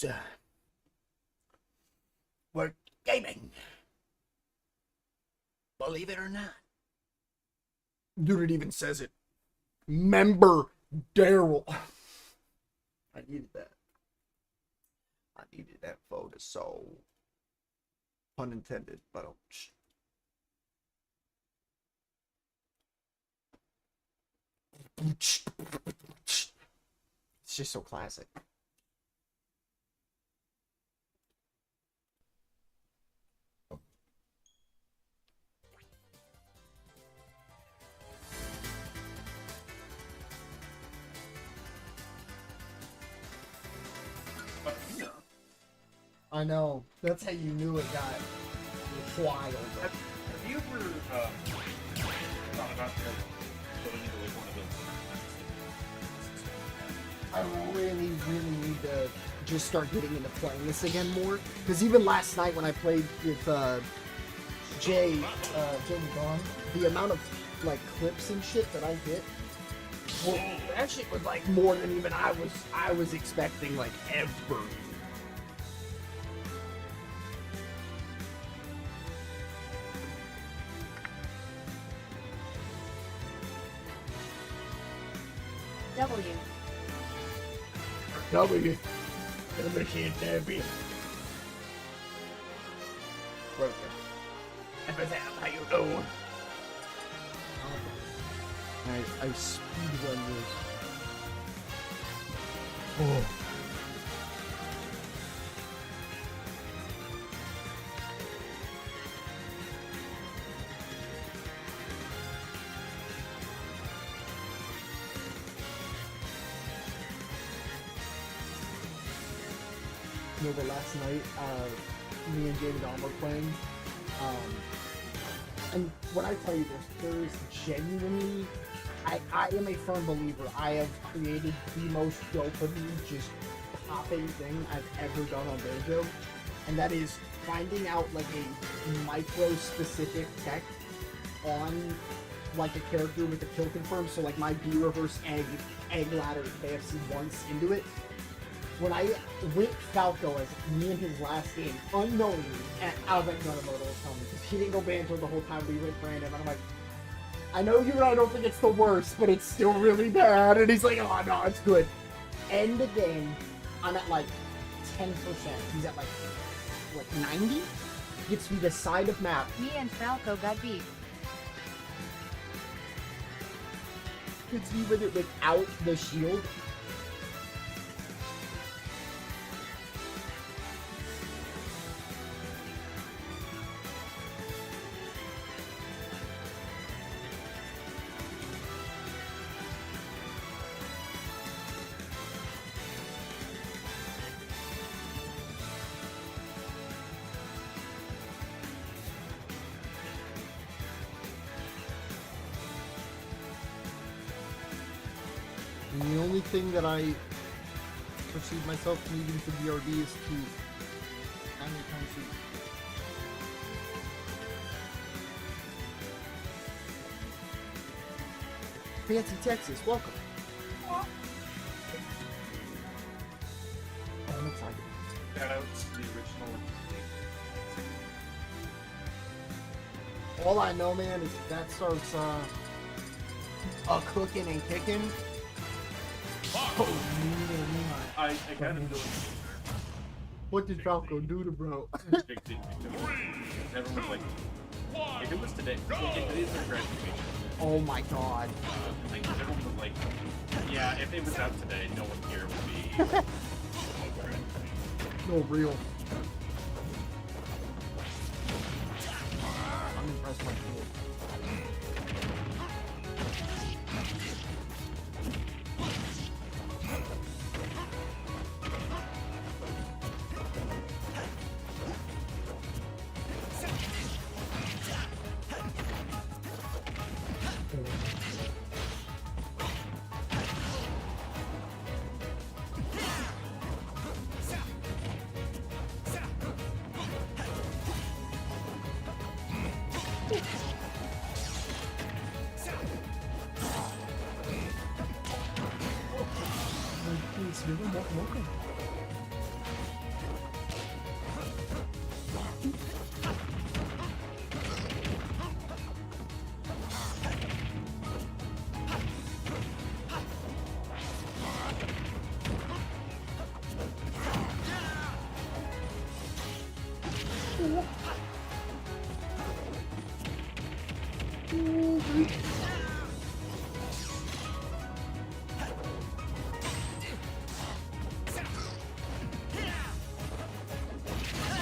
members were gaming. Believe it or not. Dude, it even says it. Member Daryl. I needed that. I needed that photo so. Pun intended, but it's just so classic. I know. That's how you knew it got wild. Have you ever thought about going into like one of those? I really need to just start getting into playing this again more. Because even last night when I played with Jay Gone, the amount of like clips and shit that I hit, well, that shit was like more than even I was expecting like ever. W. The machine therapy. Broken. If it's how you know. I speedrun this. Oh. But last night, me and David Alm were playing, and when I tell you this, there is genuinely, I am a firm believer, I have created the most dopamine just popping thing I've ever done on Dojo, and that is finding out like a micro-specific tech on like a character with a kill confirm, so like my B-reverse egg ladder KFC once into it. When I went Falco as me in his last game, unknowingly, and I was like, no, tell me, because he didn't go Banjo the whole time we went random, and I'm like, I know you and I don't think it's the worst, but it's still really bad, and he's like, oh no, it's good. End the game, I'm at like 10%, he's at like, what, 90? Gets me the side of map. Me and Falco got beat. Gets me with it without the shield. And the only thing that I perceive myself needing to BRD is to anytime soon. Fancy Texas, welcome. I'm excited. Shout out to the original. All I know, man, is if that starts cooking and kicking. Oh, I kind of feel what did Falco do to bro? everyone's like, if it was today, it is a graduation. Oh my god. Like, everyone was like, yeah, if it was out today, no one here would be. No, real. I'm impressed by you. Welcome.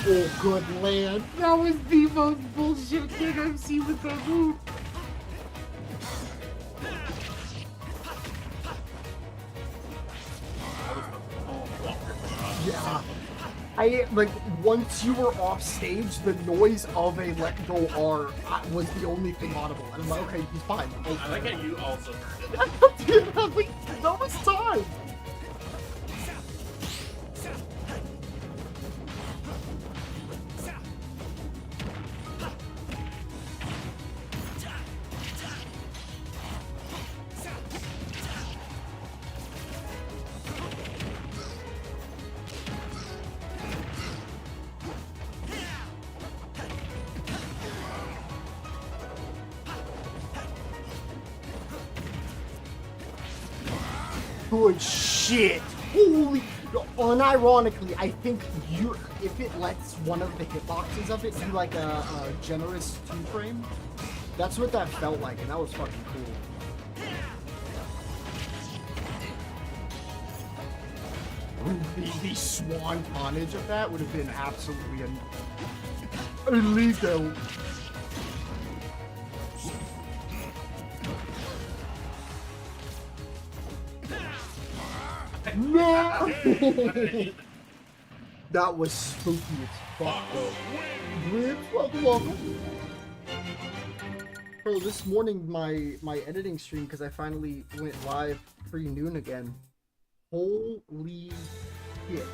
Oh, good land. That was the most bullshit thing I've seen with that move. Yeah. Like, once you were off stage, the noise of a let go R was the only thing audible. And I'm like, okay, he's fine. I like how you also heard it. Dude, I'm like, that was time. Good shit. Holy. Unironically, I think if it lets one of the hitboxes of it do like a generous 2-frame, that's what that felt like, and that was fucking cool. The swan tonnage of that would have been absolutely illegal. No! That was spooky as fuck, though. Welcome. Bro, this morning my editing stream, because I finally went live pre-noon again. Holy shit.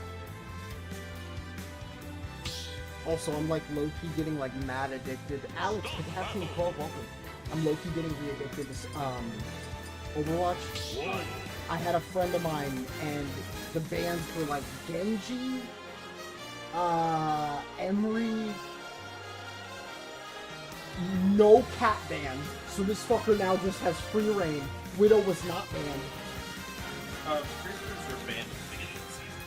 Also, I'm like low-key getting like mad addicted. Alex, with the Happy 12, welcome. I'm low-key getting re-addicted to Overwatch. I had a friend of mine, and the bands were like Genji, Emery, no cat banned, so this fucker now just has free reign. Widow was not banned. Creatures were banned at the beginning of the season.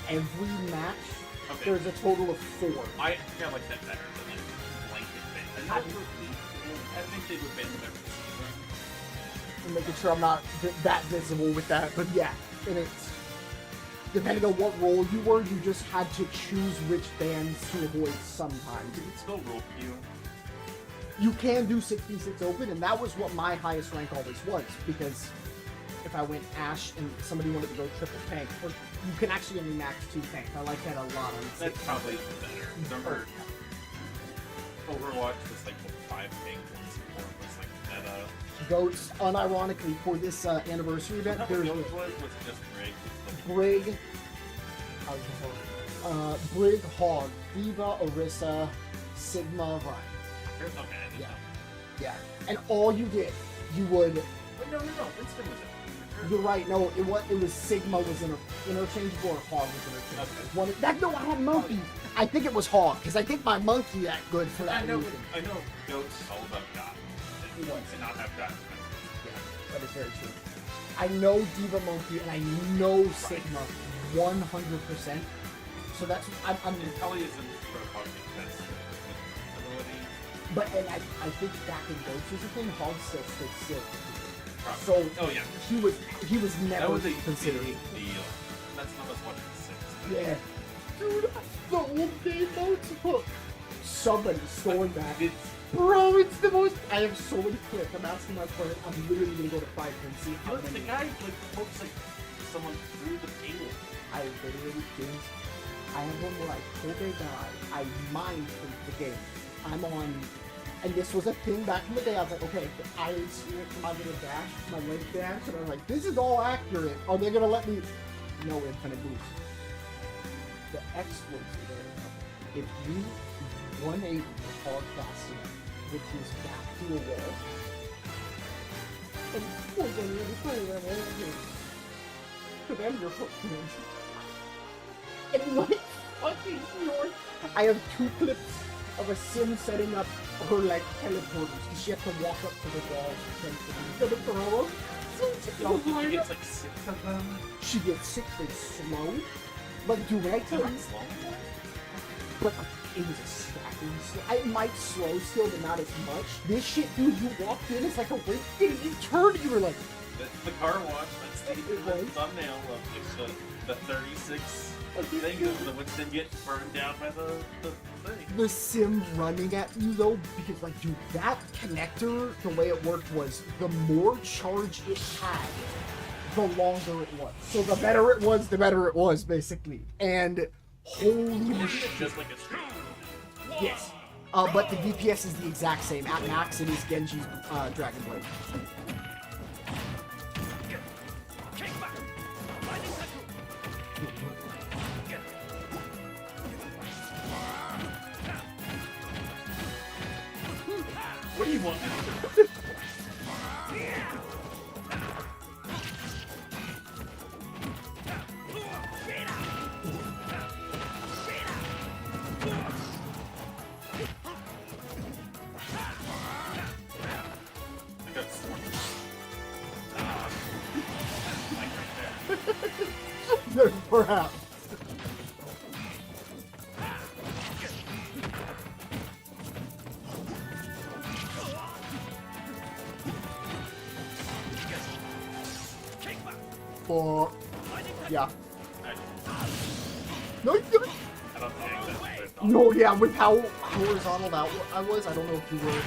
Every match, Okay. there's a total of 4. I think I like that better than like blanket ban. I think they would ban them every season. And making sure I'm not that visible with that, but yeah, and it's depending on what role you were, you just had to choose which bands to avoid sometimes. Did it still roll for you? You can do 66 open, and that was what my highest rank always was, because if I went Ashe and somebody wanted to go triple tank, or you can actually only max 2 tanks. I like that a lot on That's probably better. Remember, Overwatch was like 5 tanks and support was like meta. Goats, unironically, for this anniversary event, there's was just Brig, Brig, Hog, Diva, Orisa, Sigma, Ryan. There's no bad. Yeah. Yeah. And all you did, you would... Wait, no. Winston was it. You're right, no, it was Sigma was interchangeable, or Hog was interchangeable. Okay. No, I had Monkey. I think it was Hog, because I think my Monkey that good for that reason. I know Goat's all about God. He wants to not have God. Yeah, that is very true. I know Diva Monkey and I know Sigma 100%. So that's I'm Kelly isn't Hog because ability. But and I think back in Ghost was the thing, Hog still stayed still. Probably. So yeah, he was never that was a considered. big deal. That's not as much as 6. Yeah. Dude, the old game modes hook. Somebody's storing that. Bro, it's the most. I have so many clips. I'm asking my friend. I'm literally gonna go to Fiverr and see how The many. guy looks like someone threw the table. I literally did. I have one where I killed a guy. I mined the game. I'm on, and this was a thing back in the day. I was like, okay, I experienced my little dash, my leg dash, and I was like, this is all accurate. Are they gonna let me? No infinite boost. The exploits are there. If you 180 with hard casting, which is back to a wall, and you're going to play that all to them your footprints. And like fucking north, I have 2 clips of a sim setting up her like teleporters. She has to walk up to the wall and to throw them. She gets like 6 of them. She gets 6 and slow. But do I tell you? Slow? But it was a stacking. It might slow still, but not as much. This shit, dude, you walked in, it's like a wait, and you turned, you were like, the car wash. That's the thumbnail of the 36 thing of which then get burned down by the thing. The sim running at you though, because like, dude, that connector, the way it worked was the more charge it had, the longer it was. So the better it was, basically. And holy shit. Just like a stream. Yes. But the DPS is the exact same. At max, it is Genji's Dragon Blade. What do you want? Perhaps. Yeah. No, you didn't. I don't think that's No, yeah, with how horizontal that I was, I don't know if you were.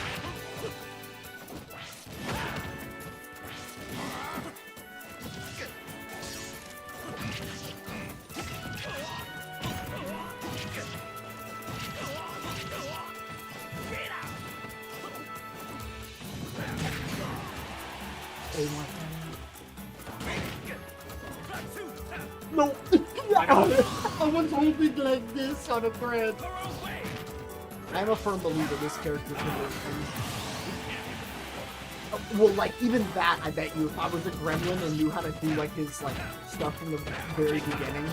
No! I was holding like this on a thread. I'm a firm believer this character can win. Well, like, even that, I bet you, if I was a gremlin and knew how to do, like, his, like, stuff from the very beginning.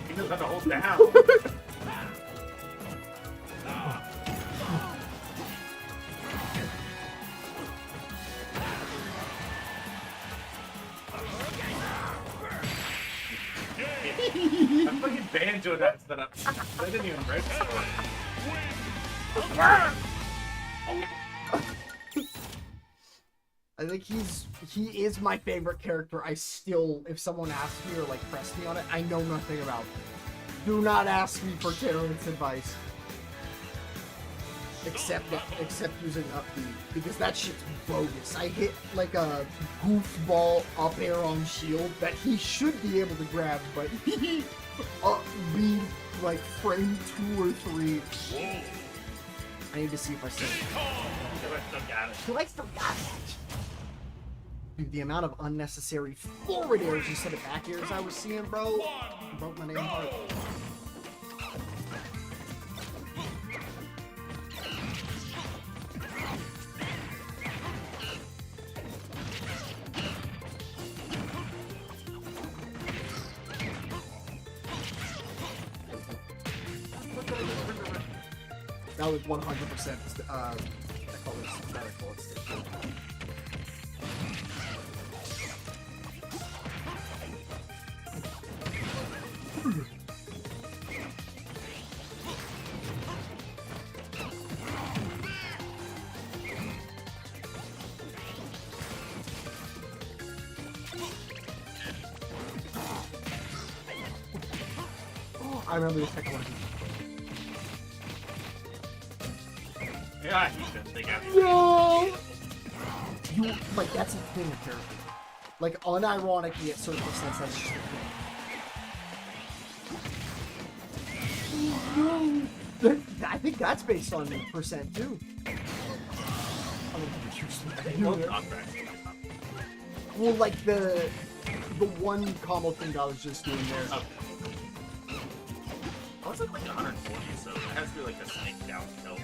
He knows how to hold down. I fucking banjo that up. I didn't even register. I think he is my favorite character. I still, if someone asks me or like press me on it, I know nothing about it. Do not ask me for Terrence advice. Except using up B, because that shit's bogus. I hit like a goofball up air on shield that he should be able to grab, but he up B like frame 2 or 3. Whoa. I need to see if I still got it. Do I still got it? Dude, the amount of unnecessary forward airs instead of back airs I was seeing, bro, broke my name heart. That was 100% I call this medical instinct. I remember the second one. Yeah, he's been thinking. No! You, like, that's a thing of character. Like, unironically, at certain percents, that's just a thing. No! I think that's based on percent, too. Well, like, the one combo thing I was just doing there. Okay. I was at like 140, so it has to be like a snake down kill.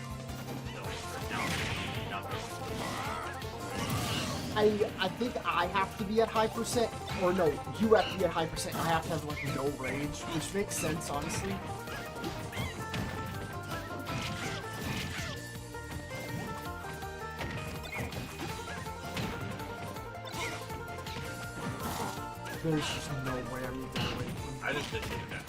I think I have to be at high percent, or no, you have to be at high percent. I have to have like no rage, which makes sense, honestly. There's just no way I'm even away from. I just didn't do that.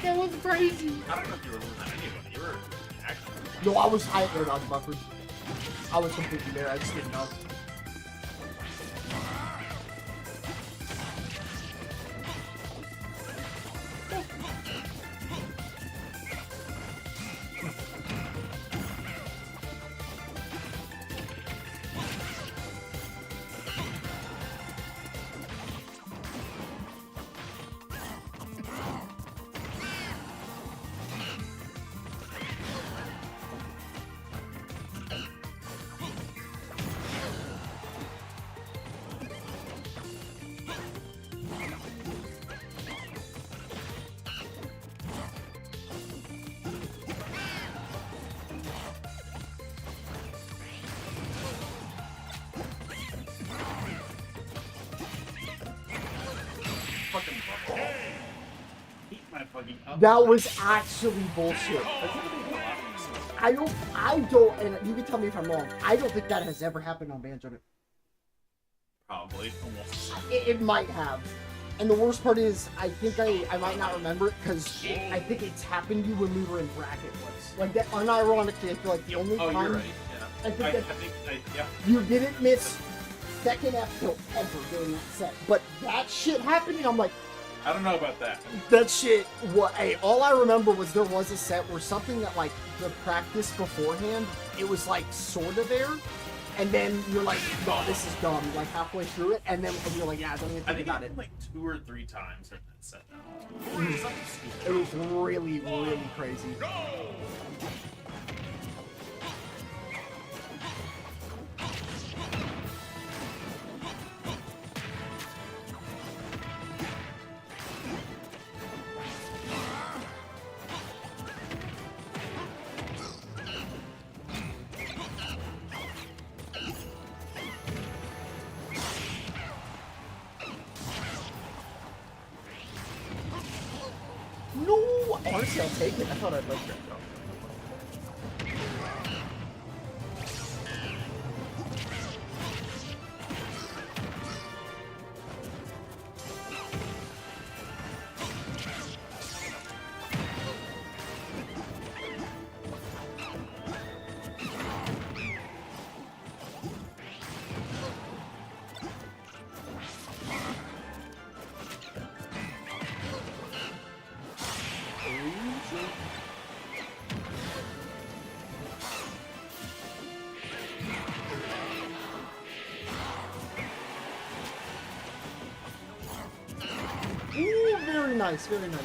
That was crazy. I don't know if you were losing anybody. You were actually. No, I was high air dodge buffered. I was completely there. I just didn't know. Fucking bubble. Eat my fucking up. That was actually bullshit. I don't, and you can tell me if I'm wrong. I don't think that has ever happened on Banjo. Probably. Almost. It might have. And the worst part is, I think I might not remember it because I think it's happened to you when we were in bracket once. Like that, unironically, I feel like the only time you're right. Yeah. I think that Yeah. you didn't miss second F tilt ever during that set. But that shit happening, I'm like, I don't know about that. that shit, what, hey, all I remember was there was a set where something that, like, the practice beforehand, it was, like, sort of there, and then you're like, no, this is dumb, like, halfway through it, and then you're like, yeah, don't even I think think about it it. like 2 or 3 times in that set now. It was really, really crazy. No! Honestly, I'll take it. I thought I'd like that. Ooh, very nice, very nice.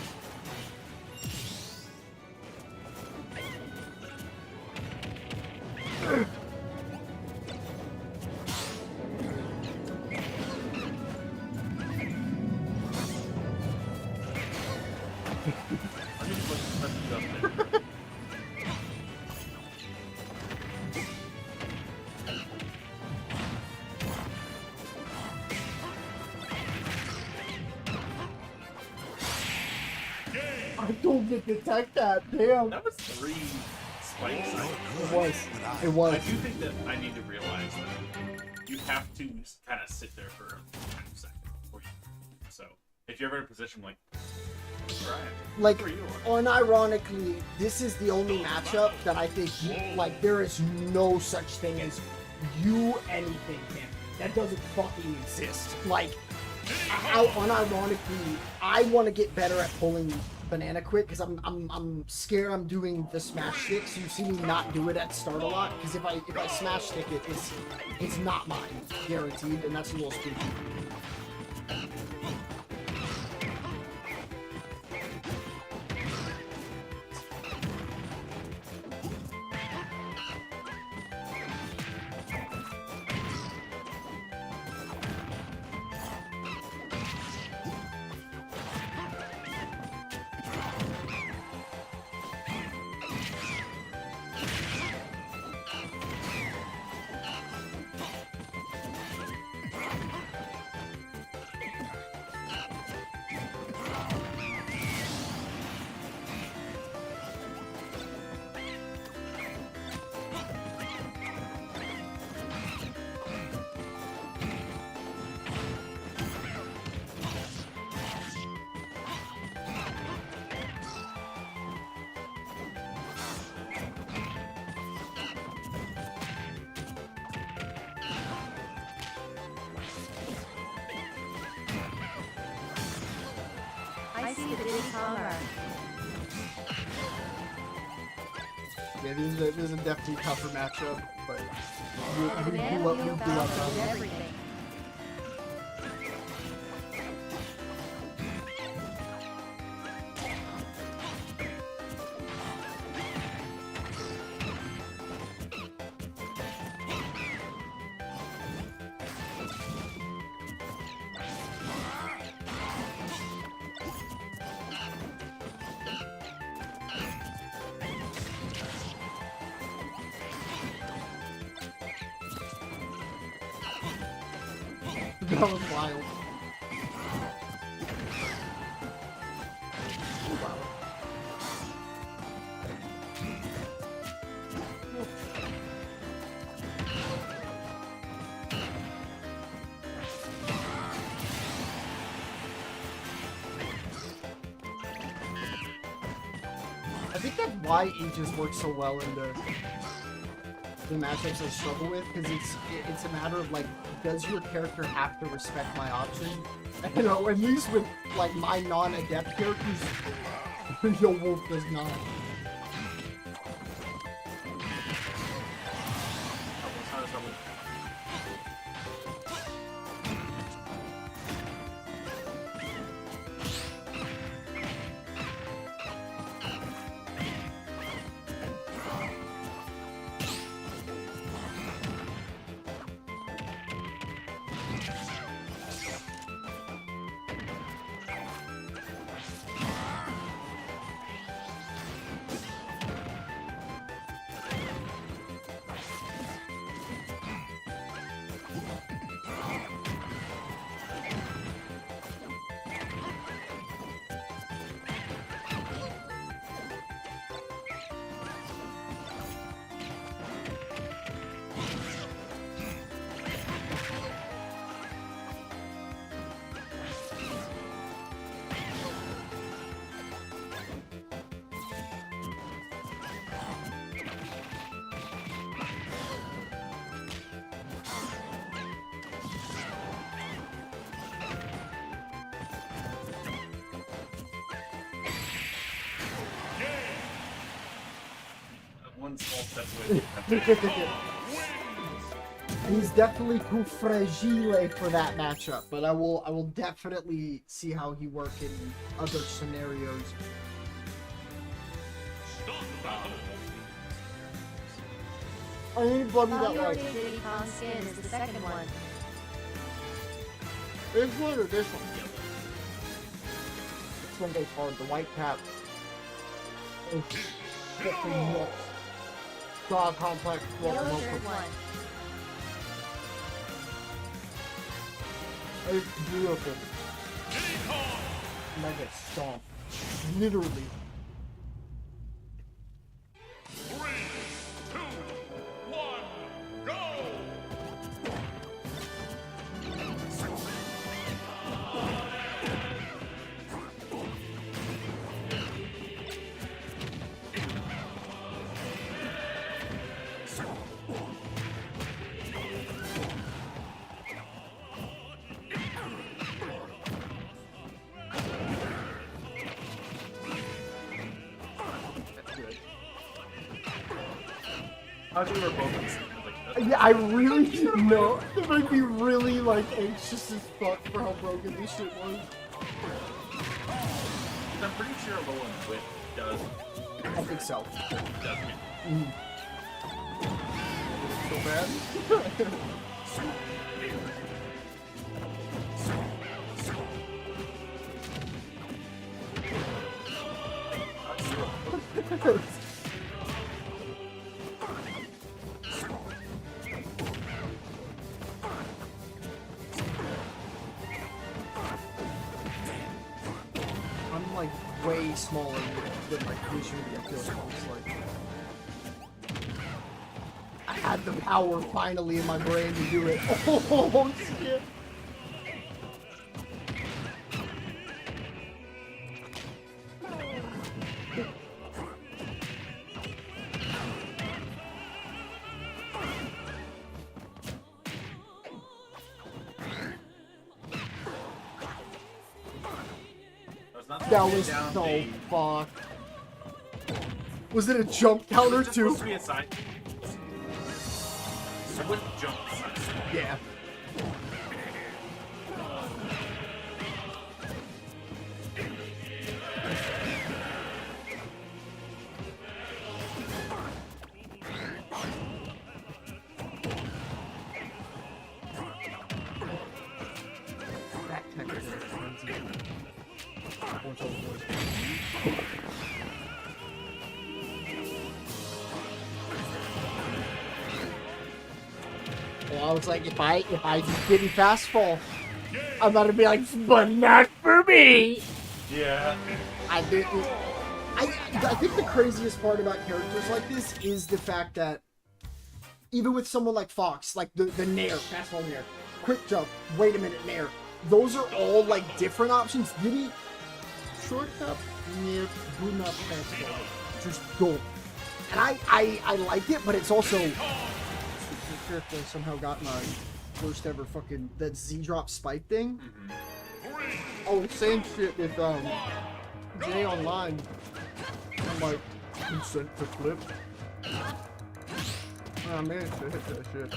I don't get to detect that, damn. That was 3 spikes. It was. It was. I do think that I need to realize that you have to kind of sit there for a second before you. So if you're ever in a position like, try it. Like, For you. unironically, this is the only matchup that I think, like, there is no such thing as you anything, man. That doesn't fucking exist. Like, unironically, I want to get better at pulling banana quick because I'm scared I'm doing the smash stick. So you see me not do it at start a lot because if I smash stick it, it's not mine, guaranteed, and that's a little spooky. see the Diddy Kong arc. Yeah, this is a definitely tougher matchup, but And the we do man what we wheel do battle up is on. everything. That was wild. I think that's why Aegis works so well in the matchups I struggle with, because it's a matter of like, does your character have to respect my option? You know, at least with like my non-adept characters, your wolf does not. One small step away. He's definitely too fragile for that matchup, but I will definitely see how he work in other scenarios. I need to blood me that Your light. Diddy Kong skin is the second one. This one or this one? This one goes hard. The white cap. Oh, fucking nuts. God complex. Yellow shirt one. It's beautiful. Mega stomp. Literally. 3, 2, 1, go! How do we were both in sync? Like, Yeah, I really didn't know. It made me really like anxious as fuck for how broken this shit was. I'm pretty sure a low and width does. I think so. Does get So bad. I'm like way smaller than like usually I feel like. I had the power finally in my brain to do it. Oh shit. That's not That was down so B. fucked. Was it a jump counter Is it too? supposed to be a side? I wouldn't jump side. Yeah. That tech is crazy. What's over there? Well, I was like, if I didn't fast fall, I'm about to be like, but not for me. Yeah. I didn't. I think the craziest part about characters like this is the fact that even with someone like Fox, like the Nair, fast fall Nair, quick jump, wait a minute Nair, those are all like different options. Did he short up Nair, do not fast fall, just go. And I like it, but it's also the character somehow got my first ever fucking that Z drop spike thing. Oh, same shit with Jay Online. I'm like, consent to flip. Oh man, should hit that shit.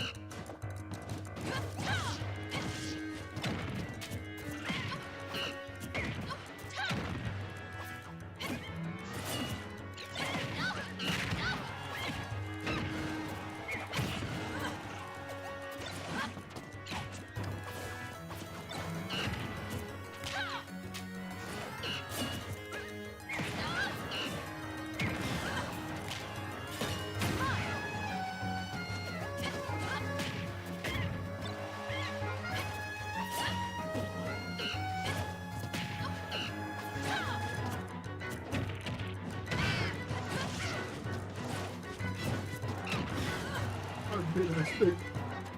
I've made a mistake.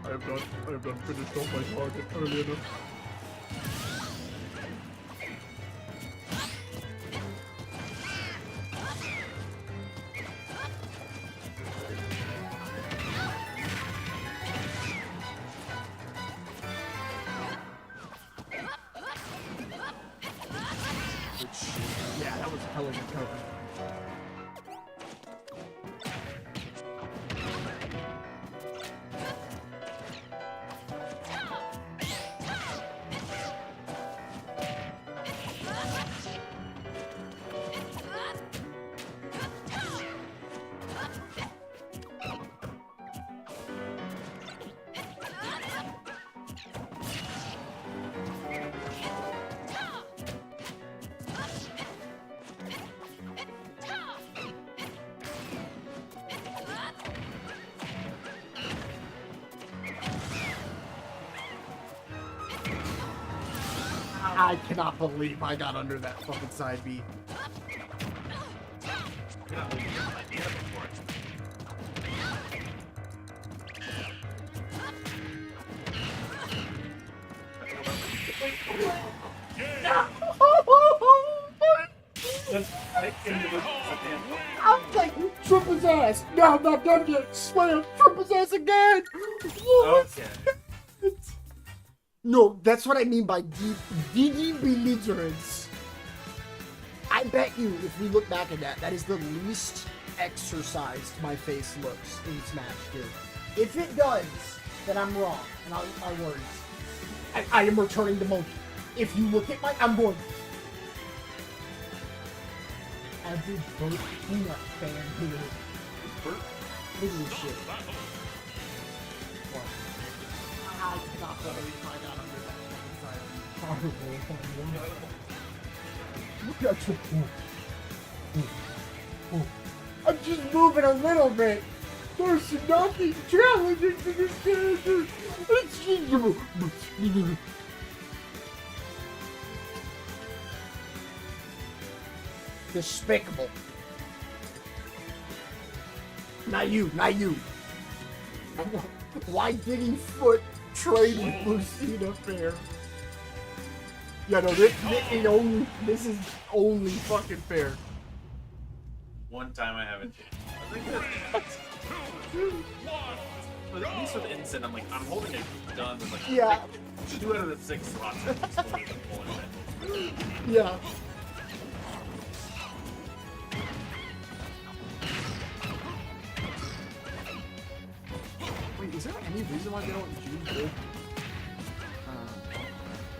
I have not finished off my target early enough. Yeah, that was a hell of a cover. I cannot believe I got under that fucking side B. I'm like, trip his ass. No, I'm not done yet. Slam, trip his ass again. Okay. No, that's what I mean by DD belligerence. I bet you, if we look back at that, that is the least exercised my face looks in Smash 2. If it does, then I'm wrong, and I'll eat my words. I am returning the monkey. If you look at my, I'm going. Average Burt peanut fan here. Look at this shit. What? I cannot believe I got under that fucking side. Look at you. I'm just moving a little bit. There's nothing challenging for this character. It's just... Despicable. Not you, not you. Why did he foot trade with Lucina Fair? Yeah, no, this is only fucking fair. One time I haven't changed. But at least with Instant, I'm like, I'm holding a gun with like Yeah. 2 out of the 6 slots. Yeah. any reason why they don't use gold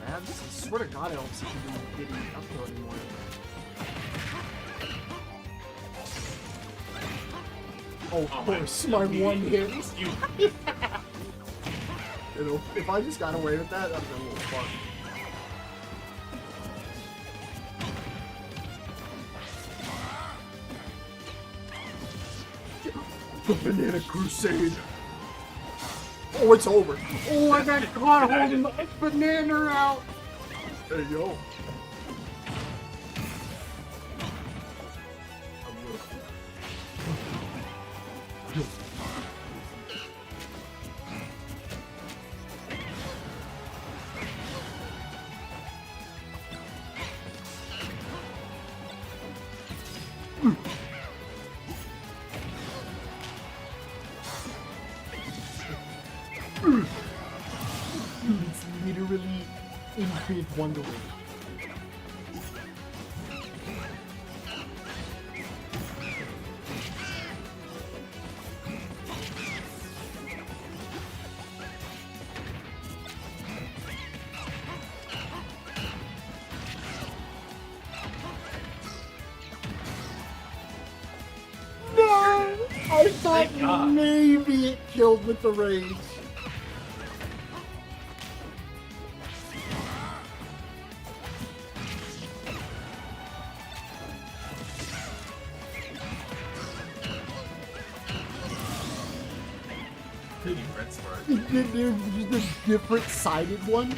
grabs? I swear to God, I don't see people getting up there anymore. Oh, of course, my one hit. You, You know, if I just got away with that, that'd be a little fun. The Banana Crusade. Oh, it's over. Oh, I got caught holding the banana out. There you go. It's literally infinite wonderland. No! I thought Thank God. maybe it killed with the rage. Maybe red spark. There's the different sided one.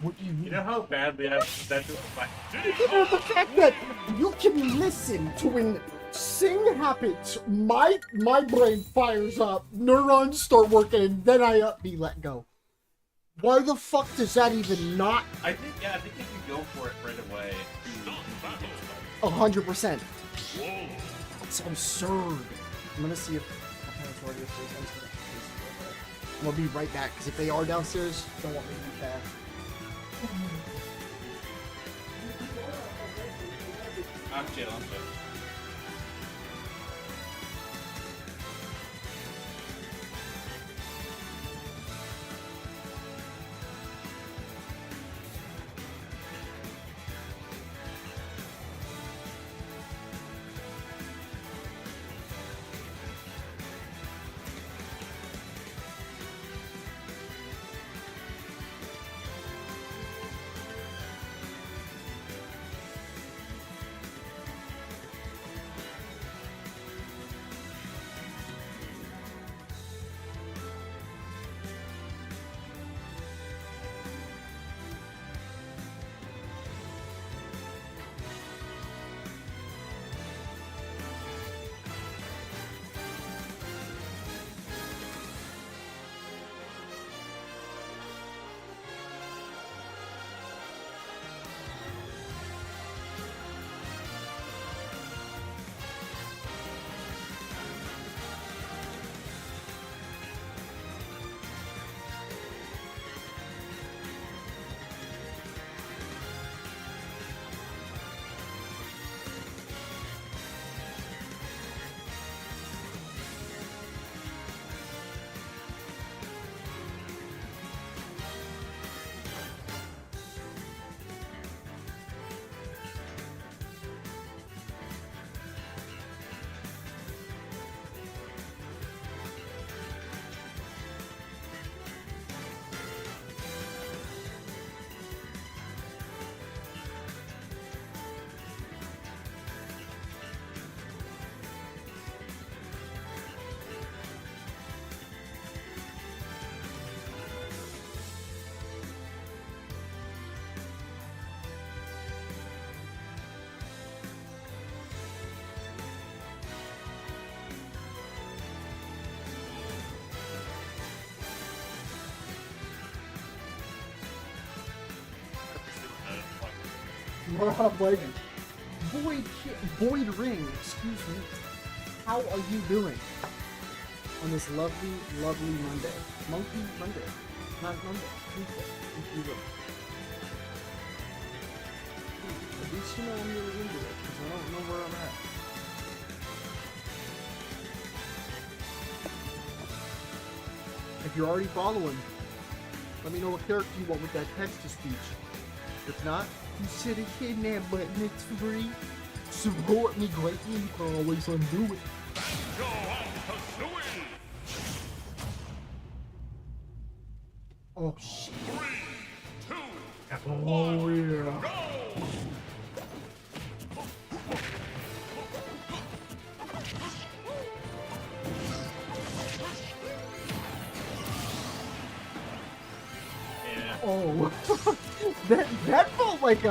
What do you mean? You know how badly I've said this? You know, the fact that you can listen to when sing happens, my brain fires up, neurons start working, and then I be let go. Why the fuck does that even not? I think if you go for it right away, you 100%. It's absurd. I'm gonna see if I'm gonna be right back, because if they are downstairs, don't want me to be fast. I'm chill, I'm chill. Rob Legend. Void Ring, excuse me. How are you doing on this lovely, lovely Monday? Monkey Monday. Not Monday. Tuesday. Tuesday. At least you know I'm really into it, because I don't know where I'm at. If you're already following, let me know what character you want with that text-to-speech. If not, consider hitting that button, it's free. Support me greatly, you can always undo it. Go on to the win. Oh shit. 3, 2, Oh yeah. go. Yeah. Oh, that felt like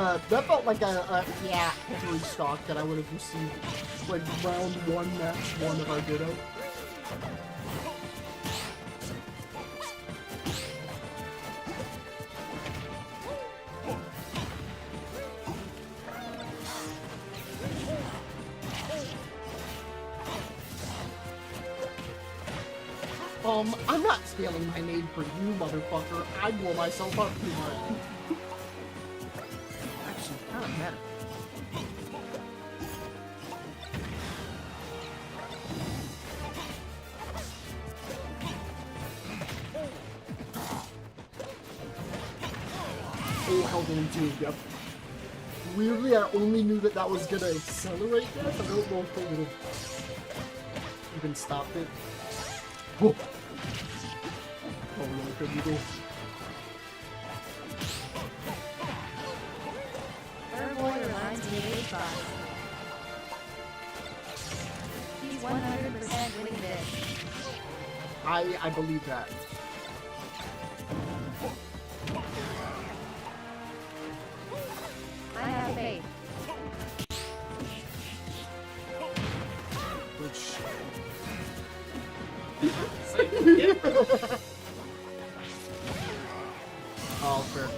a yeah Henry stock that I would have received like round 1, match 1 if I did it. I'm not stealing my name for you, motherfucker. I blow myself up too much. Actually, kind of matter. Oh, held into it, yep. Weirdly, I only knew that was gonna accelerate that. I don't know if it would have even stopped it. Whoa. Oh, really good eagle. Third boy reminds me of H-Box. He's 100% winning this. I believe that. I have faith. Which... Oh, fair.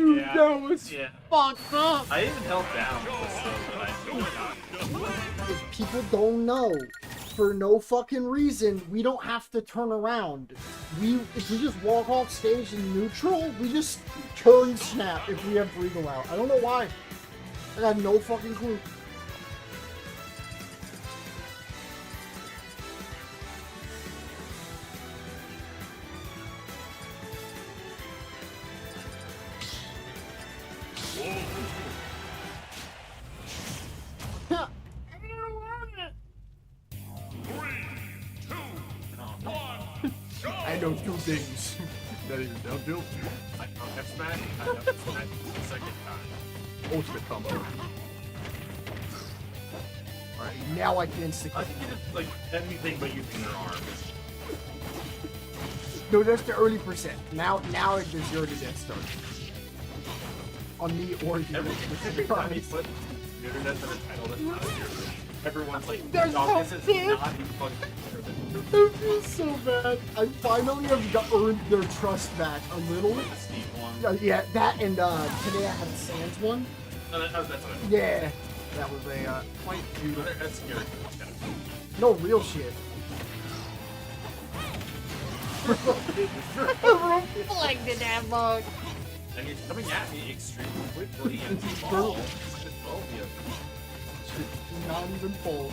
Yeah. That was Yeah. fucked up. I even held down just so that I knew it. If people don't know, for no fucking reason, we don't have to turn around. If we just walk off stage in neutral, we just turn snap if we have Regal out. I don't know why. I got no fucking clue. Ha! I know 2 things. That even downhill. I know F smash. I know F smash the second time. Ultimate combo. Alright, now I can stick. I think you did like anything but using your arms. No, that's the early percent. Now it's just zero to death start. On me or you. Every time you put internet in a title that's not yours, everyone's like, There's dog, no this is fear. not even fucking I feel so bad. I finally have earned their trust back a little. the Steve one. Yeah, that and today I had the Sands one. No, that's what I mean. Yeah, that was a quite beautiful. That's scary. It's kind of No real shit. Reflected that bug. and it's coming at me extremely quickly and It's small. brutal. Might as well be a- Not even full.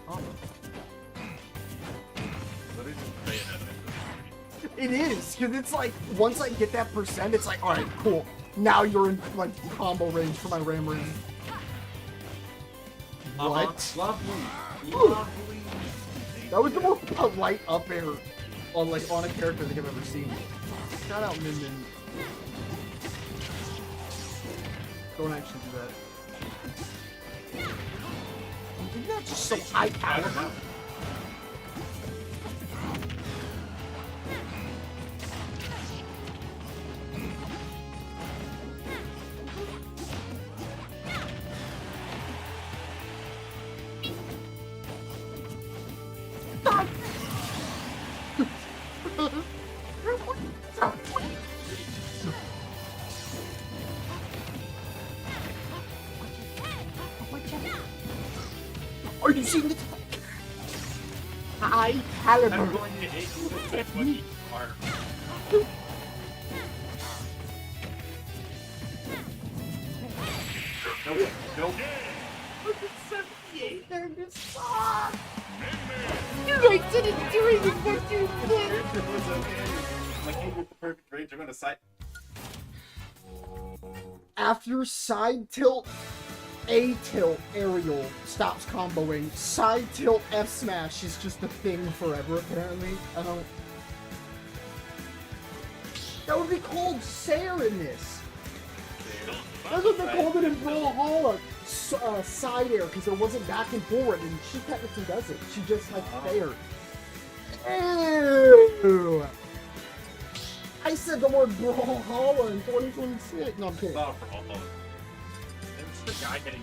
Oh. Literally just bayonet. It is, because it's like, once I get that percent, it's like, alright, cool. Now you're in, like, combo range for my Ram Ram. What? Lovely. Ooh. Lovely. That was the most polite up air on a character I think I've ever seen. Shout out Min Min. Don't actually do that. Isn't that just so high caliber? Are you seeing this? High caliber. I'm going to hit you with a fucking arm. Nope. Nope. You didn't do anything, but you did. It was okay. Like, hey, with the perfect range, I'm gonna side. After side tilt, A tilt aerial stops comboing. Side tilt F smash is just a thing forever, apparently. I don't. That would be called Sair in this. That's what they called it in Brawlhalla. Side air, because it wasn't back and forward, and she technically does it. She just like fair. Ew. I said the word Brawlhalla in 2026. No, I'm kidding. Not for all. It's the guy getting.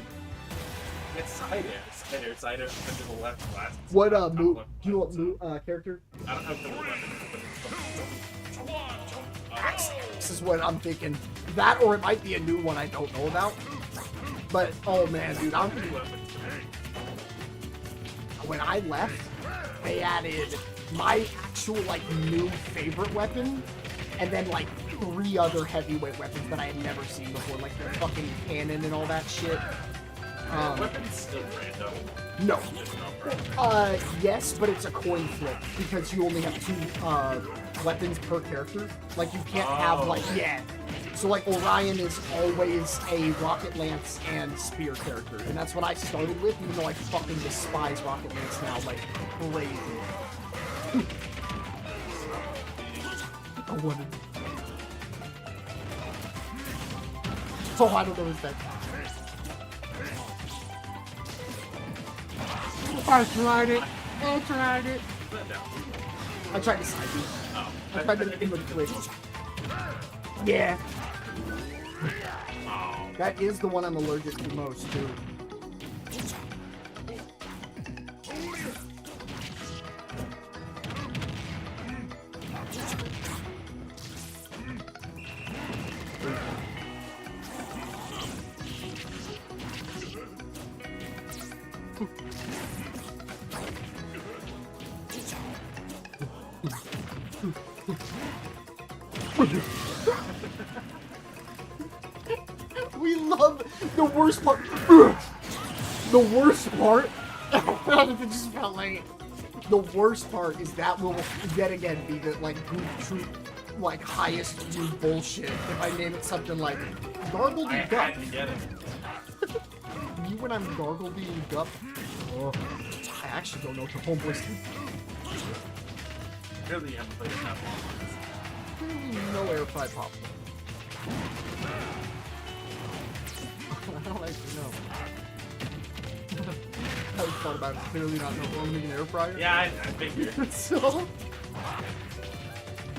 It's side air, to the left, last. What move? Do you know what move, character? I don't know if the weapon, but it's This is what I'm thinking. That or it might be a new one I don't know about. But oh man, dude, when I left, they added my actual like new favorite weapon, and then like 3 other heavyweight weapons that I had never seen before, like the fucking cannon and all that shit. weapon's still random. No. Yes, but it's a coin flip because you only have 2 weapons per character. Like you can't have like So like Orion is always a rocket lance and spear character, and that's what I started with, even though I fucking despise rocket lance now like crazy. I wanted. Oh, I don't know his deck. I tried it. I tried it. I tried to side you. I tried to make him look quick. Yeah. That is the one I'm allergic to most, too. We love the worst part. The worst part. It just felt like the worst part is that will yet again be the like group troop like highest view bullshit. If I name it something like Gargledy I Gup. had to get it. Me when I'm Gargledy Gup. Oh, I actually don't know what the homeboys do. Clearly, you haven't played it that long. No air fry pop. I don't actually know. I was thought about clearly not owning an air fryer. Yeah, I figured. So,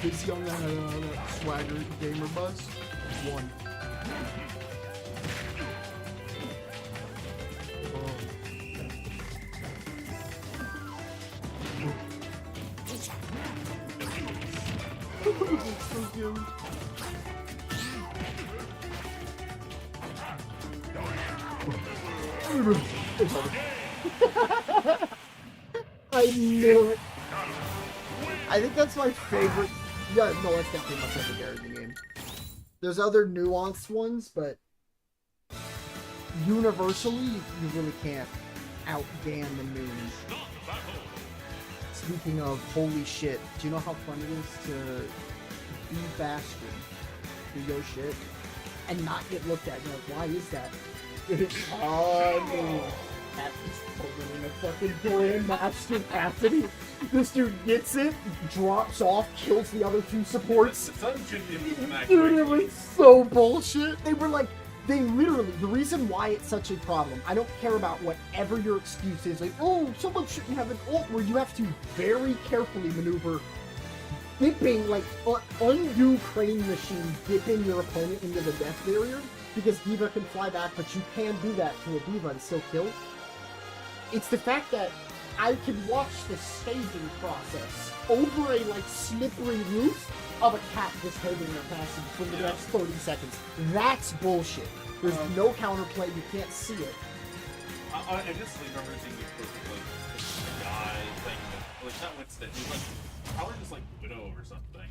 this young swagger gamer buzz won. So cute. I knew it. I think that's my favorite. Yeah, no, that's definitely my favorite character in the game. There's other nuanced ones, but universally, you really can't outgan the moons. Speaking of holy shit, do you know how fun it is to be Bastion, do your shit, and not get looked at? You're like, why is that? It is funny. Cat is totally in a fucking Grandmaster capacity. This dude gets it, drops off, kills the other two supports. Dude, it was so bullshit. They were like, they literally, the reason why it's such a problem, I don't care about whatever your excuse is, like, oh, someone shouldn't have an ult, where you have to very carefully maneuver, dipping, like, undo crane machine, dipping your opponent into the death barrier, because D.Va can fly back, but you can do that to a D.Va and still kill. It's the fact that I can watch the staging process over a, like, slippery roof of a cat just holding their passage for the next 30 seconds. That's bullshit. There's no counterplay, you can't see it. I just remember seeing the guy playing with, like, not Winston, he was like, probably just like Widow or something.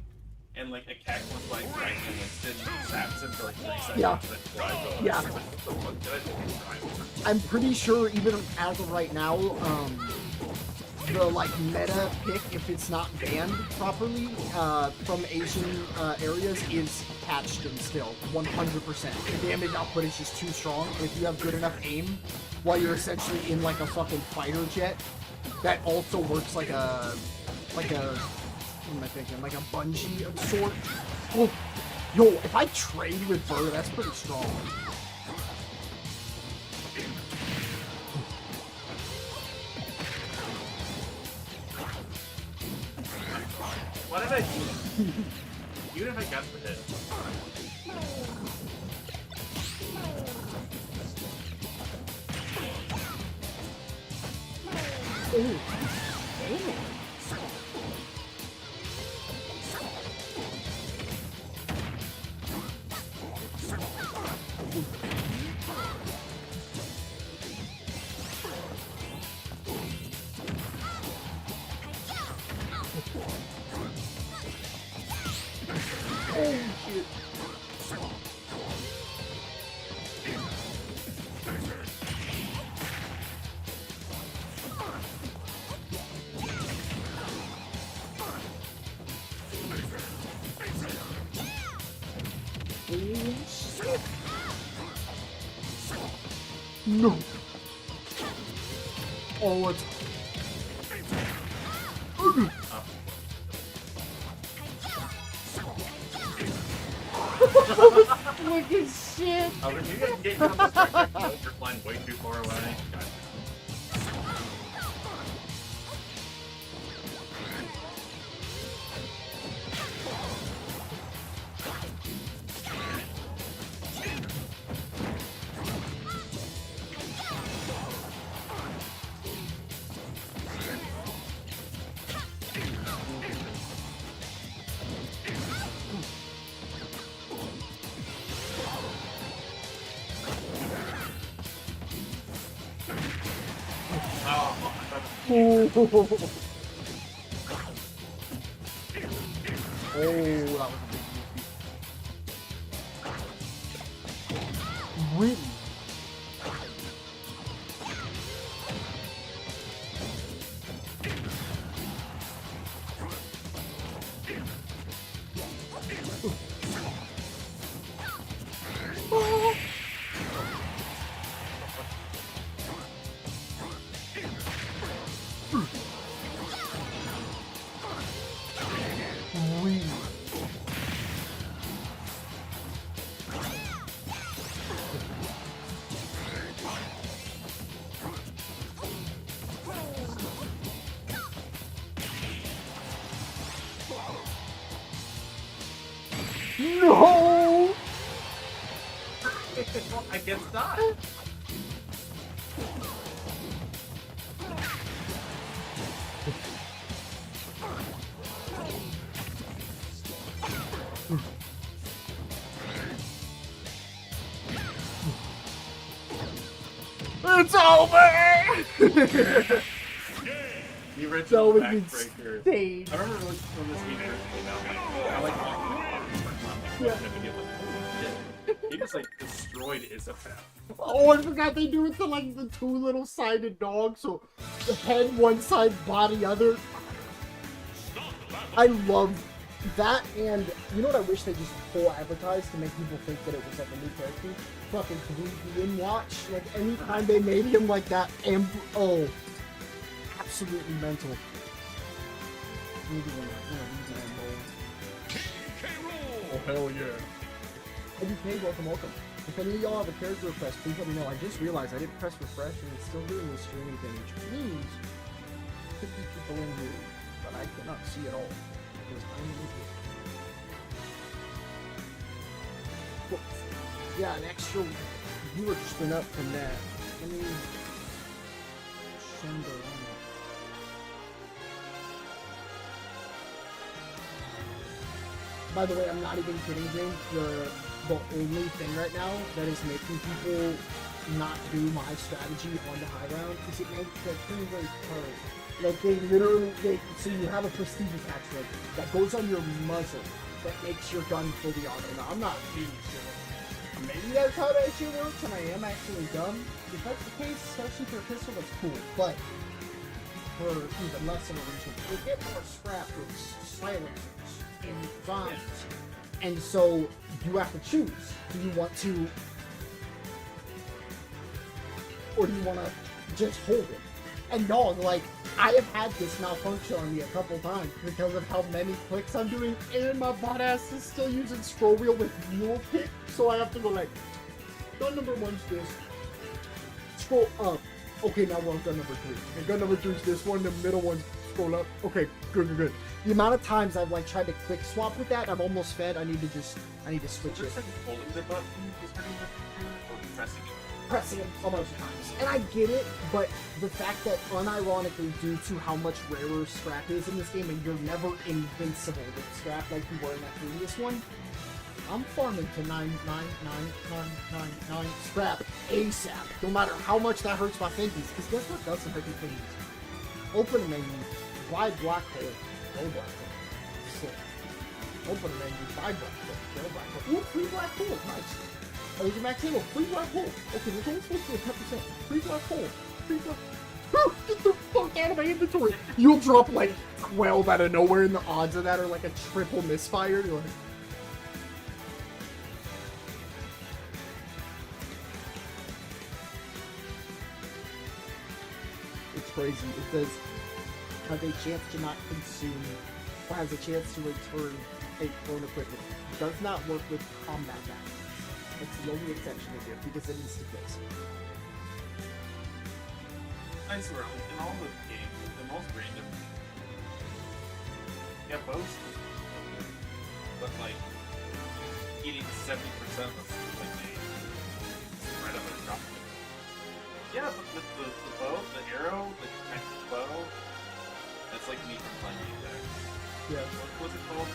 And like a cat comes by dragging Winston, zaps him for like 3 seconds, Yeah. then flies over. Yeah. Like, what the fuck did I do? I'm pretty sure, even as of right now, the, like, meta pick, if it's not banned properly from Asian areas, is Catchton still, 100%. The damage output is just too strong, and if you have good enough aim, while you're essentially in, like, a fucking fighter jet, that also works like a, what am I thinking, like a bungee of sort. Oh, yo, if I trade with Burr, that's pretty strong. What did I do? Even if I got the hit. Ooh. Oh, shit. No. Oh, it's... Look at shit. Oh, but you guys can get on this track, you're flying way too far away. Gotcha. Oh, that was a big really? Really? No! I guess not. It's over! The original was backbreaker. insane. I remember when this game first came out, like, I like watching it, like, he just like destroyed Isabel. Oh, I forgot they do it to like the two little sided dogs, so the head one side, body other. I love That and you know what I wish they just full advertised to make people think that it was like a new character? Fucking 3D watch. Like anytime they made him like that, and oh, absolutely mental. Oh, hell yeah. Okay, welcome. If any of y'all have a character request, please let me know. I just realized I didn't press refresh and it's still doing the streaming thing, which means there could be people in here, but I cannot see at all because I'm muted. Cool. Yeah, an extra viewer just went up from that. Let me send it on. By the way, I'm not even kidding, James. The only thing right now that is making people not do my strategy on the high round is it makes the thing very hard. Like they literally, so you have a prestige attachment that goes on your muzzle that makes your gun fully auto. Now I'm not being sure. Maybe that's how that shit works, and I am actually dumb. If that's the case, especially for a pistol, that's cool. But for even less of a reason, you get more scrap with silencers and zombies. And so you have to choose. Do you want to, or do you want to just hold it? And no, like, I have had this malfunction on me a couple times because of how many clicks I'm doing, and my bot ass is still using scroll wheel with mule kick, so I have to go like, gun number one's this, scroll up, okay, now we're on gun number 3, and gun number 3 is this one, the middle one's scroll up, okay, good. The amount of times I've like tried to quick swap with that, I'm almost fed, I need to switch So it. just like holding the button is hurting the computer, or pressing it? Pressing it almost times. And I get it, but the fact that unironically due to how much rarer scrap is in this game and you're never invincible with scrap like you were in that previous one, I'm farming to 99999 scrap ASAP. No matter how much that hurts my fingies. Because guess what doesn't hurt your fingies? Open menu, buy black hole, go black hole. Sick. Open menu, buy black hole, go black hole. Ooh, free black hole, nice. Agent Max Ammo, free black hole. Okay, we're only supposed to do 10%. Free black hole. Free black hole. Get the fuck out of my inventory. You'll drop like 12 out of nowhere, and the odds of that are like a triple misfire. You're like, it's crazy. It says has a chance to not consume or has a chance to return a clone equipment. Does not work with combat maps. That's the only exception to it because it is stickless. I swear, in all the games, the most random. Yeah, both. But like, eating 70% of like the spread of a drop. Yeah, but the bow, the arrow, the connected bow, that's like me from playing Apex. Yeah. What was it called?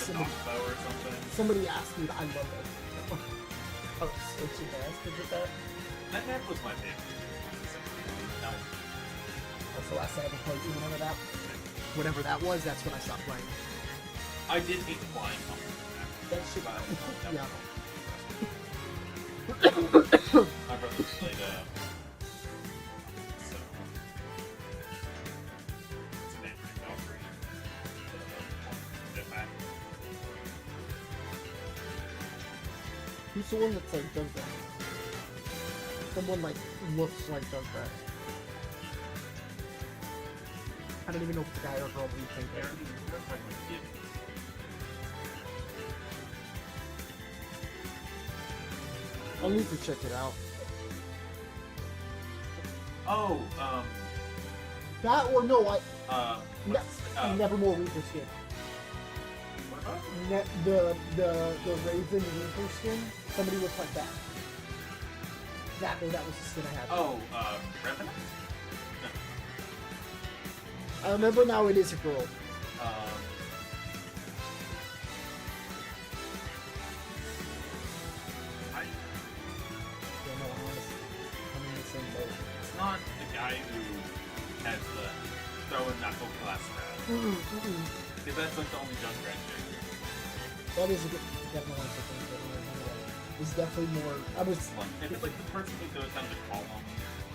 Bow or something. Somebody asked me, I love it. Oh, switch your bastard with that? That map was my favorite. No. That's the last time I ever played you. Whatever that was, that's when I stopped playing. I did hate flying on that. That shit. Yeah. My brother played so what's the name? Valkyrie. Jetpack. Who's the one that's like Junkrat? Someone like looks like Junkrat. I don't even know if it's a guy or girl, but you think Aaron, you're talking about Gib. I'll need to check it out. Oh, That or no, Nevermore Reaper skin. what about? The Raven Reaper skin. Somebody looks like that. That was the skin I had. Oh, Revenant? I remember now. It is a girl. Yeah, no, honestly, I'm in the same boat. It's not the guy who has the throwing knuckle class pad. Because that's like the only Junkrat character. That is a good. Definitely one for things. It's definitely more. I was. If it's like the person who goes down the column,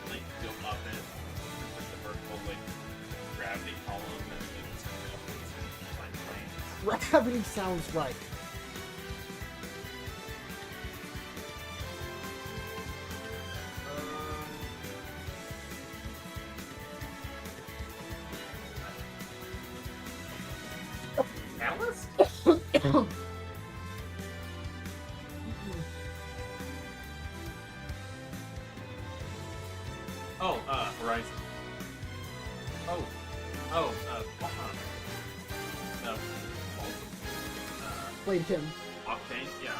like go up it, like the vertical, like grab gravity column and it's fine planes. Gravity sounds right. Catalyst? Oh, Horizon. Oh, no. Played him. Octane, yeah.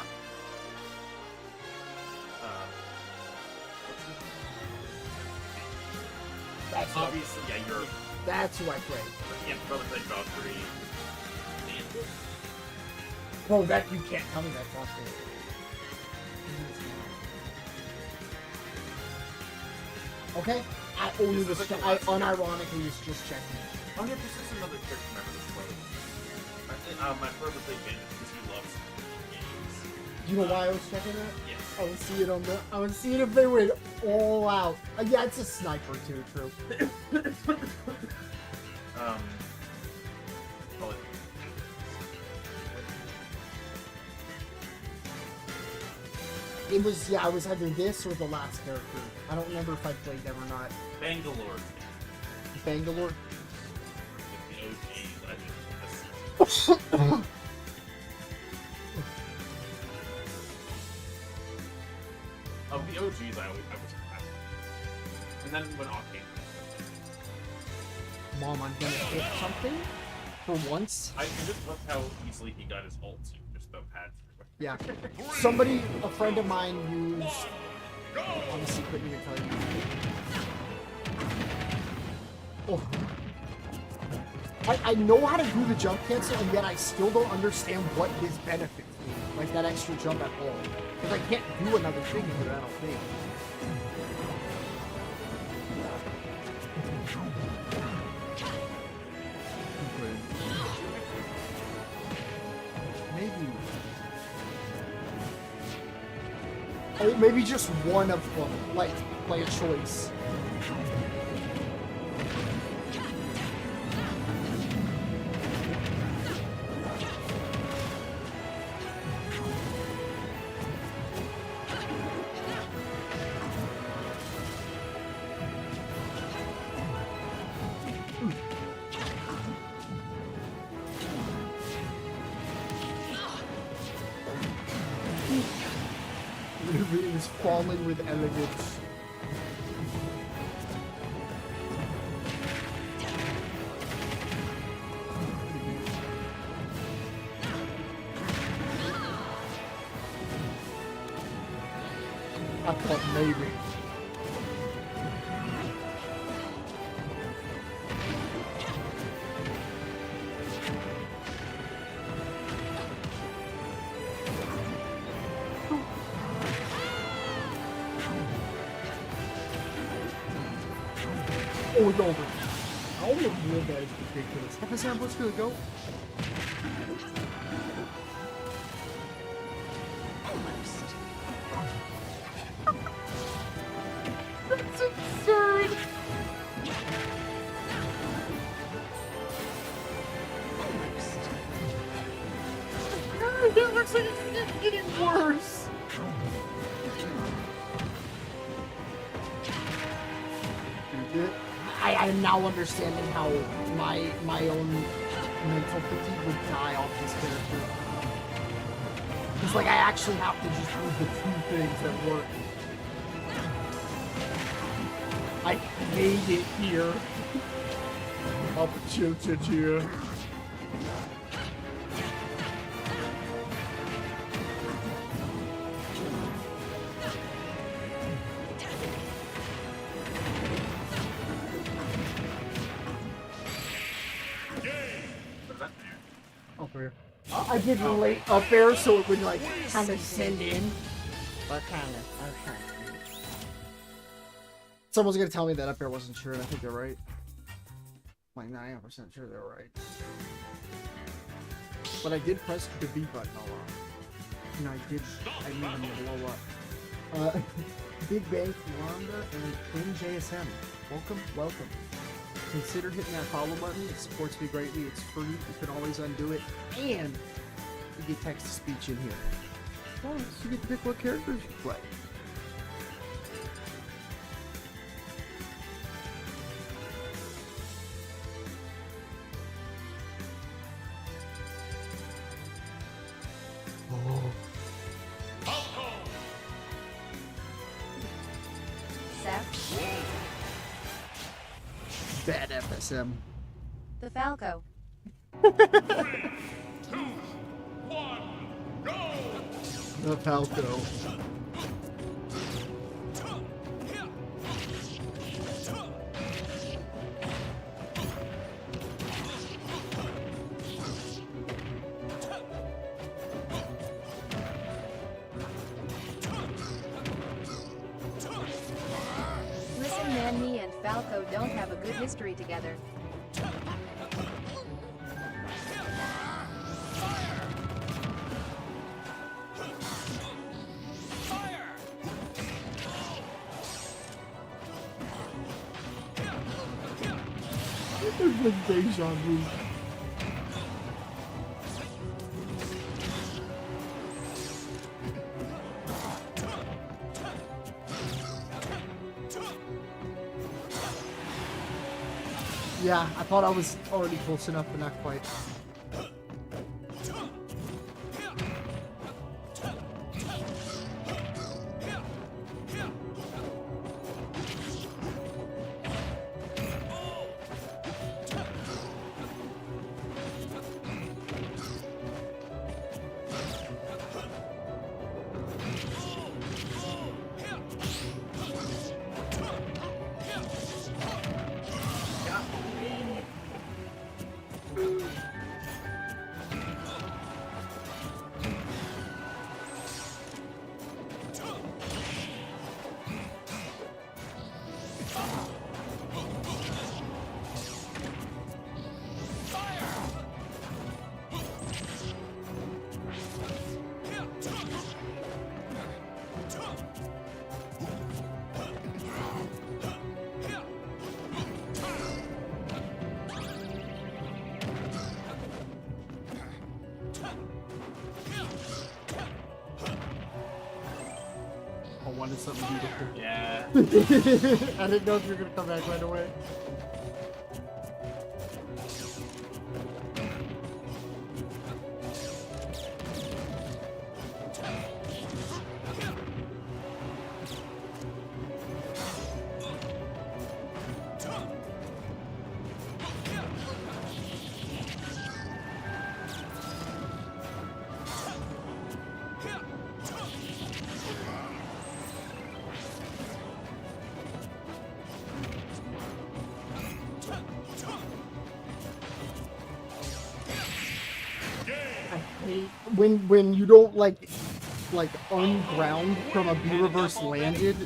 That's who Obviously, yeah, you're. That's who I played. Yeah, brother played Valkyrie. Bro, that you can't tell me that Foster. Okay, I only This was is like I the last unironically was just checking. 100% another trick to remember this play. I think my brother played Bandit because he loves games. Do you know why I was checking that? Yes. I was seeing on the. I was seeing if they went all out. Yeah, it's a sniper too. True. Well, It was I was either this or the last character. I don't remember if I played them or not. Bangalore. Bangalore. The OG legend. Of the OGs, I was impressed. And then when Octane. Mom, I'm gonna hit something for once. I just loved how easily he got his ult too, just the pads everywhere. Yeah. Somebody, a friend of mine used. Obviously, couldn't even tell you. Oh. I know how to do the jump cancel, and yet I still don't understand what his benefits mean. Like that extra jump at all. Because I can't do another thing with it, I don't think. Maybe. Oh, maybe just one of them. Like, play a choice. It is falling with elegance. I thought maybe. Oh, it's over. Oh, the real guy is ridiculous. Sam, what's gonna go? That's absurd. It looks like it's getting worse. I am now understanding how my own mental fatigue would die off this character. It's like I actually have to just do the two things that work. I made it here. Up tilted here. I did relate up there so it would like kind of send in. But kind of, okay. Someone's gonna tell me that up there wasn't sure, and I think they're right. I'm like 90% sure they're right. But I did press the B button a lot. And I made them blow up. Big Bang, Wanda, and Queen JSM. Welcome. consider hitting that follow button. It supports me greatly. It's free. You can always undo it. And you get text-to-speech in here. Plus, you get to pick what characters you play. Seth, Bad FSM. the Falco. 3, 2, 1, go! The Falco. Listen, man, me and Falco don't have a good history together. There's like deja vu. Yeah, I thought I was already close enough, but not quite. I wanted something beautiful. Yeah. I didn't know if you were gonna come back right away. When you don't like unground from a B reverse landed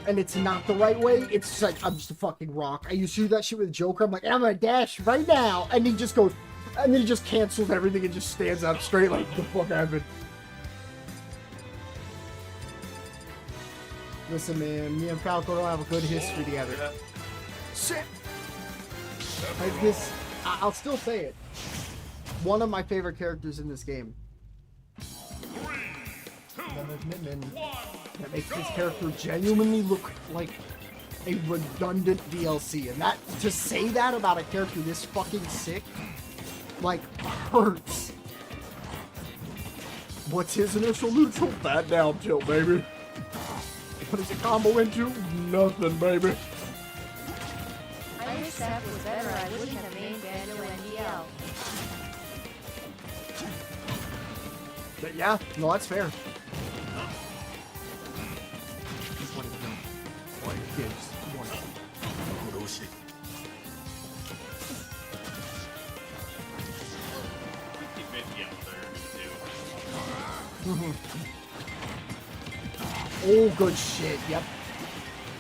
and it's not the right way, it's just like I'm just a fucking rock. I used to do that shit with Joker. I'm like, I'm gonna dash right now, and he just goes, and then he just cancels everything and just stands up straight like the fuck happened. Listen, man, me and Falco don't have a good history together. Shit. I'll still say it. One of my favorite characters in this game. 3, 2, That makes this character genuinely look like a redundant DLC. And that, to say that about a character this fucking sick, like, hurts. What's his initial neutral? That down tilt, baby. What does it combo into? Nothing, baby. I wish Seth was better. I wouldn't have named Daniel NDL. But yeah, no, that's fair. Oh, good shit. Yep.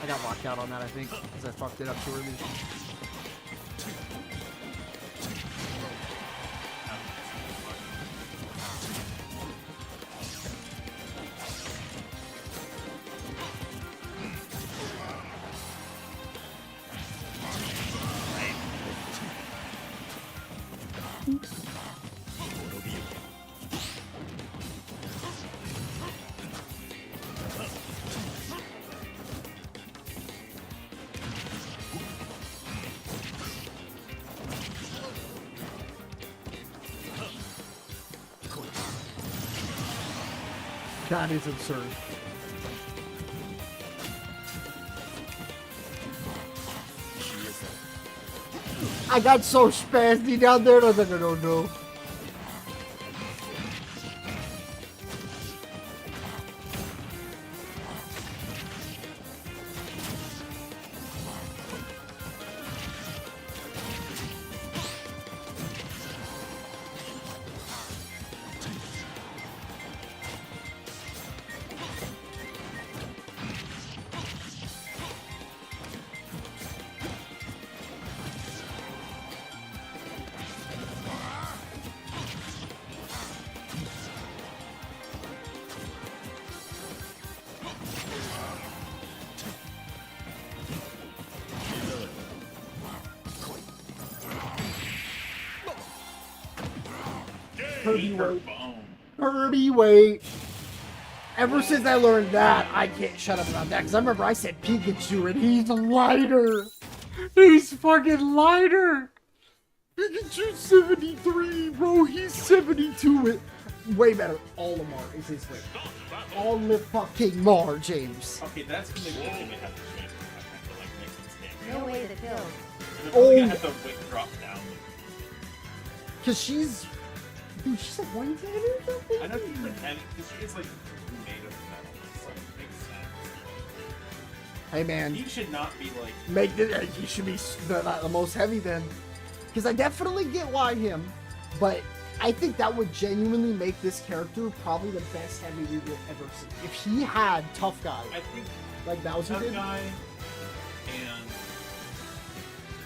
I got locked out on that, I think, because I fucked it up too early. That is absurd. I got so spazzy down there. I was like, I don't know. Kirby weight. Kirby weight. Ever since I learned that, I can't shut up about that. Because I remember I said Pikachu and he's lighter. He's fucking lighter. Pikachu's 73, bro. He's 72. Way better. Olimar is his weight. Fucking James. Okay, that's gonna be the thing we have to change. I feel like next game. No way to kill. They're probably gonna have to weight drop down. Because she's... Dude, she's like 110 or something? I know she's like heavy, because she is like made of metal. It's like, it makes sense. Hey man, He should not be like... make this... He should be the most heavy then. Because I definitely get why him, but I think that would genuinely make this character probably the best heavy we will ever see. If he had Tough Guy, I think like Bowser Tough did, Guy and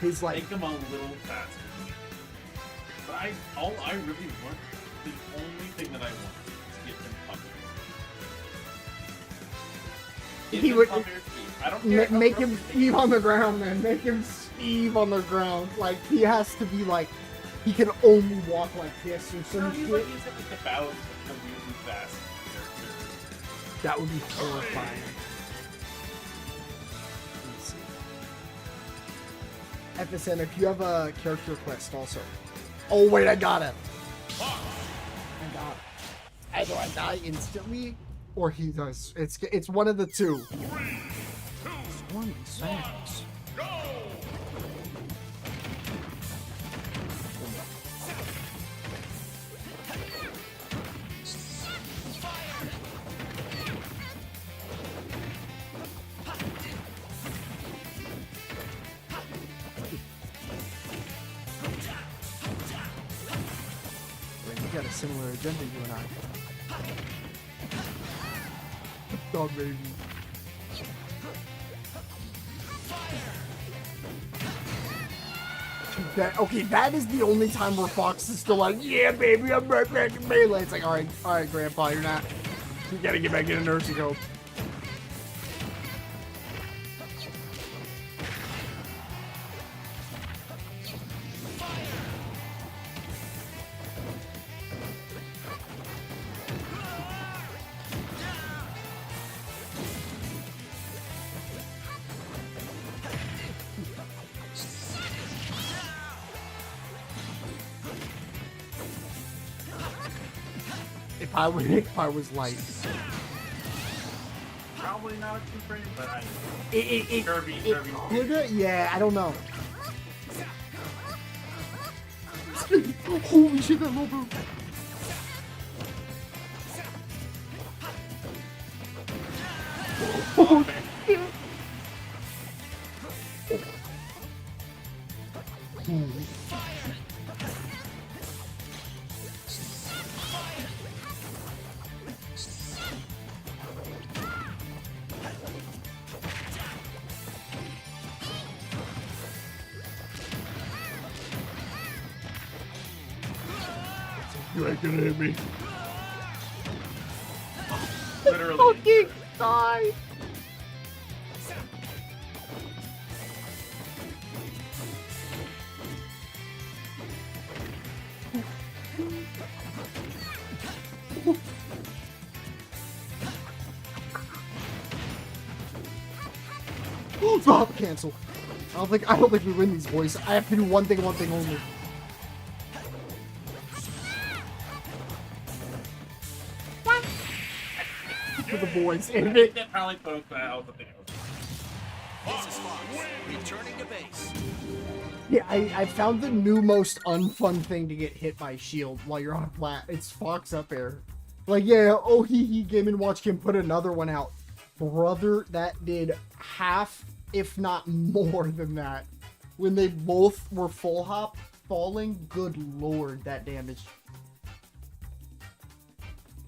his like... make him a little faster. But all I really want, the only thing that I want is to get him up there. He would... I don't care how Make rough him he is. Steve on the ground, man. Make him Steve on the ground. Like, he has to be like... He can only walk like this or No, some he's shit. like the Bowser, the really fast character. That would be horrifying. Let's see. FSN, if you have a character request also. Oh, wait, I got it. I got it. Either I die instantly, or he does. It's one of the two. 3, 2, 20 seconds. go! Wait, we got a similar agenda, you and I. Dog baby. Okay, that is the only time where Fox is still like, yeah, baby, I'm right back in melee. It's like, all right, Grandpa, you're not. You gotta get back in a nursing home. If I was light. Probably not a two frame, but I. Kirby. Kirby. Yeah, I don't know. Holy shit, that low bro. Oh, shit. You ain't gonna hit me. Literally. Fucking die. Stop, cancel. I don't think we win these, boys. I have to do one thing only. for the boys. I And think that probably poked out the thing. This is Fox, returning to base. yeah, I found the new most unfun thing to get hit by shield while you're on a flat. It's Fox up air. Like, yeah, oh, he Game & Watch can put another one out. Brother, that did half, if not more than that. When they both were full hop falling, good lord, that damage.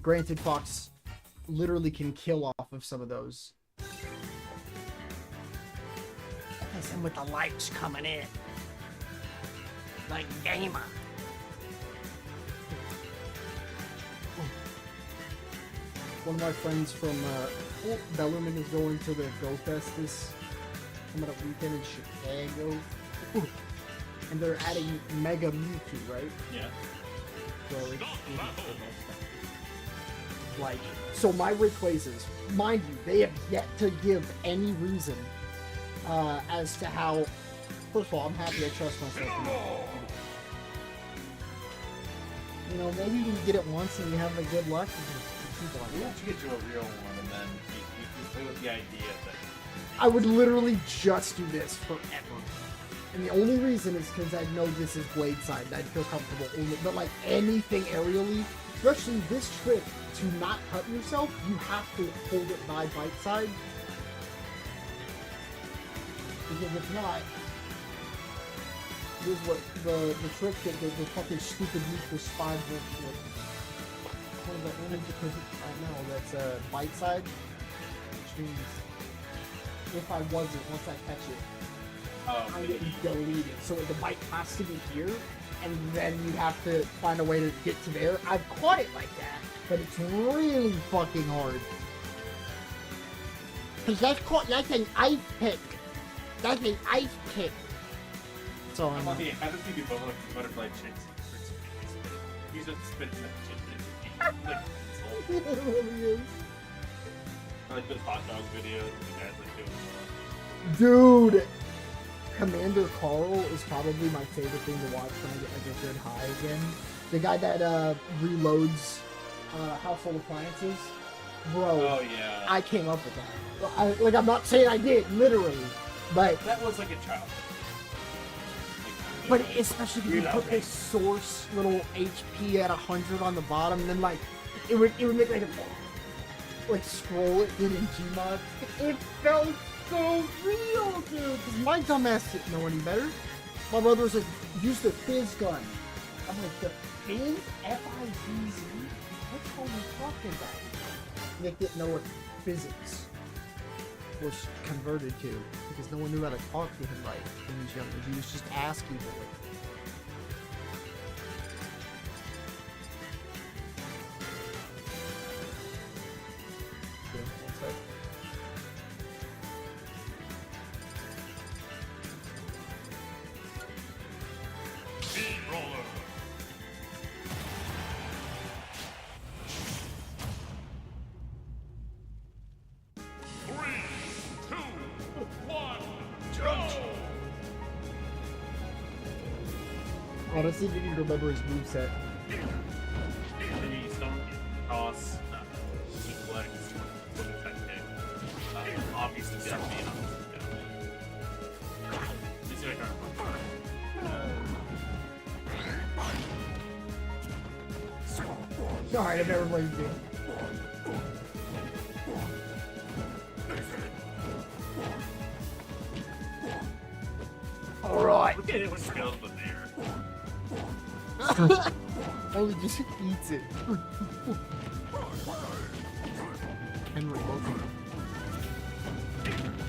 Granted, Fox literally can kill off of some of those. And with the lights coming in. Like gamer. One of my friends from Bellarmine is going to the Go Fest this coming up weekend in Chicago. And they're adding Mega Mewtwo, right? Yeah. So it's like, so my Rayquazas, mind you, they have yet to give any reason as to how. First of all, I'm happy I trust myself. You know, maybe you can get it once and you have a good luck. Why don't you get to a real one and then you play with the idea that I would literally just do this forever. And the only reason is because I know this is blade side and I'd feel comfortable only. But like anything aerially, especially this trick, to not cut yourself, you have to hold it by bite side. Because if not, here's what the trick that the fucking stupid Mika spine with. What is that only because right now that's bite side, which means if I wasn't, once I catch it, I get deleted. So the bite has to be here, and then you have to find a way to get to there. I've caught it like that, but it's really fucking hard. Cause that's an ice pick. That's an ice pick. So I'm. how does he do both like butterfly chicks? He's just spitting that shit. Like, It really is. like those hot dog videos, the guys like doing Dude, Commander Carl is probably my favorite thing to watch when I get like a good high again. The guy that reloads household appliances. Bro, Oh yeah. I came up with that. Like, I'm not saying I did, literally. But That was like a child. But especially if you put this source little HP at 100 on the bottom, and then like it would make like scroll it in Gmod. It felt so real, dude. Cause my dumbass didn't know any better. My brother was like, use the fizz gun. I'm like, the fizz? F-I-Z-Z? What the hell are you talking about? Nick didn't know what physics was converted to because no one knew how to talk to him right when he was younger. He was just asking for it. Steamroller. Honestly, didn't even remember his moveset. Maybe stomp, toss, suplex, what is that kick? Obviously, death being on this guy. Alright, I've never played this game. Alright. Look at it with skills in there. Only just eats it. And we're both.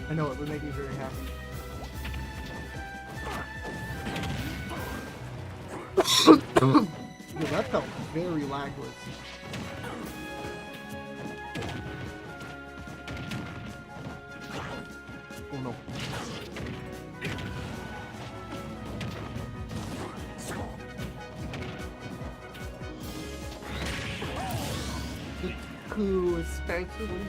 I know it would make me very happy. Yeah, that felt very lagless. Oh no. The coup especially.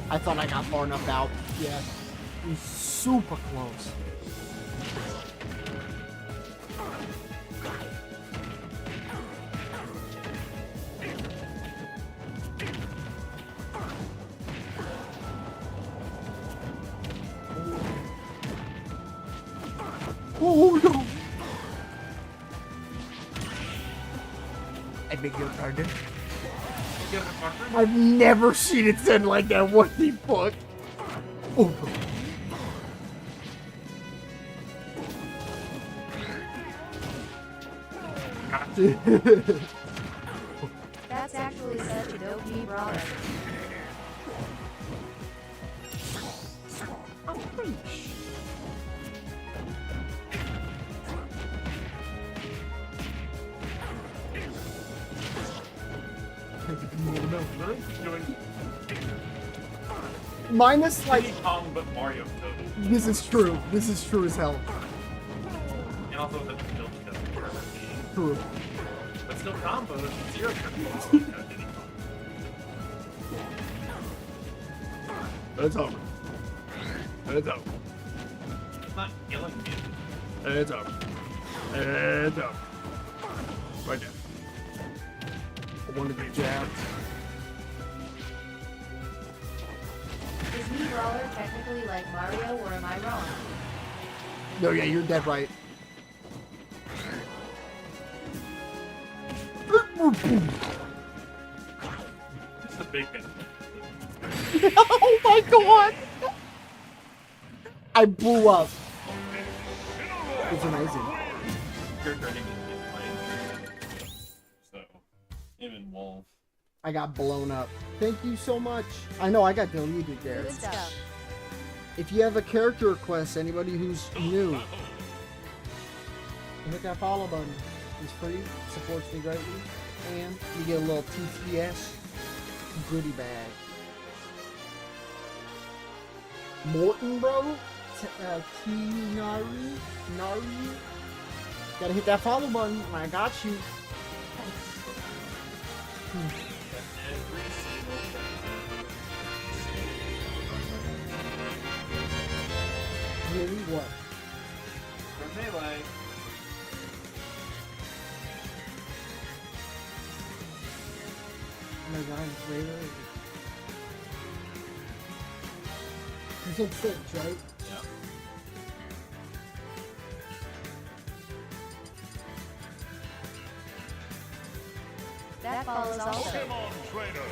I thought I got far enough out. Yeah. He's super close. Oh no! I beg your pardon. I've never seen it said like that. What the fuck? Oh. That's actually such a dope knee brawler. Minus like Diddy Kong, but Mario Toad. this is true. This is true as hell. And also the build doesn't work. True. But still combos, zero combos. You know, Diddy Kong. It's over. It's over. It's not killing me. It's over. It's over. Right there. One of the jabs. Is knee brawler technically like Mario, or am I wrong? No, yeah, you're dead right. It's a big thing. Oh my god! I blew up. It's amazing. You're turning into playing. So, him and Wolf. I got blown up. Thank you so much. I know I got deleted there. Good stuff. If you have a character request, anybody who's new, hit that follow button. It's free, supports me greatly, and you get a little TTS goodie bag. Morton, bro? T-Nari? Nari? Gotta hit that follow button. I got you. Really? What? For Melee. Oh my god, it's really. You said 6, right? Yeah. That follows also. Pokemon Trainer.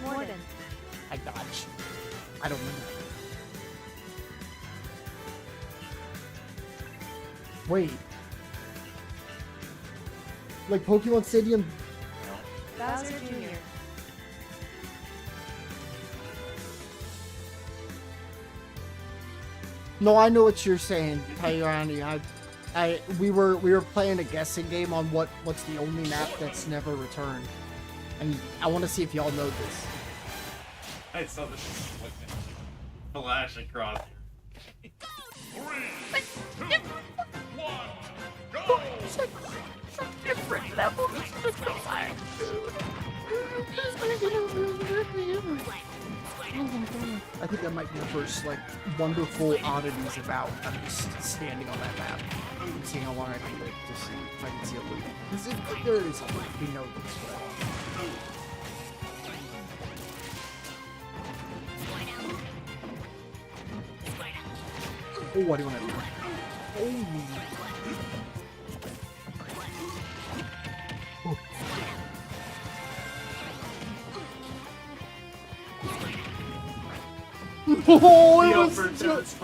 Morden. I got you. I don't know. Wait. Like Pokemon Stadium? Bowser Jr. No, I know what you're saying, Tyrani. We were playing a guessing game on what's the only map that's never returned, and I want to see if y'all know this. I saw this flash across here. 3, 2, 1, go! Different levels. I think that might be the first like wonderful oddities about. I'm just standing on that map, and seeing how long I can live to see if I can see a loop. Because if there is a loop, we know this. Oh, what do you want to do? Oh, it was just...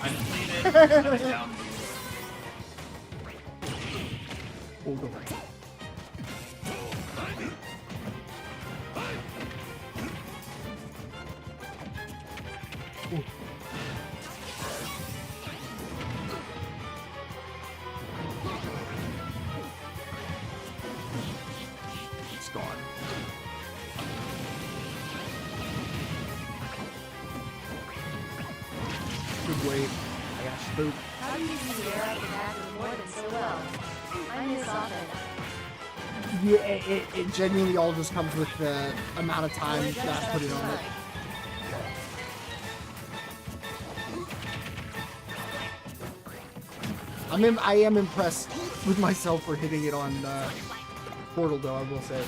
I just need it. Shut it down. Hold on. wait. I got spooked. How do you do the air up the back of Morgan so well? I miss often. Yeah, it genuinely all just comes with the amount of time that I put in on it. I am impressed with myself for hitting it on Portal, though, I will say.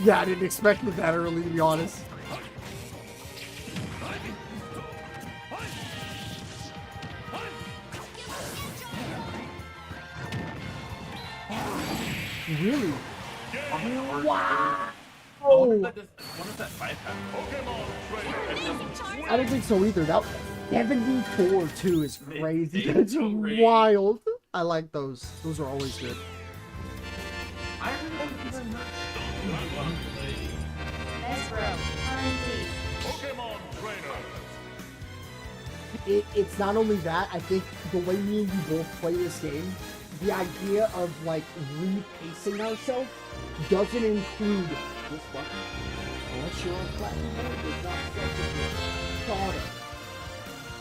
Yeah, I didn't expect it that early, to be honest. Really? Wow! What is that 5 I don't think so either. That 74 too is crazy. That's so great. wild. I like those. Those are always good. I remember very much. Best bro. Please. Pokemon Trainer. It's not only that, I think the way me and you both play this game, the idea of like repacing ourselves doesn't include this button. Unless you're on platinum mode, it's not thought of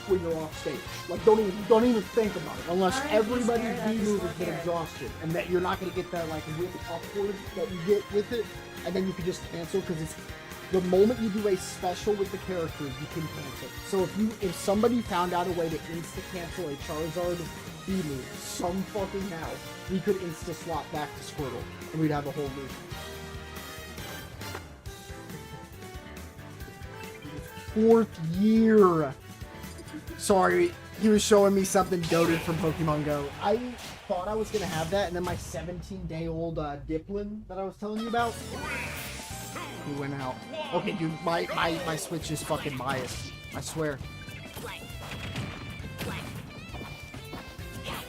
when you're off stage. Like don't even think about it. Unless everybody's B move has been exhausted, and that you're not gonna get that like whip upward that you get with it, and then you can just cancel because it's the moment you do a special with the character, you can cancel. So if somebody found out a way to insta cancel a Charizard B move some fucking how, we could insta swap back to Squirtle, and we'd have a whole loop. Fourth year. Sorry, he was showing me something goated from Pokemon Go. I thought I was gonna have that, and then my 17-day-old Diplin that I was telling you about, he went out. Okay, dude, my Switch is fucking biased. I swear.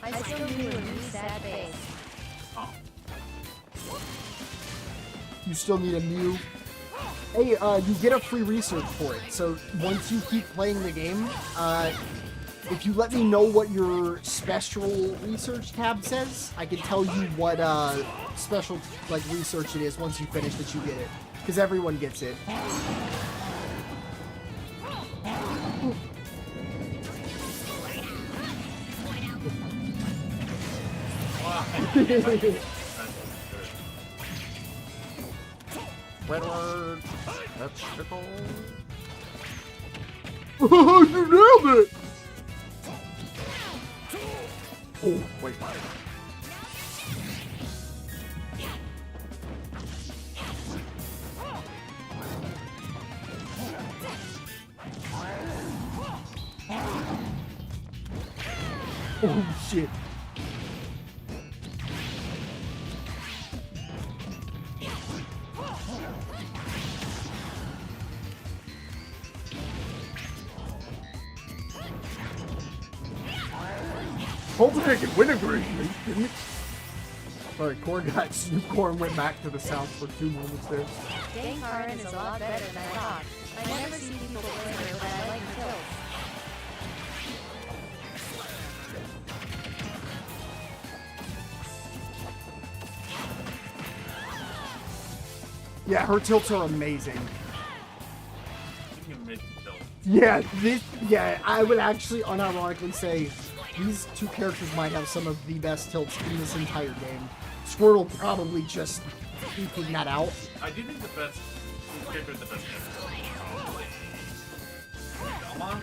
I still do a new sad face. You still need a Mew. Hey, you get a free research for it. So once you keep playing the game, if you let me know what your special research tab says, I can tell you what special like research it is once you finish that you get it. Because everyone gets it. Squidward, that's triple. You nailed it! Oh, wait. Oh shit. Hopefully I can win a green. Sorry, Corn got Corn went back to the south for 2 moments there. Genkarin is a lot better than I thought. I never see people play her, but I like the tilts. Yeah, her tilts are amazing. You can make it tilt. Yeah, I would actually unironically say these two characters might have some of the best tilts in this entire game. Squirtle probably just eking that out. I do think the best character with the best character. Velma?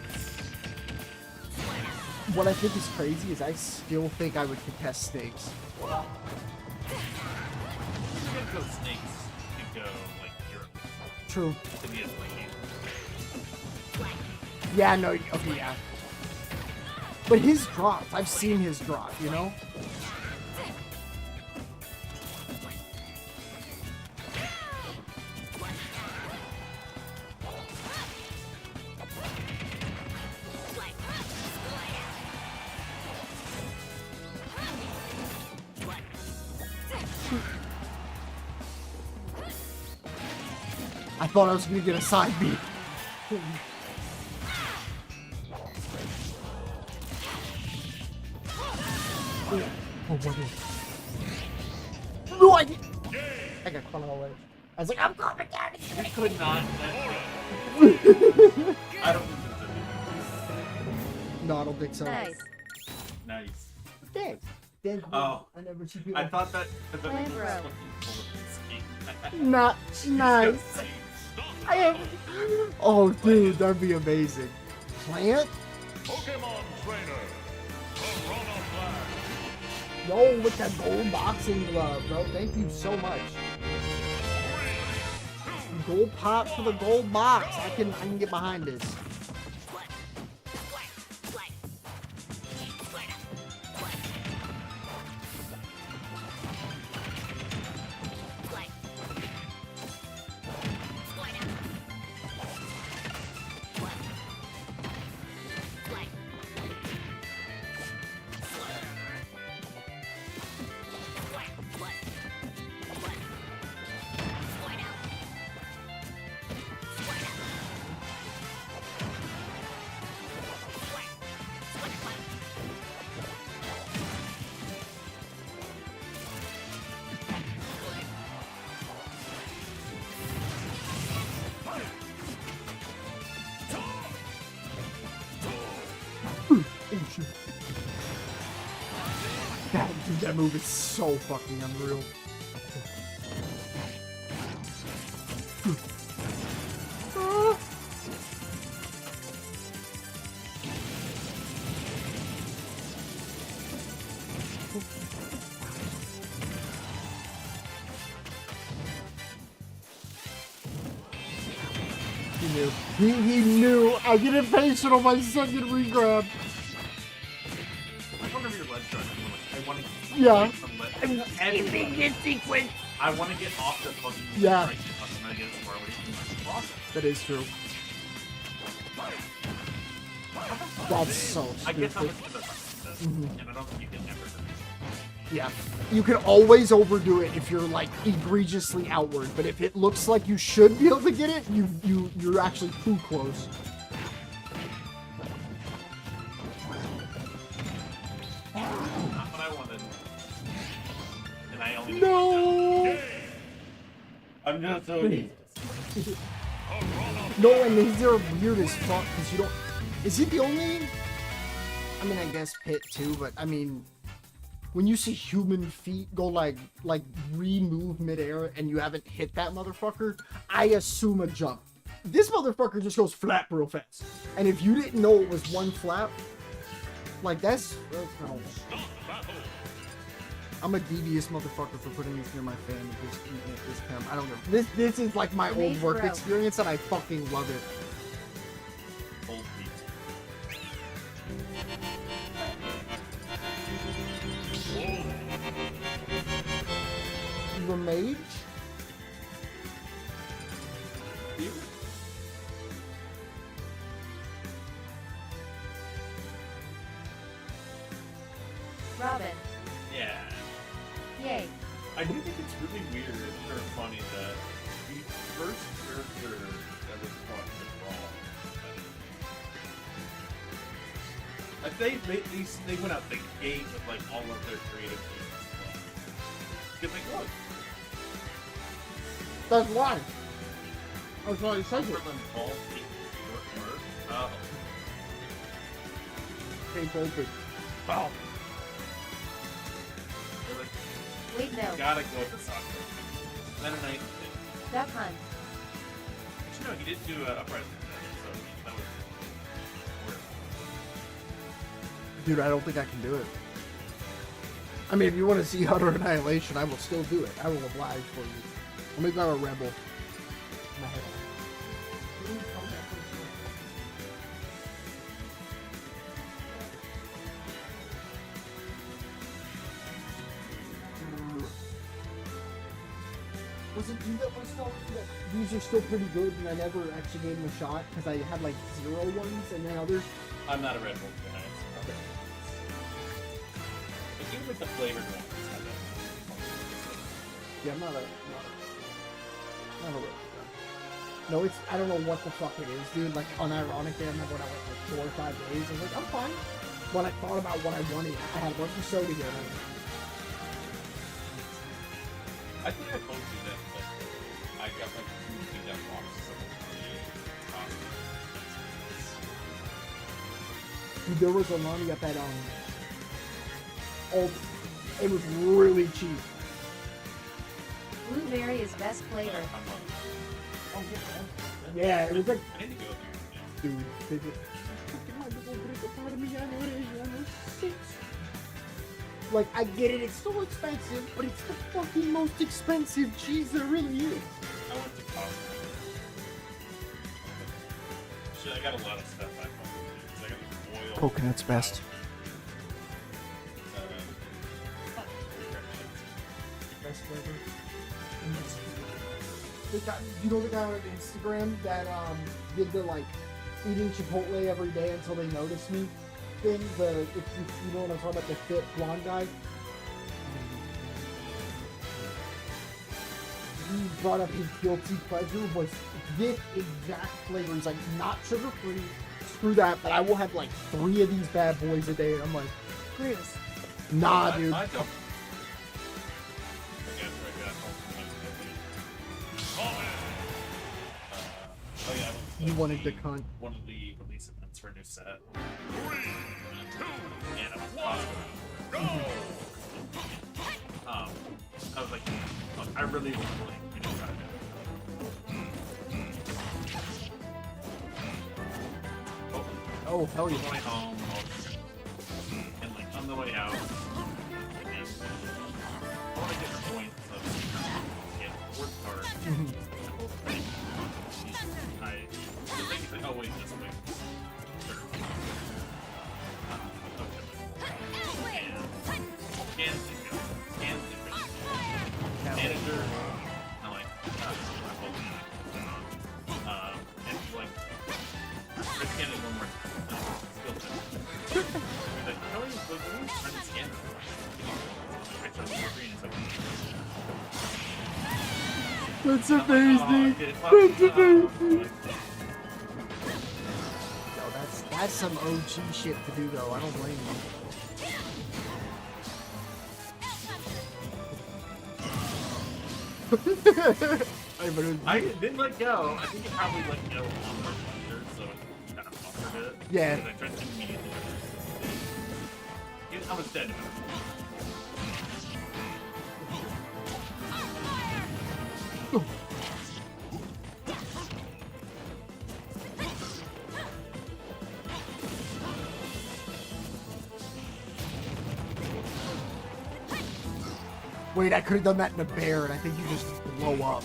What I think is crazy is I still think I would contest Snakes. Because snakes could go like Europe. True. To be as like Yeah, no, okay, yeah. But his drops, I've seen his drop, you know? I thought I was gonna get a side beat. what is? No, I got caught on the ledge. I was like, I'm coming down here. You could not. I don't think that's it. No, I don't think so. Nice. Nice. Thanks. Thank you. Oh. I never see people. I thought that. Land row. Not nice. I have. Oh, dude, that'd be amazing. Plant? Pokemon Trainer. Corona Flash. Yo, with that gold boxing glove, bro. Thank you so much. Gold pop for the gold box. I can get behind this. Oh shit. Dude, that move is so fucking unreal. Ah. He knew. He knew. I get impatient on my second regrab. I remember your ledge start. I want to. Yeah. Anything this sequence. I want to get off the fucking. Yeah. Right, I'm gonna get as far away from my process. That is true. That's so I guess how stupid. much of and I don't think you can ever. Yeah. You can always overdo it if you're like egregiously outward, but if it looks like you should be able to get it, you're actually too close. Not what I wanted. And I only. No. I'm just so easy. No, and they're weird as fuck because you don't. Is he the only? I mean, I guess Pit too, but I mean, when you see human feet go like re-move midair and you haven't hit that motherfucker, I assume a jump. This motherfucker just goes flap real fast, and if you didn't know it was one flap, like that's kind of. I'm a devious motherfucker for putting this near my fan at this time. I don't know. This is like my old work experience, and I fucking love it. Old feet. The mage? Robin. Yeah. Yay. I do think it's really weird or funny that the first character that was fucking wrong. Like they went out the gate with like all of their creative teams. Because like look, That's why. That's why you said for it. them all taking work. Oh. Tape open. Oh. They're like, Wait, no. gotta go with the soccer. Then a night. Duck hunt. But you know, he did do an uprising then, so that was weird. Dude, I don't think I can do it. I mean, if you want to see Utter Annihilation, I will still do it. I will oblige for you. I'll make that a rebel. My head Was it you that was telling me that these are still pretty good and I never actually gave them a shot because I had like 0 ones and then others? I'm not a Red Bull fan. Okay. Like, even with the flavored ones, I don't. Yeah, I'm not a Red Bull. No, it's, I don't know what the fuck it is, dude. Like, unironically, I remember when I went like 4 or 5 days, I was like, I'm fine. When I thought about what I wanted, I had a bunch of soda here. And I think I told you that I got like 2 big that boxes of Dude, there was a line at that it was really cheap. Blueberry is best flavor. Yeah, it was like, I need to go through. dude, they just look at my little brick apart of me. I know it is. I know it's 6. Like, I get it. It's so expensive, but it's the fucking most expensive cheese there really is. I went to Costco. Shit, I got a lot of stuff I fucking do. I got oil. Coconut's best. Best flavor. You know the guy on Instagram that did the like eating Chipotle every day until they notice me thing? If you know what I'm talking about, the fit blonde guy. He brought up his guilty pleasure was this exact flavor. He's like, not sugar free. Screw that, but I will have like 3 of these bad boys a day. And I'm like, Bruce. nah, dude. I don't. Oh yeah, You wanted to cunt. one of the release events for a new set. And I was Costco. I was like, look, I really want to like, try that. Oh, hell yeah. On the way home, and like on the way out, and I want to get the points of the work part. The thing is like, oh wait, this way. Sure. Manager. I'm like, and he's like, I scanned it one more time. Still He's like, no, when you try to scan it, I tried the screen, it's like, That's amazing. That's amazing. Yo, that's some OG shit to do though. I don't blame you. I didn't let go. I think it probably let go on my shoulder, so it kind of buffered it. Yeah. Because I tried to immediately. I was dead. Wait, I could have done that in a bear, and I think you just blow up.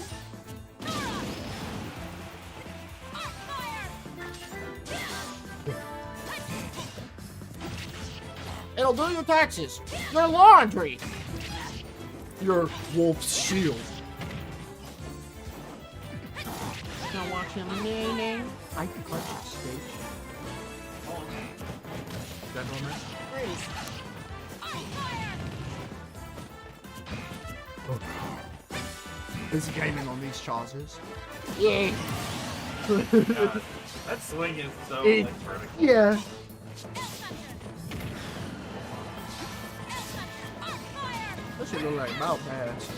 It'll do your taxes, your laundry, your wolf's shield. Now watch him, nay. I can punch a steak. Is that normal? Bruce. Is gaming on these chances? Yeah. God, that swing is so like, vertical. Yeah. That shit look like mouth pads.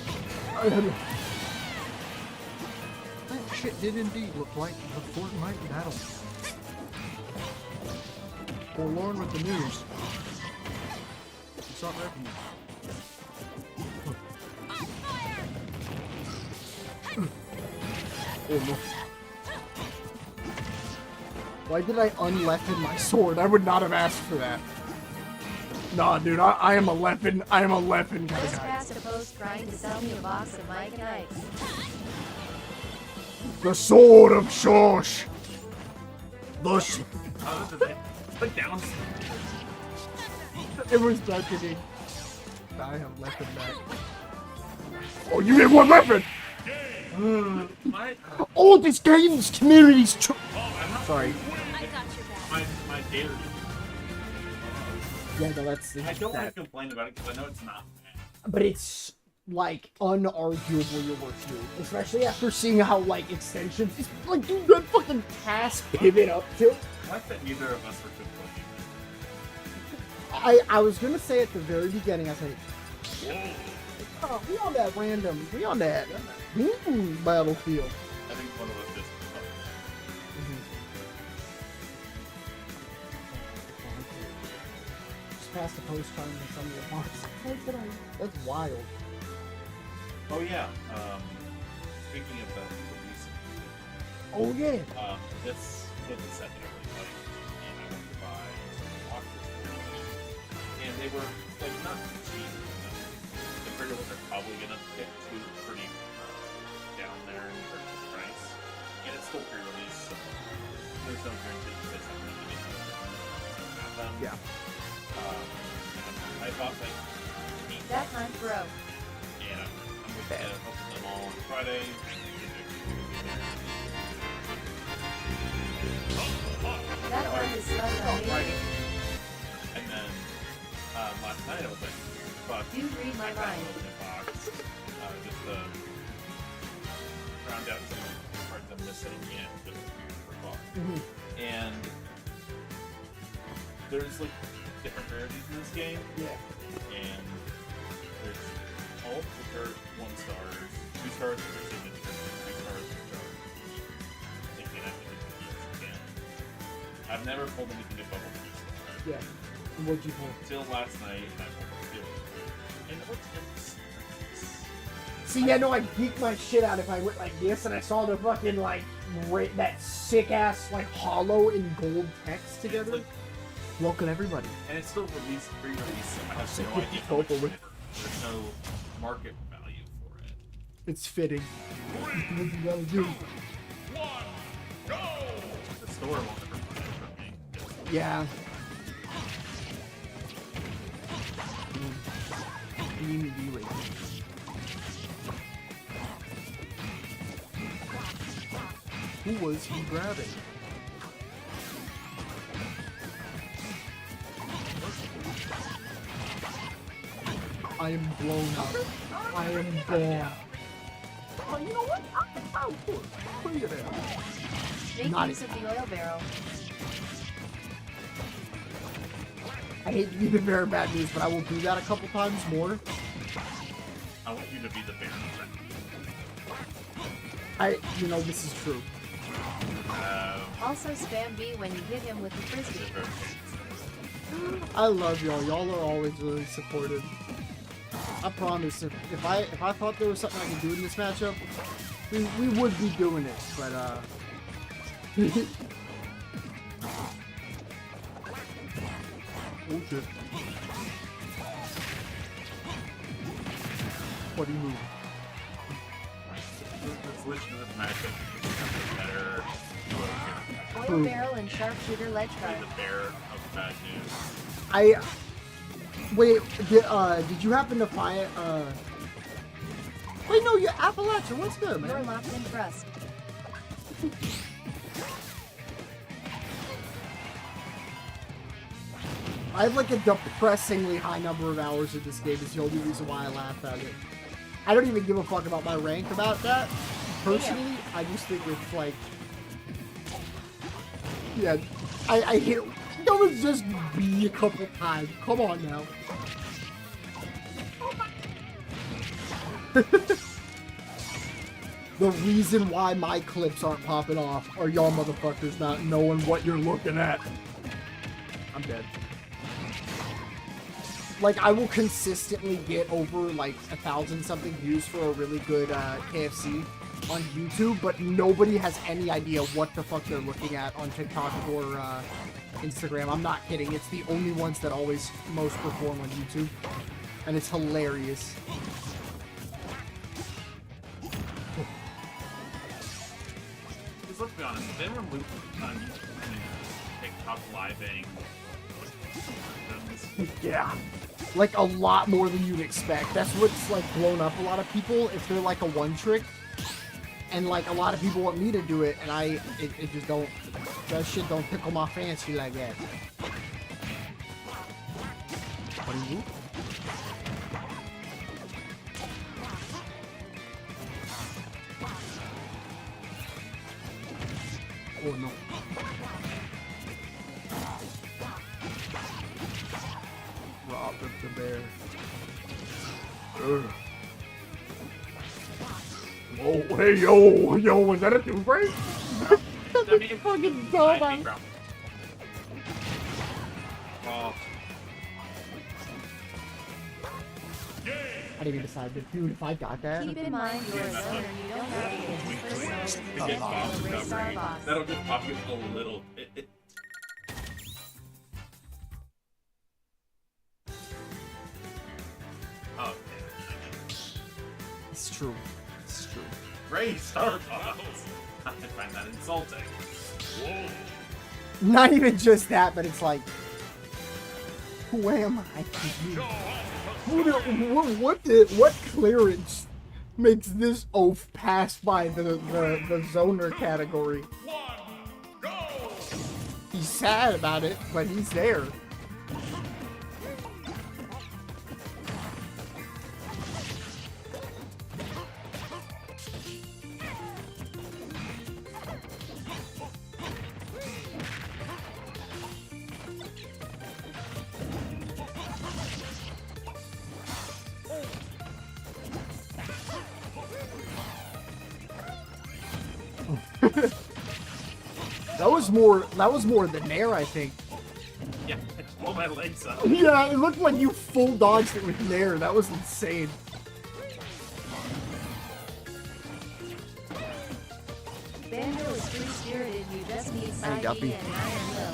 That shit did indeed look like the Fortnite battle. Forlorn with the news. What's up, Revenue? Oh no. Why did I unleafen my sword? I would not have asked for that. Nah, dude, I am a leppin. I am a leppin kind of Just guy. passed a post trying to sell me a box of Mike and Ike's. The sword of Shosh. Oh, this is it. Put down. It was budgeting. I am leppin back. Oh, you get one weapon! Oh, this game's community's sorry. I got your back. My daily. Yeah, no, that's I don't want to complain about it because I know it's not. but it's like unarguably your worst move, especially after seeing how like extensions. It's like dude, that fucking pass pivot up to. I like that neither of us were good looking. I was gonna say at the very beginning, I said, Oh, we on that battlefield. I think one of us just. Just past the post time and some of your fonts. That's wild. Oh yeah. Speaking of the release. Oh yeah. This was a set that I really liked, and I wanted to buy some boxes for it. And they were like not cheap. The bigger ones are probably gonna get to pretty down there in terms of price, and it's still pre-release, so there's no guarantee that it's not gonna have them. Yeah. I bought like 8 That time, bro. and I'm gonna open them all on Friday. That one is left on me. Friday. And then last night I was like, fuck. You read my mind. Open box. Just to round out some of the parts I'm missing and just for fun. And there's like different rarities in this game. Yeah. And there's all which are 1 stars, 2 stars for signature, 3 stars for thinking I can again. I've never pulled anything above a 3 star. Yeah. And what'd you pull? Till last night, and I pulled 2. And it looks nice. See, yeah, no, I'd geek my shit out if I went like this and I saw the fucking, like, that sick-ass, like, hollow and gold text together. Like, Welcome, everybody. and it's still released, pre-release, so I have no idea how Total much with- there's no market value for it. It's fitting. What you gotta do? 1, go! The store won't ever buy it from me. Just- Yeah. Immediately. Who was he grabbing? I am blown up. I am gone. Oh, you know what? I'll put it in. Make Not use of the oil barrel. I hate to be the bearer of bad news, but I will do that a couple times more. I want you to be the bear. You know, this is true. Also spam B when you hit him with the frisbee. I love y'all. Y'all are always really supportive. I promise, if I thought there was something I could do in this matchup, we would be doing it. But Oh shit. what do you mean? The solution to this matchup is something better. Oil barrel and sharpshooter ledge Play guard. the bear of bad news. Wait, did you happen to find wait, no, you Appalachia, what's good, You're man? locked in trust. I have like a depressingly high number of hours in this game. Is the only reason why I laugh at it. I don't even give a fuck about my rank about that. Personally, I just think it's like, yeah, I hit. That was just B a couple times. Come on now. The reason why my clips aren't popping off are y'all motherfuckers not knowing what you're looking at. I'm dead. Like, I will consistently get over, like, 1,000 something views for a really good KFC on YouTube, but nobody has any idea what the fuck they're looking at on TikTok or Instagram. I'm not kidding. It's the only ones that always most perform on YouTube, and it's hilarious. Because let's be honest, if they remove TikTok living, Yeah. Like, a lot more than you'd expect. That's what's, like, blown up a lot of people, if they're, like, a one-trick. And, like, a lot of people want me to do it, and it just don't, that shit don't tickle my fancy like that. What are you? Oh, no. Robbed of the bear. Ugh. Oh, hey, yo, was that a toothbrush? That's I mean, fucking I dumb. think Brown. Oh, I didn't even decide, but dude, if I got that, Keep in mind you're a zoner and you don't have to get his first nose to and get get boss the race star recovery. boss. That'll just pop you a little. Oh, it's true. It's true. Ray Star Boss. I find that insulting. Not even just that, but it's like, who am I? What clearance makes this oaf pass by the zoner category? He's sad about it, but he's there. That was more than Nair, I think. Yeah, pull my legs up. Yeah, it looked like you full dodged it with Nair. That was insane. Banjo is free spirited, you just need side Guppy. B and Iron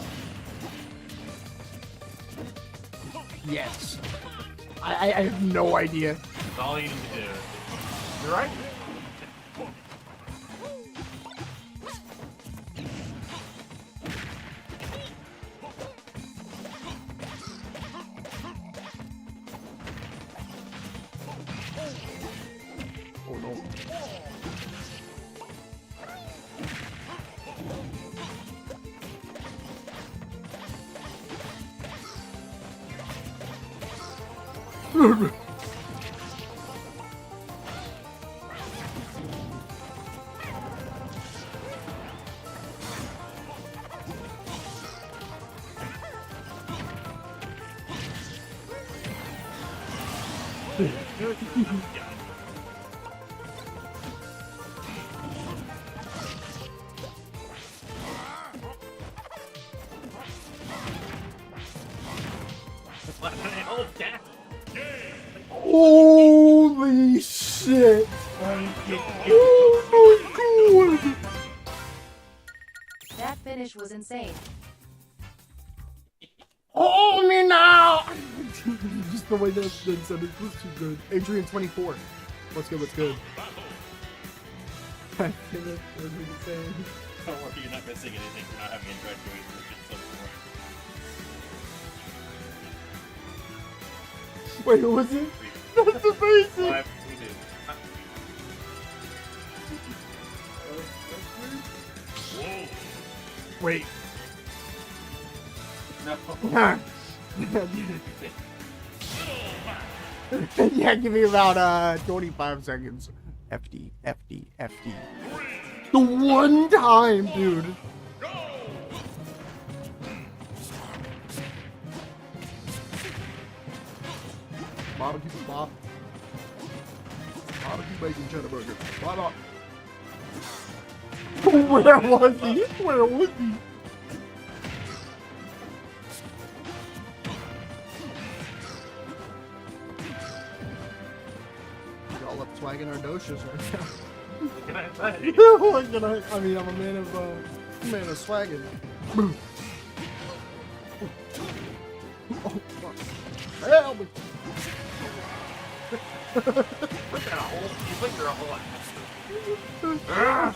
Will. Yes. I have no idea. That's all you need to do. You're right. Oh no. Holy shit! Oh my god! That finish was insane. Hold me now! Just the way that said it was too good. Adrian 24. What's good, what's good? I feel it, what are you saying? Don't worry, you're not missing anything for not having a graduation. It's so boring. Wait, who was it? That's amazing! Five, we do. Wait. No. Yeah, give me about 25 seconds. FD, FD, FD. The one time, dude. Barbecue Bob. Barbecue bacon cheddar burger. Why not? Where was he? Where was he? Y'all up swagging our docious right now. What can I say? What can I mean, I'm a man of swagging. Oh, fuck. Help me. Look at a hole. You think you're a hole. Oh.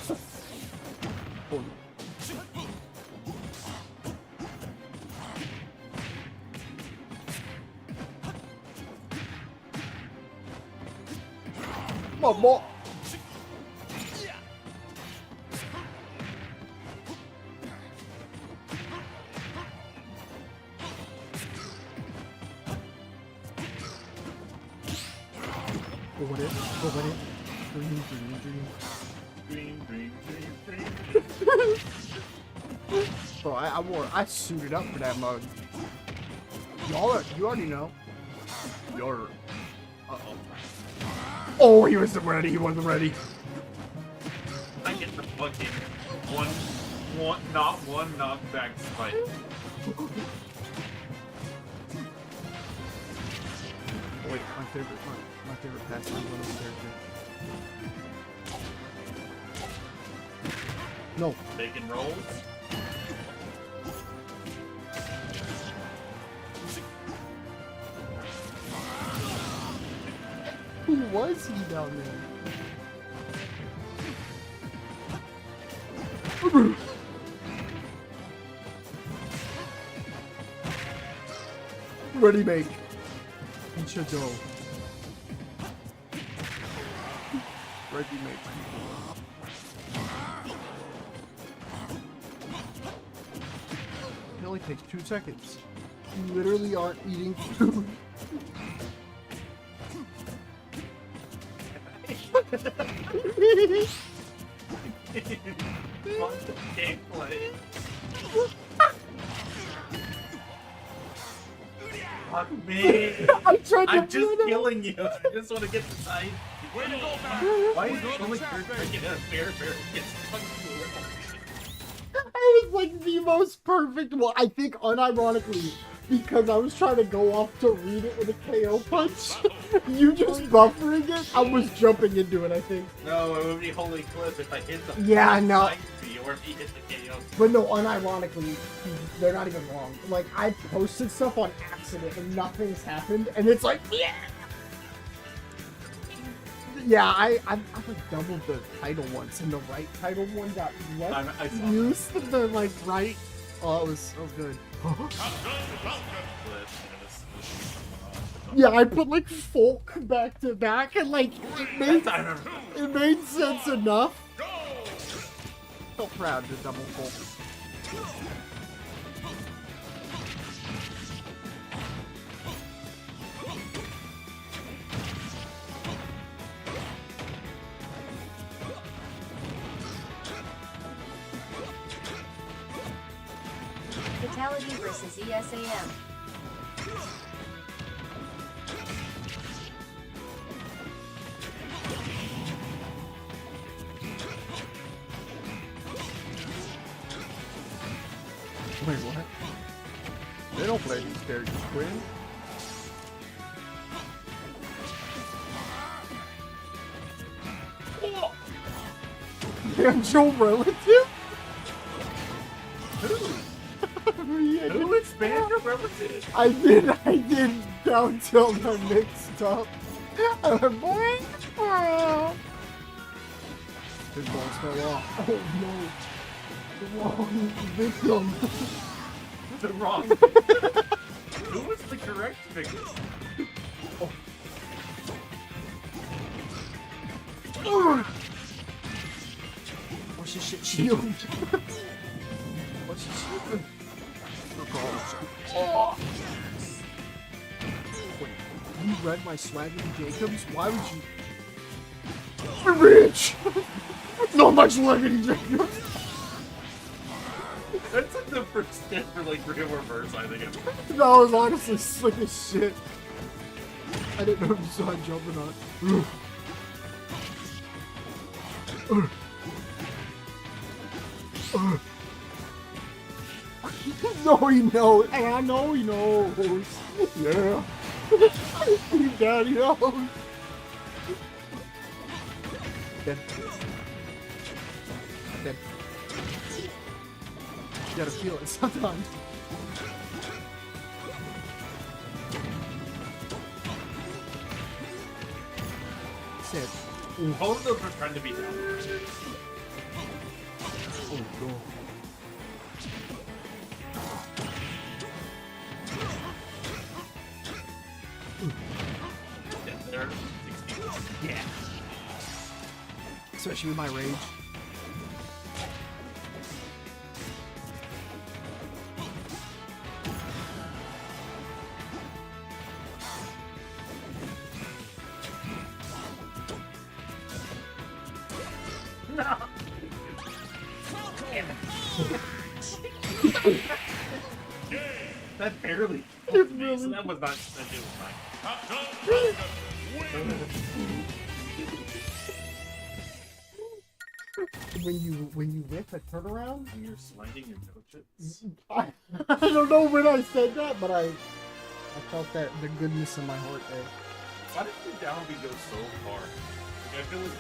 Come on, boy. Go with it. Go with it. Green, green, green. Green, green, green, green. Bro, I suited up for that mug. You already know. Uh-oh. Oh, he wasn't ready. He wasn't ready. I get the fucking not one knockback spike. Wait, my favorite pastime on this character. No. Bacon rolls. Who was he down there? Ready, make. He should go. Ready, make. It only takes 2 seconds. You literally aren't eating food. Gameplay. Fuck me. I'm just killing you. I just want to get the side. Way to go, man. Why is it only freaking a fair gets fucking It was like the most perfect one. I think unironically, because I was trying to go off to read it with a KO punch. You just buffering it, I was jumping into it, I think. No, it would be holy clip if I hit the Yeah, I know. side B or if he hit the KO. But no, unironically, they're not even wrong. Like, I posted stuff on accident and nothing's happened, and it's like, yeah! Yeah, I've like doubled the title once, and the right title one got I less saw used than the, like, right. Oh, it was so good. Yeah, I put, like, folk back to back, and, like, it made sense enough. So proud to double folk. Fatality versus ESAM. Wait, what? They don't play these characters, Quinn. Damn, Joe relative? Who expanded your relative? I did down tilt I mixed up. I went boing. His balls fell off. Oh no. The wrong victim. The wrong. Who was the correct victim? What's this shit shield? What's this shit? Oh. Wait, you read my Swaggity Jacobs? Why would you? I'm rich. Not much Swaggity Jacobs. That's like the first ever like real reverse I think of. That was honestly slick as shit. I didn't know you saw it jumping on. No, he knows. And I know he knows. Yeah. Your daddy knows. Dead. Dead. You gotta feel it sometimes. Sad. Both of those were trying to be down. Oh, no. They're 16. Yeah. Especially with my rage. That barely. It Me, really- so that was not. That was fine. when you whip a turnaround. And you're sliding your coaches. I don't know when I said that, but I felt that the goodness in my heart there. Why did the down B go so far? Like, I feel like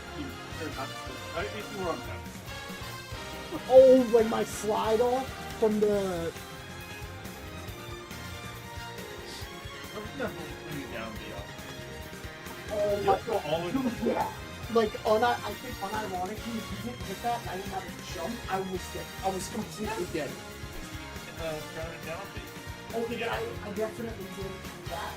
you're not I think you were on time. Oh, like my slide off from the. I'm definitely putting down B off. Oh You my have to go all the way to the floor. yeah. Like I think unironically, if you didn't hit that and I didn't have a jump, I was dead. I was completely dead. Down and down B. Oh yeah, I definitely did that.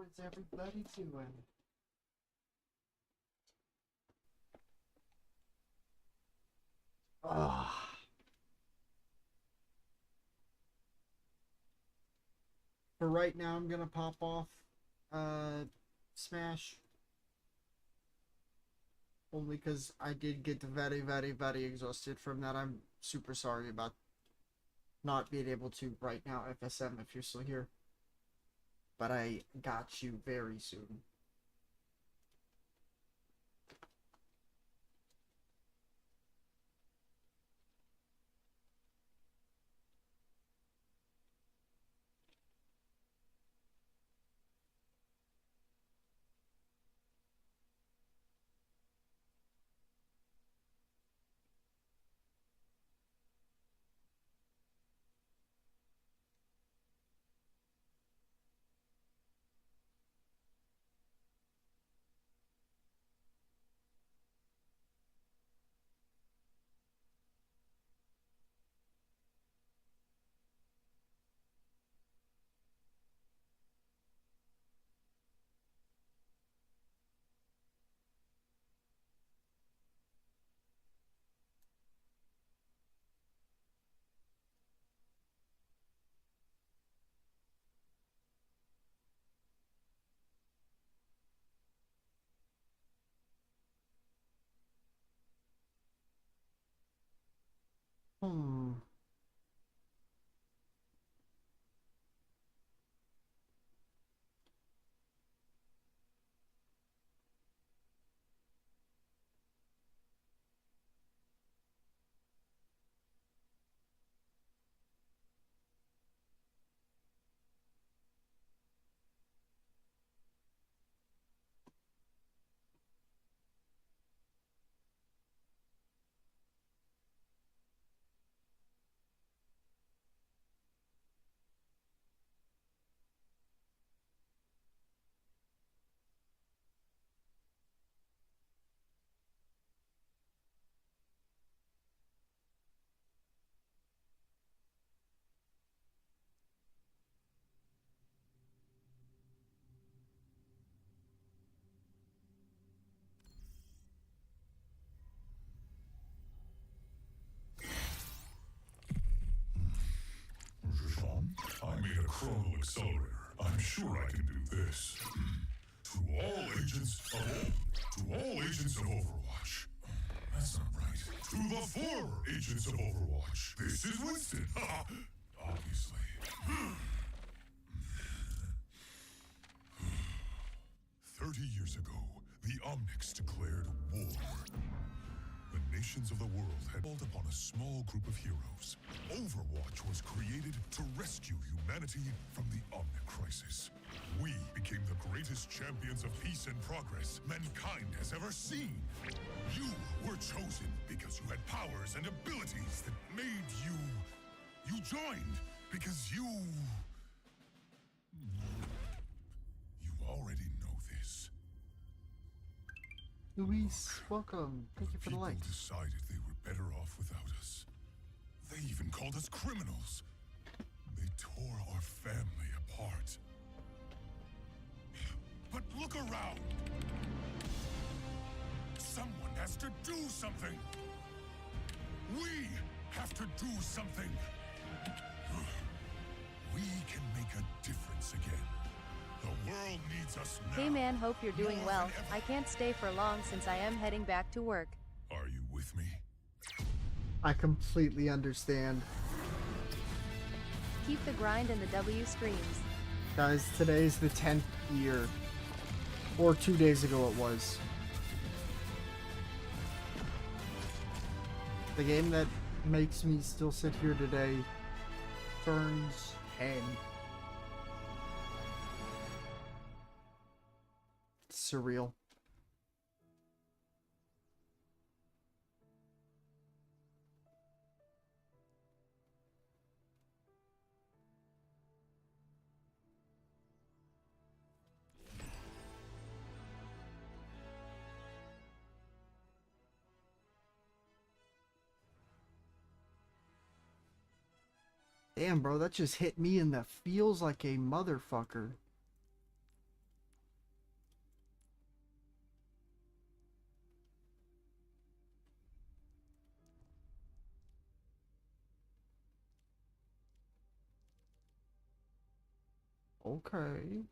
is everybody doing? Ah. For right now, I'm gonna pop off Smash. Only because I did get very, very, very exhausted from that. I'm super sorry about not being able to right now, FSM, if you're still here. But I got you very soon. Hmm. I made a chrono accelerator. I'm sure I can do this. To all agents of Overwatch. That's not right. To the former agents of Overwatch. This is Winston. Obviously. 30 years ago, the Omnics declared war. The nations of the world had called upon a small group of heroes. Overwatch was created to rescue humanity from the Omnic crisis. We became the greatest champions of peace and progress mankind has ever seen. You were chosen because you had powers and abilities that made you... You joined because you... You already know this. Luis, welcome. Thank you for the People likes. decided they were better off without us. They even called us criminals. They tore our family apart. But look around! Someone has to do something! We have to do something! We can make a difference again. The world needs us now. Hey man, hope you're doing More well. than ever. I can't stay for long since I am heading back to work. Are you with me? I completely understand. Keep the grind and the W streams. Guys, today's the 10th year. Or 2 days ago it was. The game that makes me still sit here today turns 10. It's surreal. Damn, bro, that just hit me in the feels like a motherfucker. Okay.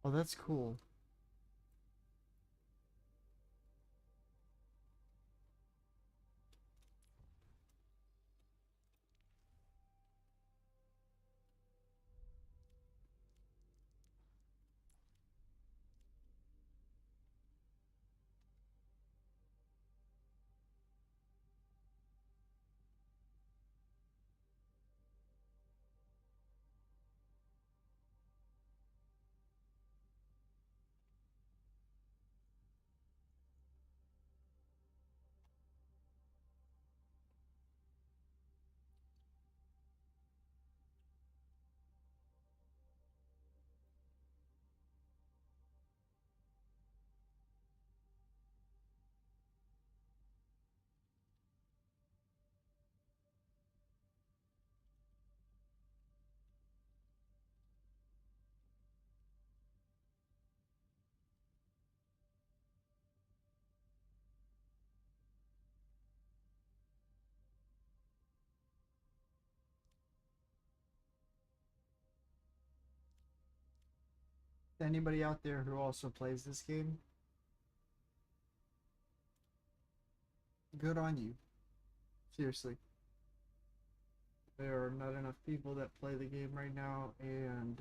Oh, that's cool. Anybody out there who also plays this game, good on you. Seriously. There are not enough people that play the game right now, and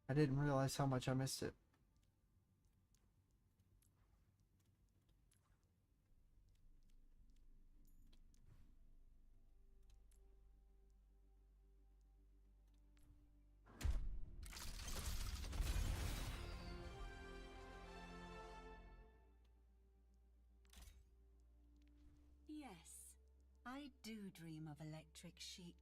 I didn't realize how much I missed it. Yes, I do dream of electric sheep.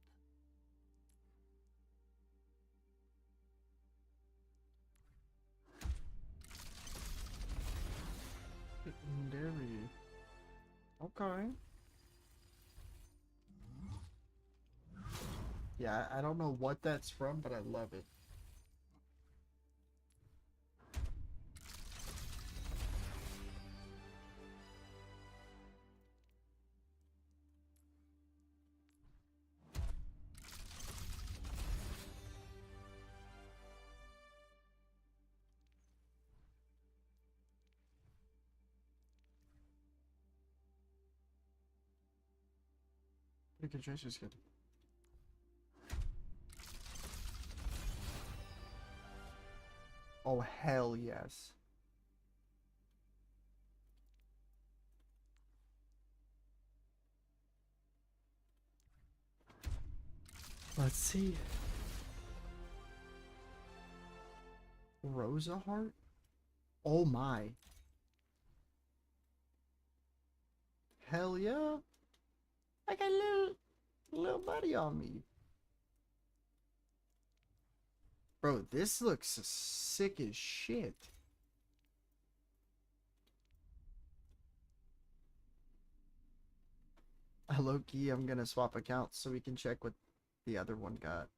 Dairy. Okay. Yeah, I don't know what that's from, but I love it. Pretty good choices, kid. Oh, hell yes. Let's see. Rosa Heart? Oh my. Hell yeah. I got a little buddy on me. Bro, this looks sick as shit. Low key, I'm gonna swap accounts so we can check what the other one got.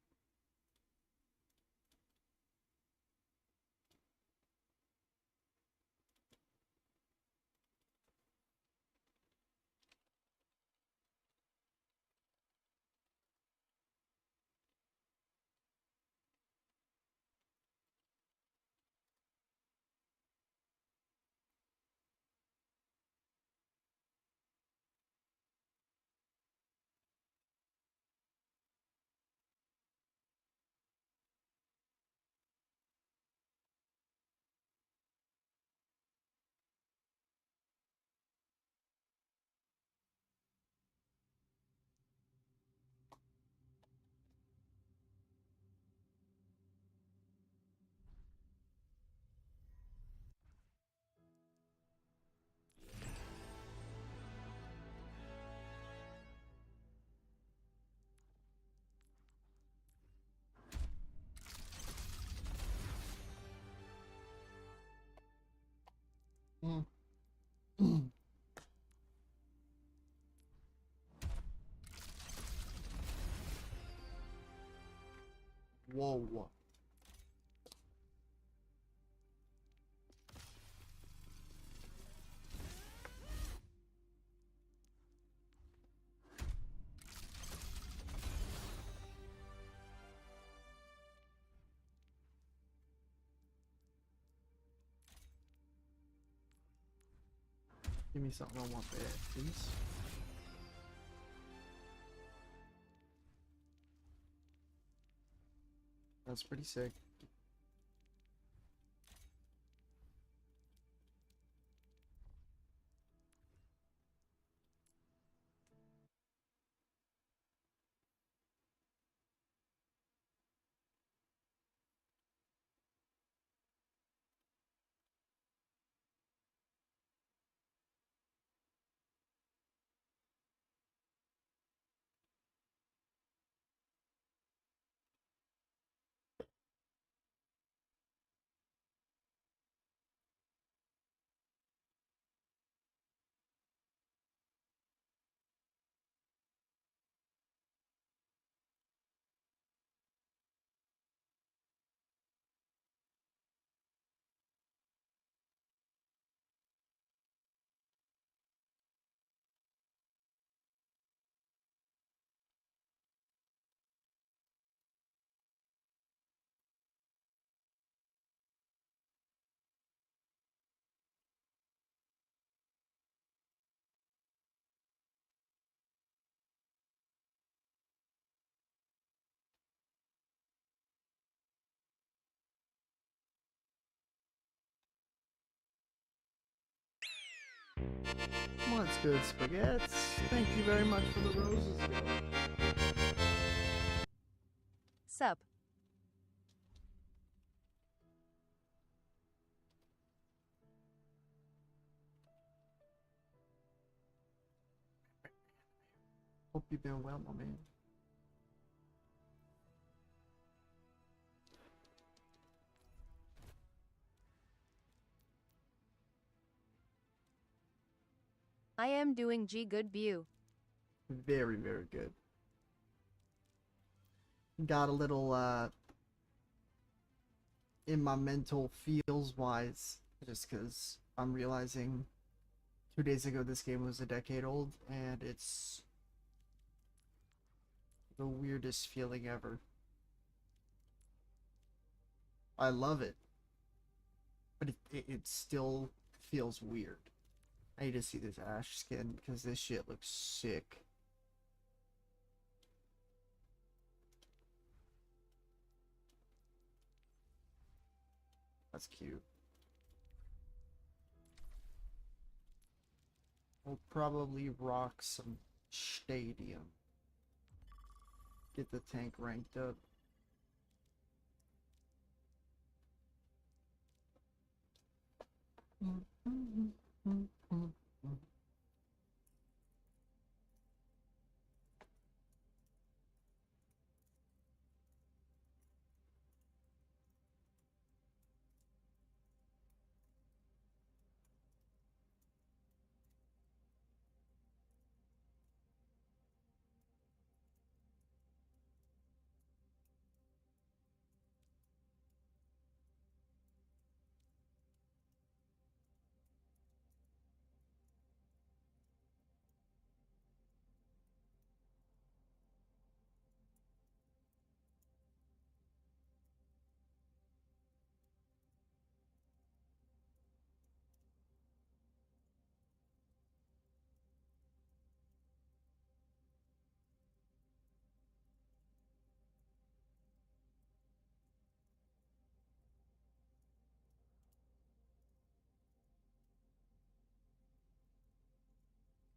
Whoa. Give me something I want there, please. That's pretty sick. What's good, Spaghettis? Thank you very much for the roses. Sup. Hope you've been well, my man. I am doing G good view. Very, very good. Got a little, in my mental feels wise, just because I'm realizing 2 days ago this game was a decade old, and it's the weirdest feeling ever. I love it, but it still feels weird. I need to see this Ash skin because this shit looks sick. That's cute. We'll probably rock some stadium. Get the tank ranked up.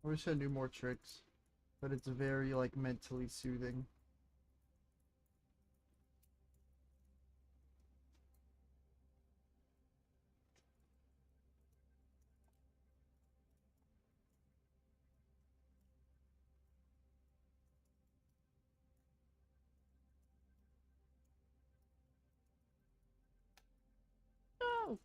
I wish I knew more tricks, but it's very like mentally soothing. No.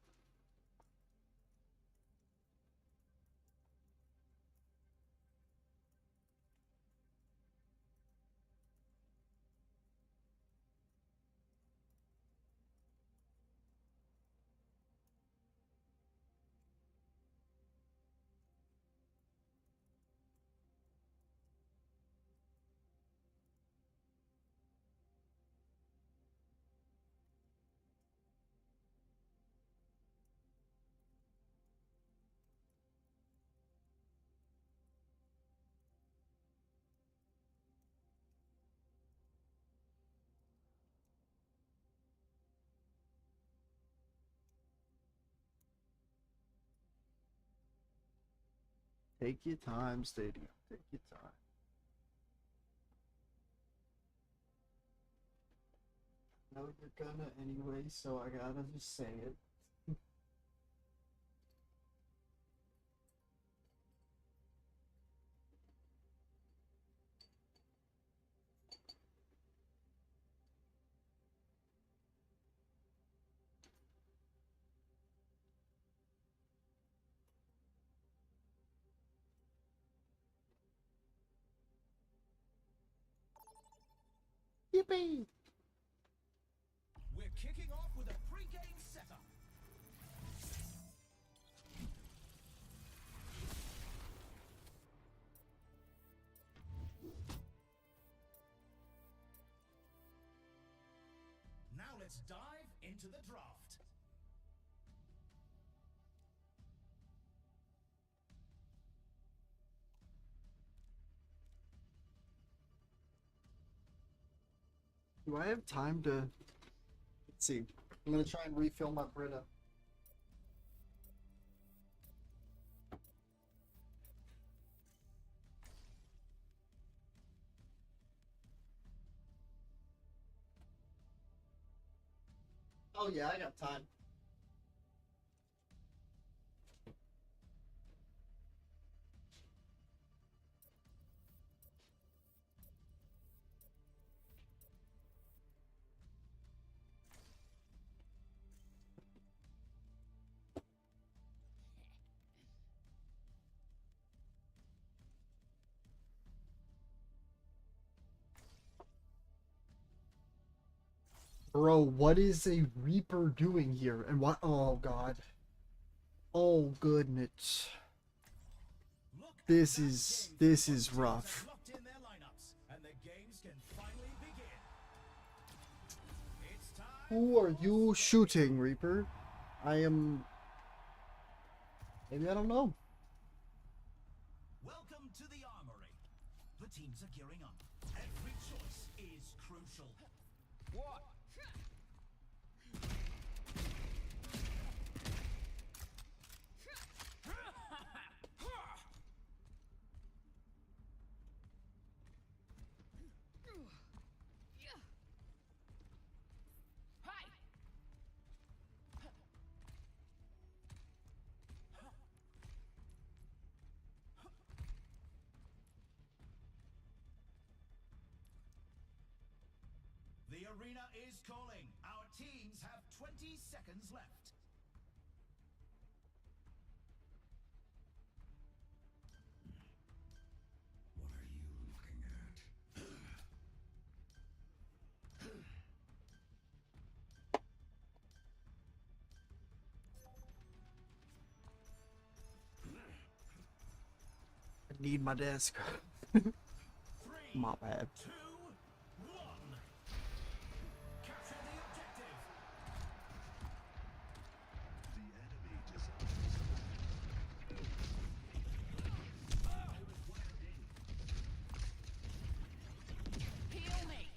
Take your time, Stadium. Take your time. No, you're gonna anyway, so I gotta just say it. Yippee! We're kicking off with a pre-game setup. Now let's dive into the draft. Do I have time to... Let's see. I'm gonna try and refill my Brita. Oh yeah, I got time. Bro, what is a Reaper doing here? And what? Oh god. Oh goodness. Look at This that is game. this is Both teams rough. have locked in their lineups, and the games can finally begin. It's time. Who are you shooting, Reaper? I am... Maybe I don't know. Welcome to the armory. The teams are gearing up. Every choice is crucial. What? The arena is calling. Our teams have 20 seconds left. What are you looking at? I need my desk. 3, My bad. 2, 1. Capture the objective. The enemy just Heal me!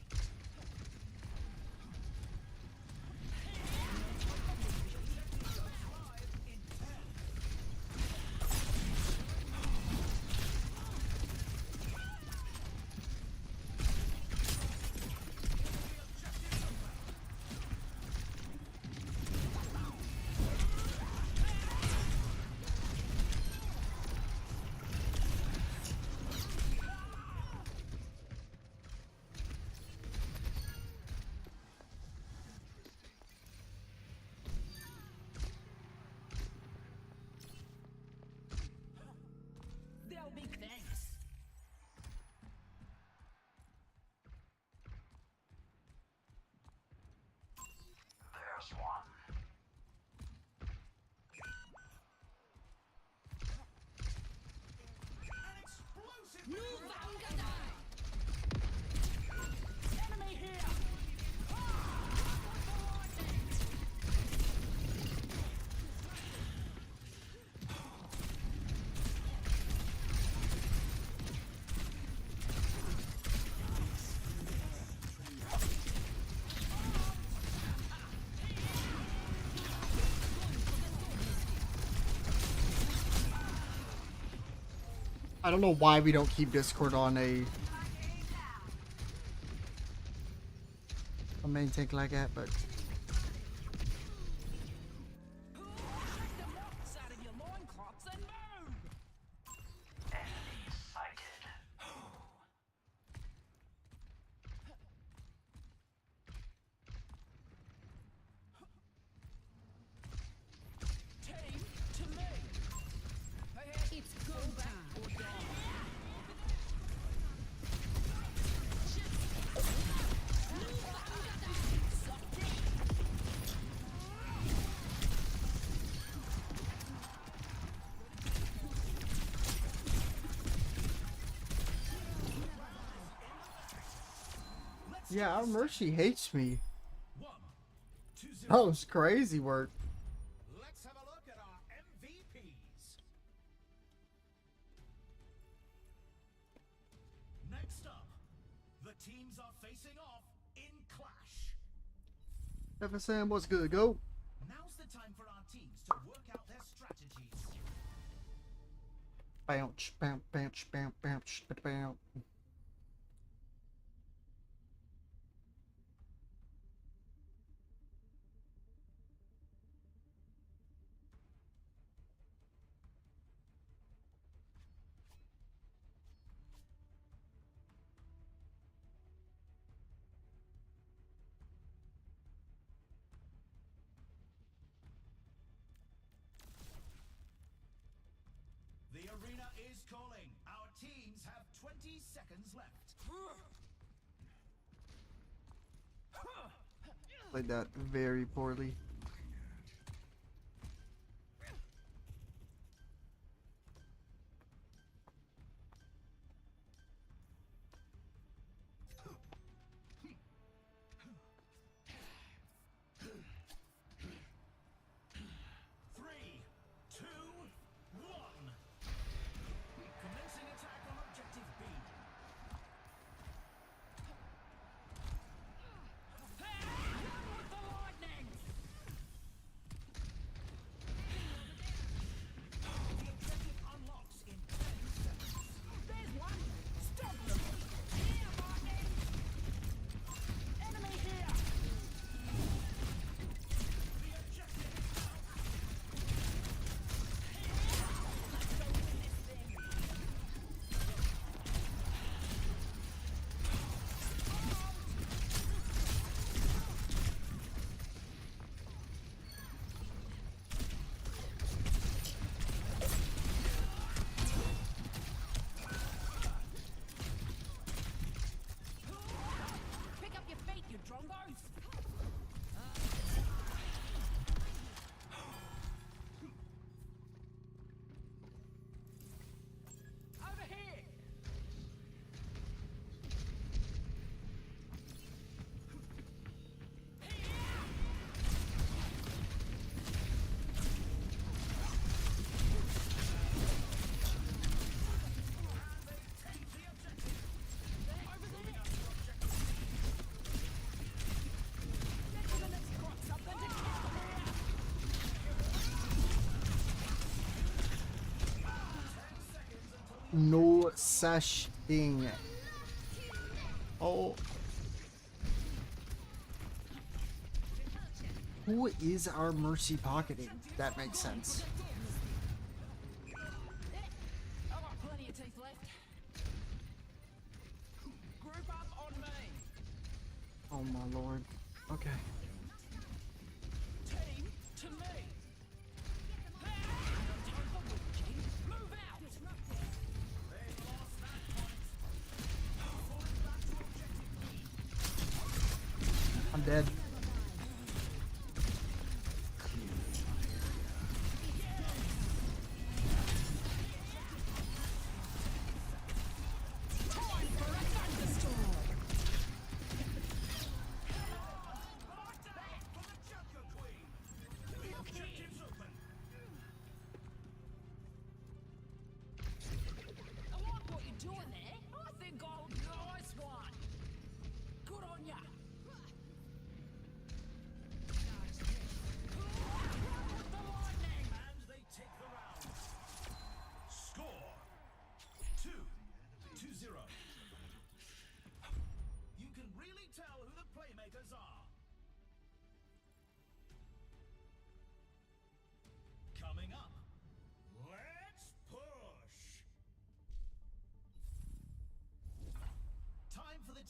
I don't know why we don't keep Discord on a main tank like that, but yeah, our Mercy hates me. 1-2-0. That was crazy work. Let's have a look at our MVPs. Next up, the teams are facing off in Clash. FSM, what's good? Go. Now's the time for our teams to work out their strategies. Bounce, bounce, bounce, bounce, bounce, bounce. The arena is calling. Our teams have 20 seconds left. Played that very poorly. Three, two, one. Commencing attack on objective B. The objective unlocks in 10 seconds. There's one. Stop them. Here, Lightning. Enemy here. The objective is out. Pick up your feet, you drombos! Over here! No such thing. Oh. Who is our Mercy pocketing? That makes sense. I've got plenty of teeth left. Group up on me. Oh my lord. Okay. Team to me. Move out. They've lost that point. Falling back to objective B. I'm dead. For the Joker Queen. The objective's open. I like what you're doing there. I think I'll nice one. Good on ya.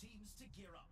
teams to gear up.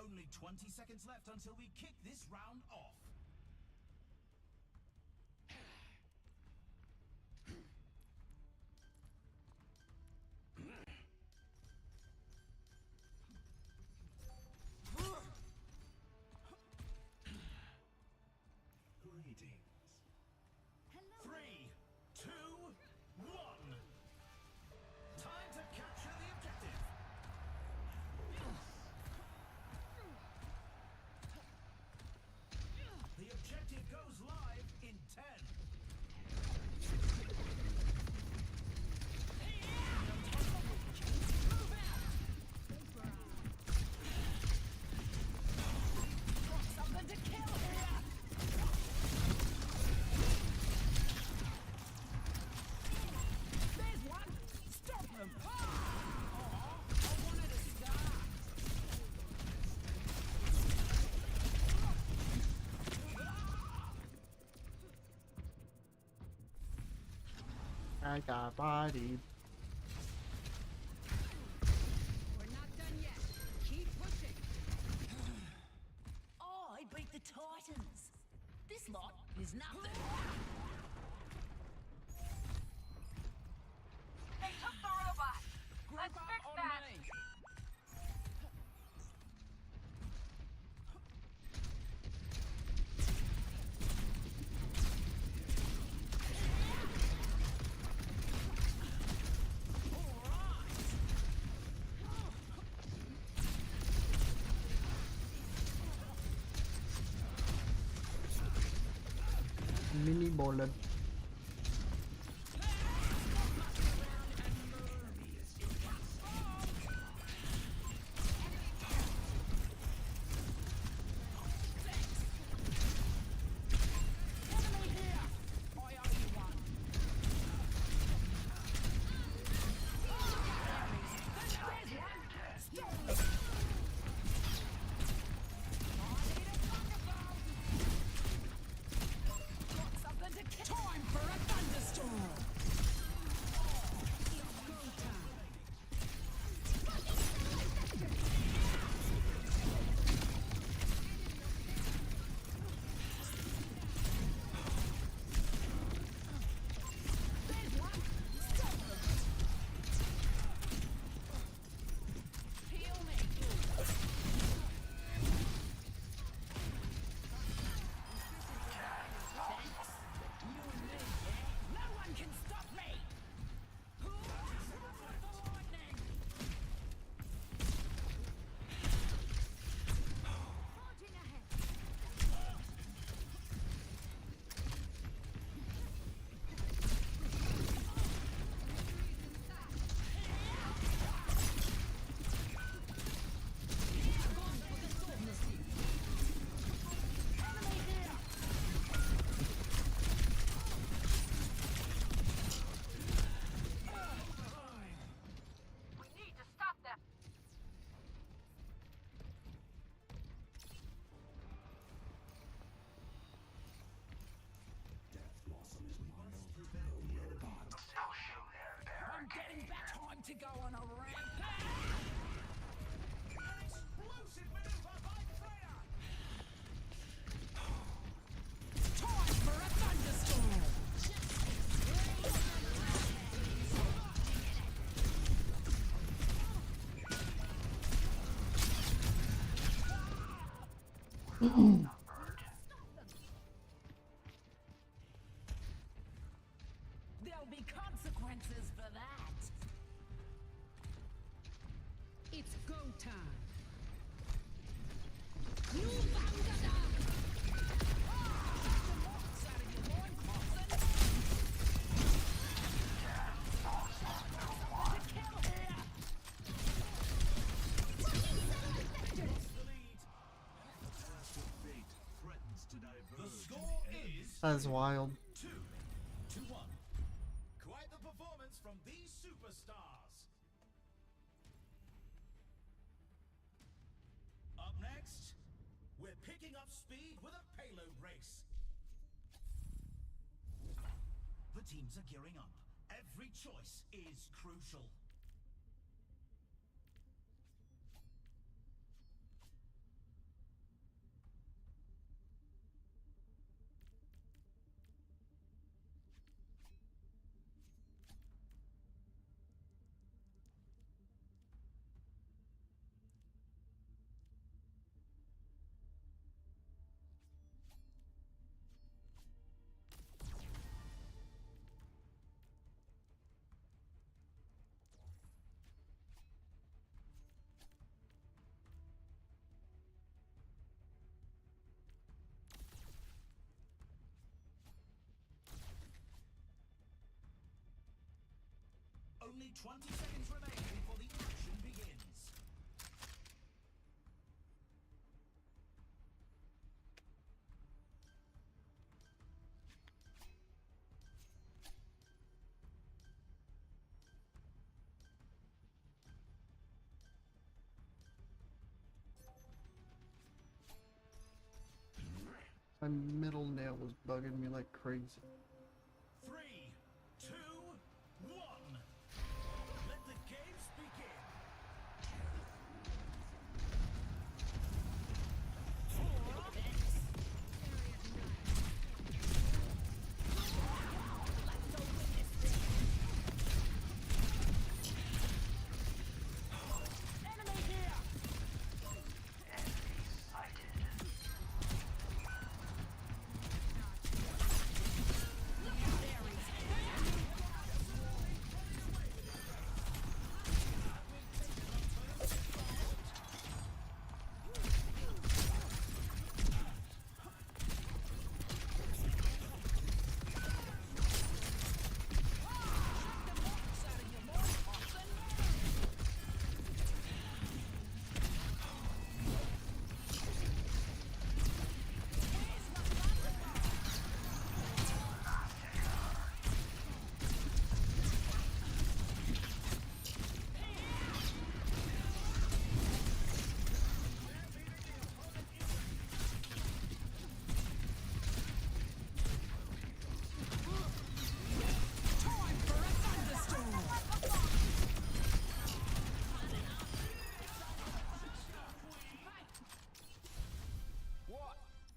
Only 20 seconds left until we kick this round off. Greetings. Hello. 3, 2, 1. Time to capture the objective. The objective goes live in 10. Something to kill here. There's one. Stop them. I wanted to start. I got bodied. We're not done yet. Keep pushing. Oh, I beat the Titans. This lot is nothing. They took the robot. Let's Group fix up on that. me. Mini bullet. Something to kill. Time for a thunderstorm. Heal me. No one can stop me! Forging ahead. We need to stop them. I'm getting back. Time to go on a rampage. An explosive maneuver by Freya. Time for a thunderstorm! There'll be consequences for that. That's wild. 2-1. Quite the performance from these superstars. Up next, we're picking up speed with a payload race. The teams are gearing up. Every choice is crucial. Only 20 seconds remain before the action begins. My middle nail was bugging me like crazy. 3, 2, 1. Let the games begin.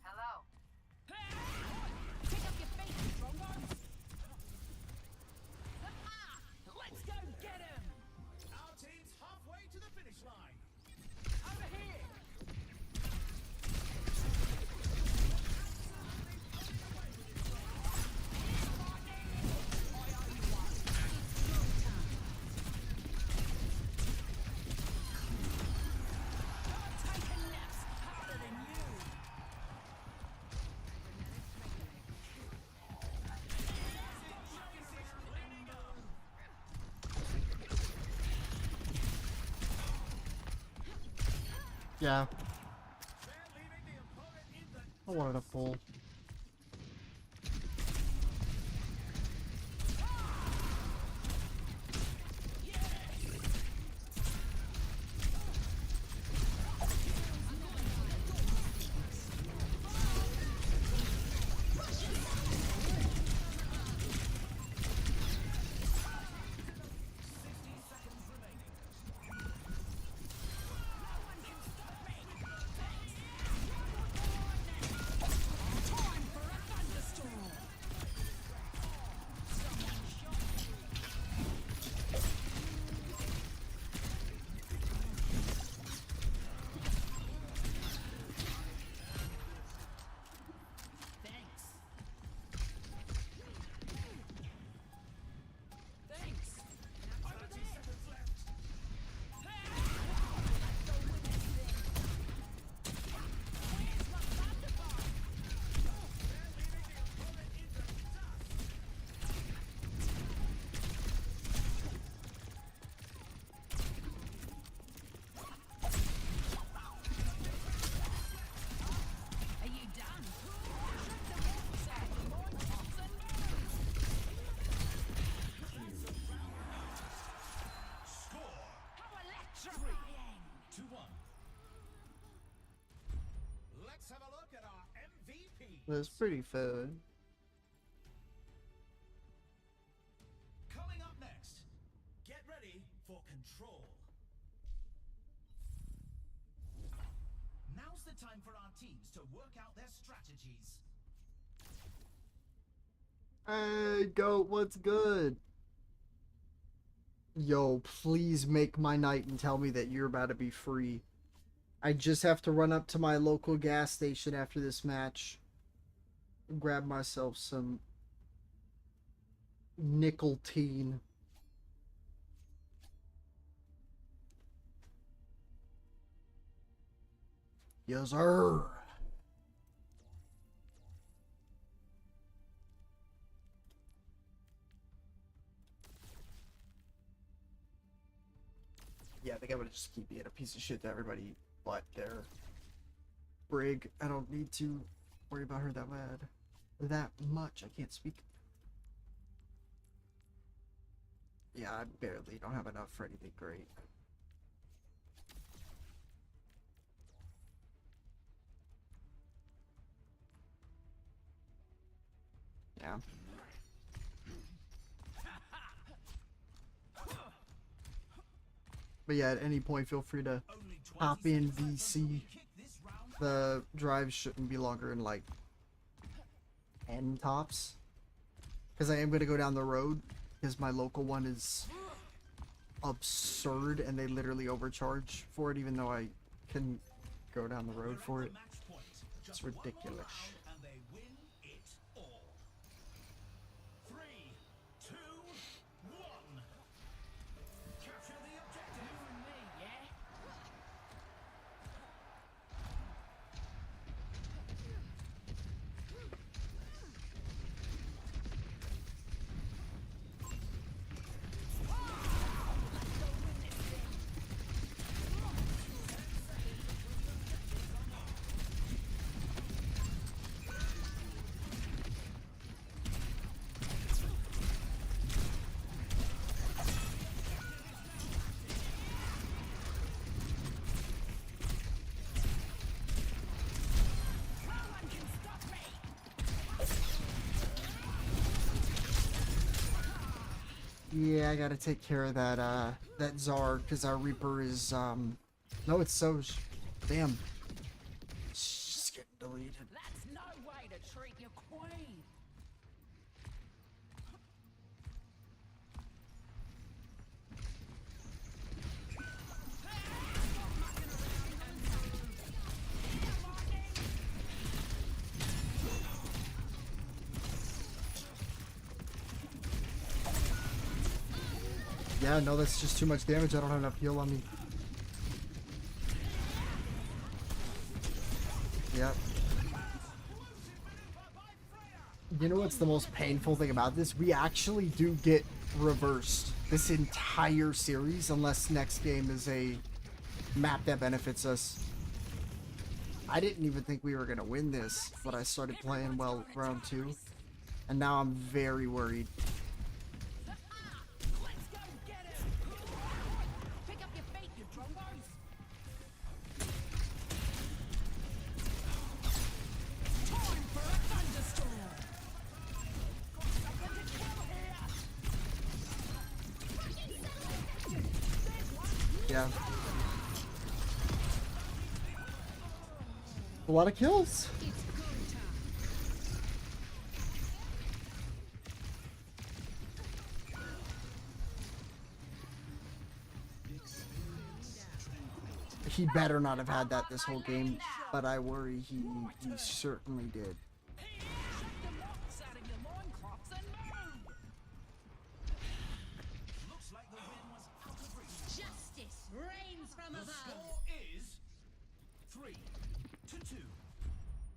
Hello. Pick up your feet, strongos. Let's go get him. Our team's halfway to the finish line. Over here. Yeah. I wanted a pull. Let's have a look at our MVP. That's pretty fun. Coming up next, get ready for Control. Now's the time for our teams to work out their strategies. Hey, goat, what's good? Yo, please make my night and tell me that you're about to be free. I just have to run up to my local gas station after this match. Grab myself some nicotine. Yes, sir. Yeah, I think I'm gonna just keep being a piece of shit to everybody but their Brig. I don't need to worry about her that much. I can't speak. Yeah, I barely don't have enough for anything great. Yeah. But yeah, at any point, feel free to hop in VC. The drive shouldn't be longer than like 10 tops. Because I am going to go down the road. Because my local one is absurd and they literally overcharge for it, even though I can go down the road for it. It's ridiculous. And they win it all. 3, 2, 1. Capture the objective. You and me, yeah? Yeah, I gotta take care of that, that Czar, because our Reaper is, no, it's Soj. Damn. She's getting deleted. That's no way to treat your queen. Yeah, no, that's just too much damage. I don't have enough heal on me. Yep. You know what's the most painful thing about this? We actually do get reversed this entire series unless next game is a map that benefits us. I didn't even think we were going to win this, but I started playing well round 2. And now I'm very worried. Let's go get it. Pick up your feet, you trombos. Time for a thunderstorm. Got someone to kill here. Yeah. A lot of kills. He better not have had that this whole game, but I worry he certainly did. Shake the locks out of your loincloths and move. Looks like the win was out of reach. Justice reigns from The above. score is 3-2.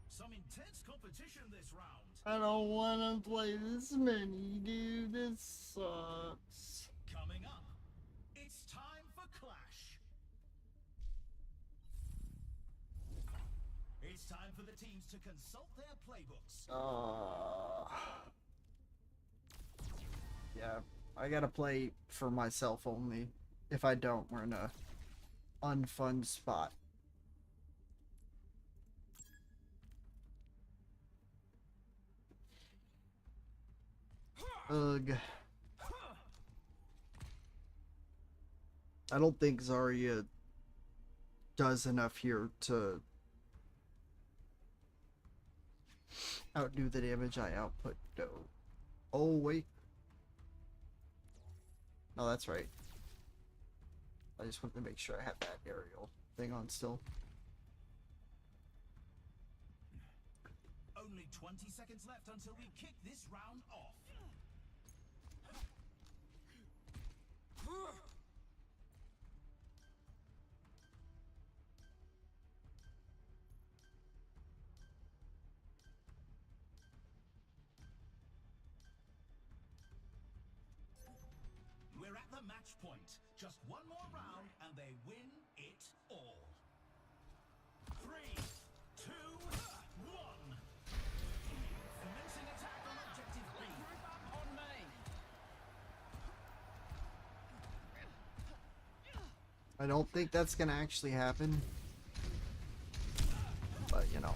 Some intense competition this round. I don't want to play this many, dude. This sucks. Coming up, it's time for Clash. It's time for the teams to consult their playbooks. Yeah, I gotta play for myself only. If I don't, we're in a unfun spot. Ugh. I don't think Zarya does enough here to outdo the damage I output, though. Oh, wait. No, that's right. I just wanted to make sure I had that aerial thing on still. Only 20 seconds left until we kick this round off. We're at the match point. Just one more round and they win it all. 3, 2, 1. Commencing attack on objective B. Group up on me. I don't think that's gonna actually happen. But, you know.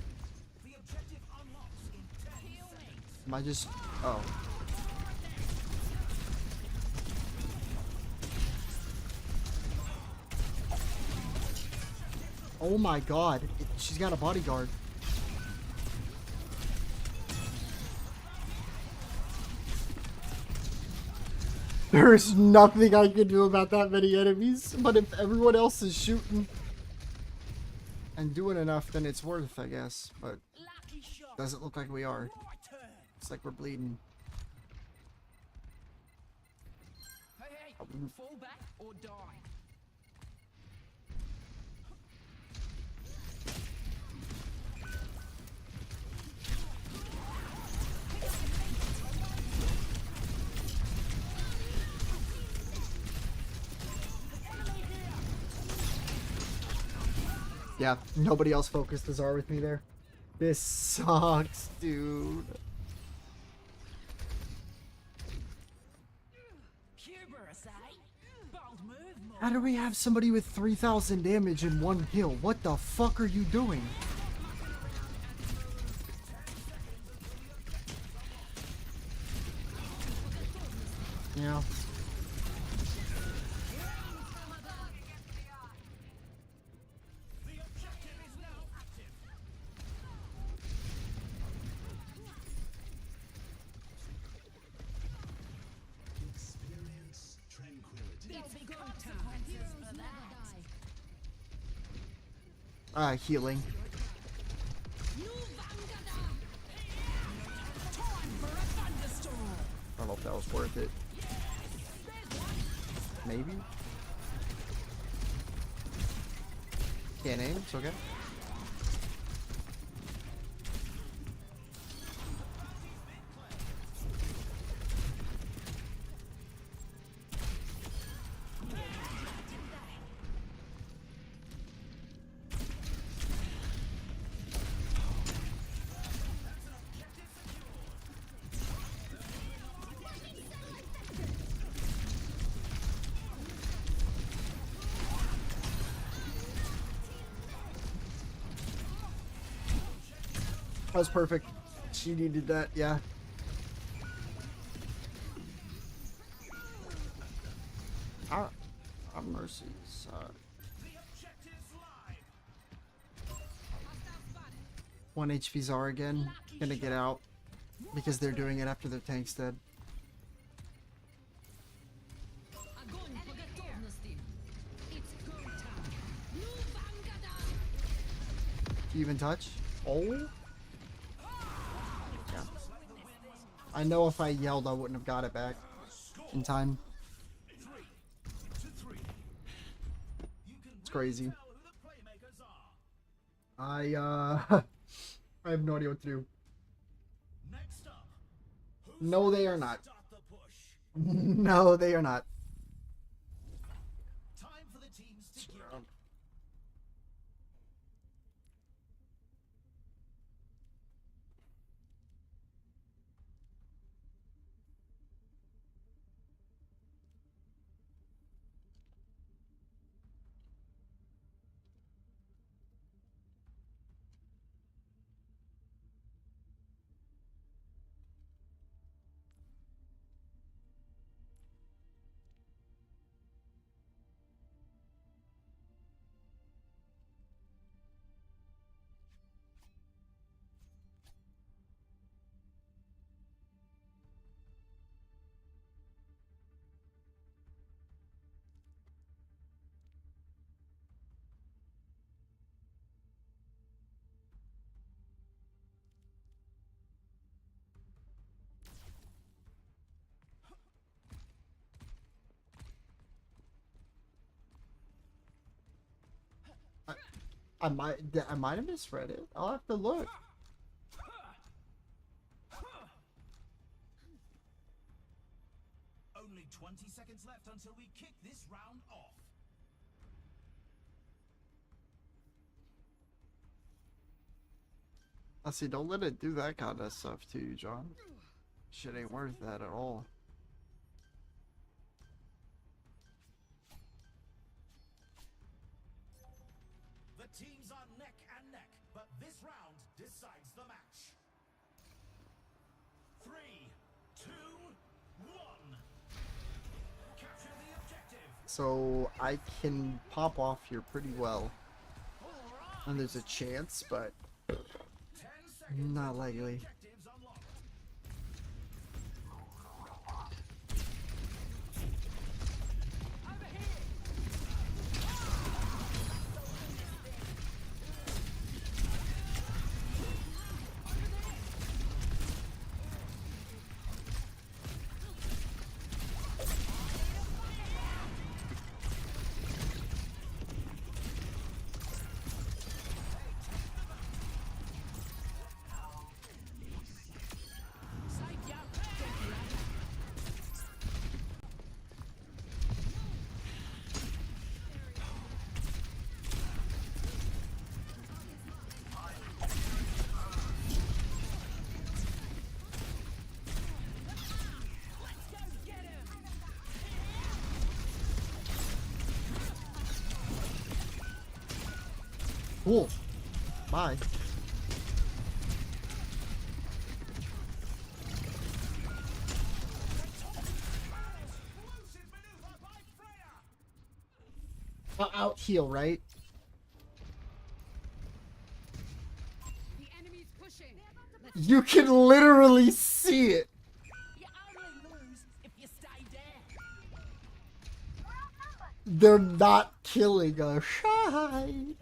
The objective unlocks in 10 seconds. Am I just... Oh. Oh my god. She's got a bodyguard. There's nothing I can do about that many enemies, but if everyone else is shooting and doing enough, then it's worth, I guess. But Lucky shot. doesn't look like we are. Right turn. It's like we're bleeding. Hey, fall back or die. Yeah, nobody else focused the Czar with me there. This sucks, dude. How do we have somebody with 3,000 damage in one kill? What the fuck are you doing? Yeah. The objective is now active. Experience tranquility. It's go time. Heroes never die. Healing. I don't know if that was worth it. Maybe? Can't aim, it's okay. That was perfect. She needed that, yeah. Our mercies. The objective's live. 1 HP Czar again. Gonna get out. Because they're doing it after their tank's dead. Do you even touch? Oh? Yeah. I know if I yelled, I wouldn't have got it back in time. It's crazy. I I have no idea what to do. Next up, No, they are not. start the push. No, they are not. Time for the teams to gear up. I might have misread it. I'll have to look. Only 20 seconds left until we kick this round off. I see, don't let it do that kind of stuff to you, John. Shit ain't worth that at all. The teams are neck and neck, but this round decides the match. 3, 2, 1. Capture the objective. So I can pop off here pretty well. And there's a chance, but 10 seconds. not likely. Objectives unlocked. Cool. Bye. Explosive maneuver by Freya. Out heal, right? The enemy's pushing. You can literally see it. You only lose if you stay there. They're not killing a shite.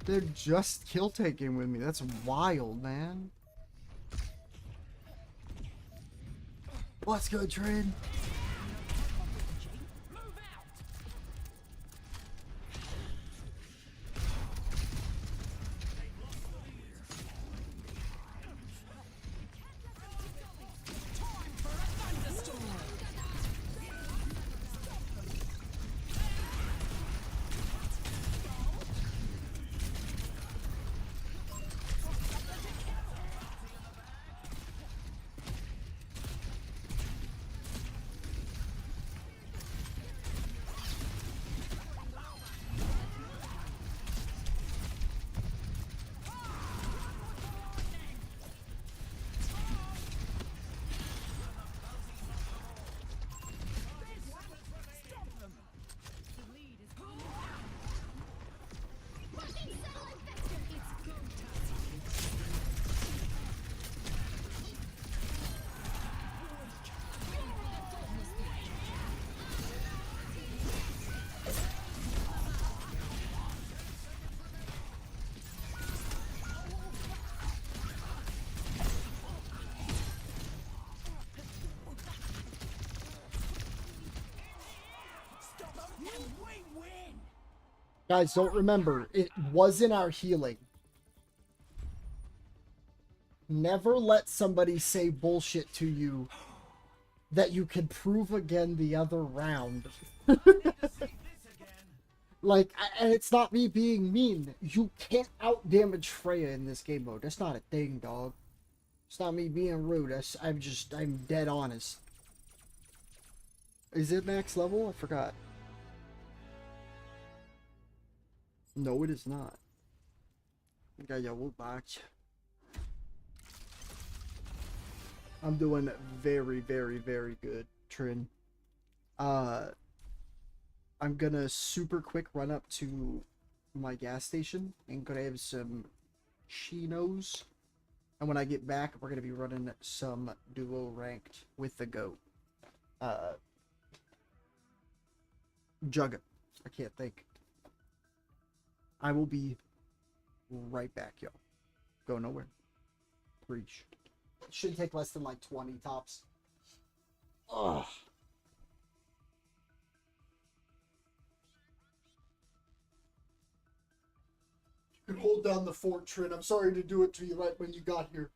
They're just kill taking with me. That's wild, man. What's good, Trin? Guys, don't remember, it wasn't our healing. Never let somebody say bullshit to you that you can prove again the other round. Like, and it's not me being mean. You can't outdamage Freya in this game mode. That's not a thing, dog. It's not me being rude. I'm dead honest. Is it max level? I forgot. No, it is not. Yeah, we'll match. I'm doing very, very, very good, Trin. I'm gonna super quick run up to my gas station and grab some chinos. And when I get back, we're gonna be running some duo ranked with the GOAT. Jugga. I can't think. I will be right back, y'all. Go nowhere. Preach. It should take less than like 20 tops. Ugh. And hold down the fort, Trin. I'm sorry to do it to you right when you got here.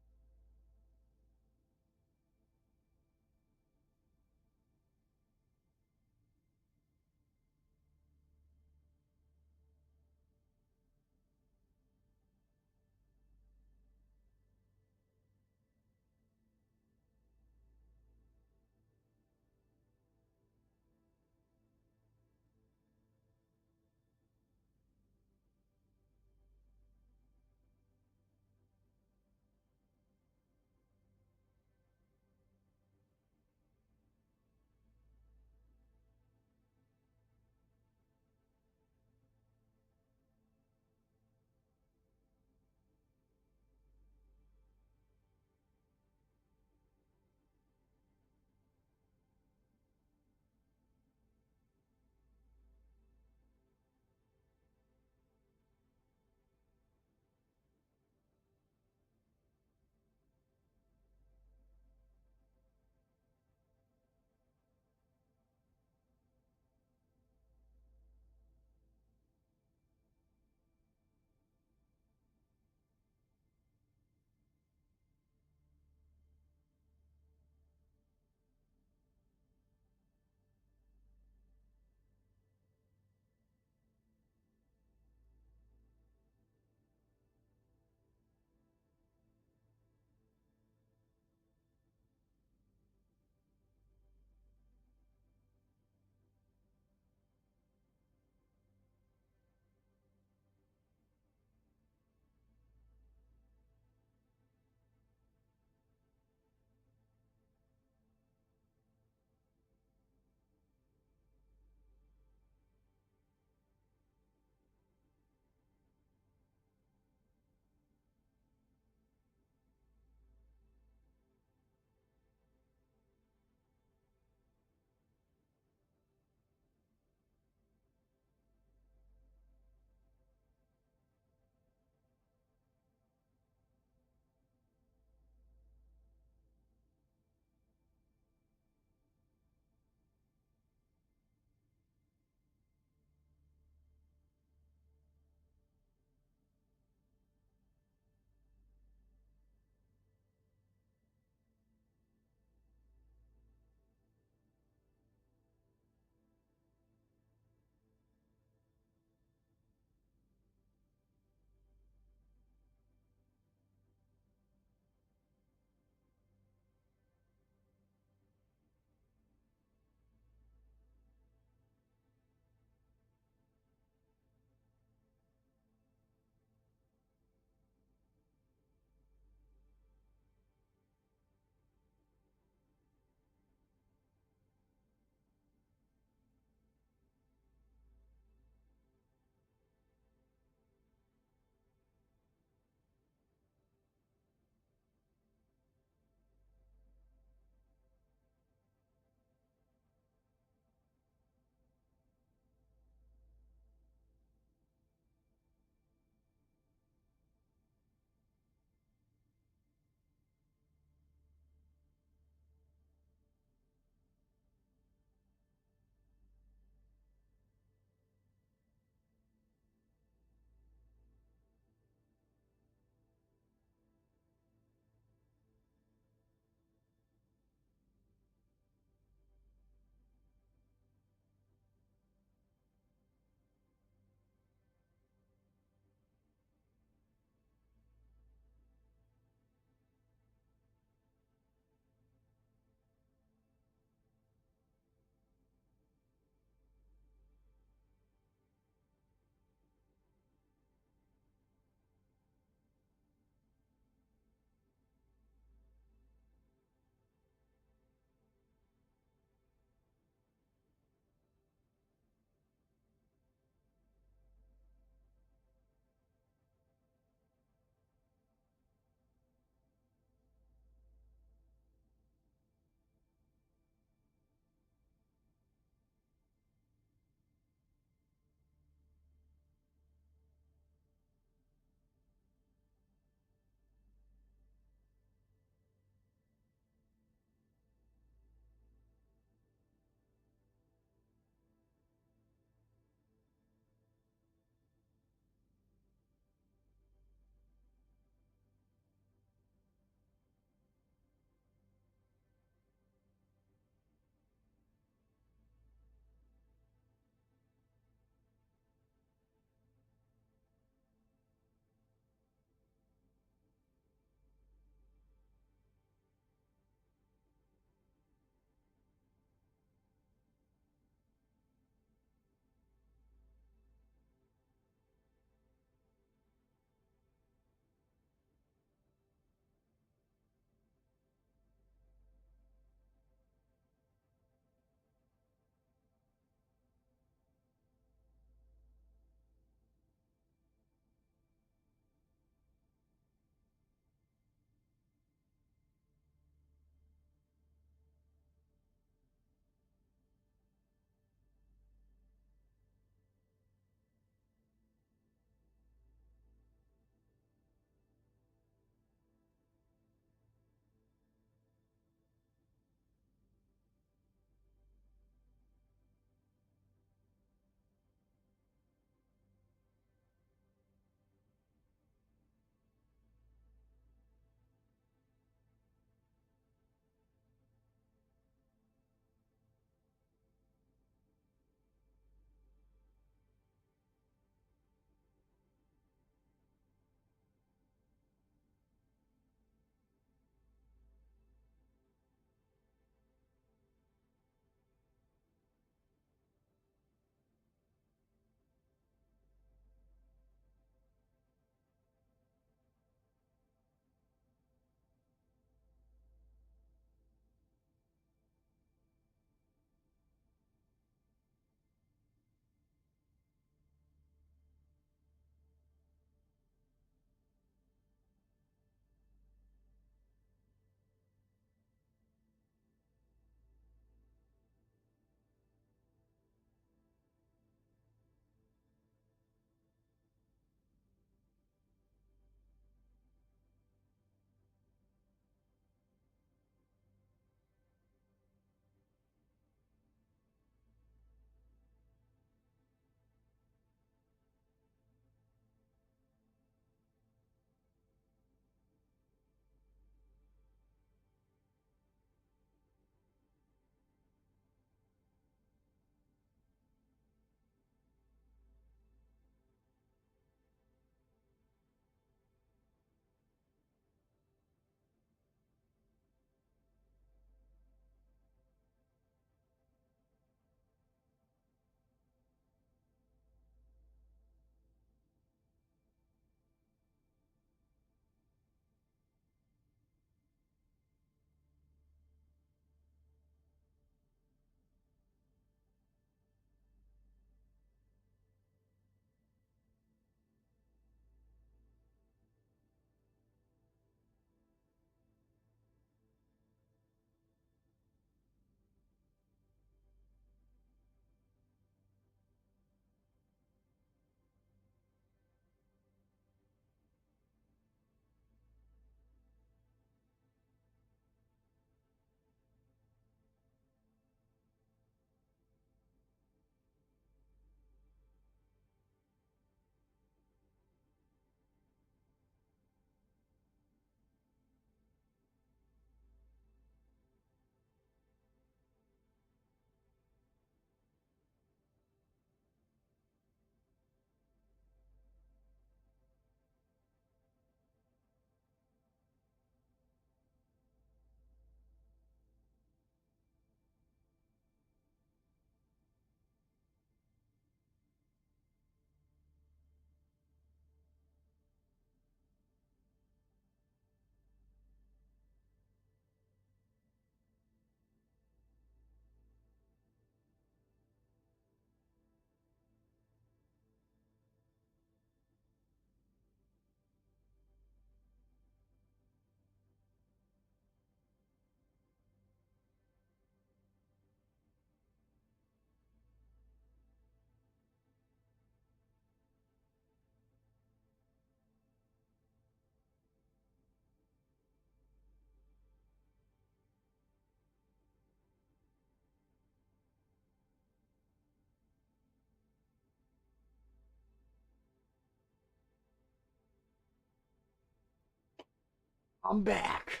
I'm back.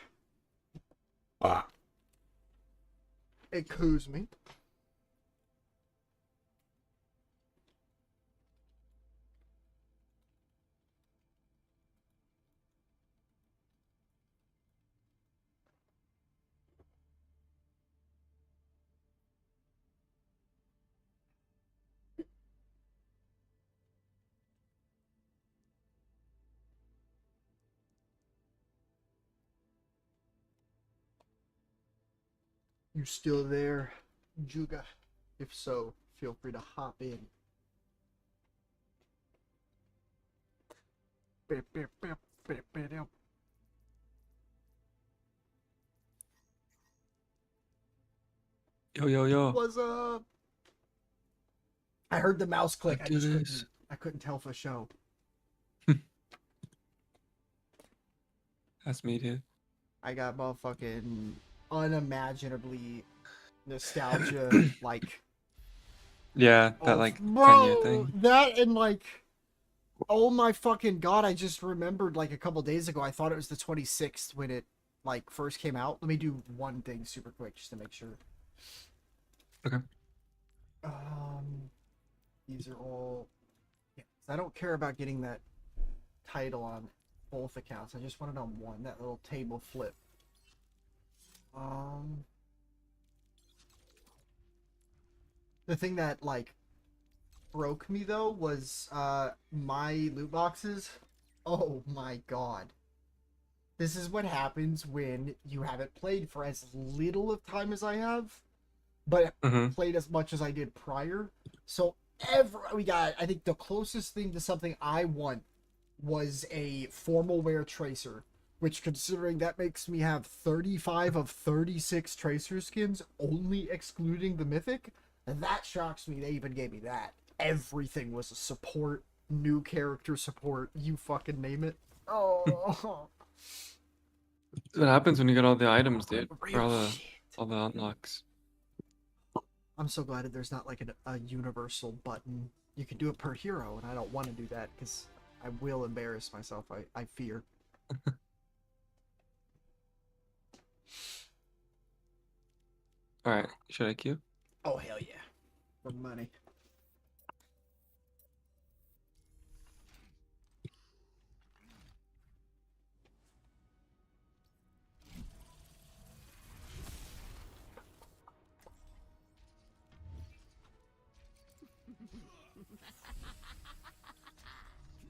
Ah. Excuse me. You still there, Juga? If so, feel free to hop in. Yo, yo, yo. What's up? I heard the mouse click. Let's do this. I couldn't tell for show. That's me, dude. I got motherfucking unimaginably nostalgia like Yeah, that like 10-year bro, thing. that and like oh my fucking god, I just remembered like a couple days ago I thought it was the 26th when it like first came out. Let me do one thing super quick just to make sure. Okay. These are all yeah, I don't care about getting that title on both accounts. I just want it on one, that little table flip. The thing that like broke me though was my loot boxes. Oh my god. This is what happens when you haven't played for as little of time as I have, but played as much as I did prior. So we got, I think the closest thing to something I want was a formal wear tracer, which considering that makes me have 35 of 36 tracer skins, only excluding the mythic, that shocks me they even gave me that. Everything was a support, new character support, you fucking name it. Oh. That's what happens when you get all the items, dude. For Real all the unlocks. I'm so glad that there's not like a universal button. You can do it per hero, and I don't want to do that because I will embarrass myself, I fear. Alright, should I queue? Oh, hell yeah. For money.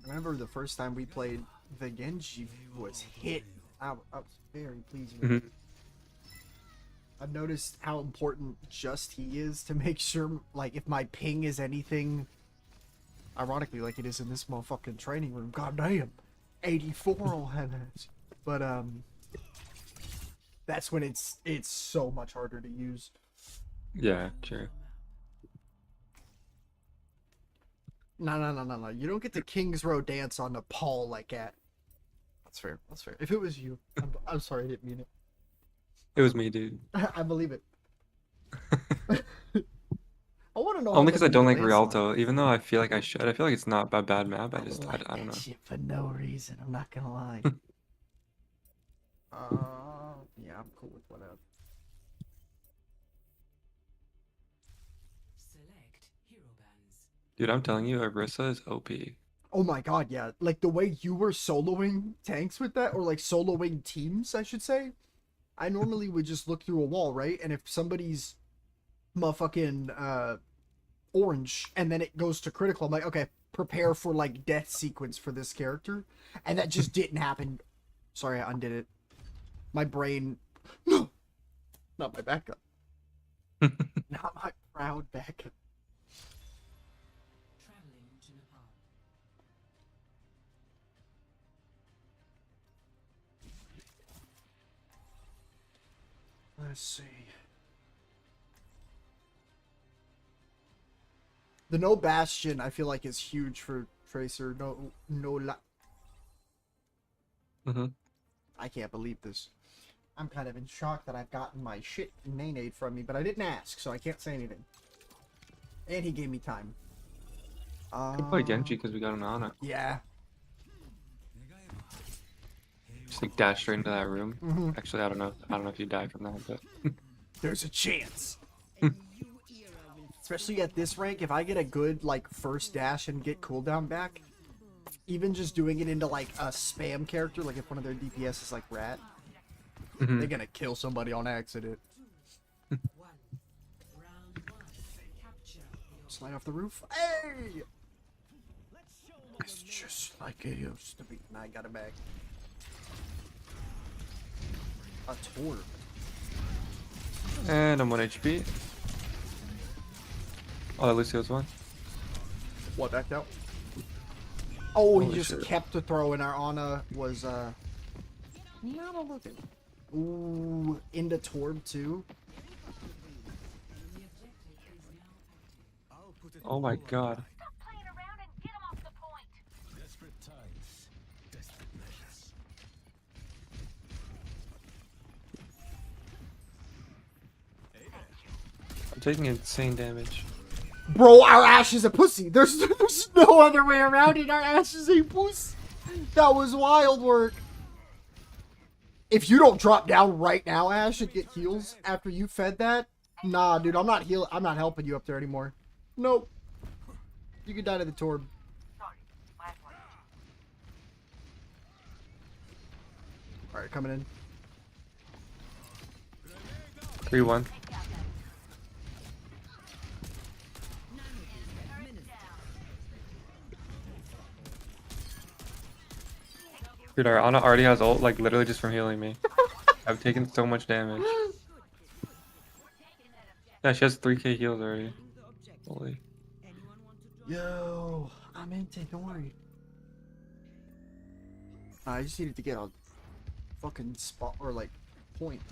I remember the first time we played, the Genji was hit. I was very pleased with it. I've noticed how important just he is to make sure, like, if my ping is anything, ironically, like it is in this motherfucking training room. Goddamn, 84 will have that. But that's when it's so much harder to use. Yeah, sure. No. You don't get the King's Row dance on Nepal like that. That's fair. That's fair. If it was you, I'm sorry, I didn't mean it. It was me, dude. I believe it. I want to know. Only because I don't like Rialto, even though I feel like I should. I feel like it's not a bad map. I just, I don't know. Shit for no reason. I'm not gonna lie. Yeah, I'm cool with whatever. Select hero bands. Dude, I'm telling you, Arissa is OP. Oh my god, yeah. Like the way you were soloing tanks with that, or like soloing teams, I should say. I normally would just look through a wall, right? And if somebody's motherfucking orange and then it goes to critical, I'm like, okay, prepare for like death sequence for this character. And that just didn't happen. Sorry, I undid it. My brain. No! Not my backup. Not my proud backup. Traveling to Nepal. Let's see. The no bastion, I feel like, is huge for Tracer. I can't believe this. I'm kind of in shock that I've gotten my shit nade from me, but I didn't ask, so I can't say anything. And he gave me time. Could play Genji because we got an Ana. Yeah. Just like dash straight into that room. Mhm. Actually, I don't know. I don't know if you die from that, but There's a chance. Especially at this rank, if I get a good like first dash and get cooldown back, even just doing it into like a spam character, like if one of their DPS is like Rat, they're gonna kill somebody on accident. Slide off the roof. Hey! It's just like it used to be. And I got it back. A torp. and I'm 1 HP. Oh, Lucio's one. What, backed out? Oh, he Holy just shit. kept the throw, and our Ana was, not a look at. Ooh, into Torb, too. Oh my god. Stop playing around and get him off the point. Desperate times, desperate measures. I'm taking insane damage. Bro, our Ashe is a pussy. There's no other way around it. Our Ashe is a puss. That was wild work. If you don't drop down right now, Ashe, and get heals after you fed that, nah, dude, I'm not helping you up there anymore. Nope. You can die to the Torb. Sorry, last one. Alright, coming in. 3-1. Dude, our Ana already has ult, like literally just from healing me. I've taken so much damage. Yeah, she has 3k heals already. Holy. Yo, I'm into it, don't worry. I just needed to get a fucking spot, or like, point.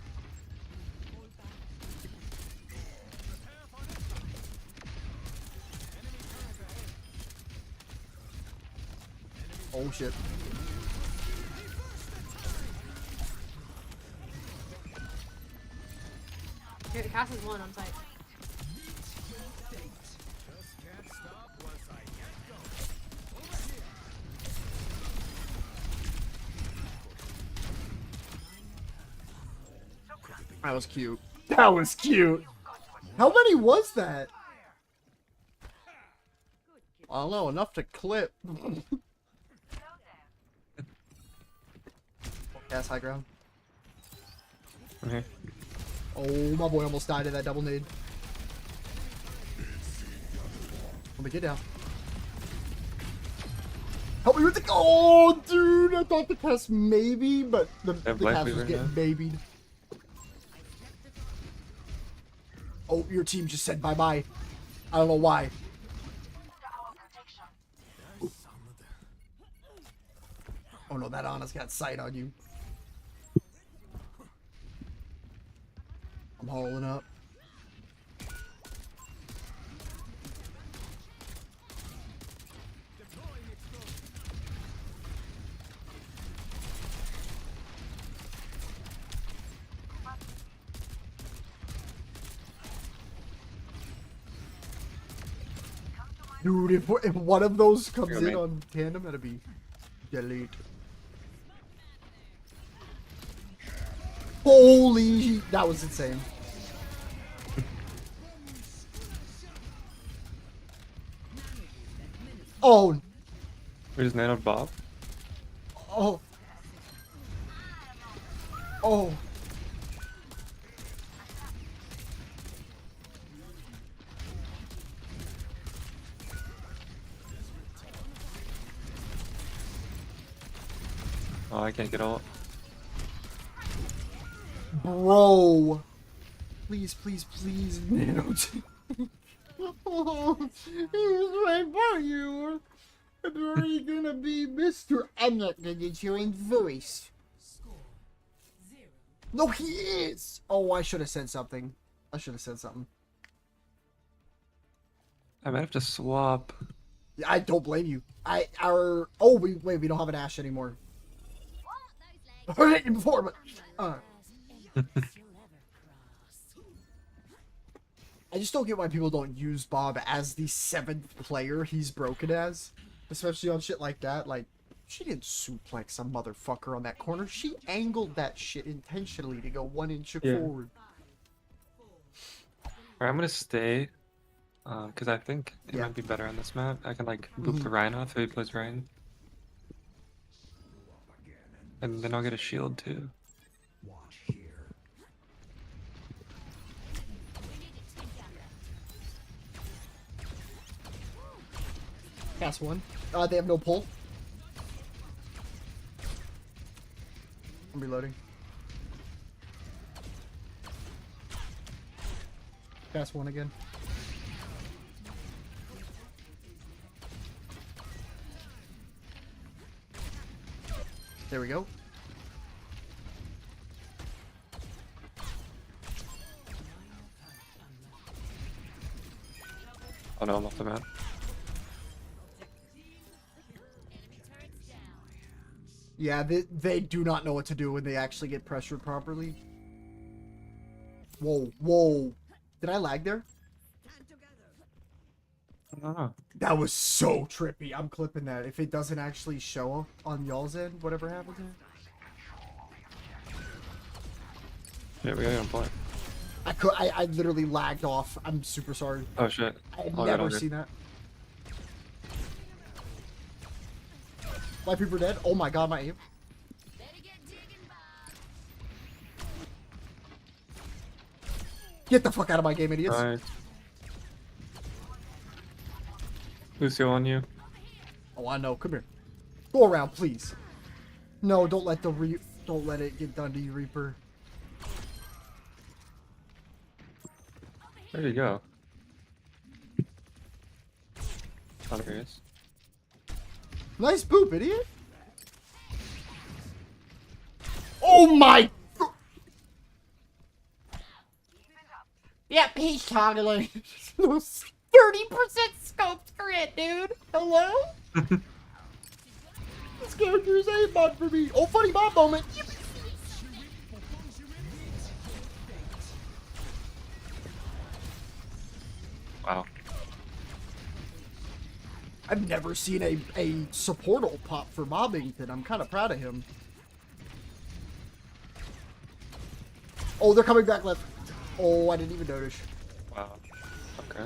Oh shit. Here, Cass is one on site. That was cute. That was cute. How many was that? I don't know, enough to clip. Gas high ground. Okay. Oh, my boy almost died in that double nade. Let me get down. Help me with the— oh, dude! I thought the cast maybe, but the cast was getting babied. Oh, your team just said bye-bye. I don't know why. Oh no, that Ana's got sight on you. I'm hauling up. Dude, if one of those comes in on tandem, that'd be delete. Holy, that was insane. Oh. Where's Nano Bob? Oh. Oh. Oh, I can't get ult. Bro. Please, please, please, Nano. Oh, he was right for you. Are you gonna be Mr. I'm not gonna join voice. No, he is. Oh, I should have said something. I should have said something. I might have to swap. I don't blame you. Oh, wait, we don't have an Ashe anymore. I heard it before, but I just don't get why people don't use Bob as the 7th player he's broken as, especially on shit like that. Like, She didn't suplex a motherfucker on that corner. She angled that shit intentionally to go 1 inch Yeah. forward. Alright, I'm gonna stay. Because I think it Yeah. might be better on this map. I can like boop the Rhino if he plays Ryan. And then I'll get a shield too. Watch here. Cast 1. They have no pull. I'm reloading. Cast 1 again. There we go. Oh no, I'm off the map. Yeah, they do not know what to do when they actually get pressured properly. Whoa, whoa. Did I lag there? I don't know. That was so trippy. I'm clipping that. If it doesn't actually show up on y'all's end, whatever happened there. Yeah, we gotta play. I literally lagged off. I'm super sorry. Oh shit. I've All good, never all good. seen that. My people are dead. Oh my god, my aim. Get the fuck out of my game, idiots. Nice. Lucio on you. Oh, I know. Come here. Go around, please. No, don't let don't let it get done to you, Reaper. There you go. Oh, there he is. Nice boop, idiot. Oh my. Yep, he's toggling. 30% scope crit, dude. Hello? This character is a mod for me. Oh, funny mob moment. Wow. I've never seen a support ult pop for Mobbington. I'm kind of proud of him. Oh, they're coming back left. Oh, I didn't even notice. Wow. Okay.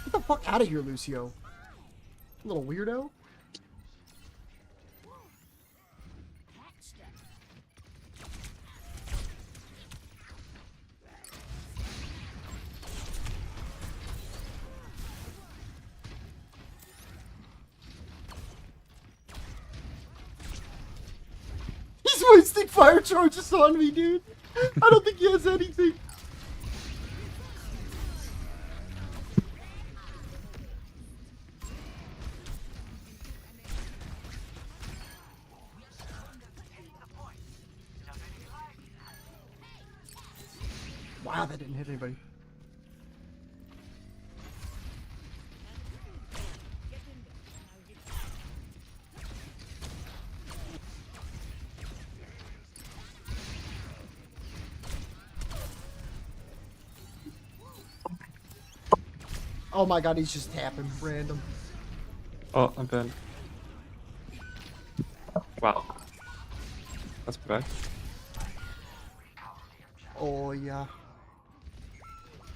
Get the fuck out of here, Lucio. Little weirdo. He's wasting fire charges on me, dude. I don't think he has anything. Wow, that didn't hit anybody. Oh my god, he's just tapping random. Oh, I'm bad. Wow. That's bad. Oh yeah.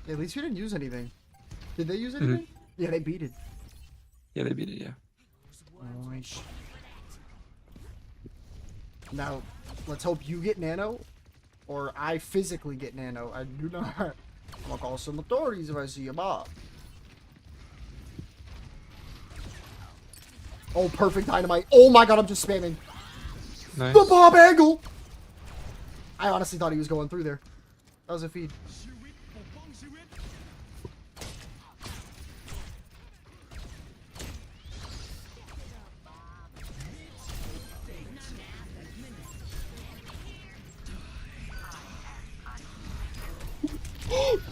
At least we didn't use anything. Did they use anything? Yeah, they beat it. Yeah, they beat it, yeah. Nice. Now, let's hope you get nano, or I physically get nano. I do not. I'm gonna call some authorities if I see a mob. Oh, perfect dynamite. Oh my god, I'm just spamming. Nice. The Bob angle! I honestly thought he was going through there. That was a feed.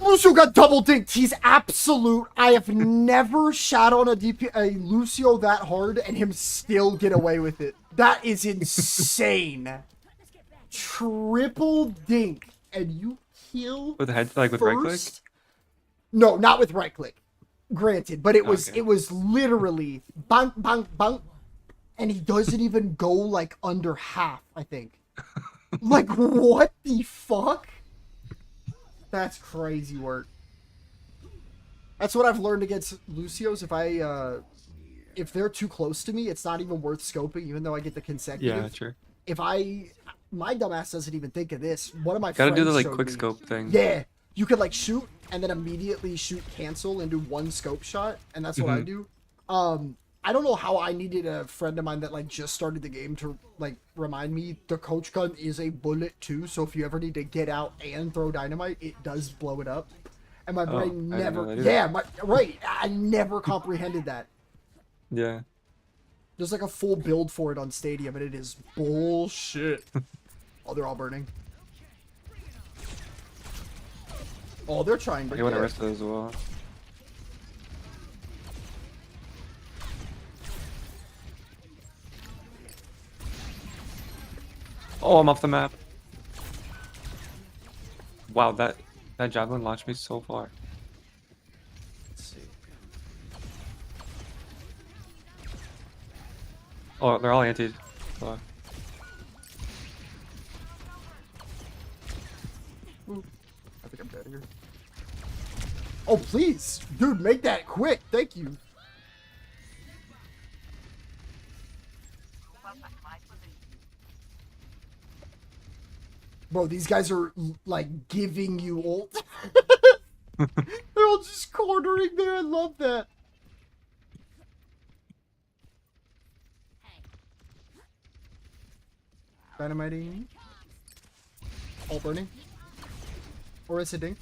Lucio got double dinked. He's absolute. I have never shot on a Lucio that hard and him still get away with it. That is insane. Triple dink and you kill With the head, like with right click? No, not with right click. Granted, but it was Okay. it was literally bang bang bang, and he doesn't even go like under half. I think. Like what the fuck? That's crazy work. That's what I've learned against Lucio's. If they're too close to me, it's not even worth scoping, even though I get the consecutive. Yeah, sure. My dumbass doesn't even think of this. One of my Gotta friends do the like showed quick me. scope thing. Yeah, you could like shoot and then immediately shoot cancel and do one scope shot, and that's what I do. I don't know how I needed a friend of mine that like just started the game to like remind me the coach gun is a bullet too, so if you ever need to get out and throw dynamite, it does blow it up. And my brain I didn't know never, that either. right, I never comprehended that. Yeah. There's like a full build for it on Stadium, and it is bullshit. Oh, they're all burning. Oh, they're trying to You want to get. rest as well. Oh, I'm off the map. Wow, that javelin launched me so far. Let's see. Oh, they're all anti. Oh. I think I'm dead here. Oh, please. Dude, make that quick. Thank you. Bro, these guys are, like, giving you ult. They're all just cornering there. I love that. Dynamiting. All burning. Or is it dinked?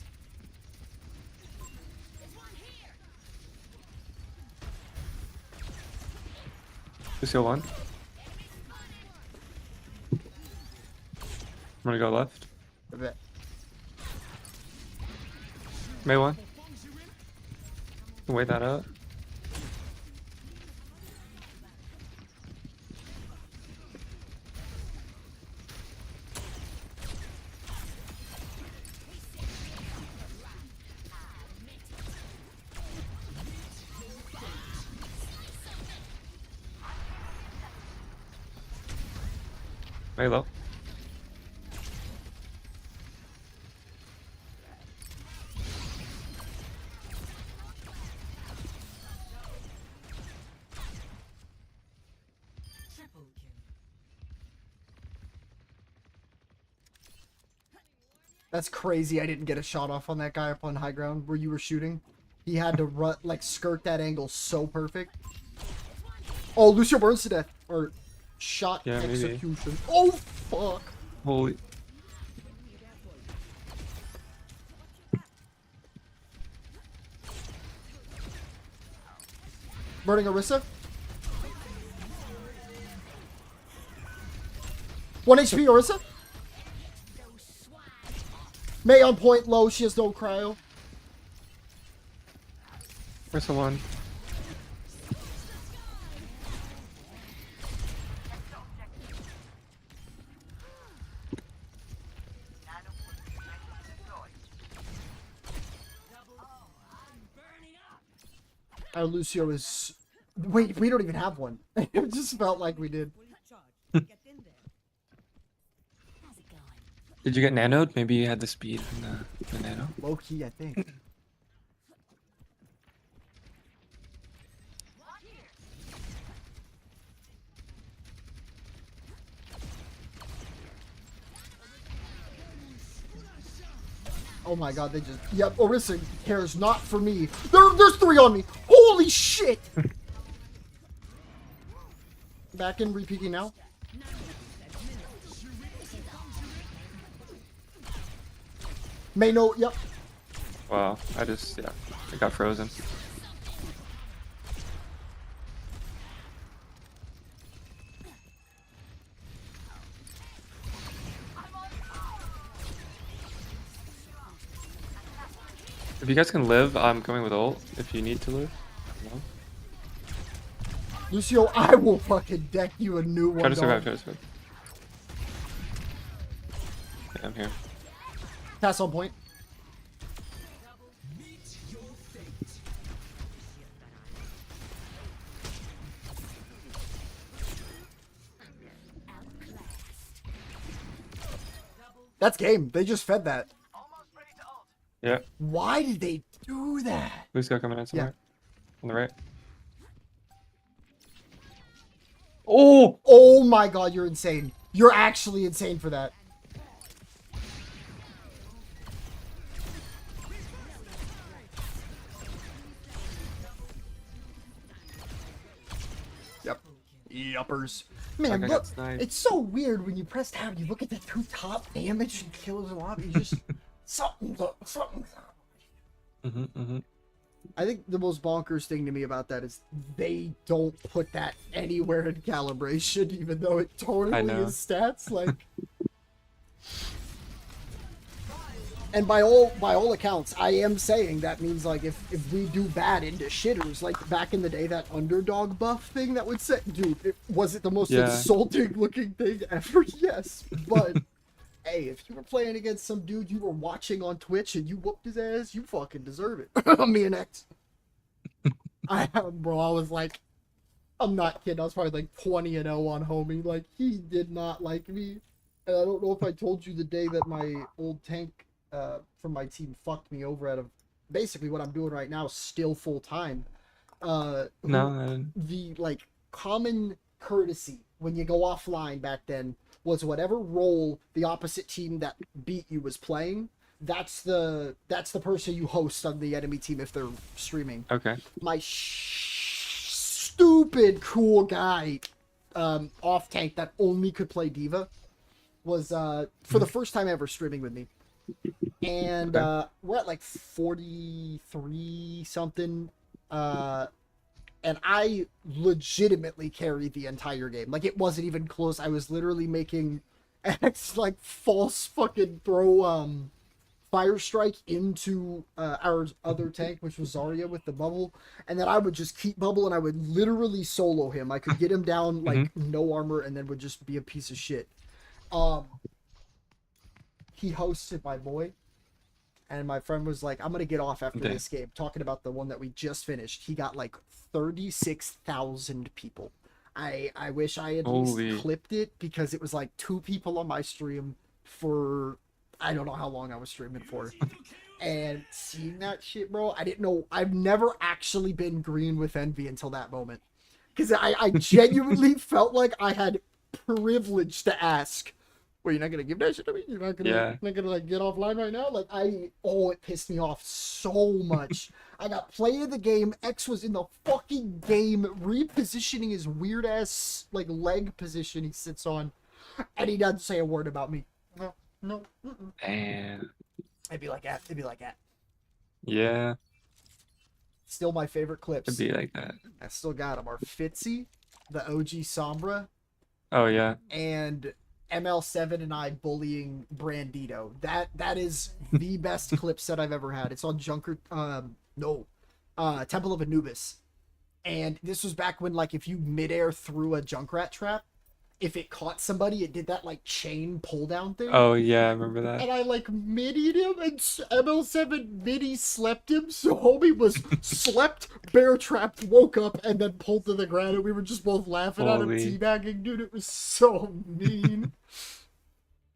Lucio one. I'm gonna go left. I bet. May one. Wait that out. May low. That's crazy. I didn't get a shot off on that guy up on high ground where you were shooting. He had to run, like, skirt that angle so perfect. Oh, Lucio burns to death. Or shot Yeah, maybe. execution. Oh, fuck. Holy. Burning Orisa. 1 HP Orisa. May on point low. She has no cryo. Where's the one? Our Lucio is... Wait, we don't even have one. It just felt like we did. Did you get nanoed? Maybe you had the speed from the nano. Low key, I think. Oh my god, they just... Yep, Orisa cares not for me. There's 3 on me. Holy shit! Back in, repeating now. May no... Yep. Wow, I got frozen. If you guys can live, I'm coming with ult. If you need to live. No? Lucio, I will fucking deck you a new one. Try to survive, dog. try to survive. Yeah, I'm here. Pass on point. That's game. They just fed that. Yeah. Why did they do that? Lucio coming in somewhere. On the right. Oh! Oh my god, you're insane. You're actually insane for that. Yep. Yuppers. Man, Okay, look, that's nice. it's so weird when you press tab, you look at the two top damage and kills a lot, you just... something. I think the most bonkers thing to me about that is they don't put that anywhere in calibration, even though it totally know. is stats. Like, and by all accounts, I am saying that means like if we do bad into shitters, like back in the day, that underdog buff thing that would say, dude, was it the most insulting looking thing ever? Yes, but. Hey, if you were playing against some dude you were watching on Twitch and you whooped his ass, you fucking deserve it. Me and X. I was like, I'm not kidding. I was probably like 20-0 on homie. Like, he did not like me. And I don't know if I told you the day that my old tank from my team fucked me over out of basically what I'm doing right now, still full time. No, I didn't. The like common courtesy when you go offline back then was whatever role the opposite team that beat you was playing, that's the person you host on the enemy team if they're streaming. Okay. My stupid cool guy off tank that only could play Diva was for the first time ever streaming with me. And we're at like 43 something. And I legitimately carried the entire game. Like, it wasn't even close. I was literally making X, like, false fucking throw, Fire Strike into, our other tank, which was Zarya with the bubble. And then I would just keep bubble and I would literally solo him. I could get him down, like, no armor and then would just be a piece of shit. He hosted my boy. And my friend was like, I'm going to get off after this game. Talking about the one that we just finished. He got like 36,000 people. I wish I had at least clipped it because it was like 2 people on my stream for, I don't know how long I was streaming for. And seeing that shit, bro, I didn't know. I've never actually been green with envy until that moment. Because I genuinely felt like I had privilege to ask, well, you're not gonna give that shit to me? You're not gonna like get offline right now? Like it pissed me off so much. I got play of the game. X was in the fucking game, repositioning his weird ass like leg position he sits on, and he doesn't say a word about me. No. Damn. It'd be like that. Yeah. Still my favorite clips. It'd be like that. I still got them. Are Fitzy, the OG Sombra. Oh yeah. And ML7 and I bullying Brandito. That is the best clip set I've ever had. It's on Temple of Anubis. And this was back when, like, if you midair threw a Junkrat trap, if it caught somebody, it did that, like, chain pull-down thing. Oh, yeah, I remember that. And I, like, midied him, and ML7 midi slept him, so homie was slept, bear trapped, woke up, and then pulled to the ground, and we were just both laughing at him, teabagging. Dude, it was so mean.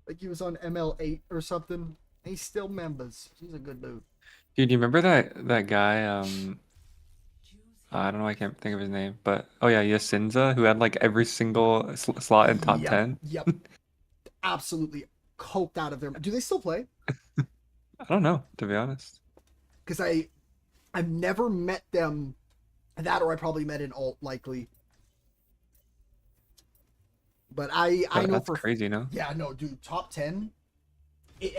Like, he was on ML8 or something. He's still members. He's a good dude. Dude, you remember that guy, I don't know, I can't think of his name, but oh yeah, Yasinza, who had like every single slot in top 10. Yep. Absolutely coked out of their. Do they still play? I don't know, to be honest. Because I've never met them, that or I probably met an alt likely. But I know that's for crazy, no? Yeah, no, dude, top 10.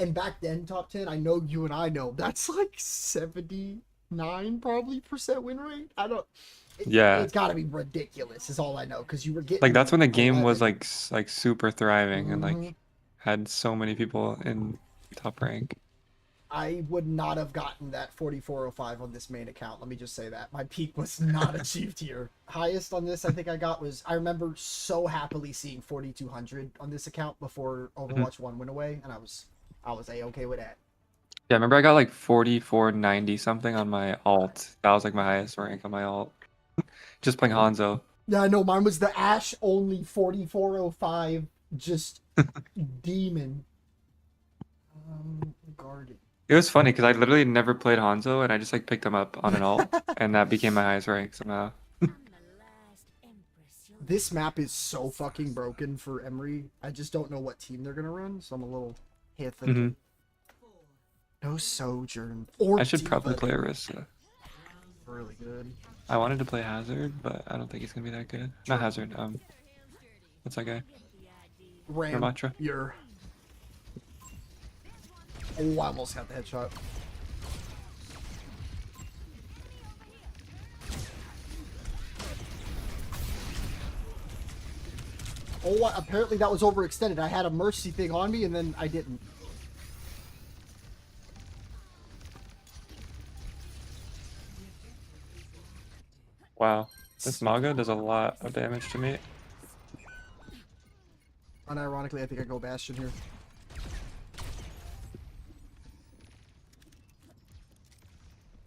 And back then, top 10, I know you and I know that's like 79% probably win rate. I don't. It's got to be ridiculous. Is all I know because you were getting like that's when the game was like super thriving and like had so many people in top rank. I would not have gotten that 4405 on this main account. Let me just say that my peak was not achieved here. Highest on this I think I got was I remember so happily seeing 4200 on this account before Overwatch 1 went away, and I was A-okay with that. Yeah, I remember I got like 4490 something on my alt. That was like my highest rank on my alt. Just playing Hanzo. Yeah, I know. Mine was the Ash only 4405, just demon. guarding. It was funny because I literally never played Hanzo and I just like picked him up on an alt and that became my highest rank somehow. This map is so fucking broken for Emery. I just don't know what team they're gonna run, so I'm a little thinking. No Sojourn or I should Diva. probably play Orisa. Really good. I wanted to play Hazard, but I don't think he's gonna be that good. Not Hazard. What's that guy? Ram. Ramatra. You're. Oh, I almost got the headshot. Oh, apparently that was overextended. I had a mercy thing on me and then I didn't. Wow. This Maga does a lot of damage to me. Unironically, I think I go Bastion here.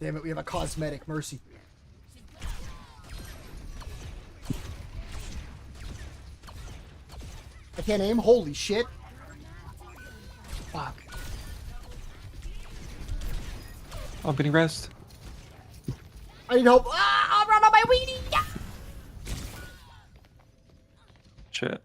Damn it, we have a cosmetic mercy. I can't aim? Holy shit. Fuck. Oh, I'm getting rest. I need help. Ah, I'll run on my weenie. Yeah. Shit.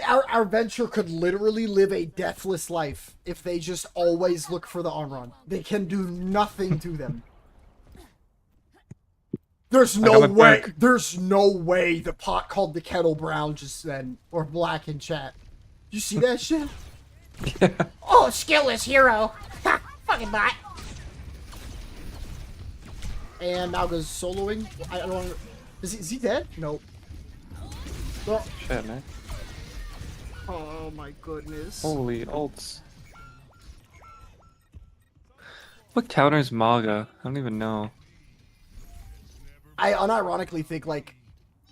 Our venture could literally live a deathless life if they just always look for the on-run. They can do nothing to them. There's no way. There's no way the pot called the kettle brown just then, or black in chat. You see that shit? Yeah. Oh, skillless hero. Ha, fucking bot. And now goes soloing. I don't want to... Is he dead? Nope. Oh. Shit, man. Oh my goodness. Holy ults. What counters Maga? I don't even know. I unironically think, like,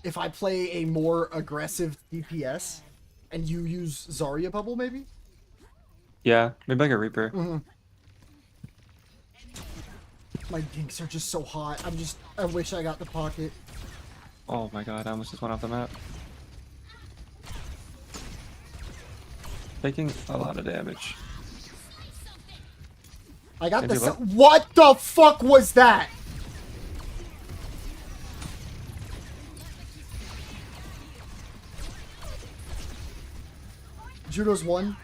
if I play a more aggressive DPS and you use Zarya bubble, maybe? Yeah, maybe like a Reaper. Mm-hmm. My dinks are just so hot. I wish I got the pocket. Oh my god, I almost just went off the map. Taking a lot of damage. I got Maybe the... What the fuck was that? Judo's one.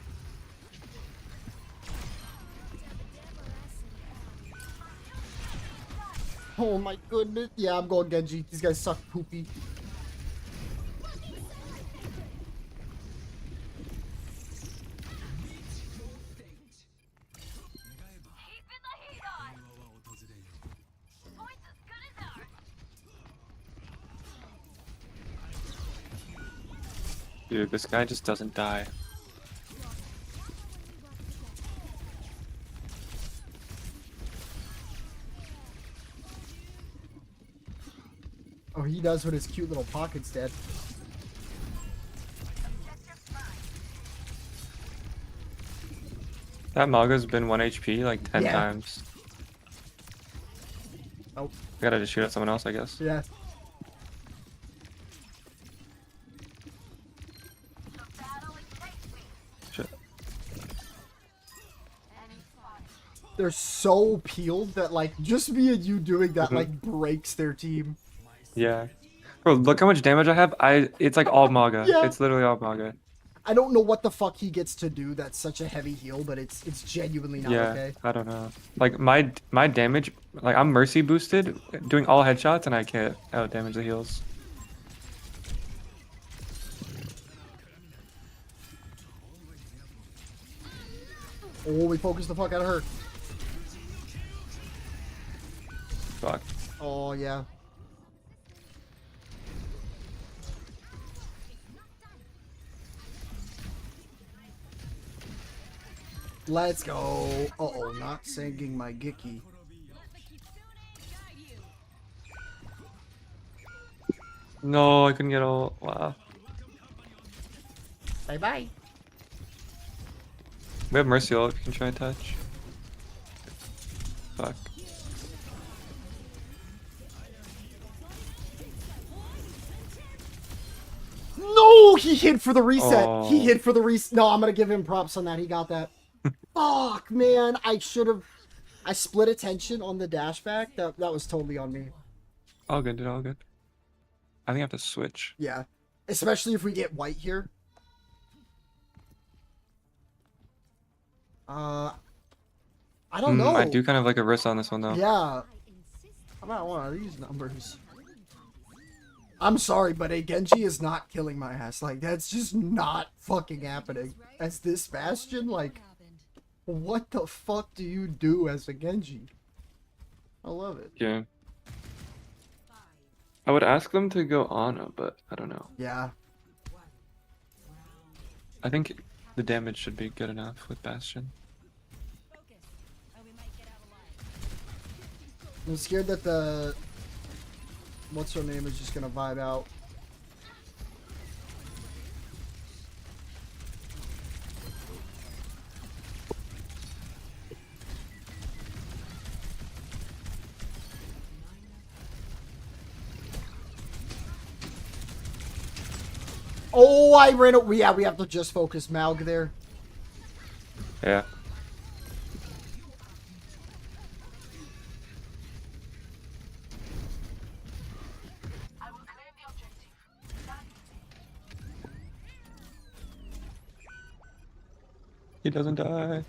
Oh my goodness. Yeah, I'm going Genji. These guys suck poopy. Dude, this guy just doesn't die. Oh, he does with his cute little pockets, Dad. That Maga's been 1 HP like 10 times. Oh. I gotta just shoot at someone else, I guess. Yeah. Shit. They're so peeled that, like, just me and you doing that, like, breaks their team. Yeah. Bro, look how much damage I have. It's like all Maga. Yeah. It's literally all Maga. I don't know what the fuck he gets to do that's such a heavy heal, but it's genuinely not okay. I don't know. Like, my damage, like, I'm mercy boosted, doing all headshots, and I can't out damage the heals. Oh, we focused the fuck out of her. Fuck. Oh, yeah. Let's go. Uh-oh, not singing my Gicky. No, I couldn't get all. Wow. Bye-bye. We have mercy ult if you can try and touch. Fuck. No, he hid for the reset. Oh. He hid for the reset. No, I'm gonna give him props on that. He got that. Fuck, man. I should have. I split attention on the dash back. That was totally on me. All good, dude. All good. I think I have to switch. Yeah, especially if we get white here. I don't know. I do kind of like a risk on this one though. Yeah. How about one of these numbers? I'm sorry, but a Genji is not killing my ass. Like, that's just not fucking happening. As this Bastion, like, what the fuck do you do as a Genji? I love it. Yeah. I would ask them to go Ana, but I don't know. Yeah. I think the damage should be good enough with Bastion. I'm scared that the... What's her name is just gonna vibe out. Oh, I ran it. Yeah, we have to just focus Malg there. Yeah. He doesn't die.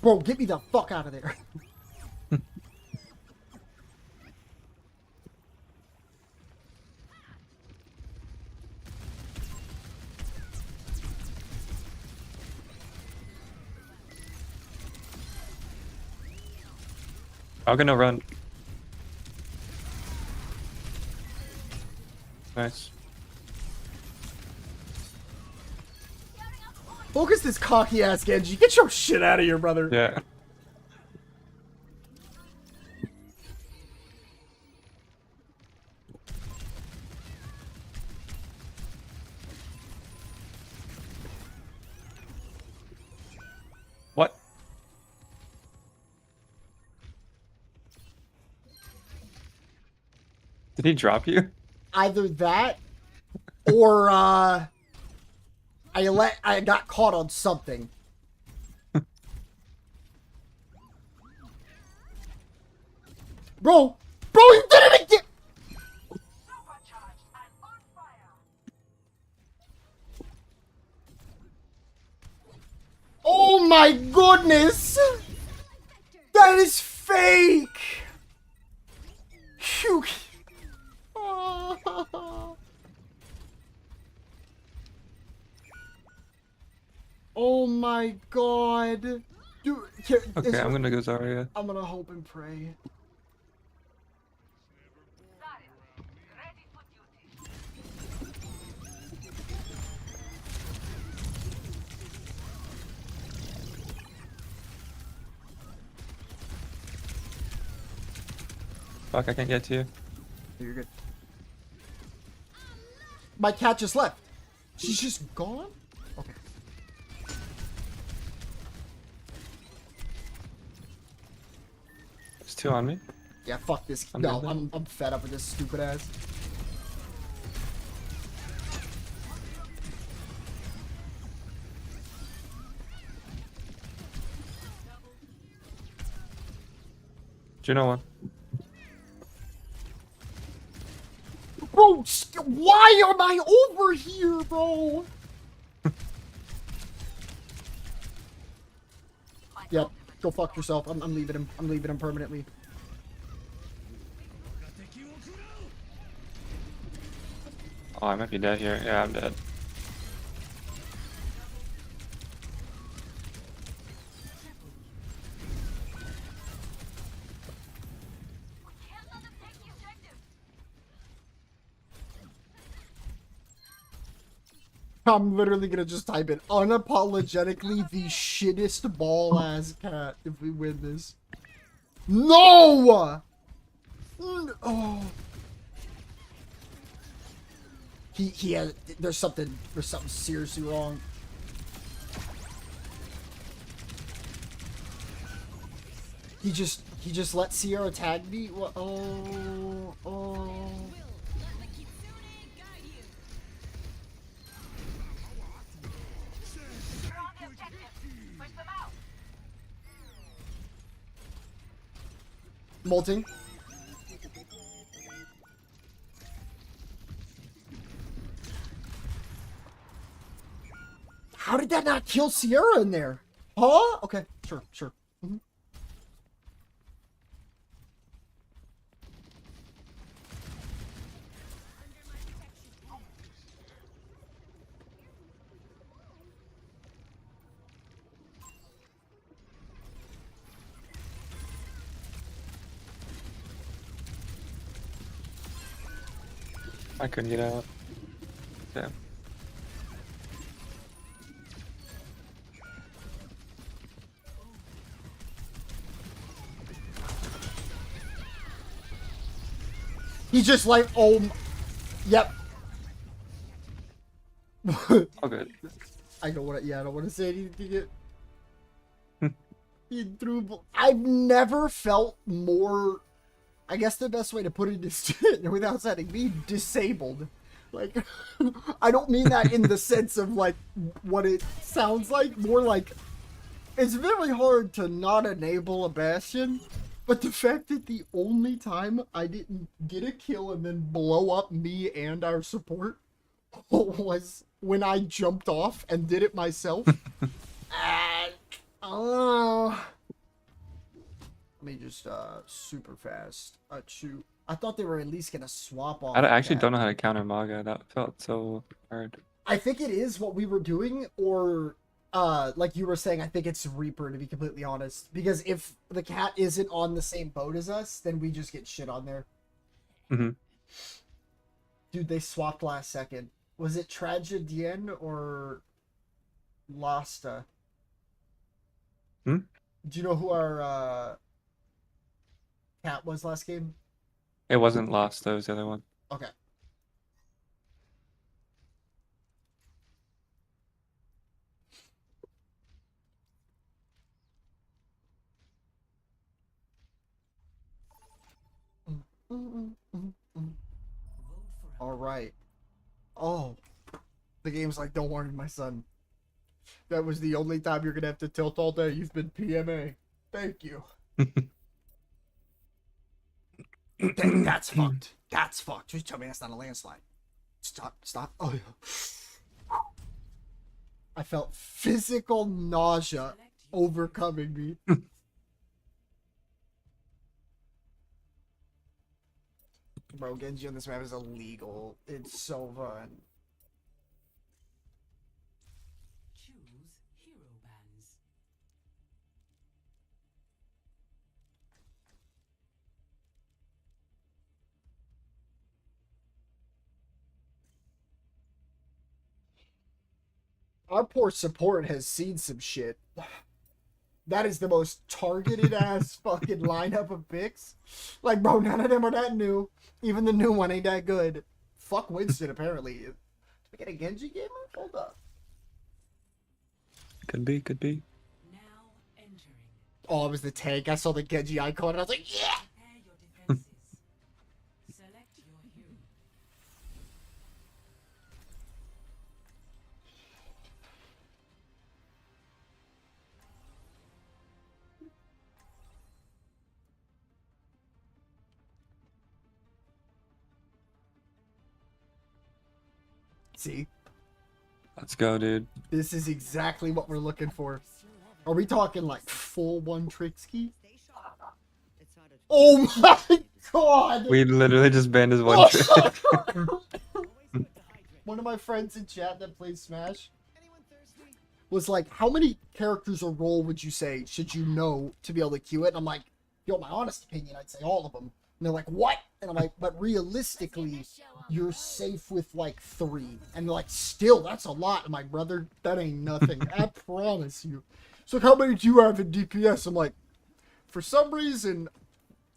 Bro, get me the fuck out of there. I'm gonna run. Nice. Focus this cocky ass Genji. Get your shit out of here, brother. Yeah. What? Did he drop you? Either that or I got caught on something. Bro, you did it again. Oh my goodness! That is fake! Phew. Oh my god. Dude, here, Okay, I'm gonna go Zarya. I'm gonna hope and pray. Fuck, I can't get to you. You're good. My cat just left. She's just gone? Okay. There's two on me. Yeah, fuck this. I'm No, good I'm fed up with this stupid ass. Do you know one? Bro, why am I over here, bro? Yep, go fuck yourself. I'm leaving him. I'm leaving him permanently. Oh, I might be dead here. Yeah, I'm dead. I'm literally gonna just type it unapologetically the shittest ball ass cat if we win this. No! Oh. He has, there's something seriously wrong. He just let Sierra tag me? What? Oh, oh. You're on the objective. Push them out. Molting. How did that not kill Sierra in there? Huh? Okay, sure, sure. Mhm. I couldn't get out. Yeah. He's just like, oh, yep. Oh, good. I don't want to. Yeah, I don't want to say anything yet. He threw. I've never felt more. I guess the best way to put it is without sounding me disabled. Like, I don't mean that in the sense of like what it sounds like. More like it's very hard to not enable a Bastion. But the fact that the only time I didn't get a kill and then blow up me and our support was when I jumped off and did it myself. Oh. Let me just, super fast. Shoot. I thought they were at least gonna swap off. I actually that. don't know how to counter Maga. That felt so hard. I think it is what we were doing, or like you were saying, I think it's Reaper, to be completely honest. Because if the cat isn't on the same boat as us, then we just get shit on there. Mm-hmm. Dude, they swapped last second. Was it Tragedien or Lasta? Hmm? Do you know who our cat was last game? It wasn't lost, though. It was the other one. Okay. All right. Oh, the game's like, don't worry, my son. That was the only time you're gonna have to tilt all day. You've been PMA. Thank you. That's fucked. That's fucked. Just tell me that's not a landslide. Stop. Stop. Oh, yeah. I felt physical nausea overcoming me. Bro, Genji on this map is illegal. It's so fun. Choose hero bands. Our poor support has seen some shit. That is the most targeted ass fucking lineup of picks. Like, bro, none of them are that new. Even the new one ain't that good. Fuck Winston, apparently. Did we get a Genji gamer? Hold up. Could be, could be. Now entering. Oh, it was the tank. I saw the Genji icon and I was like, yeah! Prepare your defenses. Select your hero. See? Let's go, dude. This is exactly what we're looking for. Are we talking like full one trick ski? Oh my god! We literally just banned his one trick. One of my friends in chat that plays Smash was like, how many characters or role would you say should you know to be able to queue it? And I'm like, yo, my honest opinion, I'd say all of them. And they're like, what? And I'm like, but realistically, you're safe with like 3. And they're like, still, that's a lot. I'm like, brother, that ain't nothing. I promise you. So how many do you have in DPS? I'm like, for some reason,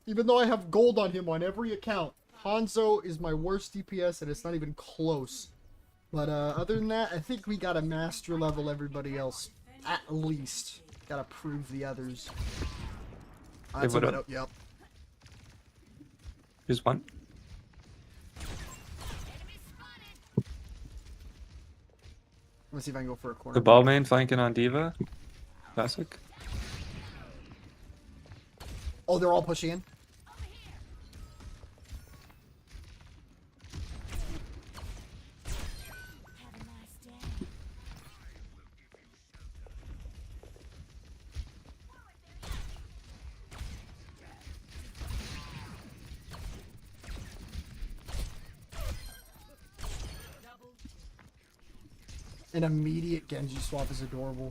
even though I have gold on him on every account, Hanzo is my worst DPS and it's not even close. But other than that, I think we gotta master level everybody else. At least. Gotta prove the others. That's a Widow. Widow. Yep. Just one. Let's see if I can go for a corner. The ball main flanking on Diva. Classic. Oh, they're all pushing in. An immediate Genji swap is adorable.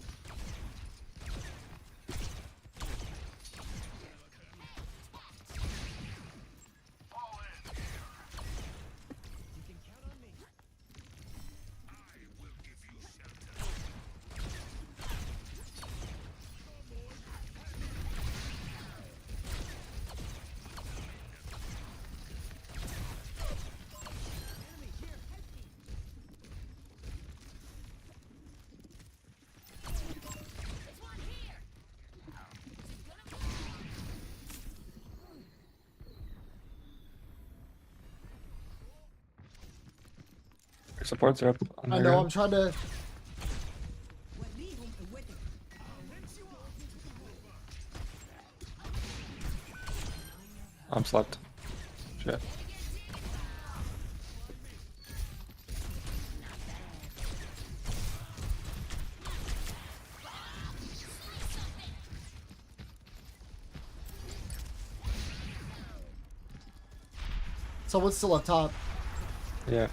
Supports are up. On I their know, end. I'm trying to... I'm slept. Shit. Someone's still up top. Yeah.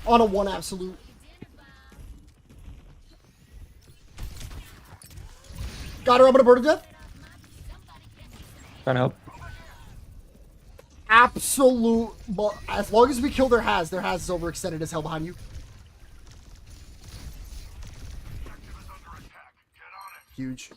On a one absolute. Got her, I'm gonna burn to death. Trying to help. Absolute. But as long as we kill their Has is overextended as hell behind you. Huge.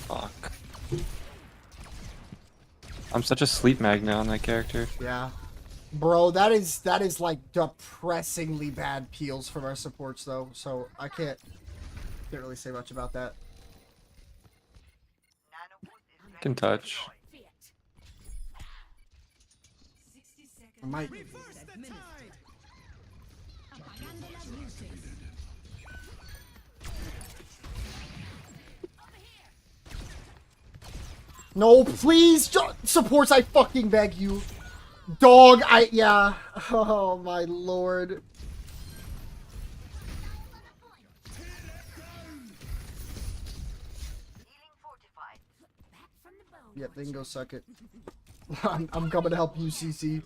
Fuck. I'm such a sleep magnet on that character. Yeah. Bro, that is like depressingly bad peels from our supports though, so I can't really say much about that. Can touch. I might. No, please, supports, I fucking beg you. Dog, yeah. Oh my lord. Yep, they can go suck it. I'm coming to help you, CC.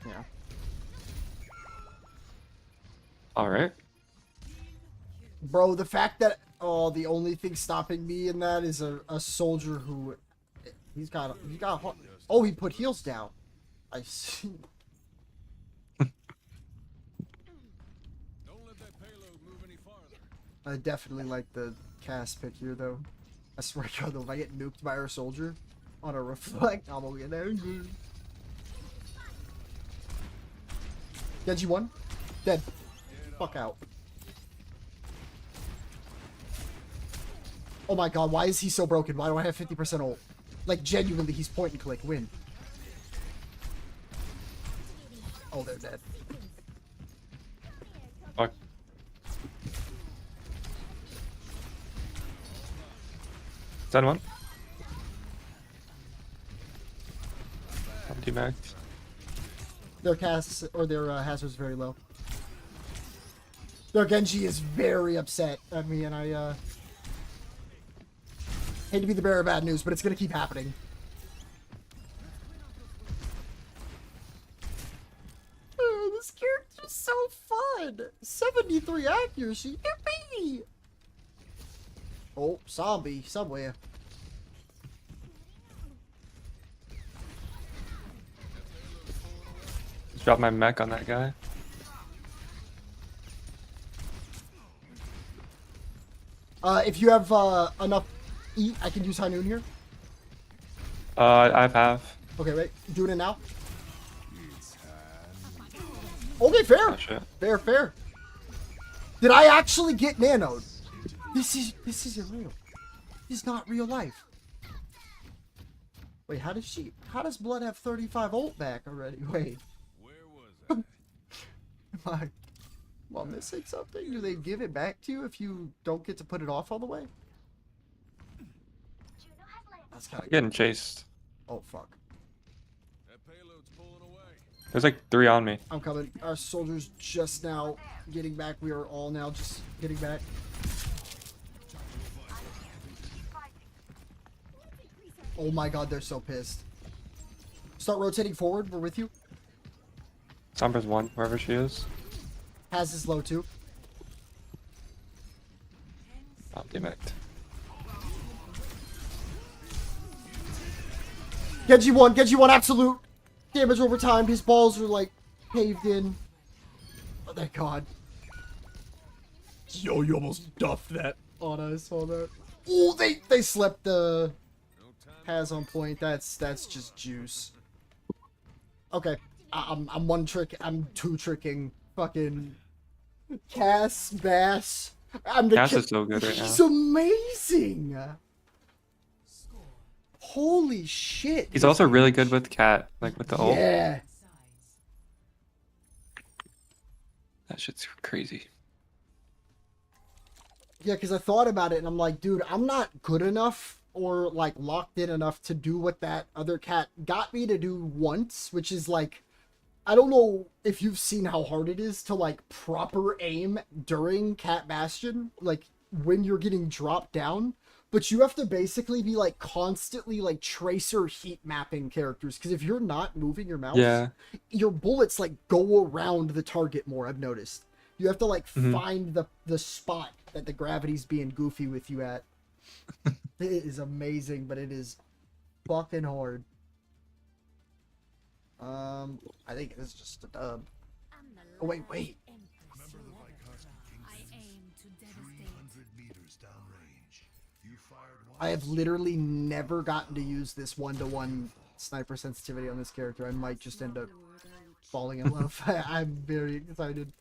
Yeah. Alright. Bro, the fact that the only thing stopping me in that is a soldier who he got oh, he put heals down. I see. I definitely like the cast pick here though. I swear to God, though, if I get nuked by our soldier on a reflect, I'm gonna get angry. Genji one. Dead. Fuck out. Oh my god, why is he so broken? Why do I have 50% ult? Like, genuinely, he's point and click. Win. Oh, they're dead. Fuck. Done one. Empty max. Their cast, or their hazard's very low. Their Genji is very upset at me, and I, hate to be the bearer of bad news, but it's gonna keep happening. Oh, this character's so fun! 73 accuracy! Yippee! Oh, zombie somewhere. Just drop my mech on that guy. If you have enough eat, I can use High Noon here. I have half. Okay, wait. Doing it now. Okay, fair. Oh, shit. Fair. Did I actually get nanoed? This isn't real. This is not real life. Wait, how does Blood have 35 ult back already? Wait. Where was I? Am I missing something? Do they give it back to you if you don't get to put it off all the way? That's kind of Getting chased. Oh, fuck. That payload's pulling away. There's like 3 on me. I'm coming. Our soldiers just now getting back. We are all now just getting back. Oh my god, they're so pissed. Start rotating forward. We're with you. Sombra's 1, wherever she is. Has is low too. Oh, damn it. Genji one absolute damage over time. His balls are like paved in. Oh, thank god. Yo, you almost duffed that. Oh, no, I saw that. Oh, they slept the has on point. That's just juice. Okay, I'm one trick. I'm two tricking fucking Cass Bass. Cass is so good right now. He's amazing. Holy shit. He's also really good with Cat, like with the ult. Yeah. That shit's crazy. Yeah, because I thought about it and I'm like, dude, I'm not good enough or like locked in enough to do what that other cat got me to do once, which is like, I don't know if you've seen how hard it is to like proper aim during Cat Bastion, like when you're getting dropped down, but you have to basically be like constantly like tracer heat mapping characters, because if you're not moving your mouse, Yeah. your bullets like go around the target more. I've noticed you have to like find the spot that the gravity's being goofy with you at. It is amazing, but it is fucking hard. I think it's just a dub. Oh wait. Remember the Vykovsky Kingdoms? 300 meters downrange. You fired once. I have literally never gotten to use this 1-to-1 sniper sensitivity on this character. I might just end up falling in love. I'm very excited.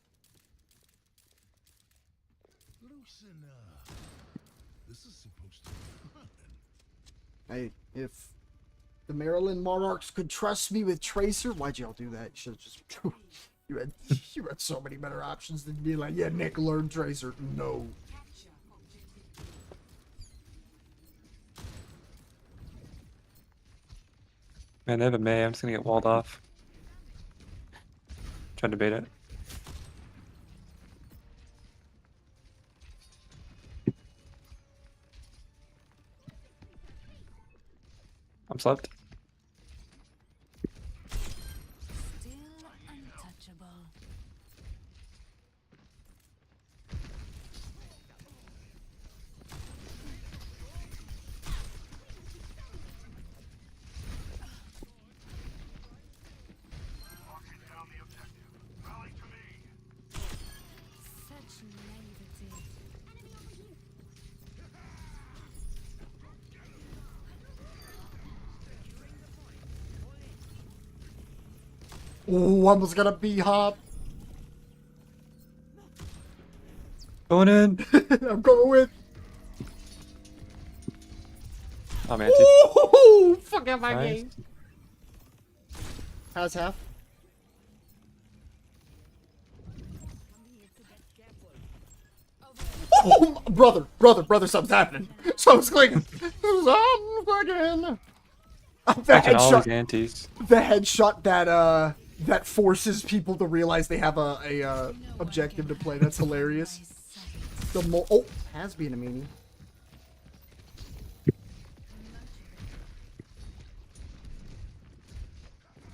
Loosen up. This is supposed to be fun. Hey, if the Maryland Monarchs could trust me with Tracer, why'd y'all do that? You should just you had so many better options than be like, yeah, Nick, learn Tracer. No. Man, they have a May. I'm just gonna get walled off. Trying to bait it. I'm slept. Still untouchable. Such naivety. Ooh, almost gonna be hop. Going in. I'm going with. Oh man. Ooh, fuck out my Nice. game. How's half? Oh, brother, something's happening. Something's clicking. Something's clicking. The Catching all headshot. these antis. The headshot that forces people to realize they have a objective to play. That's hilarious. Oh, has been a meanie.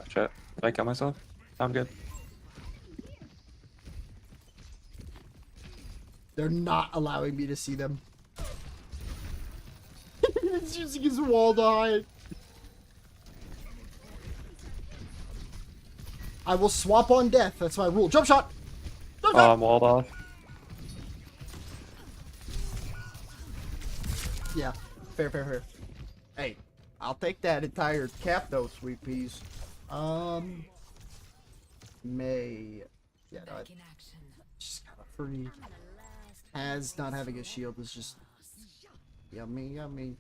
Shit. Did I kill myself? I'm good. They're not allowing me to see them. using his wall to hide. I will swap on death. That's my rule. Jump shot! Jump Oh, shot! I'm walled off. Yeah. Fair, fair, fair. Hey, I'll take that entire cap though, sweet peas. May. Yeah, no, she's kind of free. As not having a shield is just yummy, yummy.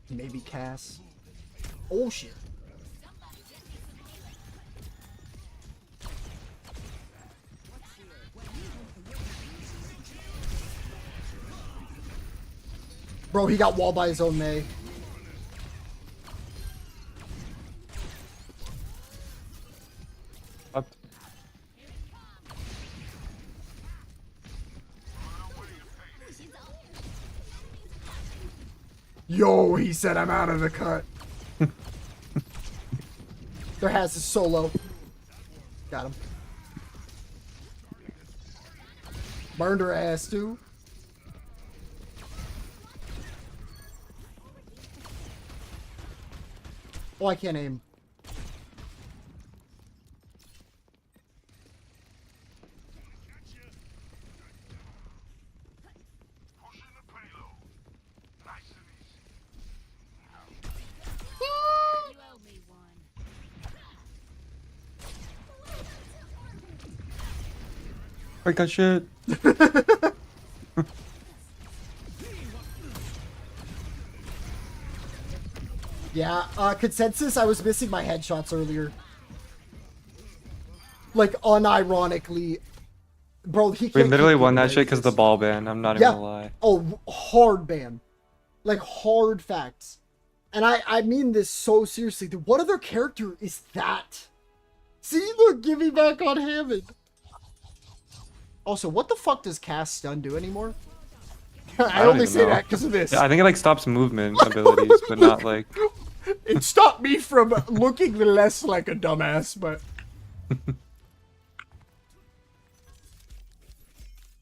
Maybe Cass. Oh shit. Bro, he got walled by his own May. Up. Yo, he said I'm out of the cut. There has his solo. Got him. Burned her ass too. Oh, I can't aim. Break that shit. Yeah, consensus, I was missing my headshots earlier. Like, unironically. Bro, he We can't literally keep won that getting shit because of the raises. ball ban. I'm not even Yeah. gonna lie. Oh, hard ban. Like, hard facts. And I mean this so seriously. What other character is that? See, look, give me back on Hammond. Also, what the fuck does cast stun do anymore? I don't only even say know. that because of this. Yeah, I think it like stops movement abilities, but not like. It stopped me from looking less like a dumbass, but...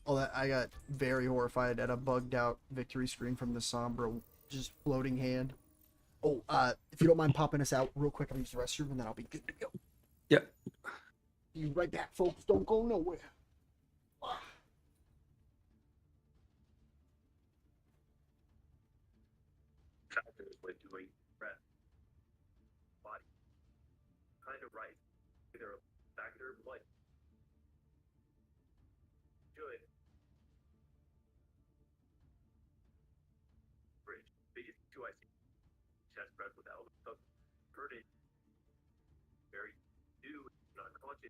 Oh, that I got very horrified at a bugged out victory screen from the Sombra just floating hand. Oh, if you don't mind popping us out real quick, I'll use the restroom and then I'll be good to go. Yep. Be right back, folks. Don't go nowhere. Factors when doing breath, body, kind of right. Either a factor like good, bridge, biggest two I see. Chest breath with elbow tuck, curtain, very new, not conscious.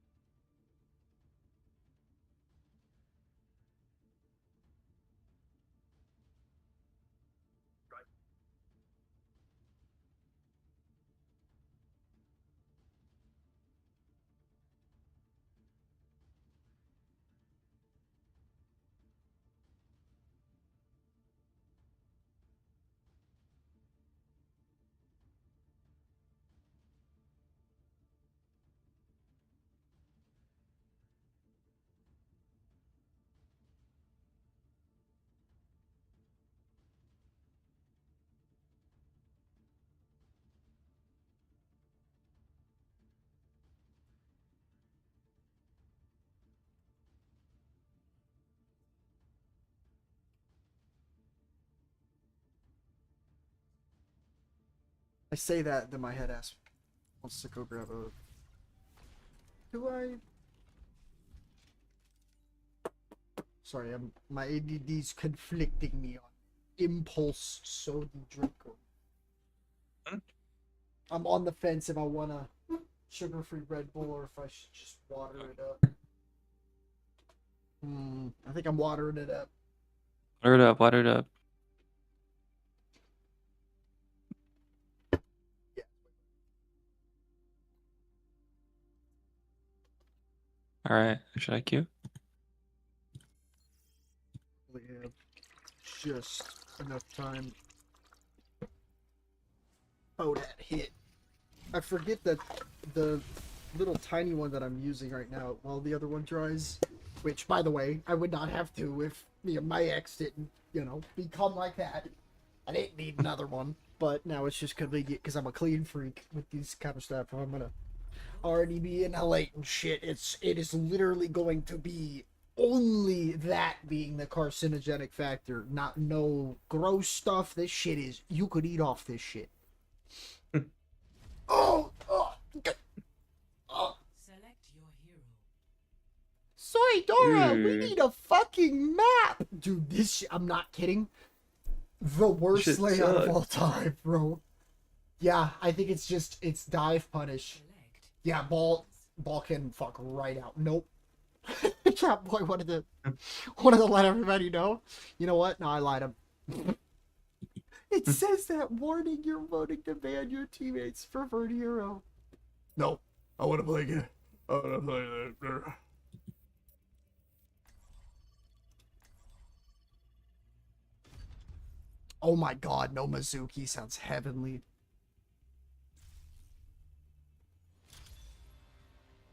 I say that, then my head ass wants to go grab a... Do I? Sorry, my ADD's conflicting me on impulse soda drinker. I'm on the fence if I want a sugar-free Red Bull or if I should just water it up. I think I'm watering it up. Water it up, water it up. Alright, should I queue? We have just enough time. Oh, that hit. I forget that the little tiny one that I'm using right now while the other one dries. Which, by the way, I would not have to if my ex didn't you know, become like that. I didn't need another one, but now it's just convenient because I'm a clean freak with these kind of stuff. I'm gonna already be inhalate and shit. It is literally going to be only that being the carcinogenic factor, not no gross stuff. This shit is, you could eat off this shit. Oh, Select your hero. sorry, Dora, we Ooh. need a fucking map, dude. This shit, I'm not kidding. The worst Shit layout of sucks. all time, bro. Yeah, I think it's dive punish. Select. Yeah, ball can fuck right out. Nope. Catboy wanted to let everybody know. You know what? No, I lied him. It says that warning, you're voting to ban your teammates' preferred hero. No, I want to play again. I want to play that. Oh my god, no Mizuki sounds heavenly.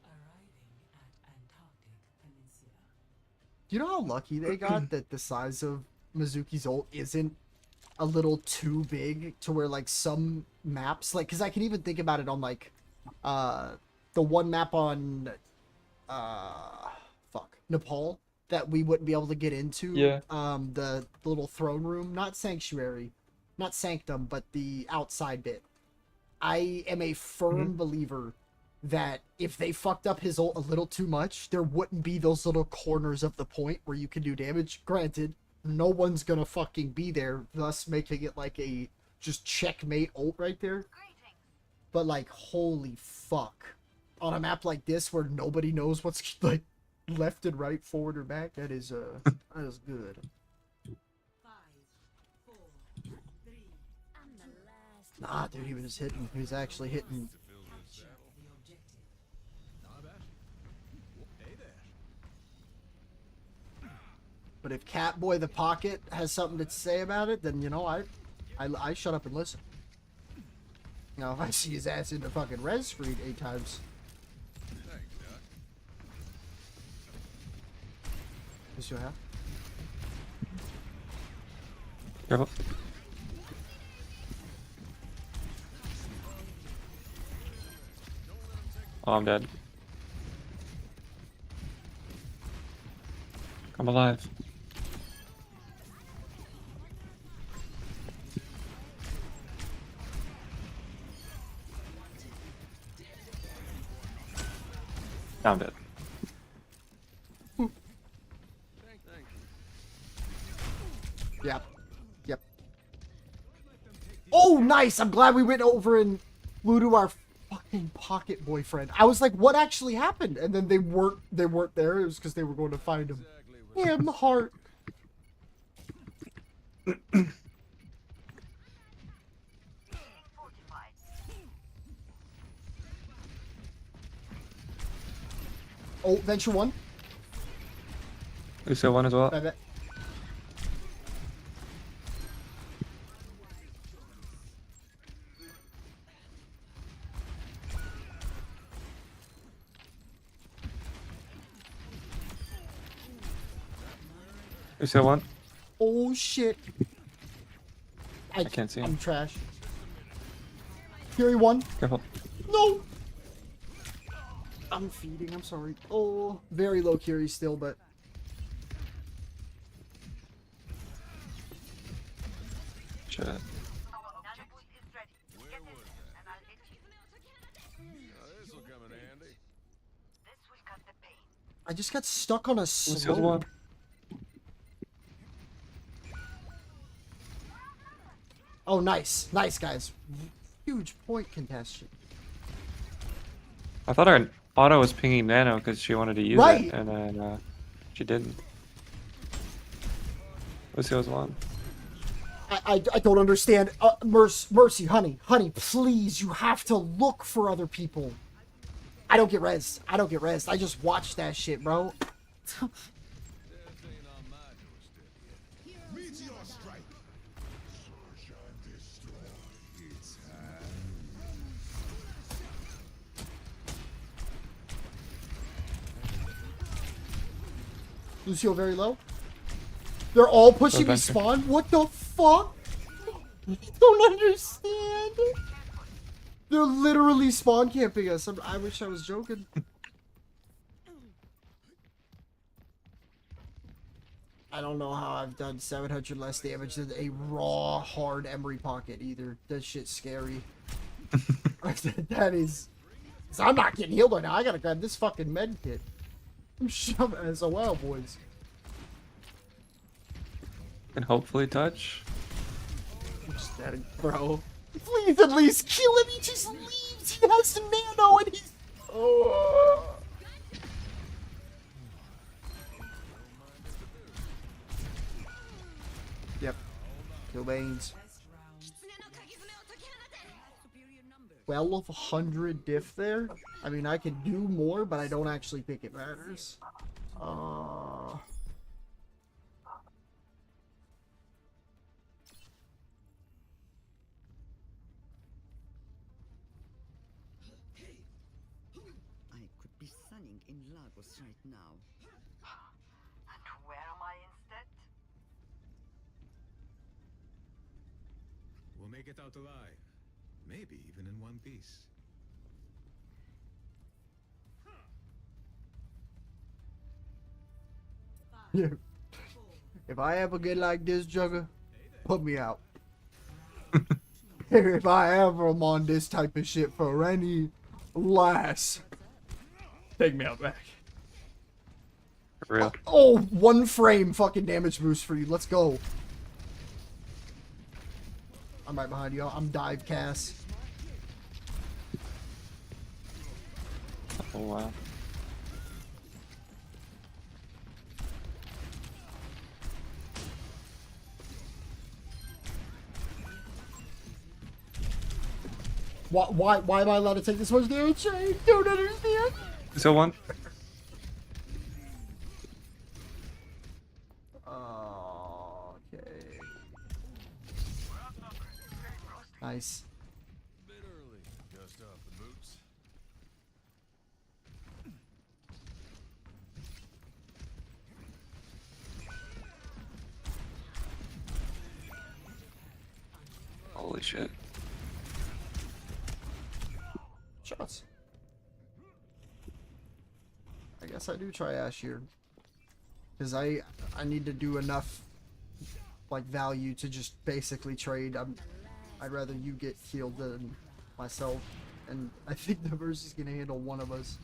Arriving at Antarctic Peninsula. Do you know how lucky they got that the size of Mizuki's ult isn't a little too big to where, like, some maps, like, because I can even think about it on, like, the one map on, Nepal that we wouldn't be able to get into. Yeah. The little throne room, not Sanctuary, not Sanctum, but the outside bit. I am a firm believer that if they fucked up his ult a little too much, there wouldn't be those little corners of the point where you can do damage. Granted, no one's gonna fucking be there, thus making it like a just checkmate ult right there. But like, holy fuck. On a map like this where nobody knows what's like left and right, forward or back, that is good. 5, 4, 3. I'm the last. Nah, dude, he was hitting. He was actually hitting. Capture the objective. But if Catboy the Pocket has something to say about it, then, you know, I shut up and listen. Now, if I see his ass in the fucking res screen 8 times. This you have? Careful. Oh, I'm dead. I'm alive. Now I'm dead. Yep. Yep. Oh, nice! I'm glad we went over and flew to our fucking pocket boyfriend. I was like, what actually happened? And then they weren't there. It was because they were going to find him. Him, heart. Oh, Venture 1. Lucio one as well. I bet. Lucio one. Oh, shit. I can't see him. I'm trash. Fury 1. Careful. No! I'm feeding, I'm sorry. Oh, very low Curie still, but... Shit. I just got stuck on a Lucio's slope. one. Oh, nice. Nice, guys. Huge point contention. I thought our auto was pinging Nano because she wanted to use Right. it, and then she didn't. Lucio's one. I don't understand. Mercy, honey, please, you have to look for other people. I don't get rezzed. I just watch that shit, bro. Meteor strike. Search and destroy. It's Lucio very low. They're all pushing me back here. spawn? What the fuck? I don't understand. They're literally spawn camping us. I wish I was joking. I don't know how I've done 700 less damage than a raw, hard Emery pocket either. That shit's scary. That is... So I'm not getting healed right now. I gotta grab this fucking med kit. I'm shoving SOL, boys. And hopefully touch. Bro. Please at least kill him. He just leaves. He has nano and he's... Oh. Yep. Kill Banes. 1200 diff there. I mean, I can do more, but I don't actually think it matters. I could be sunning in Lagos right now. And where am I instead? We'll make it out alive. Maybe even in one piece. If I ever get like this, Jugger, put me out. If I ever am on this type of shit for any lass, take me out back. For real. Oh, 1 frame fucking damage boost for you. Let's go. I'm right behind you. I'm dive Cass. Oh wow. Why am I allowed to take this much damage? I don't understand. So one. Okay. Nice. Bit early. Dust off the boots. Holy shit. Shots. I guess I do try Ash here. Because I need to do enough like value to just basically trade. I'd rather you get healed than myself. And I think the Mercy's gonna handle one of us.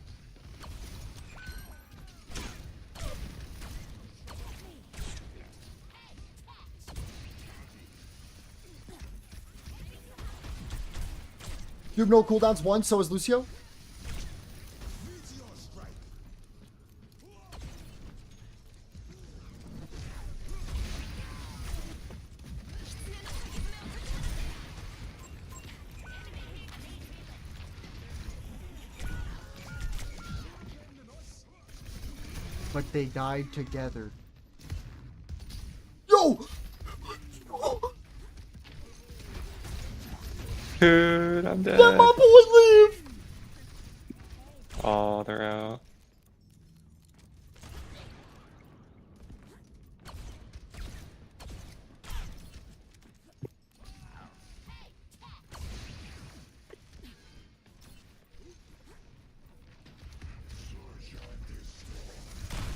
You have no cooldowns 1, so is Lucio. But they died together. Yo! Dude, I'm dead. Let my boy live! Oh, they're out.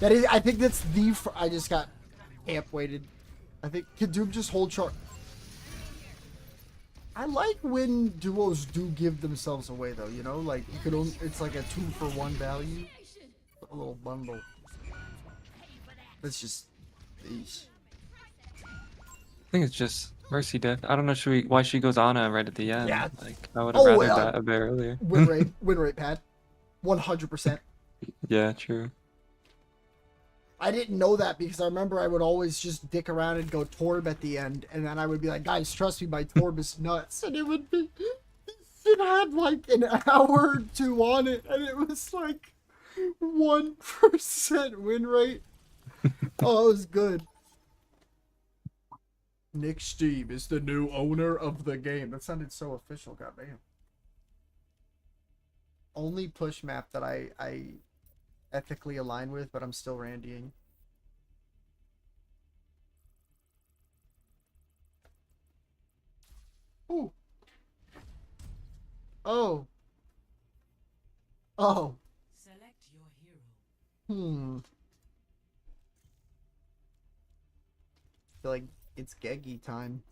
That is, I think that's the. I just got amp weighted. I think can Doom just hold chart. I like when duos do give themselves away though. You know, like you could only. It's like a 2-for-1 value. A little bundle. That's just. Eesh. I think it's just Mercy death. I don't know why she goes Ana right at the end. Yeah. Like I would have rather yeah. that a bit earlier. Win rate, Pat. 100%. Yeah, true. I didn't know that because I remember I would always just dick around and go Torb at the end, and then I would be like, guys, trust me, my Torb is nuts, and it would be, it had like an hour or 2 on it, and it was like 1% win rate. Oh, it was good. Nick Steve is the new owner of the game. That sounded so official, goddamn. Only push map that I ethically align with, but I'm still randying. Ooh. Oh. Oh. Select your hero. I feel like it's Geggy time.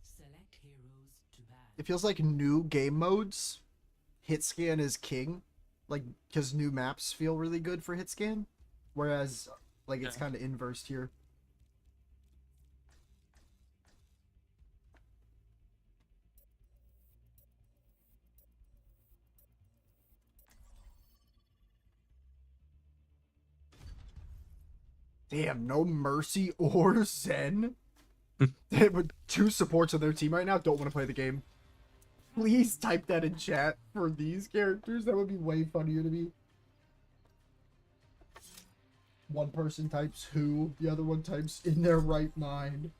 Select heroes to ban. It feels like new game modes, hit scan is king, like because new maps feel really good for hit scan, whereas like it's kind of inversed here. Damn, no Mercy or Zen. With 2 supports on their team right now don't want to play the game. Please type that in chat for these characters. That would be way funnier to me. One person types who, the other one types in their right mind.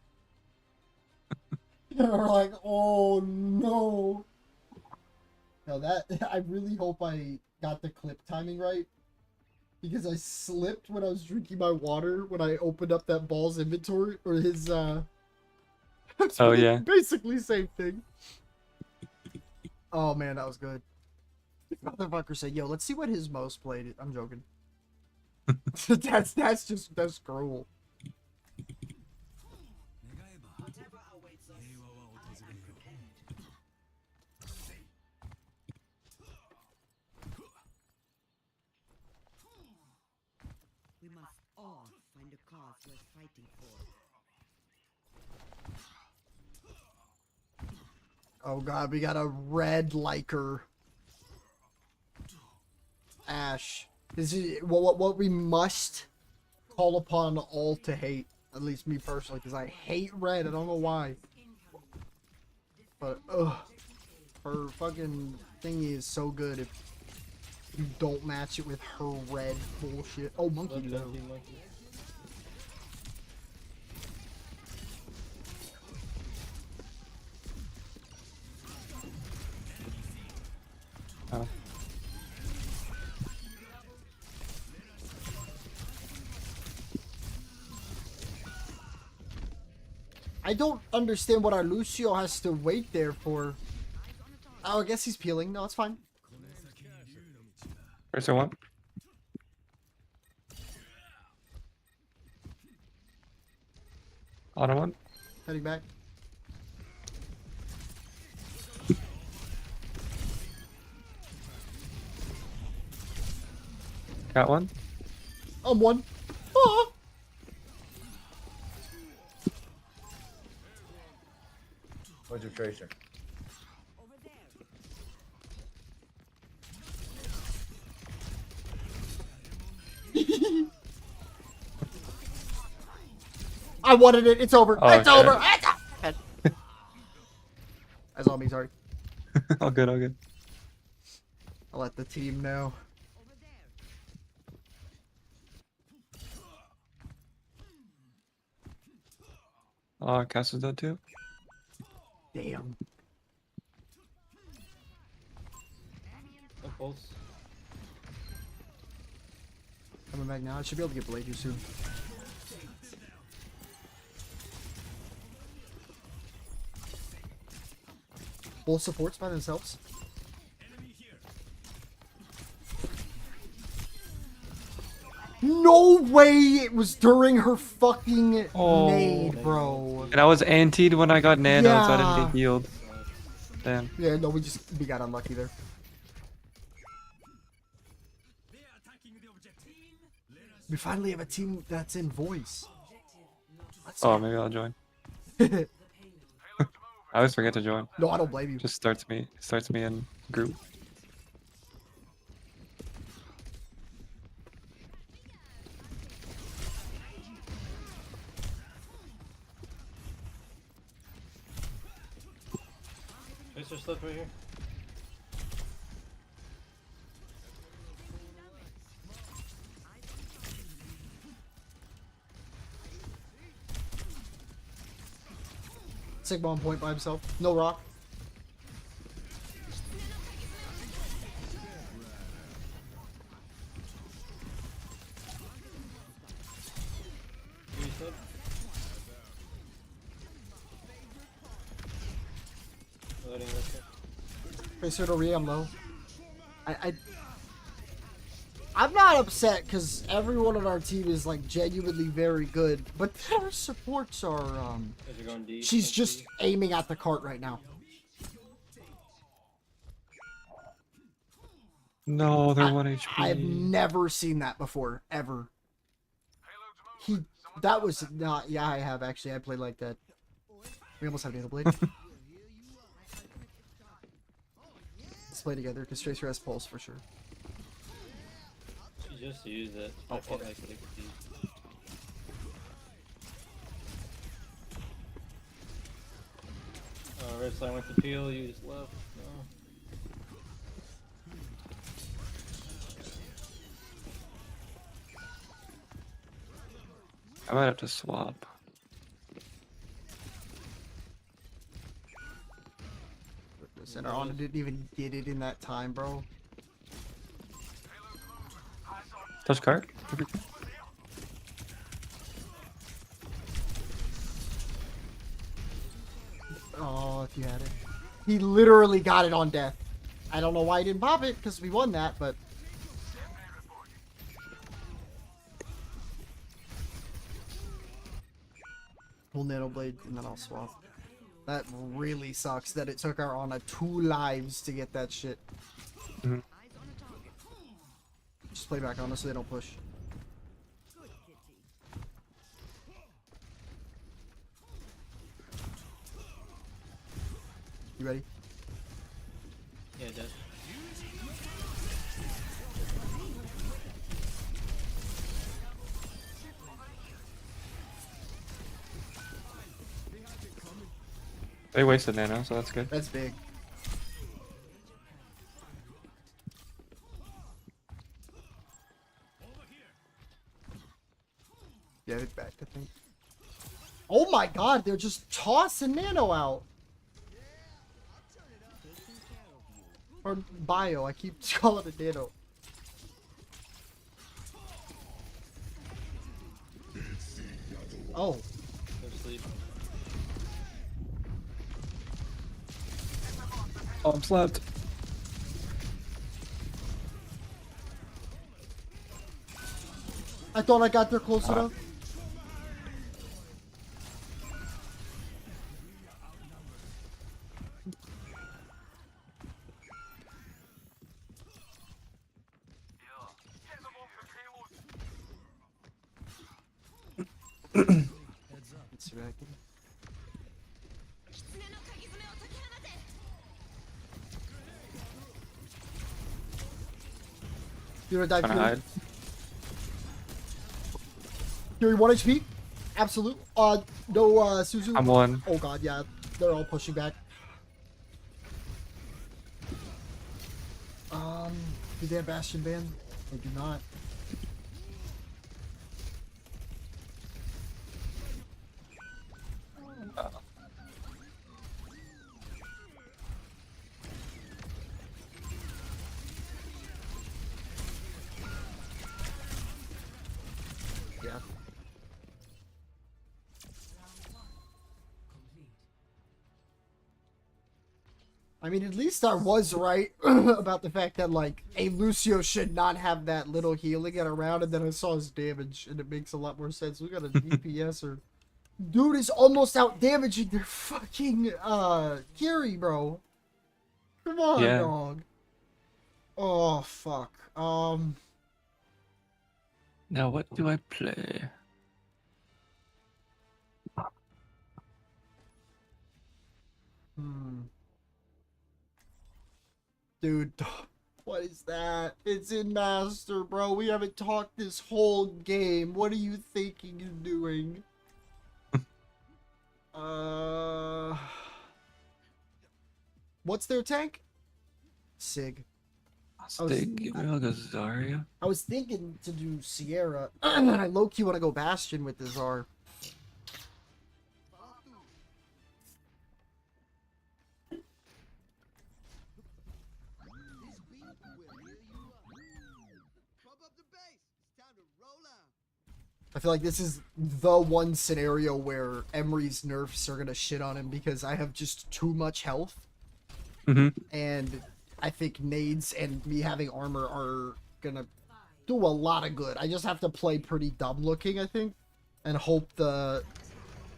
They're like, oh no. Now that, I really hope I got the clip timing right. Because I slipped when I was drinking my water when I opened up that ball's inventory, or his, Oh, yeah. basically same thing. Oh man, that was good. Motherfucker said, yo, let's see what his most played is. I'm joking. that's cruel. We must all find a cause worth fighting for. Oh god, we got a red liker. Ash. This is what we must call upon all to hate. At least me personally, because I hate red. I don't know why. But ugh, her fucking thingy is so good if you don't match it with her red bullshit. Oh, monkey though. Oh. I don't understand what our Lucio has to wait there for. Oh, I guess he's peeling. No, it's fine. First one. Auto one. Heading back. Got one. I'm one. Ah! Where's your tracer? I wanted it. It's over. Oh, it's okay. over. That's all me. Sorry. All good. All good. I'll let the team know. Castle's dead too. Damn. Coming back now. I should be able to get Blade you soon. Both supports by themselves. No way it was during her fucking nade, bro. And I was antied when I got nano, so I didn't Yeah. get healed. Damn. Yeah, no, we got unlucky there. We finally have a team that's in voice. Oh, maybe I'll join. I always forget to join. No, I don't blame you. Just starts me in group. Is there stuff right here? Sigma on point by himself. No rock. Loading this one. Tracer to re, I'm low. I'm not upset because everyone on our team is like genuinely very good, but their supports are Guys are going deep. she's just aiming at the cart right now. No, they're 1 HP. I've never seen that before, ever. That was not, yeah, I have actually. I played like that. We almost have Data Blade. Let's play together because Tracer has pulse for sure. You just use it. Oh, I can't okay. like 60. Red side went to peel, you just left. No. I might have to swap. Center on didn't even get it in that time, bro. Touch cart? Oh, if you had it. He literally got it on death. I don't know why he didn't pop it, because we won that, but... We'll Nano Blade, and then I'll swap. That really sucks that it took our Ana 2 lives to get that shit. Mhm. Just play back on us so they don't push. You ready? Yeah, dead. They wasted nano, so that's good. That's big. Yeah, it's back, I think. Oh my god, they're just tossing nano out. Or bio, I keep calling it nano. Oh. Go sleep. Oh, I'm slapped. I thought I got there close enough. It's racking. You're gonna die, Trying to Fury. hide. Fury 1 HP? Absolute. No, Suzu. I'm one. Oh god, yeah. They're all pushing back. Do they have Bastion Band? They do not. Yeah. I mean, at least I was right about the fact that, like, a Lucio should not have that little healing at around, and then I saw his damage, and it makes a lot more sense. We got a DPS or... Dude is almost out damaging their fucking, Kiri, bro. Come on, Yeah. dog. Oh, fuck. Now what do I play? Dude, what is that? It's in Master, bro. We haven't talked this whole game. What are you thinking of doing? What's their tank? Sig. Stig, I'll go Zarya. I was thinking to do Sierra, and I low-key want to go Bastion with the Czar. I feel like this is the one scenario where Emery's nerfs are gonna shit on him because I have just too much health. and I think nades and me having armor are gonna do a lot of good. I just have to play pretty dumb looking, I think, and hope the...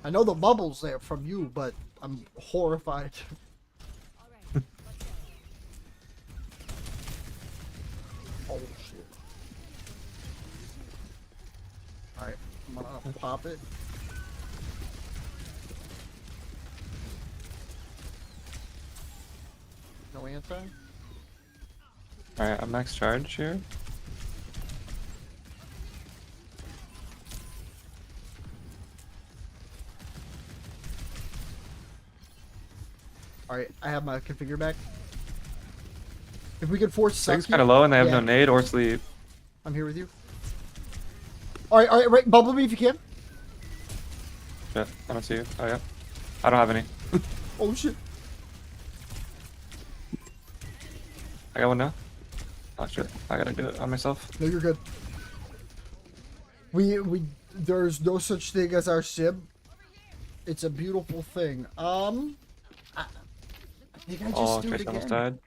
I know the bubble's there from you, but I'm horrified. Oh shit. Alright, I'm gonna pop it. No anti? Alright, I'm max charge here. Alright, I have my configure back. If we could force Sig's Sucky... kind of low and they have yeah, no nade or sleep. I'm here with you. Alright, right, bubble me if you can. Shit, I don't see you. Oh yeah. I don't have any. Oh shit. I got one now. Oh shit, I gotta do it on myself. No, you're good. There's no such thing as our sim. It's a beautiful thing. I think I just do it Trace again. almost died.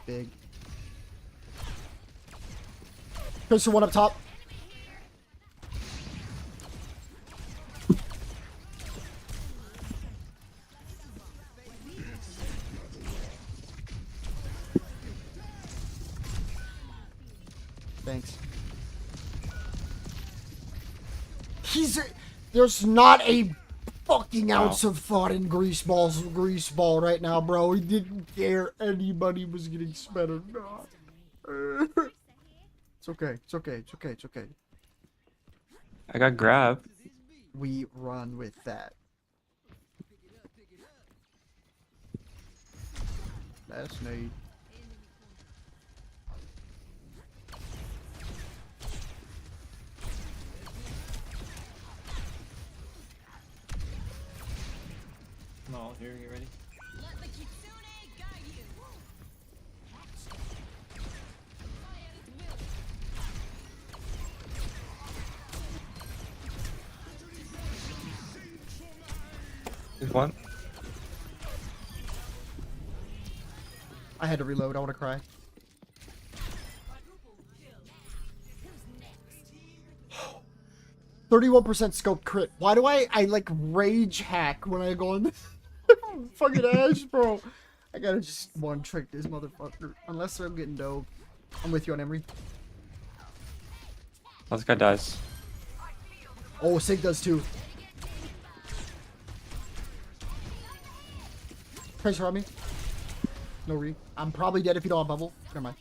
Big. There's one up top. Thanks. There's not a fucking ounce of thought in Greaseball right now, bro. He didn't care anybody was getting sped or not. It's okay. It's okay. It's okay. It's okay. I got grab. We run with that. That's neat. I'm all here, get ready. Let the kitsune guide you. There's one. I had to reload. I want to cry. Who's 31% scope crit. Why do I like rage hack when I go on fucking Ash, bro? I gotta just one trick this motherfucker. Unless I'm getting dope. I'm with you on Emery. Oh, this guy dies. Oh, Sig does too. Tracer on me. No re. I'm probably dead if you don't have bubble. Never mind.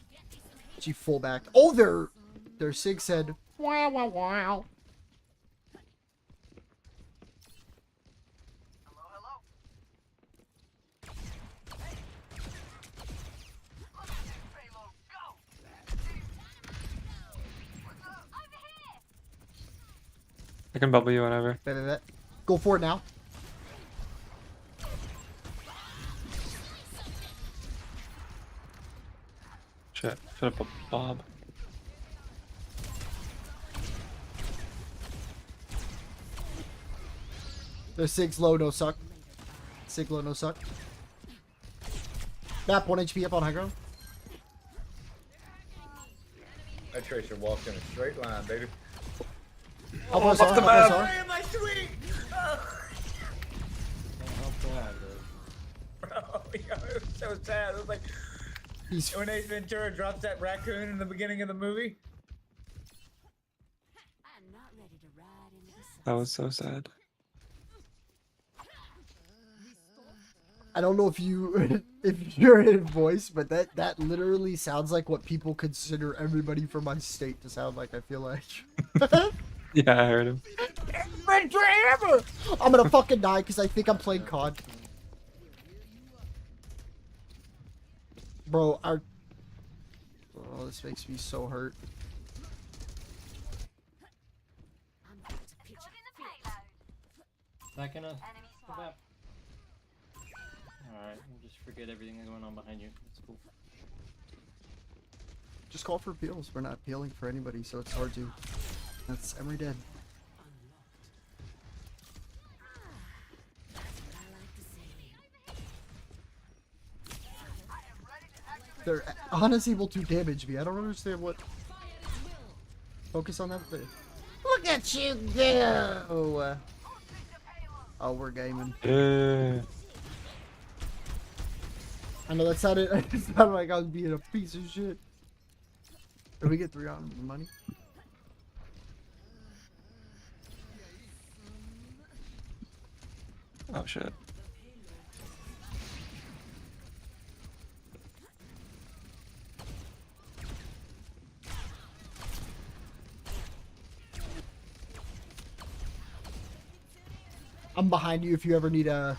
She full back. Oh, their Sig said, wow, wow, wow. I can bubble you whenever. Bet. Go for it now. Shit, should have put Bob. There's Sig's low, no suck. Sig low, no suck. Map 1 HP up on high ground. That Tracer walked in a straight line, baby. Help us, help us, help us. Am I sweet? Bro, yo, it was so sad. It was like when Ace Ventura drops that raccoon in the beginning of the movie. I'm not ready to ride into the sun. That was so sad. I don't know if you if you're in voice, but that literally sounds like what people consider everybody from my state to sound like. I feel like. Yeah, I heard him. I'm gonna fucking die because I think I'm playing COD. Bro, oh, this makes me so hurt. Back in a. Alright, we'll just forget everything that's going on behind you. That's cool. Just call for peels. We're not peeling for anybody, so it's hard to. That's Emery dead. Their Ana's able to damage me. I don't understand what. Focus on that thing. Look at you go! Oh, we're gaming. I know that sounded, it sounded like I was being a piece of shit. Did we get 3 on the money? Oh shit. I'm behind you if you ever need a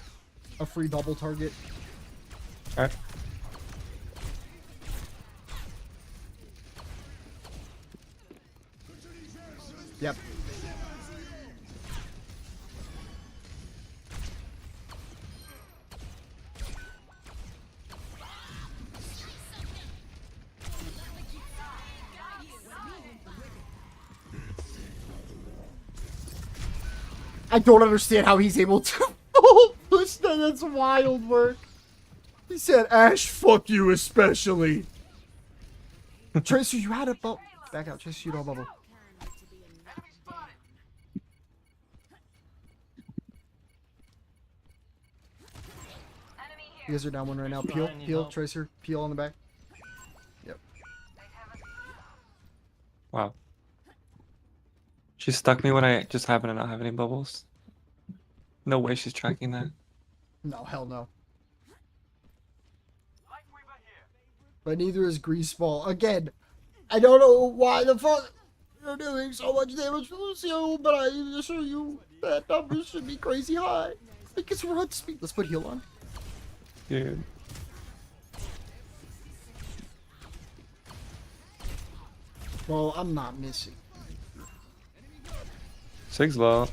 free bubble target. Alright. Yep. I don't understand how he's able to push that. That's wild work. He said, Ash, fuck you especially. Tracer, you had a bubble. Back out, Tracer, you don't bubble. You guys are down one right now. Peel, peel, Tracer, peel on the back. Yep. Wow. She stuck me when I just happened to not have any bubbles. No way she's tracking that. No, hell no. But neither is Greaseball. Again, I don't know why the fuck you're doing so much damage to Lucio, but I assure you that numbers should be crazy high. Because we're at speed. Let's put heal on. Dude. Well, I'm not missing. 6 low.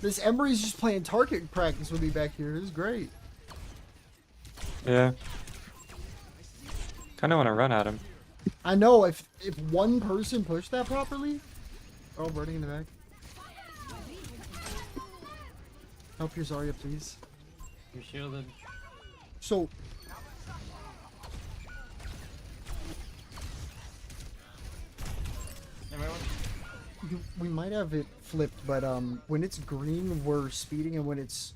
This Emery's just playing target practice with me back here. This is great. Yeah. Kinda wanna run at him. I know, if one person pushed that properly. Oh, running in the back. Help your Zarya, please. You're shielded. So. We might have it flipped, but when it's green, we're speeding, and when it's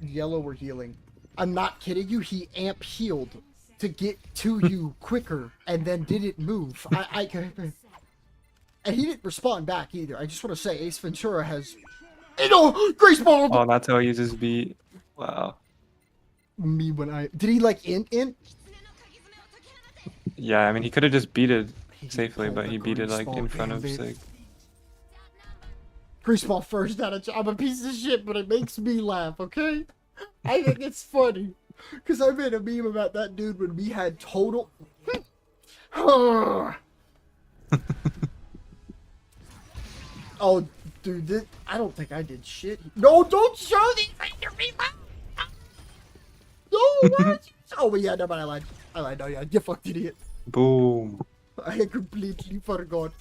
yellow, we're healing. I'm not kidding you. He amp healed to get to you quicker, and then didn't move. And he didn't respond back either. I just want to say, Ace Ventura has, Grace Ball. Oh, that's how he uses beat. Wow. Me when I did he like int? Yeah, I mean he could have just beat it safely, but he beat it like in front of Sig. Greaseball first out of I'm a piece of shit, but it makes me laugh, okay? I think it's funny. Because I made a meme about that dude when we had total... Oh, dude, I don't think I did shit. No, don't show these things me. No, what? Oh, but yeah, no, but I lied. Oh, yeah, you fucked idiot. Boom. I completely forgot.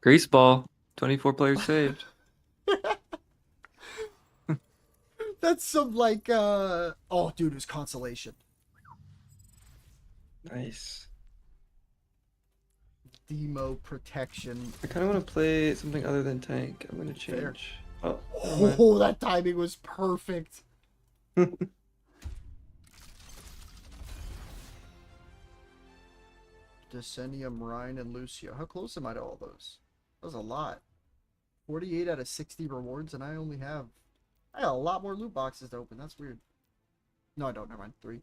Greaseball. 24 players saved. That's some like oh dude, it was consolation. Nice. Demo protection. I kinda wanna play something other than tank. I'm gonna change. Fair. Oh, that timing was perfect. Decennium, Rhine, and Lucio. How close am I to all those? That was a lot. 48 out of 60 rewards, and I have a lot more loot boxes to open. That's weird. No, I don't. Never mind. 3.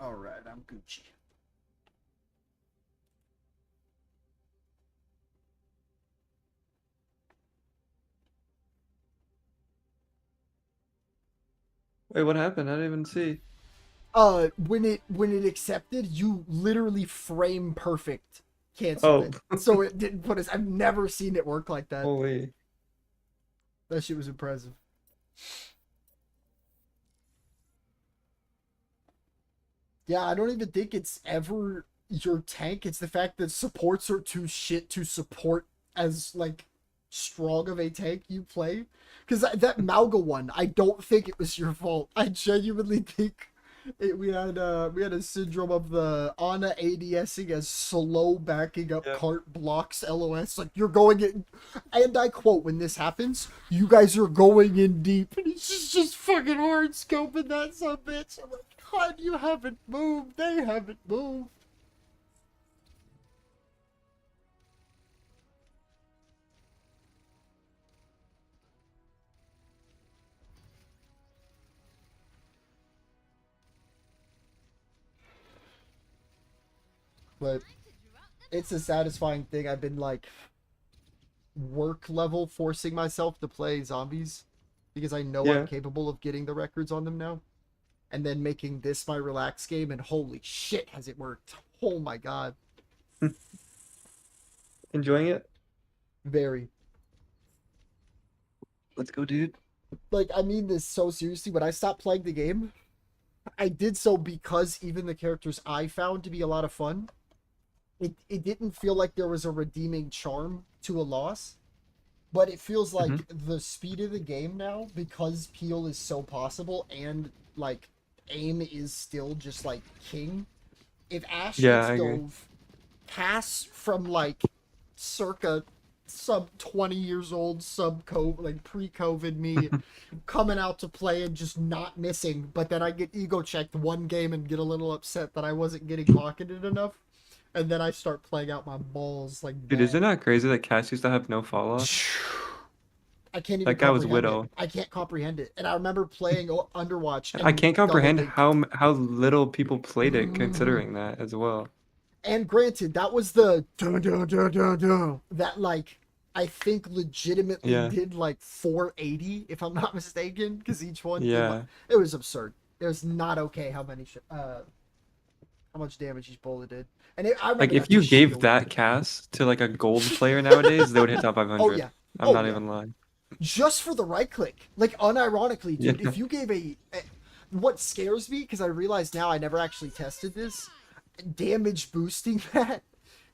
Alright, I'm Gucci. Wait, what happened? I didn't even see. When it accepted, you literally frame perfect canceled Oh. it. So it didn't put us. I've never seen it work like that. Holy. That shit was impressive. Yeah, I don't even think it's ever your tank. It's the fact that supports are too shit to support as like strong of a tank you play. Because that Malga one, I don't think it was your fault. I genuinely think we had a syndrome of the Ana ADSing as slow backing up cart blocks LOS. Like you're going in, and I quote, when this happens, you guys are going in deep, and he's just fucking hard scoping that son bitch. I'm like, God, you haven't moved. They haven't moved. But it's a satisfying thing. I've been like work level forcing myself to play zombies because I know I'm capable of getting the records on them now. And then making this my relax game, and holy shit, has it worked. Oh my god. Enjoying it? Very. Let's go, dude. Like, I mean this so seriously. When I stopped playing the game, I did so because even the characters I found to be a lot of fun, it didn't feel like there was a redeeming charm to a loss. But it feels like the speed of the game now, because Peel is so possible and like aim is still just like king. If Ash gets dove past from like circa sub 20 years old, sub COVID, like pre-COVID me coming out to play and just not missing, but then I get ego checked one game and get a little upset that I wasn't getting pocketed enough, and then I start playing out my balls like Dude, isn't that crazy that Cass used to have no follow? I can't even that guy was comprehend Widow. it. I can't comprehend it. And I remember playing Underwatch. And I can't comprehend double-linked. how little people played it, considering that as well. And granted, that was the that like I think legitimately did like 480 if I'm not mistaken, because each one it was absurd. It was not okay how much damage each bullet did. And I like if you gave that Cass to like a gold player nowadays, they would hit top 500. Oh yeah. I'm not even lying. Just for the right click, like unironically, dude. If you gave what scares me, because I realize now I never actually tested this, damage boosting that,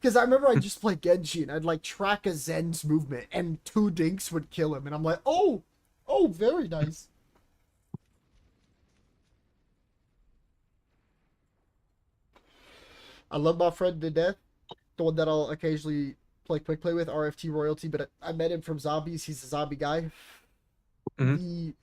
because I remember I just played Genji and I'd like track a Zen's movement and 2 dinks would kill him, and I'm like, oh, very nice. I love my friend to death, the one that I'll occasionally play quick play with, RFT royalty, but I met him from Zombies. He's a zombie guy. The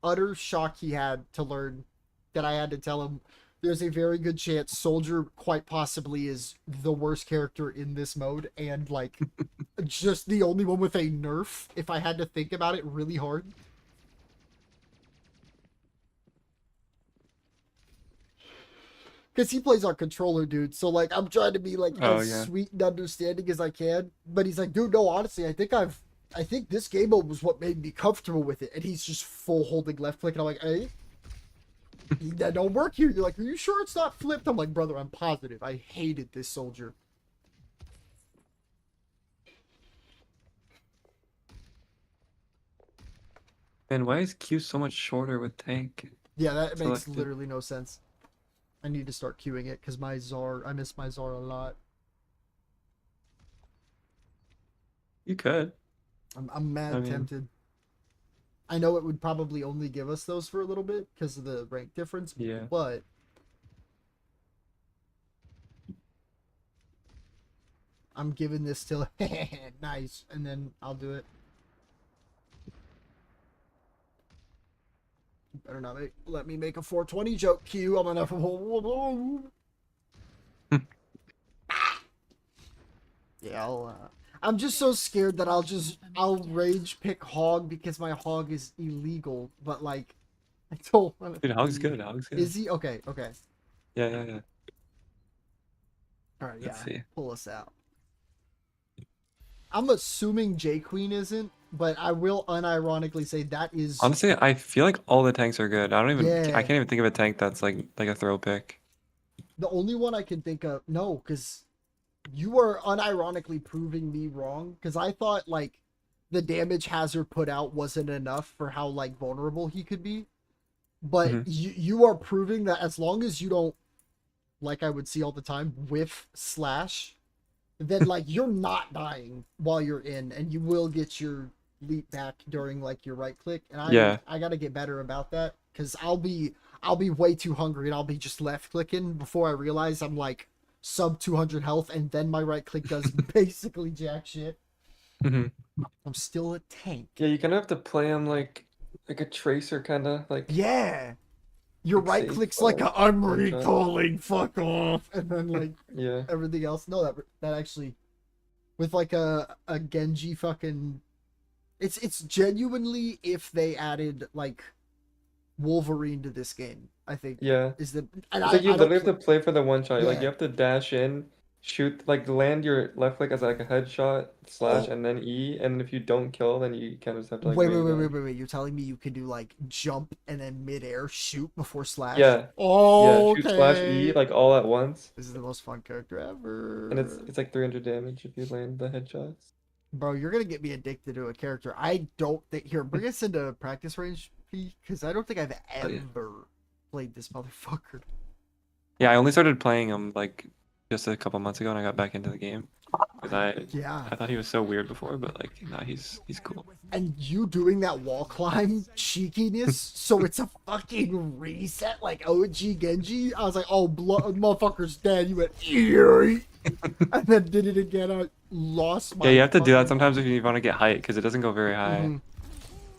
utter shock he had to learn that I had to tell him there's a very good chance Soldier quite possibly is the worst character in this mode, and like just the only one with a nerf if I had to think about it really hard. Because he plays our controller, dude. So, like, I'm trying to be, like, as sweet and understanding as I can. But he's like, dude, no, honestly, I think this game mode was what made me comfortable with it. And he's just full holding left click. And I'm like, hey, that don't work here. You're like, are you sure it's not flipped? I'm like, brother, I'm positive. I hated this Soldier. And why is Q so much shorter with tank? Yeah, that makes literally no sense. I need to start queuing it because my Czar, I miss my Czar a lot. You could. I'm mad tempted. I know it would probably only give us those for a little bit because of the rank difference. Yeah. But I'm giving this till nice, and then I'll do it. Better not let me make a 420 joke, Q. I'm gonna. Yeah, I'm just so scared that I'll rage pick Hog because my Hog is illegal. But like, I don't want to. Dude, Hog's good. Hog's good. Is he okay? Okay. Yeah. All right. Let's see. Pull us out. I'm assuming J Queen isn't, but I will unironically say that is Honestly, I feel like all the tanks are good. I Yeah. can't even think of a tank that's like a throw pick. the only one I can think of. No, because you are unironically proving me wrong. Because I thought like the damage Hazard put out wasn't enough for how like vulnerable he could be. But Mhm. you are proving that as long as you don't, like I would see all the time, whiff slash, then like you're not dying while you're in, and you will get your leap back during like your right click. And Yeah. I gotta get better about that because I'll be way too hungry and I'll be just left clicking before I realize I'm like sub 200 health, and then my right click does basically jack shit. Mhm. I'm still a tank. Yeah, you kind of have to play him like a tracer, kind of like. Yeah. Your Like right safe, click's like a I'm one shot. recalling, fuck off, and then like Yeah. everything else. No, that actually with like a Genji fucking, it's genuinely if they added like Wolverine to this game, I think Yeah. is the and It's like you I don't literally have to play for the one shot. Like yeah. you have to dash in, shoot, like land your left click as like a headshot slash, Oh. and then E. And if you don't kill, then you kind of just have to like Wait, wait again. You're telling me you can do like jump and then midair shoot before slash? Yeah. Yeah. Shoot slash E Okay. like all at once, This is the most fun character ever. and it's like 300 damage if you land the headshots. Bro, you're gonna get me addicted to a character. I don't think here. Bring us into practice range, because I don't think I've Oh, yeah. ever played this motherfucker. Yeah, I only started playing him like just a couple months ago, and I got back into the game because Yeah. I thought he was so weird before, but like now he's cool. And you doing that wall climb cheekiness, so it's a fucking reset like OG Genji. I was like, oh, motherfucker's dead. You went, eerie. And then did it again. I lost my. Yeah, you have to do that fucking sometimes mind. if you want to get height because it doesn't go very high. Mhm.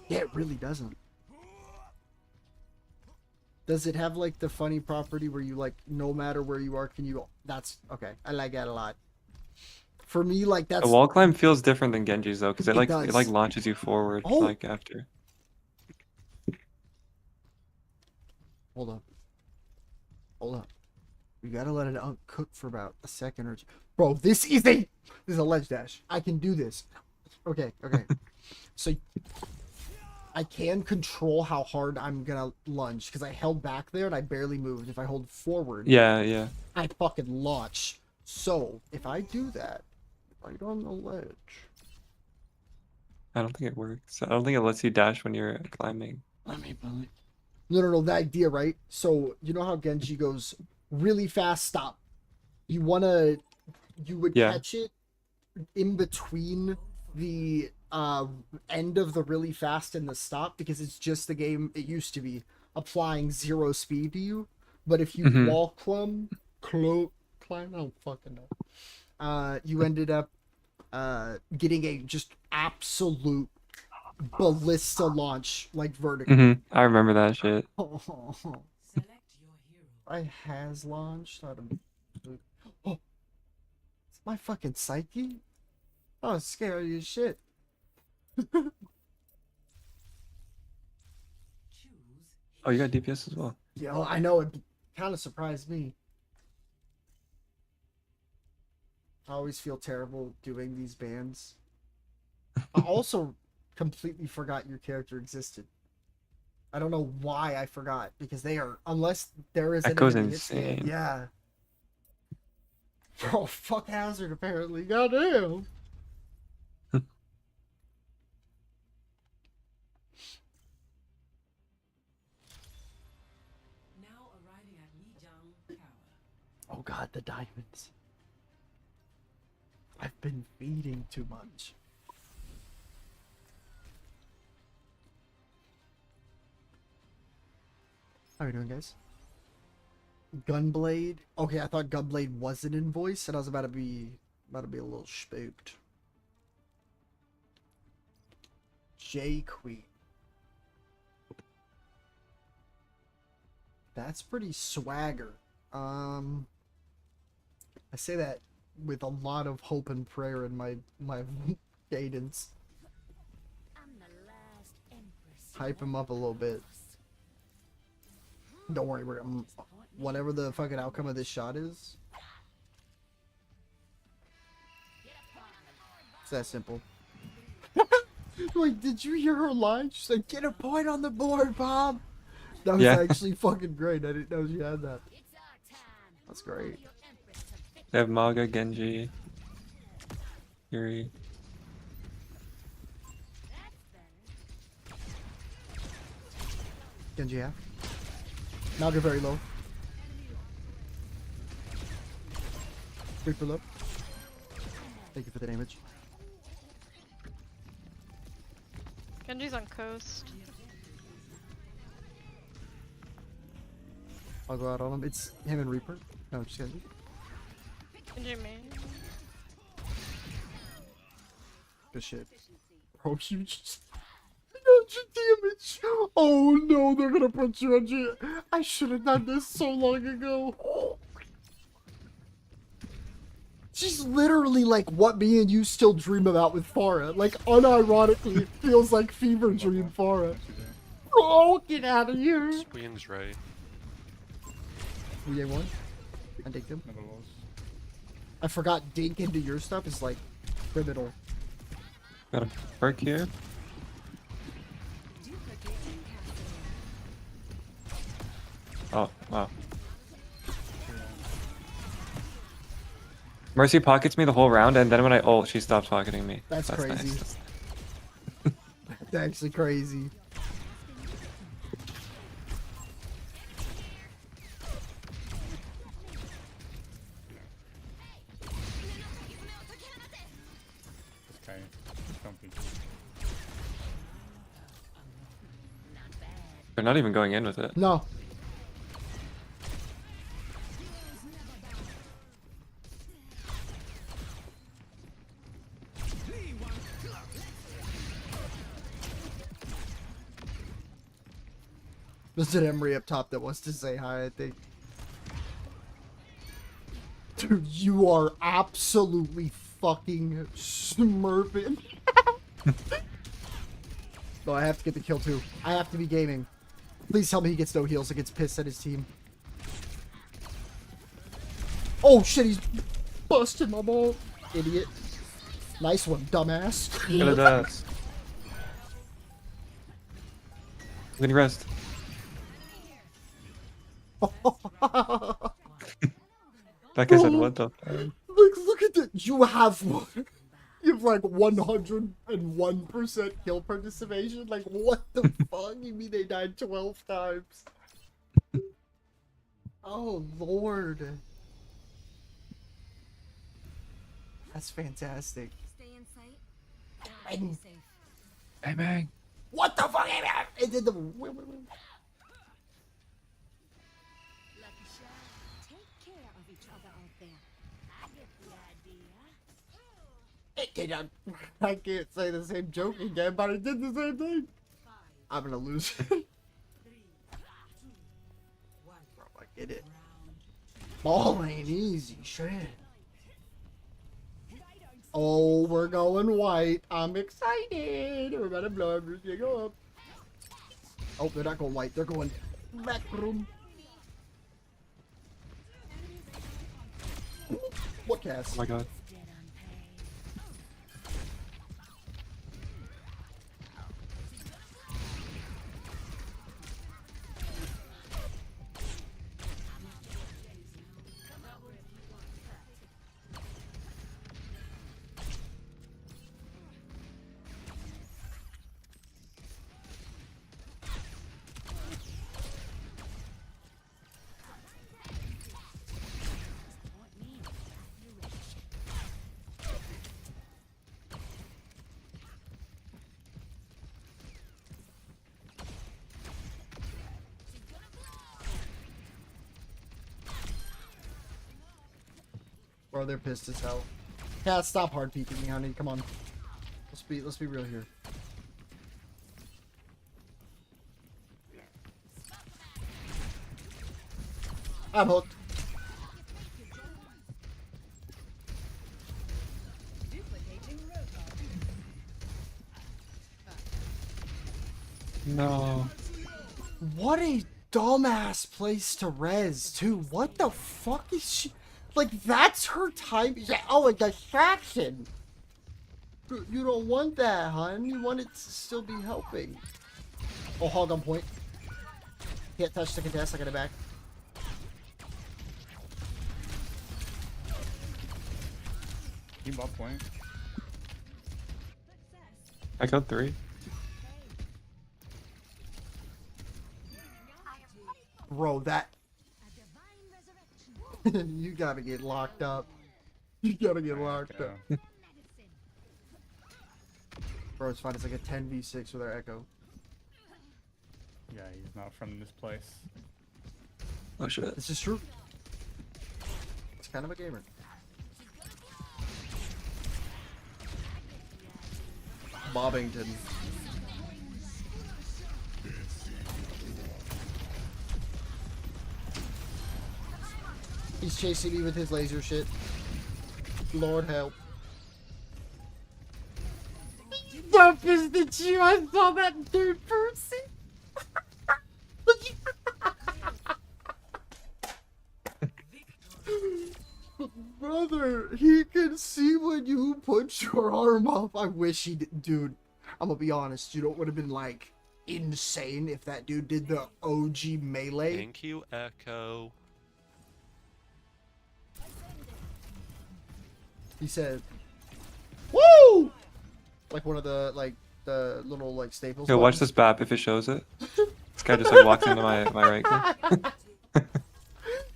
Yeah, it really doesn't. Does it have like the funny property where you like no matter where you are, can you? That's okay. I like that a lot. For me, like that's The wall climb feels different than Genji's though, because It it does. like launches you forward Oh! like after. Hold up. Hold up. You gotta let it uncook for about a second or two. Bro, this is a ledge dash. I can do this. Okay. So I can control how hard I'm gonna lunge because I held back there and I barely moved. If I hold forward, Yeah. I fucking launch. So if I do that right on the ledge, I don't think it works. I don't think it lets you dash when you're climbing. let me believe. No, the idea, right? So you know how Genji goes really fast, stop. You would Yeah. catch it in between the end of the really fast and the stop, because it's just the game it used to be applying 0 speed to you. But if you Mhm. wall climb, I don't fucking know. You ended up getting a just absolute ballista launch like vertical. I remember that shit. I has launched. Oh, it's my fucking psyche. I was scared as shit. Oh, you got DPS as well. Yo, I know, it kind of surprised me. I always feel terrible doing these bands. I also completely forgot your character existed. I don't know why I forgot, because they are, unless there is an Echo's enemy hit scan. insane. Yeah. Bro, fuck Hazard apparently. Goddamn. Oh god, the diamonds. I've been feeding too much. How are you doing, guys? Gunblade. Okay, I thought Gunblade wasn't in voice, and I was about to be a little spooked. J Queen. That's pretty swagger. I say that with a lot of hope and prayer in my cadence. Hype him up a little bit. Don't worry, we're whatever the fucking outcome of this shot is. It's that simple. Like, did you hear her line? She's like, get a point on the board, Bob. That was Yeah. actually fucking great. I didn't know she had that. That's great. They have Maga, Genji, Yuri. Genji half. Naga very low. Reaper low. Thank you for the damage. Genji's on coast. I'll go out on him. It's him and Reaper. No, just Genji. Genji main. Good shit. Bro, you just... 100 damage! Oh no, they're gonna put you on G. I should have done this so long ago. She's literally like what me and you still dream about with Farah. Like, unironically, it feels like fever dream Farah. Bro, get out of here! Swing's right. We A1? I dinked him. I forgot dink into your stuff is like criminal. Got a perk here. Oh, wow. Mercy pockets me the whole round, and then when I ult, she stops pocketing me. That's crazy. Nice. That's actually crazy. Okay. Don't be. They're not even going in with it. No. There's an Emery up top that wants to say hi, I think. Dude, you are absolutely fucking smurfing. No, I have to get the kill too. I have to be gaming. Please tell me he gets no heals and gets pissed at his team. Oh shit, he's busting my ball. Idiot. Nice one, dumbass. Get it ass. Then you rest. That guy said, what the fuck? Look at that. You have one. You have like 101% kill participation. Like, what the fuck? You mean they died 12 times? Oh, Lord. That's fantastic. Stay in sight. And, Hey, man. what the fuck? And then the... Take care of each other out there. I get the idea. I can't say the same joke again, but I did the same thing. I'm gonna lose. Bro, I get it. Ball ain't easy, shit. Oh, we're going white. I'm excited. We're about to blow everything up. Oh, they're not going white. They're going back room. What cast? Oh my god. Bro, they're pissed as hell. Cat, stop hard peeking me, honey. Come on. Let's be real here. I'm hooked. No. What a dumbass place to res, too. What the fuck is she... Like, that's her time... Yeah, oh, a distraction! You don't want that, hon. You want it to still be helping. Oh, hog on point. Can't touch the contest. I got it back. Keep up point. I got 3. Bro, that... You gotta get locked up. You gotta get locked up. Bro, it's fine. It's like a 10v6 with our Echo. Yeah, he's not from this place. Oh shit. This is true. It's kind of a gamer. Bobbington. He's chasing me with his laser shit. Lord help. That is the you. I saw that in third person. Brother, he can see when you put your arm up. I wish he did. Dude, I'm gonna be honest. You know what would have been like insane if that dude did the OG melee? Thank you, Echo. He said, "Woo!" Like one of the the little like staples. Yo, watch this BAP if it shows it. This guy just like walks into my right click.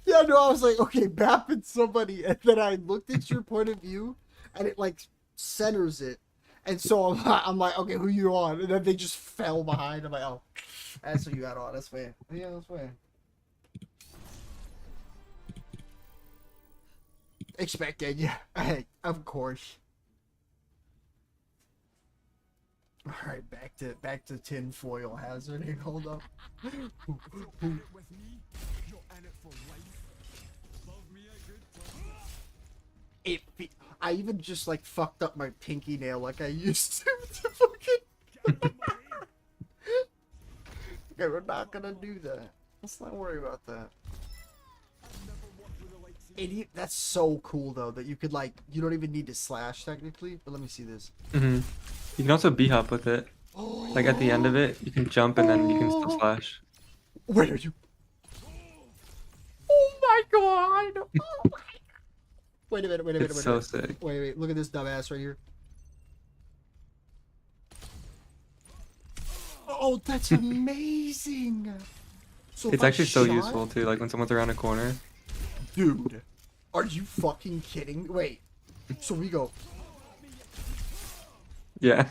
Yeah, no, I was like, okay, bapping somebody, and then I looked at your point of view, and it like centers it, and so I'm like, okay, who you on? And then they just fell behind. I'm like, oh, that's who you had on. That's fair. Yeah, that's fair. Expected, yeah. Hey, of course. All right, back to tinfoil hazarding. Hold up. I even just like fucked up my pinky nail like I used to fucking. Okay, we're not gonna do that. Let's not worry about that. Idiot. That's so cool though that you could like you don't even need to slash technically. But let me see this. You can also B-hop with it. Like at the end of it, you can jump and then you can still slash. Where are you? Oh my god! Oh my god! Wait a minute, wait a minute, It's wait a so minute. sick. Wait, look at this dumbass right here. Oh, that's amazing! So It's if I actually so shot- useful too, like when someone's around a corner. Dude, are you fucking kidding? Wait, so we go. Yeah.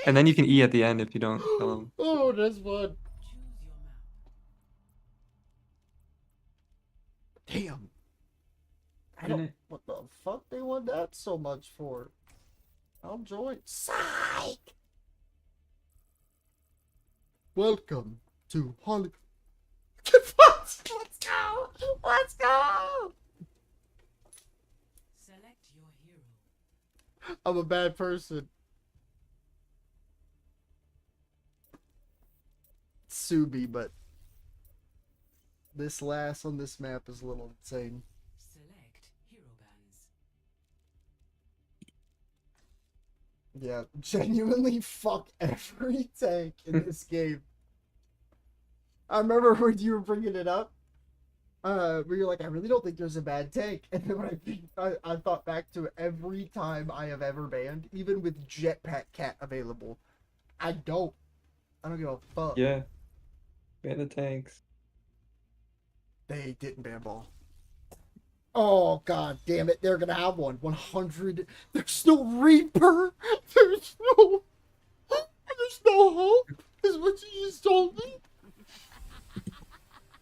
And then you can E at the end if you don't kill him. Oh, that's fun. Damn. I don't. What the fuck they want that so much for? I'll join. Psych. Welcome to Hollywood. Let's go. Let's go. Select your hero. I'm a bad person. Sue me, but this last on this map is a little insane. Select hero bands. Yeah, genuinely fuck every tank in this game. I remember when you were bringing it up, where you're like, I really don't think there's a bad tank. And then when I thought back to every time I have ever banned, even with Jetpack Cat available, I don't give a fuck. Yeah. Ban the tanks. They didn't ban ball. Oh god damn it! They're gonna have one. 100. There's no Reaper. There's no hope. Is what you just told me.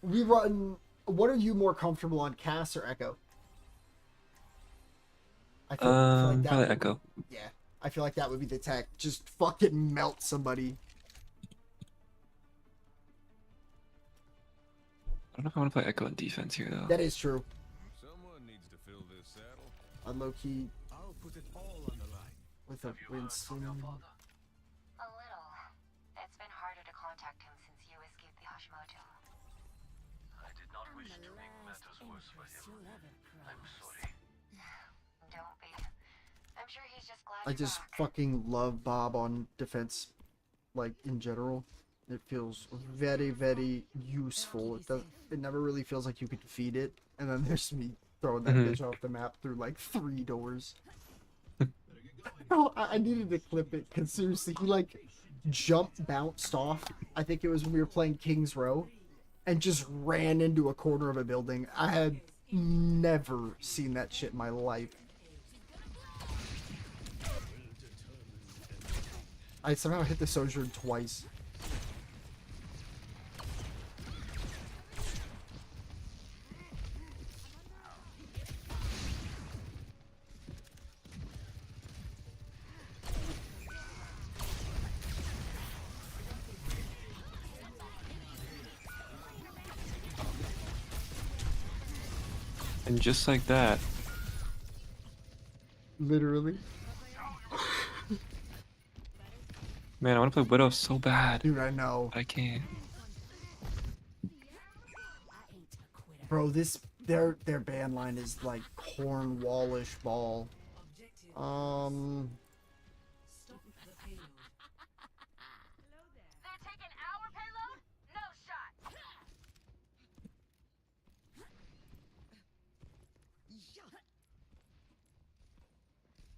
We run. What are you more comfortable on, Cass or Echo? I feel like that probably would- Echo. Yeah, I feel like that would be the tech. Just fucking melt somebody. I don't know if I want to play Echo in defense here though. That is true. Someone needs to fill this saddle. On low key. I'll put it all on the line. With a Winston. A little. It's been harder to contact him since you escaped the Hashimoto. I did not wish to make matters worse for him. I'm sorry. Don't be. I'm sure he's just glad I you're just back. fucking love Bob on defense, like in general. It feels very, very useful. It never really feels like you could defeat it. And then there's me throwing that bitch off the map through like 3 doors. Oh, I needed to clip it because seriously, he like jumped, bounced off. I think it was when we were playing King's Row, and just ran into a corner of a building. I had never seen that shit in my life. I somehow hit the Sojourn twice. And just like that. Literally. Man, I want to play Widow so bad. Dude, I know. But I can't. Bro, their ban line is like Cornwallish ball. They're taking our payload? No shot.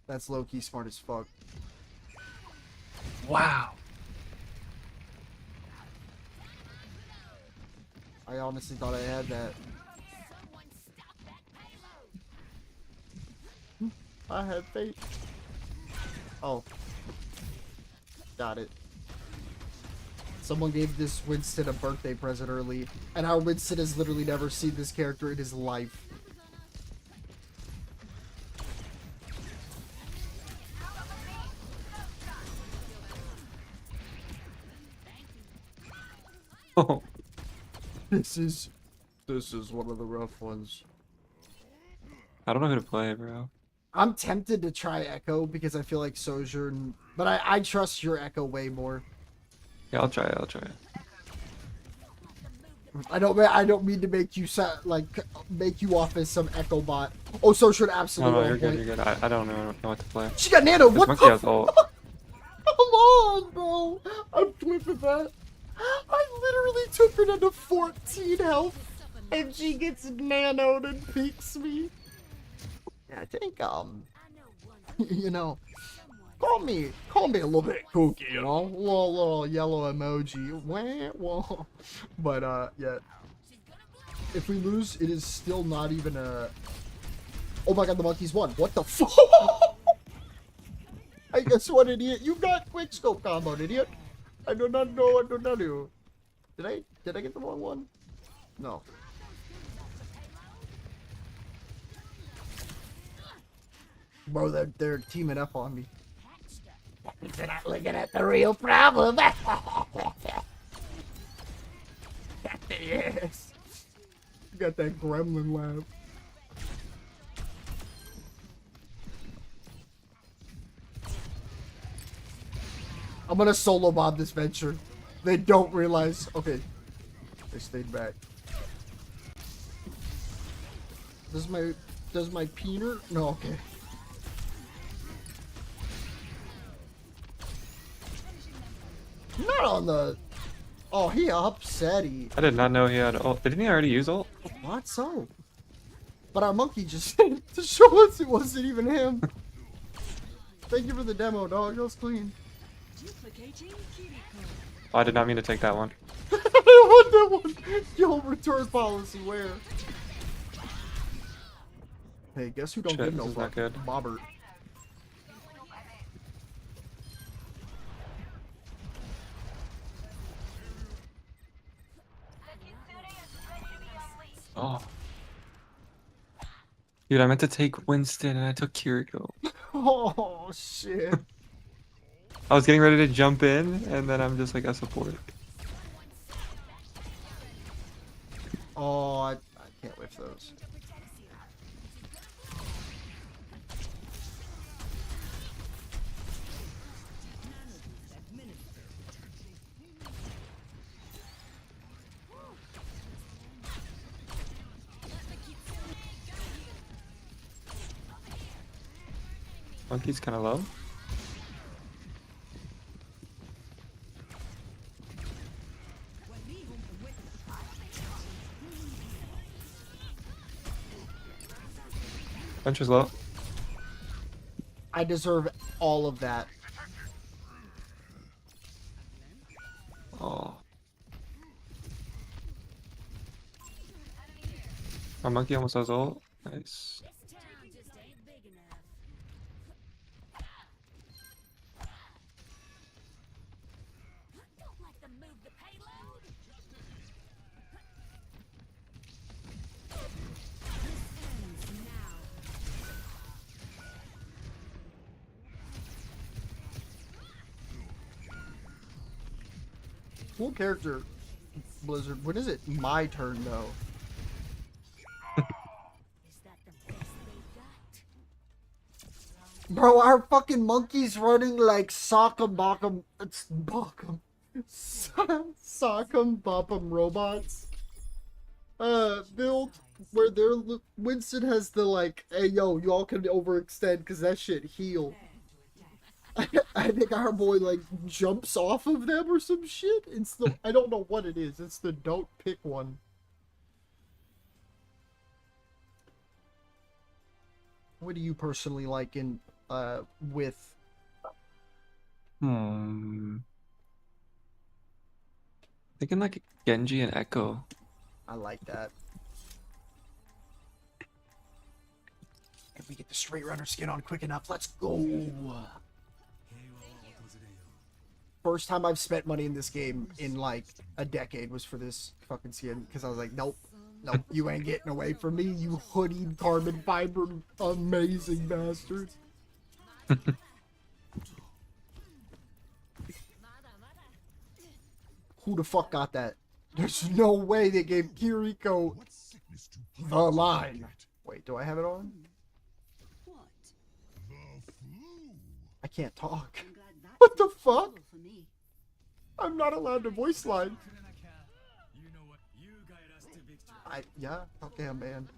That's low-key smart as fuck. Wow. I honestly thought I had that. I had faith. Oh. Got it. Someone gave this Winston a birthday present early, and our Winston has literally never seen this character in his life. Oh. This is one of the rough ones. I don't know who to play, bro. I'm tempted to try Echo because I feel like Sojourn, but I trust your Echo way more. Yeah, I'll try it. I'll try it. I don't mean to make you make you off as some Echo bot. Oh, Sojourn No, absolutely. no, you're good. You're good. I don't know what to play. She got nano. This What monkey the has ult. fuck? Come on, bro. I'm flipping that. I literally took her down to 14 health, and she gets nanoed and peeks me. I think you know, call me a little bit kooky, you know, little yellow emoji. Wah. But yeah. If we lose, it is still not even a. Oh my god, the monkeys won. What the fuck? I guess what, idiot? You got quick scope combo, idiot. I do not know. I do not know. Did I get the wrong one? No. Bro, they're teaming up on me. They're not looking at the real problem. Yes. You got that gremlin laugh. I'm gonna solo mob this venture. They don't realize. Okay. They stayed back. Does my peener? No, okay. Not on the. Oh, he upsetty. I did not know he had ult. Didn't he already use ult? What so? But our monkey just to show us it wasn't even him. Thank you for the demo, dog. It was clean. Oh, I did not mean to take that one. I want that one. Yo, return policy where? Hey, guess who don't Shit, give no this is not fuck? good. Bobbert. Oh. Dude, I meant to take Winston and I took Kiriko. Oh shit. I was getting ready to jump in and then I'm just like a support. Oh, I can't whiff those. Monkey's kind of low. Punch is low. I deserve all of that. Oh. Our monkey almost has ult. Nice. Cool character, Blizzard. When is it my turn, though? Bro, our fucking monkey's running like sock'em bock'em. It's bock'em. Sock'em bopp'em robots. Build where their Winston has the like, hey yo, y'all can overextend because that shit heal. I think our boy like jumps off of them or some shit. It's the I don't know what it is. It's the don't pick one. What do you personally like in with? Thinking like Genji and Echo. I like that. If we get the straight runner skin on quick enough, let's go. First time I've spent money in this game in like a decade was for this fucking skin because I was like, nope, you ain't getting away from me, you hoodied carbon fiber amazing bastard. Who the fuck got that? There's no way they gave Kiriko the line. Wait, do I have it on? I can't talk. What the fuck? I'm not allowed to voice line. Yeah, okay, I'm banned.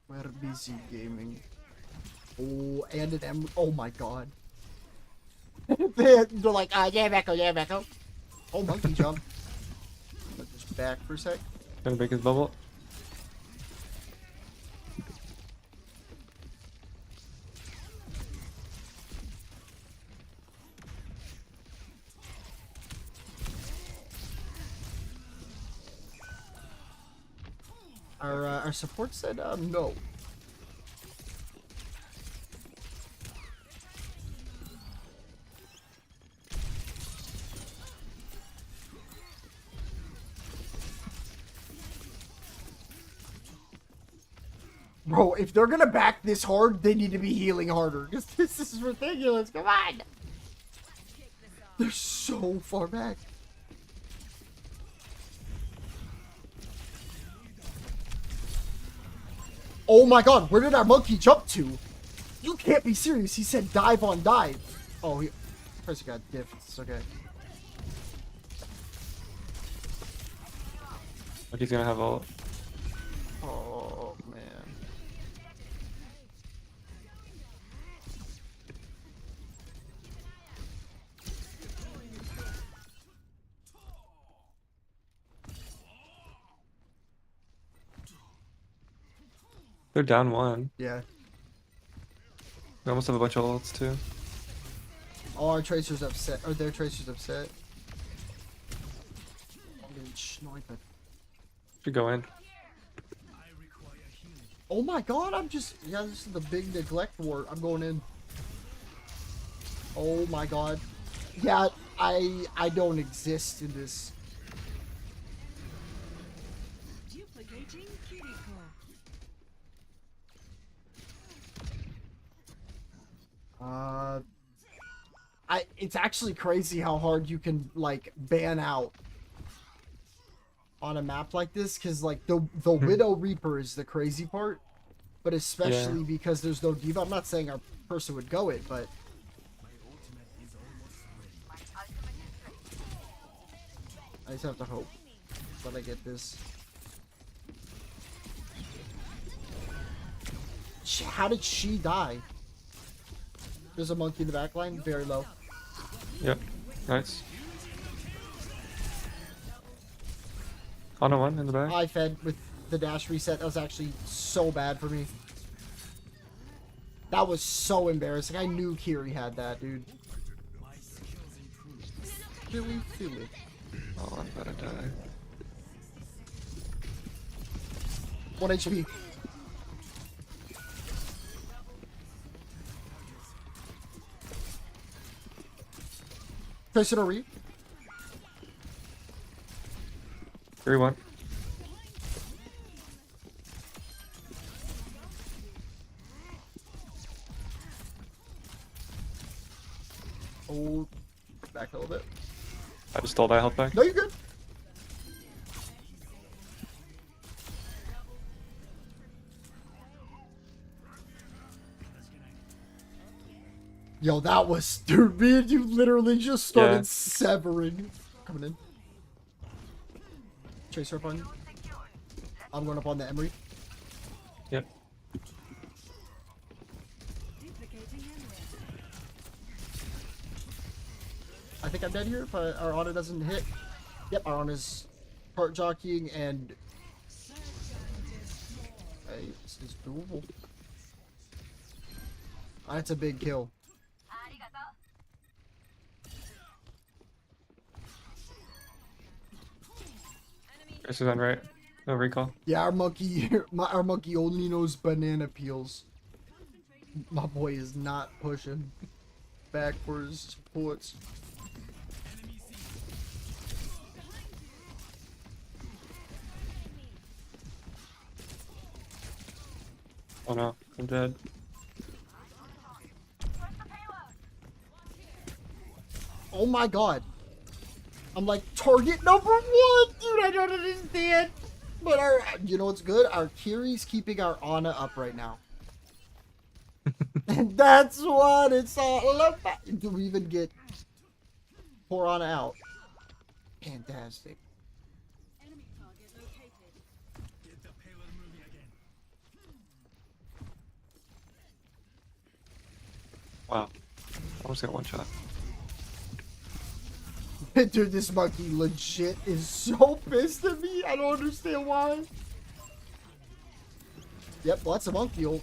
We're busy gaming. Oh, and an M. Oh my god. They're like, yeah, Echo, yeah, Echo. Oh, monkey jump. Just back for a sec. Gonna break his bubble. Our support said no. Bro, if they're gonna back this hard, they need to be healing harder. Because this is ridiculous. Come on. They're so far back. Oh my god, where did our monkey jump to? You can't be serious. He said dive on dive. Oh, he... First got diff. It's okay. Like he's gonna have ult. Oh, man. They're down one. Yeah. We almost have a bunch of ults too. Oh, our Tracer's upset. Or their Tracer's upset. I'm getting sniped. Should go in. Oh my god, I'm just... Yeah, this is the big neglect war. I'm going in. Oh my god. Yeah, I don't exist in this. Duplicating Kiriko. It's actually crazy how hard you can like ban out on a map like this, because like the Widow Reaper is the crazy part, but especially because there's no diva. I'm not saying our person would go it, but I just have to hope that I get this. How did she die? There's a monkey in the back line, very low. Yep. Nice. On a one in the back. I fed with the dash reset. That was actually so bad for me. That was so embarrassing. I knew Kiri had that, dude. Silly. Oh, I'm about to die. 1 HP. Tracer Reap. 3-1. Oh, back a little bit. I just stole that health back. No, you're good. Yo, that was, dude, me and you literally just started severing. Coming in. Tracer up on you. I'm going up on the Emery. Yep. I think I'm dead here if our Ana doesn't hit. Yep, our Ana's part jockeying and... Hey, this is doable. That's a big kill. This is on right. No recall. Yeah, our monkey, our monkey only knows banana peels. My boy is not pushing backwards supports. Oh no, I'm dead. Oh my god. I'm like, target number 1! Dude, I don't understand. But our, you know what's good? Our Kiri's keeping our Ana up right now. And that's what it's all about. Do we even get poor Ana out? Fantastic. Wow. I almost got one shot. Dude, this monkey legit is so pissed at me. I don't understand why. Yep, well, that's a monkey ult.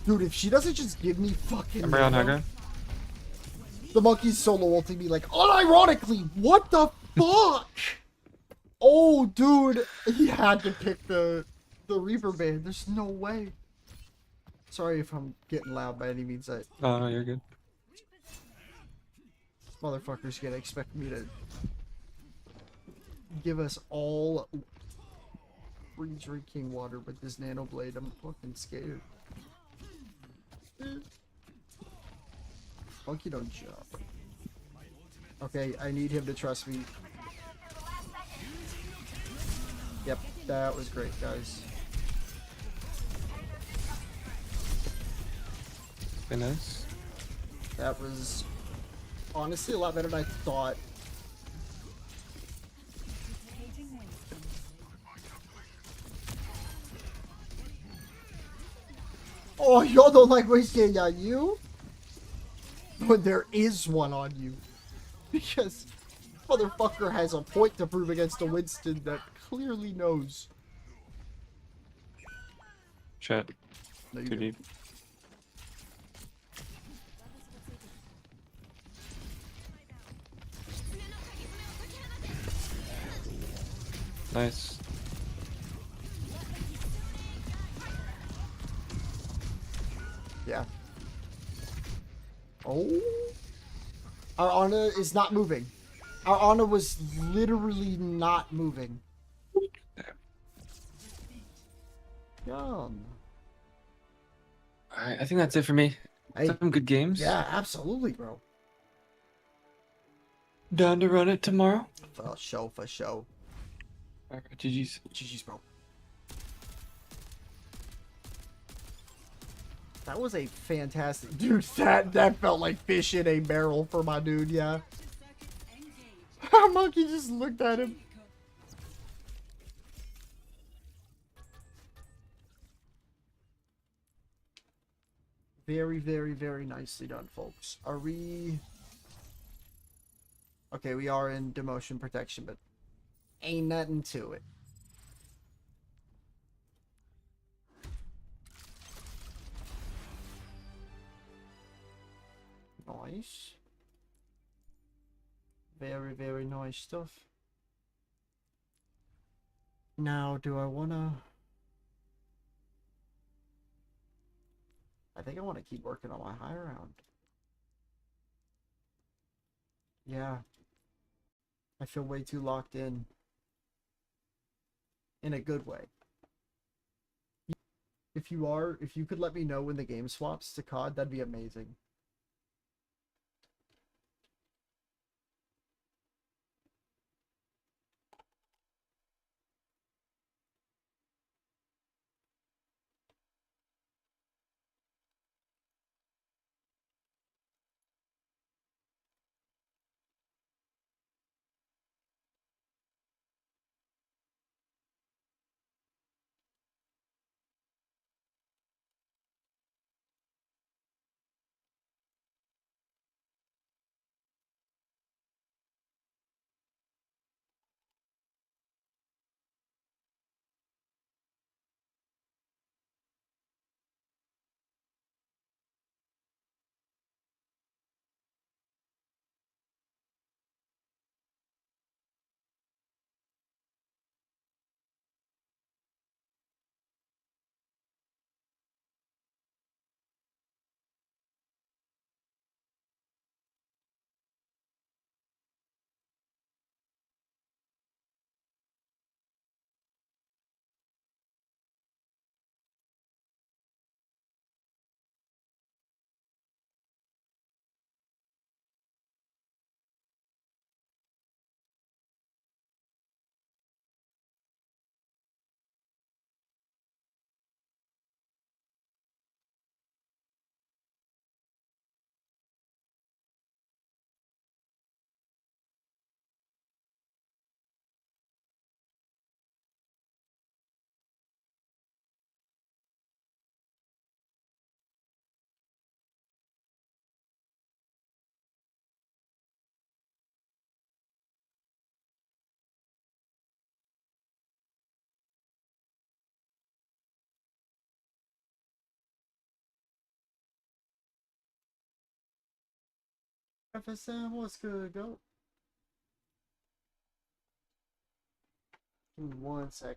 Dude, if she doesn't just give me fucking... I'm around Haga. The monkey's solo ulting me like, unironically, what the fuck? Oh, dude, he had to pick the Reaper band. There's no way. Sorry if I'm getting loud by any means. Oh no, you're good. Motherfucker's gonna expect me to give us all free drinking water with this nano blade. I'm fucking scared. Monkey don't jump. Okay, I need him to trust me. Yep, that was great, guys. Very nice. That was honestly a lot better than I thought. Oh, y'all don't like wasting on you? When there is one on you. Because motherfucker has a point to prove against a Winston that clearly knows. Shit. No, Too deep. Nice. Yeah. Oh. Our Ana is not moving. Our Ana was literally not moving. Yum. Alright, I think that's it for me. Hey, some good games. Yeah, absolutely, bro. Down to run it tomorrow? For show, for show. Alright, GG's. GG's, bro. That was a fantastic... Dude, that felt like fish in a barrel for my dude, yeah. Our monkey just looked at him. Very, very, very nicely done, folks. Are we... Okay, we are in demotion protection, but ain't nothing to it. Nice. Very, very nice stuff. Now, do I wanna... I think I want to keep working on my high round. Yeah. I feel way too locked in. In a good way. If you could let me know when the game swaps to COD, that'd be amazing. FSM, what's good, go? 1 sec.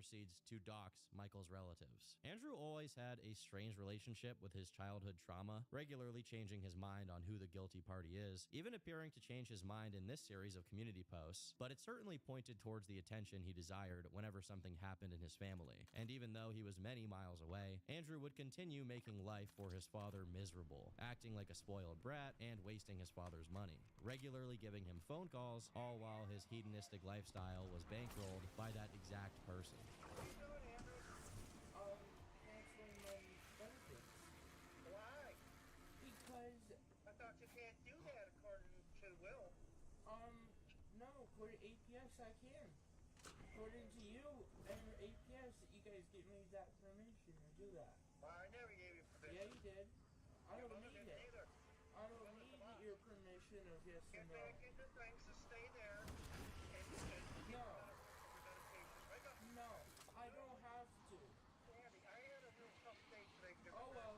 proceeds to dox Michael's relatives. Andrew always had a strange relationship with his childhood trauma, regularly changing his mind on who the guilty party is, even appearing to change his mind in this series of community posts, but it certainly pointed towards the attention he desired whenever something happened in his family. And even though he was many miles away, Andrew would continue making life for his father miserable, acting like a spoiled brat and wasting his father's money, regularly giving him phone calls, all while his hedonistic lifestyle was bankrolled by that exact person. Canceling my benefits. Why? Because I thought you can't do that according to Will. No, according to APS I can. According to you and APS, you guys give me that permission to do that. Well, I never gave you permission. Yeah, you did. I don't need it. I don't need your permission of yes or no. Get back into things to stay there and no. No, I don't have to. Andy, I had a real tough day today. Oh well,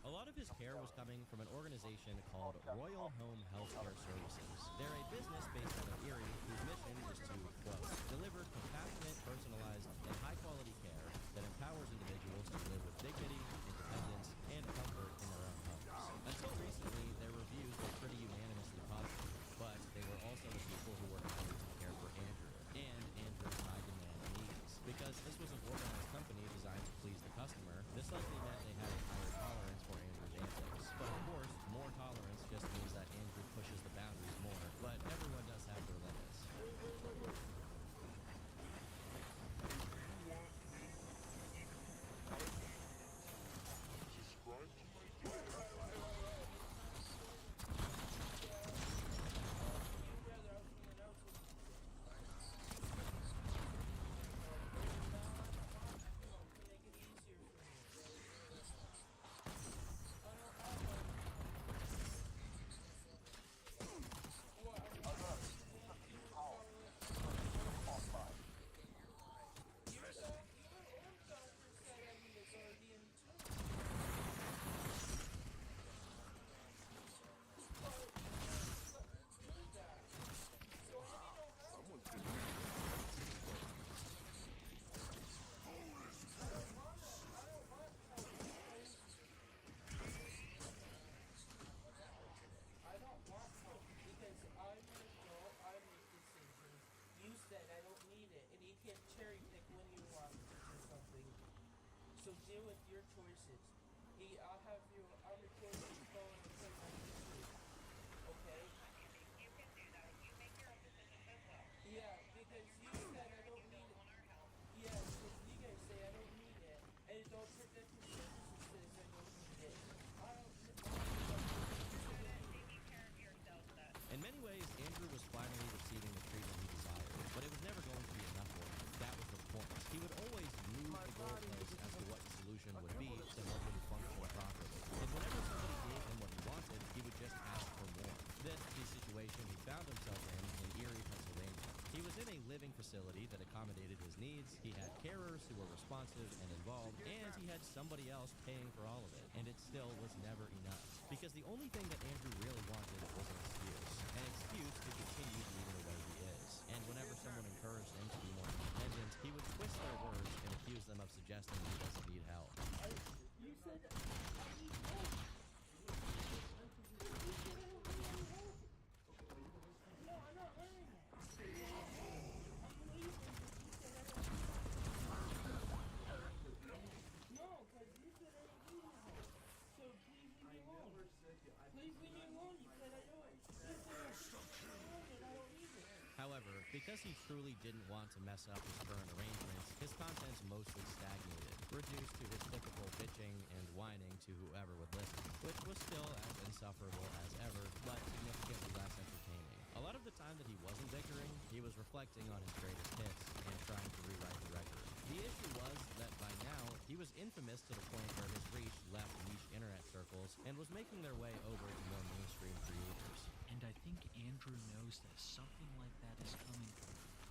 a lot of his care was coming from an organization called Royal Home Healthcare Services. They're a business based out of Erie whose mission is to, quote, deliver compassionate, personalized, and high-quality care that empowers individuals to live with dignity, independence, and comfort in their own homes. Until recently, their reviews were pretty unanimously positive, but they were also the people who were hired to care for Andrew and Andrew's high-demand needs. Because this was an organized company designed to please the customer, this likely meant they had a higher tolerance for Andrew's antics. But of course, more tolerance just means that Andrew pushes the boundaries more, but everyone does have their limits. Subscribe to my channel. So deal with your choices. I'll have you, I'll record this phone and put my YouTube. Okay? You can do that. You make your own decisions as well. Yeah, because you said I don't need it. Yeah, because you guys say I don't need it. And don't forget the services says I don't need it. I don't taking care of yourself then. In many ways, Andrew was finally receiving the treatment he desired, but it was never going to be enough for him. That was the point. He would always move the goalpost as to what the solution would be to help him function properly. And whenever somebody gave him what he wanted, he would just ask for more. This is the situation he found himself in Erie, Pennsylvania. He was in a living facility that accommodated his needs, he had carers who were responsive and involved, and he had somebody else paying for all of it. And it still was never enough. Because the only thing that Andrew really wanted was an excuse. An excuse to continue being the way he is. And whenever someone encouraged him to be more independent, he would twist their words and accuse them of suggesting he doesn't need help. You said I need help. No, I'm not wearing it. I'm leaving. No, because you said I don't need help. So please leave me alone. Please leave me alone. You said I don't. However, because he truly didn't want to mess up his current arrangements, his contents mostly stagnated, reduced to his typical bitching and whining to whoever would listen, which was still as insufferable as ever, but significantly less entertaining. A lot of the time that he wasn't bickering, he was reflecting on his greatest hits and trying to rewrite the record. The issue was that by now, he was infamous to the point where his reach left niche internet circles and was making their way over to more mainstream creators. And I think Andrew knows that something like that is coming,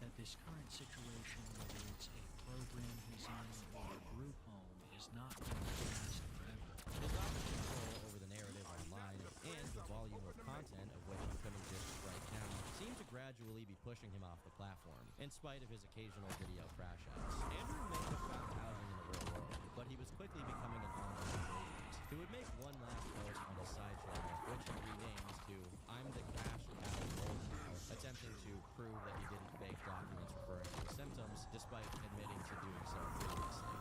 that this current situation, whether it's a program he's in or a group home, is not going to last forever. His lack of control over the narrative online and the volume of content of which he couldn't just write down seemed to gradually be pushing him off the platform, in spite of his occasional video crash outs. Andrew may have found housing in the real world, but he was quickly becoming an online agent who would make one last post on his side channel, which he renames to I'm the Cash Cow Old Cow, attempting to prove that he didn't fake documents referring to his symptoms, despite admitting to doing so previously.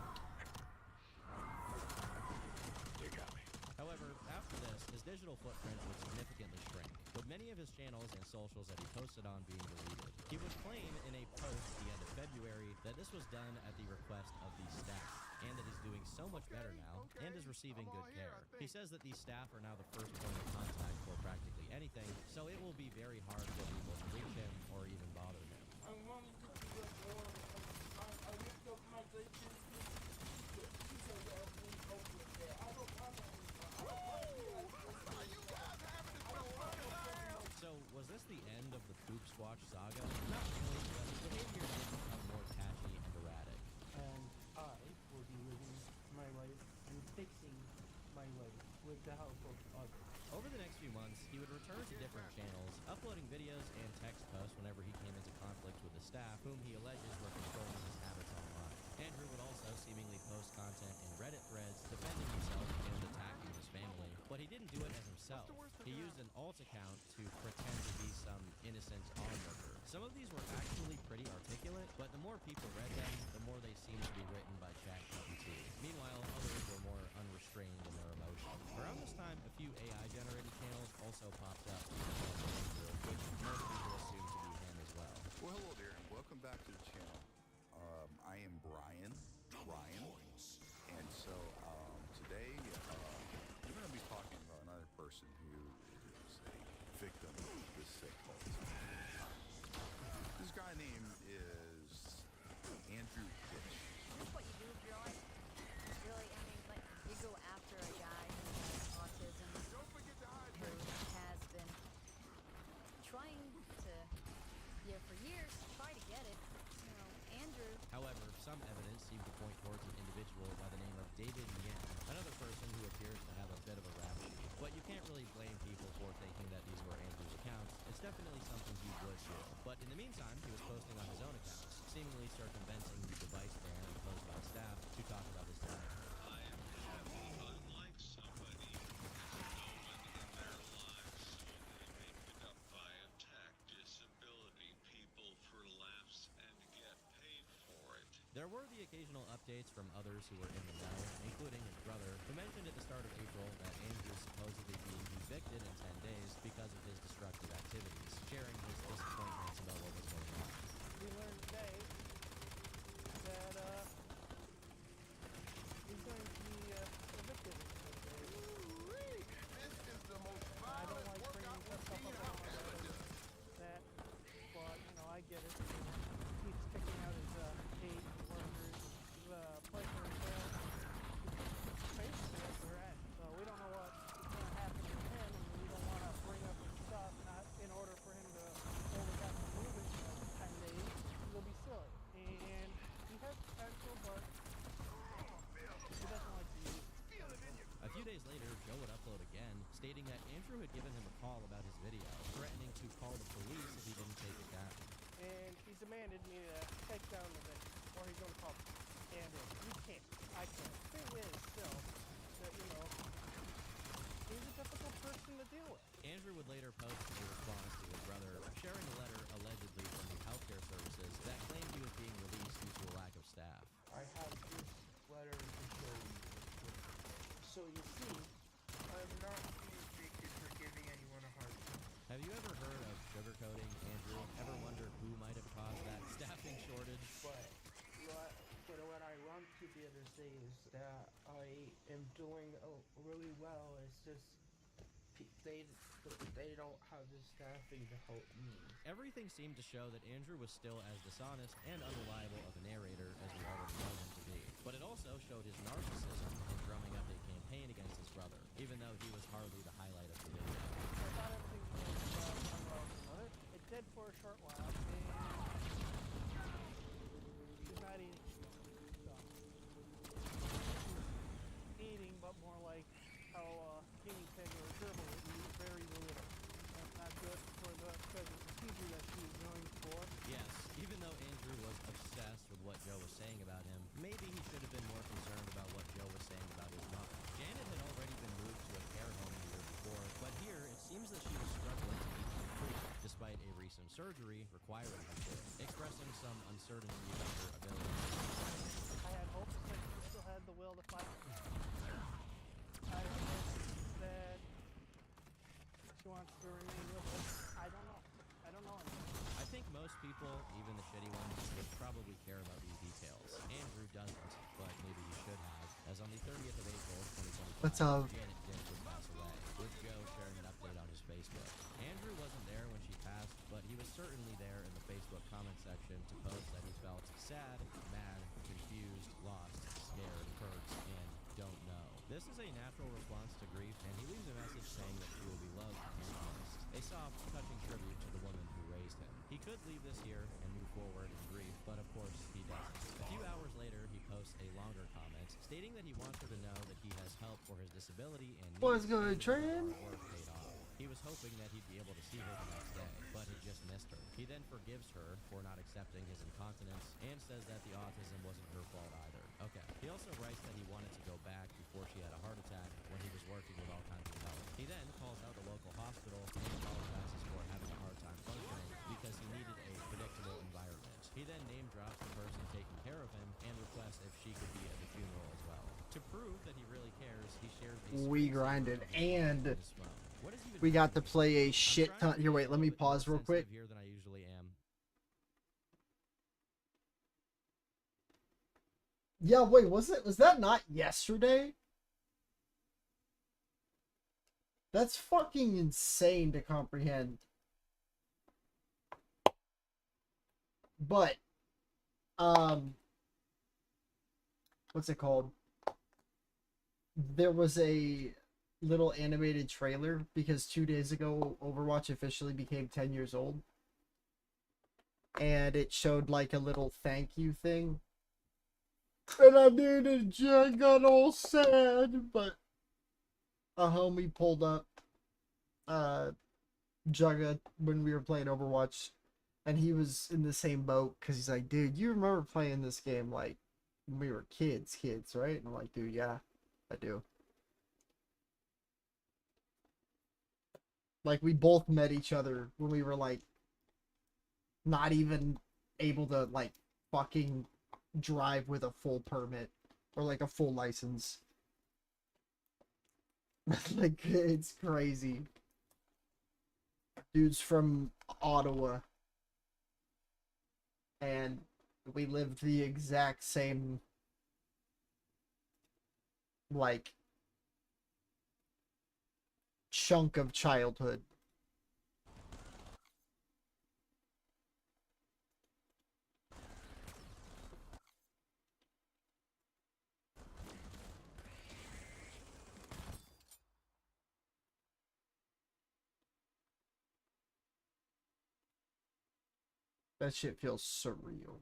You got me. However, after this, his digital footprint would significantly shrink, with many of his channels and socials that he posted on being deleted. He would claim in a post at the end of February that this was done at the request of the staff, and that he's doing so much better now and is receiving good care. He says that these staff are now the first point of contact for practically anything, so it will be very hard for people to reach him or even bother him. I wanted to be like more. I looked up my glitches. She said that we open there. I don't want to. So, was this the end of the Poop Squatch saga? Not really, but his behavior did become more patchy and erratic. And I will be living my life and fixing my life with the help of others. Over the next few months, he would return to different channels, uploading videos and text posts whenever he came into conflict with the staff, whom he alleges were controlling his habits online. Andrew would also seemingly post content in Reddit threads, defending himself and attacking his family, but he didn't do it as himself. He used an alt account to pretend to be some innocent onlooker. Some of these were actually pretty articulate, but the more people read them, the more they seemed to be written by ChatGPT. Meanwhile, others were more unrestrained in their emotion. Around this time, a few AI-generated channels also popped up, which most people assumed to be him as well. Well, hello there, and welcome back to the channel. I am Brian, and so today we're going to be talking about another person who is a victim of this sick cult. This guy name is Andrew Ditch. That's what you do if you're like, really, I mean, like, you go after a guy who has autism, who has been trying to, for years, try to get it. You know, Andrew. However, some evidence seemed to point towards an individual by the name of David Yen, another person who appears to have a bit of a rap sheet. But you can't really blame people for thinking that these were Andrew's accounts. It's definitely something he would do. But in the meantime, he was posting on his own accounts, seemingly circumventing the device ban imposed by staff to talk about his diet. I am happy, unlike somebody who has no one in their lives, so they make it up by attack, disability, people for laughs, and get paid for it. There were the occasional updates from others who were in the know, including his brother, who mentioned at the start of April that Andrew was supposedly being evicted in 10 days because of his destructive activities, sharing his disappointments about what was going on. We learned today that he's going to be evicted. This is the most I don't like bringing stuff up on my brother. That, but you know, I get it. He keeps kicking out his hate workers, pleasure and fail. Basically, that's where we're at. So we don't know what's going to happen to him, and we don't want to bring up his stuff. Not in order for him to hold it back from moving for 10 days. It'll be silly, and he has potential, but he doesn't like to use it. A few days later, Joe would upload again, stating that Andrew had given him a call about his video, threatening to call the police if he didn't take it down. And he's demanded me to take down the video, or he's going to call me. And you can't. I can't. The thing is, still, that, you know, he's a difficult person to deal with. Andrew would later post a response to his brother, sharing a letter allegedly from the healthcare services that claimed he was being released due to a lack of staff. I have this letter to show you. So you see, I'm not being evicted for giving anyone a hard time. Have you ever heard of sugarcoating, Andrew? Ever wondered who might have caused that staffing shortage? But what I want to be able to say is that I am doing really well. It's just they don't have the staffing to help me. Everything seemed to show that Andrew was still as dishonest and unreliable of a narrator as we already know him to be. But it also showed his narcissism in drumming up a campaign against his brother, even though he was hardly the highlight of the video. I thought everything was well. It did for a short while, and she's not eating. So, she's eating, but more like how guinea pig or gerbil would eat very little. That's not good for the procedure that she's surgery requiring him to, expressing some uncertainty about her ability. I had hopes that she still had the will to fight. I hope that she wants to remain with us. I don't know. I don't know anymore. I think most people, even the shitty ones, would probably care about these details. Andrew doesn't, but maybe he should have, as on the 30th of April, 2025, What's up? Janet Dick would pass away, with Joe sharing an update on his Facebook. Andrew wasn't there when she passed, but he was certainly there in the Facebook comment section to post that he felt sad, mad, confused, lost, scared, hurt, and don't know. This is a natural response to grief, and he leaves a message saying that he will be loved and missed. A soft, touching tribute to the woman who raised him. He could leave this here and move forward in grief, but of course he doesn't. A few hours later, he posts a longer comment stating that he wants her to know that he has help for his disability and What's good, Trent? work paid off. He was hoping that he'd be able to see her the next day, but he just missed her. He then forgives her for not accepting his incontinence and says that the autism wasn't her fault either. Okay. He also writes that he wanted to go back before she had a heart attack when he was working with all kinds of help. He then calls out the local hospital and apologizes for having a hard time functioning because he needed a predictable environment. He then name drops the person taking care of him and requests if she could be at the funeral as well. To prove that he really cares, he shares a We grinded, and What has he been we got to doing? play a shit I'm trying ton. to Here, be a wait, let little me bit more pause real quick. sensitive here than I usually am. Yeah, wait, was that not yesterday? That's fucking insane to comprehend. But, what's it called? There was a little animated trailer because 2 days ago, Overwatch officially became 10 years old. And it showed like a little thank you thing. And I got all sad, but a homie pulled up Jugga when we were playing Overwatch, and he was in the same boat because he's like, dude, you remember playing this game like when we were kids, right? And I'm like, dude, yeah, I do. Like, we both met each other when we were like not even able to like fucking drive with a full permit or like a full license. Like, it's crazy. Dude's from Ottawa, and we lived the exact same like chunk of childhood. That shit feels surreal.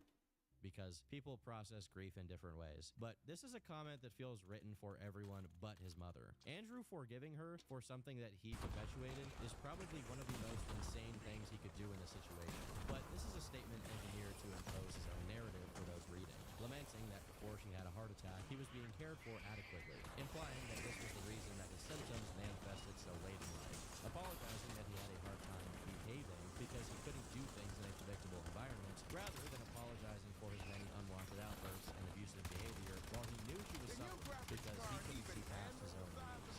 Because people process grief in different ways. But this is a comment that feels written for everyone but his mother. Andrew forgiving her for something that he perpetuated is probably one of the most insane things he could do in this situation. But this is a statement engineered to impose his own narrative for those reading, lamenting that before she had a heart attack, he was being cared for adequately, implying that this was the reason that his symptoms manifested so late in life, apologizing that he had a hard time behaving because he couldn't do things in a predictable environment, rather than apologizing for his many unwanted outbursts and abusive behavior while he knew she was suffering because he couldn't see past his own needs.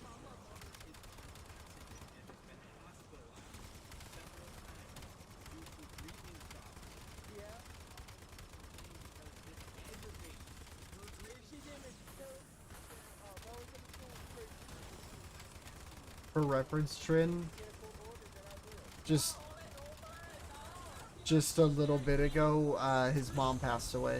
For reference, Trin, just a little bit ago, his mom passed away.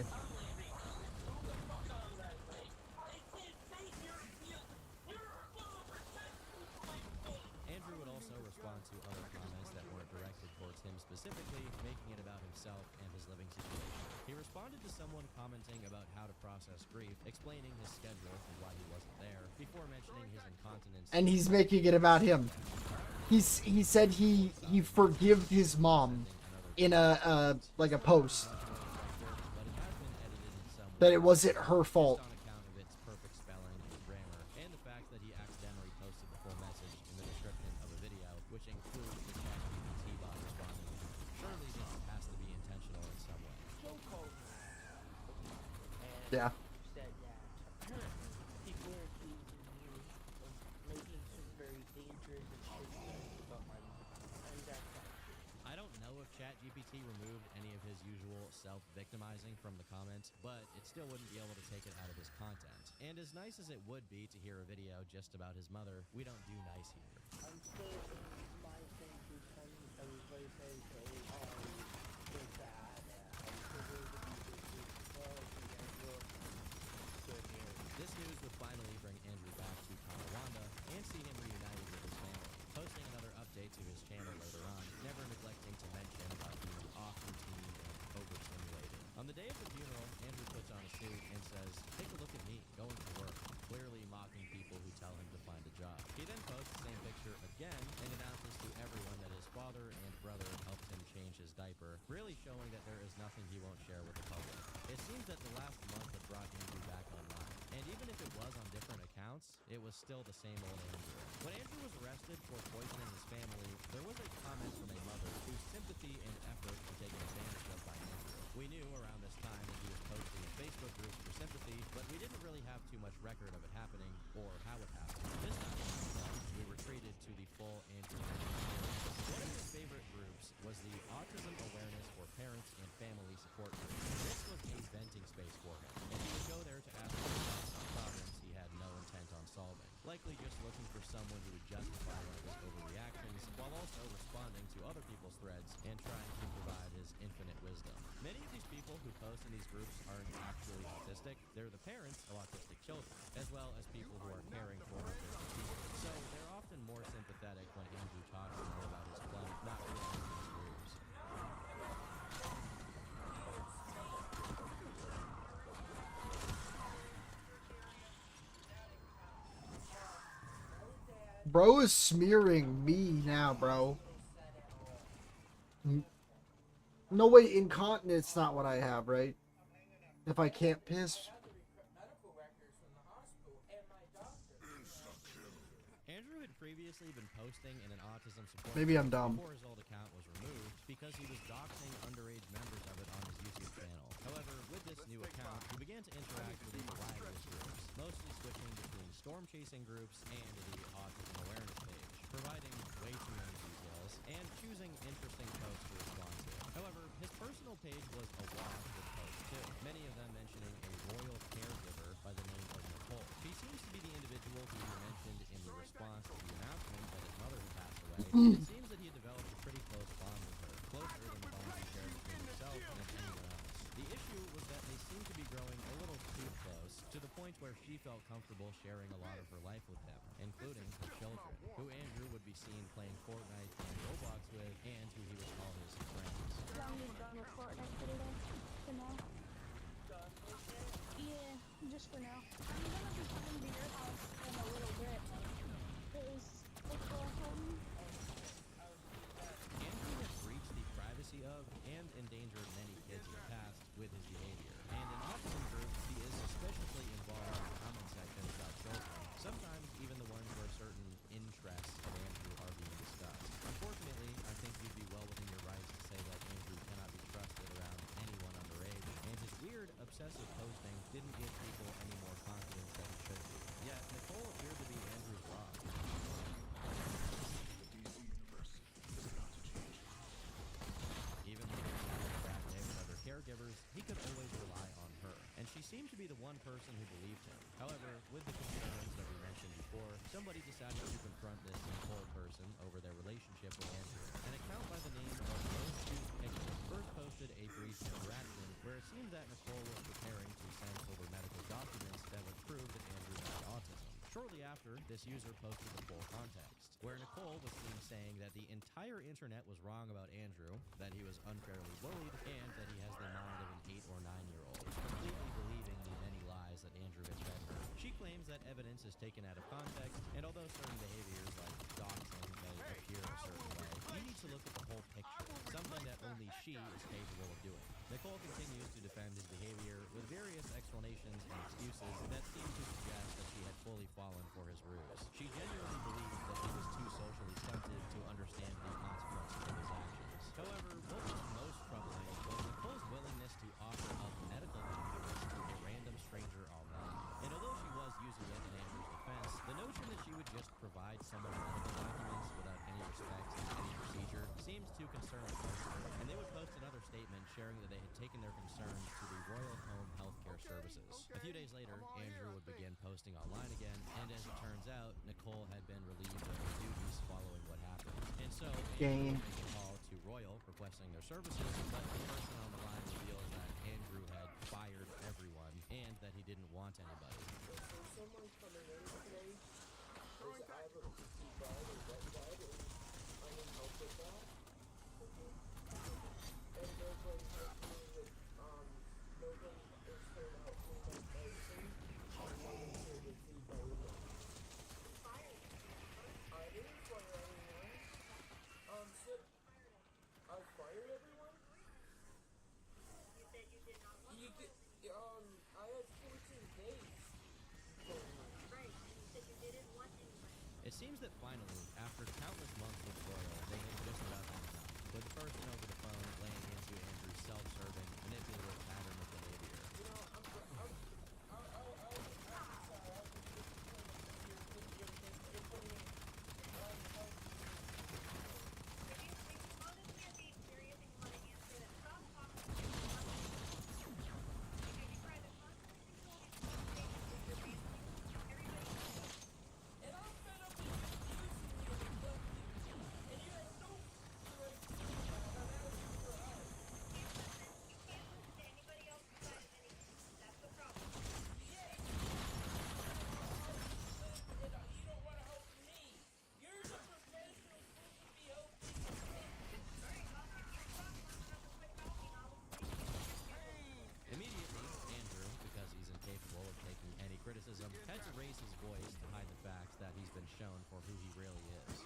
Andrew would also respond to other comments that weren't directed towards him specifically, making it about himself and his living situation. He responded to someone commenting about how to process grief, explaining his schedule and why he wasn't there, before mentioning his incontinence. And he's making it about him. He said he forgave his mom in a like a post that it wasn't her fault. On account of its perfect spelling and grammar, and the fact that he accidentally posted the full message in the description of a video, which includes the ChatGPT bot responding. Surely Yeah. You said that apparently people are accusing you of making some very dangerous and shady things about my mother. And that's not true. I don't know if ChatGPT removed any of his usual self-victimizing from the comments, but it still wouldn't be able to take it out of his content. And as nice as it would be to hear a video just about his mother, we don't do nice here. I'm still in my thing to send everybody say, so bad. I'm so worried about this bug and look good here. This news would finally bring Andrew back to Tonawanda and see him reunited with his family. Posting another update to his channel later on, never neglecting to mention about being off routine and overstimulated. On the day of the funeral, Andrew puts on a suit and says, "Take a look at me, going to work," clearly mocking people who tell him to find a job. He then posts the same picture again and announces to everyone that his father and brother helped him change his diaper, really showing that there is nothing he won't share with the public. It seems that the last month had brought Andrew back online, and even if it was on different accounts, it was still the same old Andrew. When Andrew was arrested for poisoning his family, there was a comment from a mother whose sympathy and effort were taken advantage of by Andrew. We knew around this time that he was posting in Facebook groups for sympathy, but we didn't really have too much record of it happening or how it happened. This time, we were treated to the full Andrew experience. One of his favorite groups was the Autism Awareness for Parents and Family Support Group. This was a venting space for him, and he would go there to ask questions on problems he had no intent on solving, likely just looking for someone who would justify one of his overreactions, while also responding to other people's threads and trying to provide his infinite wisdom. Many of these people who post in these groups aren't actually autistic. They're the parents of autistic children, as well as people who are caring for autistic people. So they're often more sympathetic when Andrew talks more about his plight, not realizing his fears. Bro is smearing me now, bro. No way, incontinence not what I have, right? If I can't piss. Andrew had previously been posting in an autism support Maybe I'm group dumb. before his old account was removed because he was doxing underage members of it on his YouTube channel. However, with this new account, he began to interact with a variety of groups, mostly switching between storm chasing groups and the autism awareness page, providing way too many details and choosing interesting posts to respond to. However, his personal page was awash with posts too, many of them mentioning a royal caregiver by the name of Nicole. He seems to be the individual who you mentioned in the response to the announcement that his mother had passed away. It seems that he had developed a pretty close bond with her, closer than the bond he shared between himself and anyone else. The issue was that they seemed to be growing a little too close, to the point where she felt comfortable sharing a lot of her life with him, including her children, who Andrew would be seen playing Fortnite and Roblox with, and who he would call his friends. I'm done with Fortnite for today. For now. Yeah, just for now. I'm gonna be coming to your house in a little bit. Cause it's home. Andrew has breached the privacy of and endangered many kids in the past with his behavior, and in autism groups, he is suspiciously involved in comment sections about children, sometimes even the ones where certain interests of Andrew are being discussed. Unfortunately, I think you'd be well within your rights to say that Andrew cannot be trusted around anyone underage, and his weird, obsessive posting didn't give people any more confidence than it should be. Yet, Nicole appeared to be Andrew's rock. Even when he was having a bad day with other caregivers, he could always rely on her, and she seemed to be the one person who believed him. However, with the concerns that we mentioned before, somebody decided to confront this Nicole person over their relationship with Andrew. An account by the name of Those Two Pictures first posted a brief interaction where it seemed that Nicole was preparing to send over medical documents that would prove that Andrew had autism. Shortly after, this user posted the full context, where Nicole was seen saying that the entire internet was wrong about Andrew, that he was unfairly bullied, and that he has the mind of an 8 or 9-year-old, completely believing the many lies that Andrew had fed her. She claims that evidence is taken out of context, and although certain behaviors like doxing may appear a certain way, you need to look at the whole picture, something that only she is capable of doing. Nicole continues to defend his behavior with various explanations and excuses that seem to suggest that she had fully fallen for his ruse. She genuinely believes that he was too socially stunted to understand the consequences of his actions. However, what was most troubling was Nicole's willingness to offer up medical documents to a random days later, Andrew would begin posting online again, and as it turns out, Nicole had been relieved of her duties following what happened. And so, Andrew would make a call to Royal requesting their services, but the person on the line reveals that Andrew had fired everyone and that he didn't want anybody. Is there someone coming in today? Because I have a PC bed or dead bed, and I need help with that. And nobody helped me with, nobody is here to help me make medicine, and nobody's here to feed my roommate. I didn't fire anyone. So, I fired everyone? You said you did not want to. I had 14 days. Right, and you said you didn't want anybody. It seems that finally, after countless months with Royal, they had just about had enough, with the person over the phone laying into Andrew's self-serving, manipulative pattern of behavior. Immediately, Andrew, because he's incapable of taking any criticism, had to raise his voice to hide the fact that he's been shown for who he really is.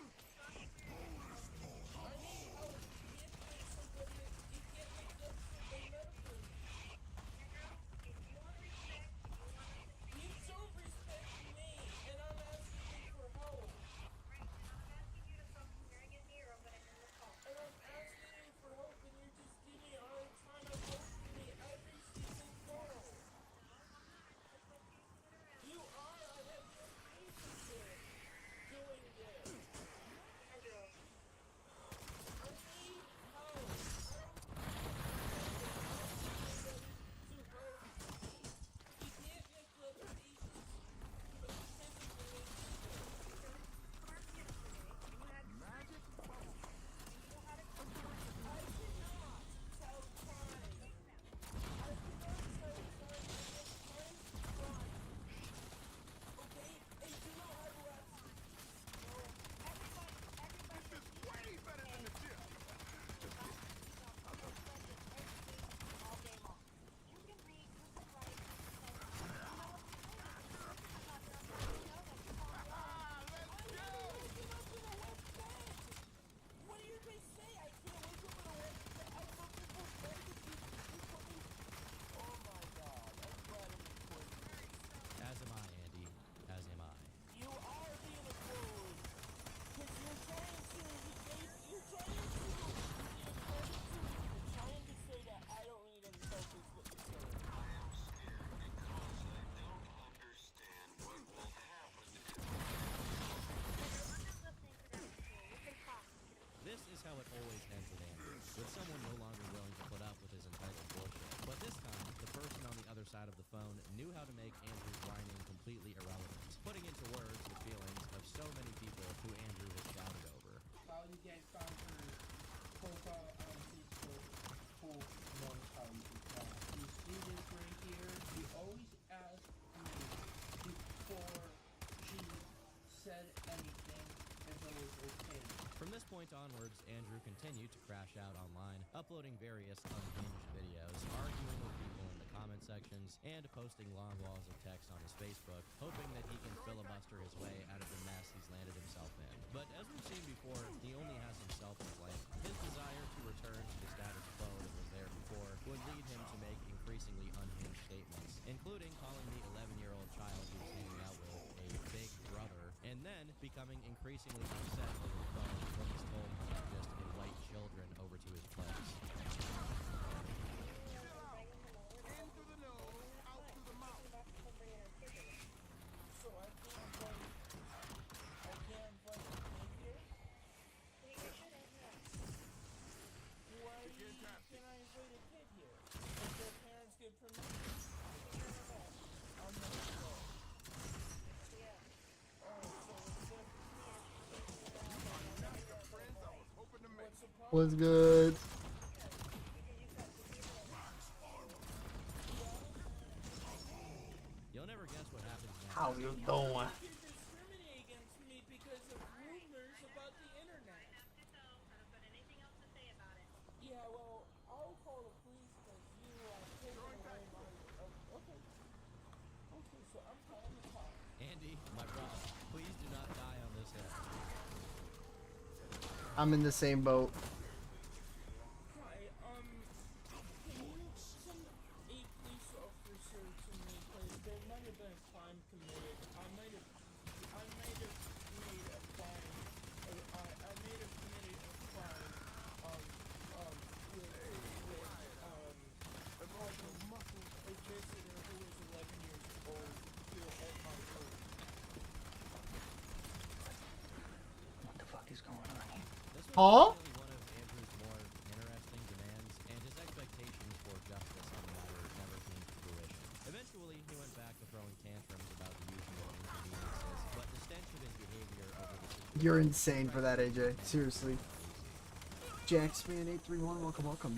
As am I, Andy. As am I. You are being a bully. Because you're trying to say that I don't need any help is what you're saying. I am scared because I don't understand what will happen if This is how it always ends with Andrew, with someone no longer willing to put up with his entitled bullshit. But this time, the person on the other side of the phone knew how to make Andrew's whining completely irrelevant, putting into words the feelings of so many people who Andrew has shouted over. How you get found for profile on Facebook, who knows how you do that. You see this right here? He always asked me before she said anything if it was okay. From this point onwards, Andrew continued to crash out online, uploading various unhinged videos, arguing with people in the comment sections, and posting long walls of text on his Facebook, hoping that he can filibuster his way out of the mess he's landed himself in. But as we've seen before, he only has himself to blame. His desire to return to the status quo that was there before would lead him to make increasingly unhinged statements, including calling the 11-year-old child he was hanging out with a big brother, and then becoming increasingly upset over the phone when he's told to just invite children over to his place. So I can't invite the kid here? Why can I invite a kid here? If their parents give permission? I'm What's good? You'll never guess what happens next. How you doing? You can discriminate against me because of rumors about the internet. Yeah, well, I'll call the police because you taking away my. Okay. Okay, so I'm calling the cops. Andy, my brother, please do not die on this hill. I'm in the same boat. Hi, can you send a police officer to me, please? There might have been a crime committed. I might have made a crime. I may have committed a crime. With a visitor who was 11 years old here at my home. What the fuck is going on here? This was Huh? definitely one of Andrew's more interesting demands, and his expectations for justice on the matter never came to fruition. Eventually, he went back to throwing tantrums about the usual inconveniences, but the stench of his behavior over the situation... You're insane for that, AJ. Seriously. Jacksman831, welcome, welcome.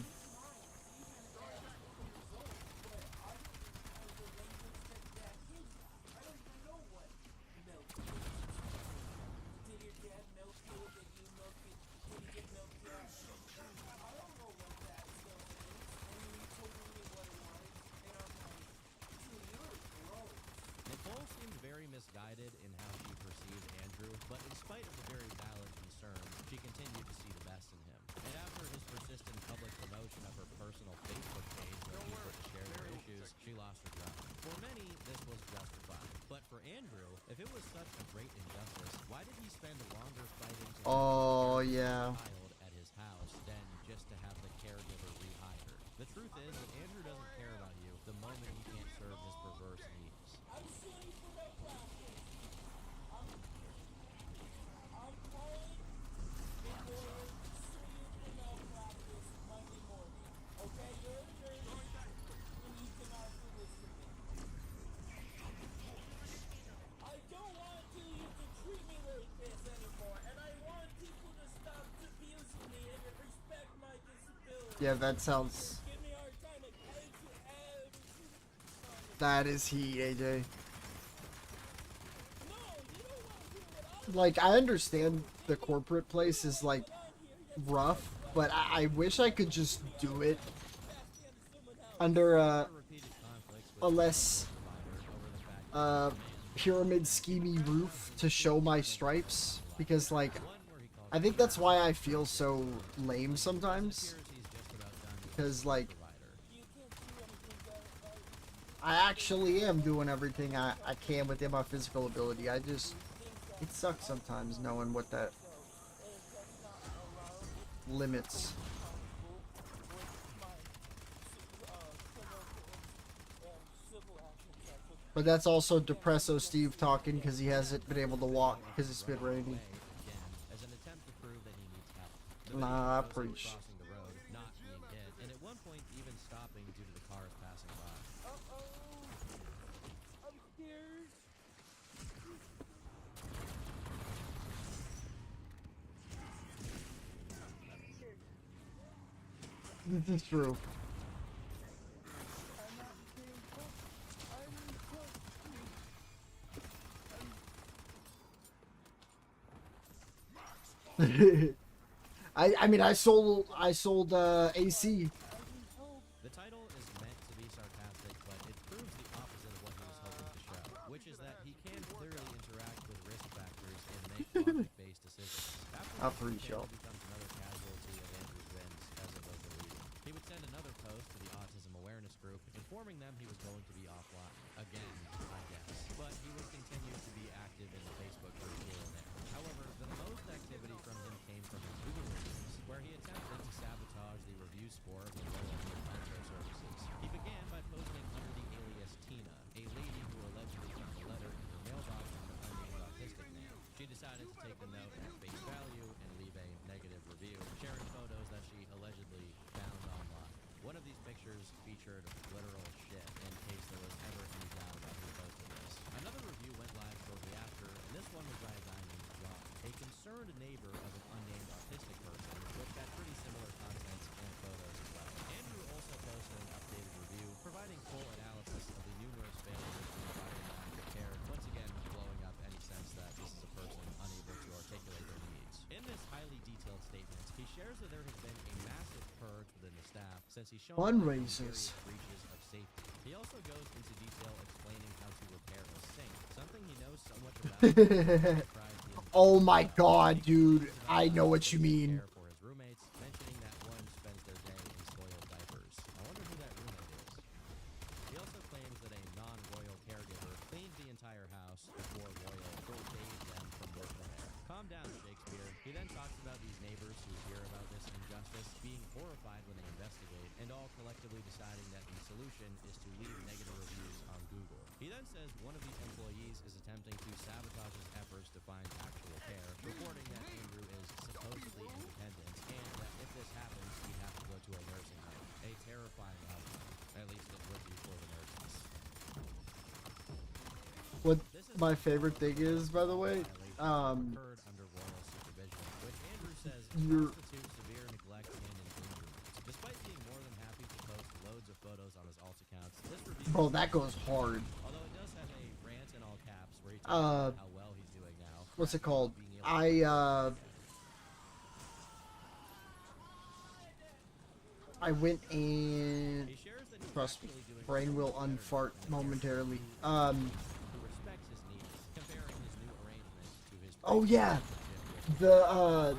Nicole seemed very misguided in how she perceived Andrew, but in spite of the very valid concern, she continued to see the best in him. And after his persistent public promotion of her personal Facebook page where people to share their issues, she lost her job. For many, this was justified. But for Andrew, if it was such a great injustice, why did he spend longer fighting to Oh, yeah. child at his house than just to have the caregiver rehired? The truth is that Andrew doesn't care about you the moment he can't serve his perverse needs. I'm suing for malpractice. I'm calling a lawyer to sue you for malpractice Monday morning. Okay, you're a nurse and you cannot do this to me. I don't want you to treat me like this anymore, and I want people to stop abusing me and respect my disability. Yeah, that sounds... Give me a hard time at edge to edge. That is heat, AJ. Like, I understand the corporate place is, like, rough, but I wish I could just do it under a less pyramid schemy roof to show my stripes, because, like, I think that's why I feel so lame sometimes, because, like, I actually am doing everything I can within my physical ability. I just, it sucks sometimes knowing what that limits. But that's also Depresso Steve talking because he hasn't been able to walk because it's been raining. As an attempt to prove that he needs help. Nah, I preach. Crossing the road, not being hit, and at one point even stopping due to the cars passing by. I'm scared. This is true. I mean I sold AC. The title is meant to be sarcastic, but it proves the opposite of what he was hoping to show, which is that he can clearly interact with risk factors and make logic-based decisions. I'll pre-show. Becomes another casualty of Andrew's wins as it was the lead. He would send another post to the autism awareness group, informing them he was going to be offline. Again, I guess. But he would continue to be active in the Facebook group here and there. However, the most activity from him came from his Google reviews, where he attempted to sabotage the review score of the low-end poncho services. He began by posting under the alias Tina, a lady who allegedly found a letter in her mailbox from an unnamed autistic man. She decided to take the note at face value and leave a negative review, sharing photos that she allegedly found online. One of these pictures featured literal shit, in case there was ever any doubt about who posted this. Another review went live shortly after, and this one was by a guy named John, a concerned neighbor of an unnamed autistic person, which had pretty similar since he's shown various Fundraisers. breaches of safety. He also goes into detail explaining how to repair a sink, something he knows so much about. Oh my god, dude. I know what you mean. For his roommates, mentioning that one spends their day in soiled diapers. I wonder who that roommate is. He also claims that a non-royal caregiver cleaned the entire house before Royal forbade them from working there. Calm down, Shakespeare. He then talks about these neighbors who hear about this injustice, being horrified when they investigate, and all collectively deciding that the solution is to leave negative reviews on Google. He then says one of the employees is attempting to sabotage his efforts to find actual care, reporting that Andrew is supposedly independent, and that if this happens, he'd have to go to a nursing home. A terrifying outcome. At least it would be for the nurses. What my favorite thing is, by the way, Occurred under royal supervision, which Andrew says constitutes severe neglect and endangerment. Despite being more than happy to post loads of photos on his alt accounts, this review bro, that goes hard. although it does have a rant in all caps where he talks about how well he's doing now. What's it called? I went and trust me, brain will unfart momentarily. Oh yeah, the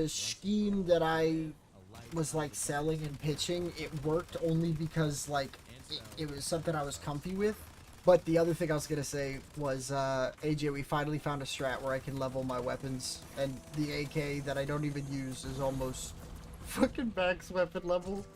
scheme that I was like selling and pitching, it worked only because like it was something I was comfy with. But the other thing I was gonna say was, AJ, we finally found a strat where I can level my weapons, and the AK that I don't even use is almost fucking max weapon level.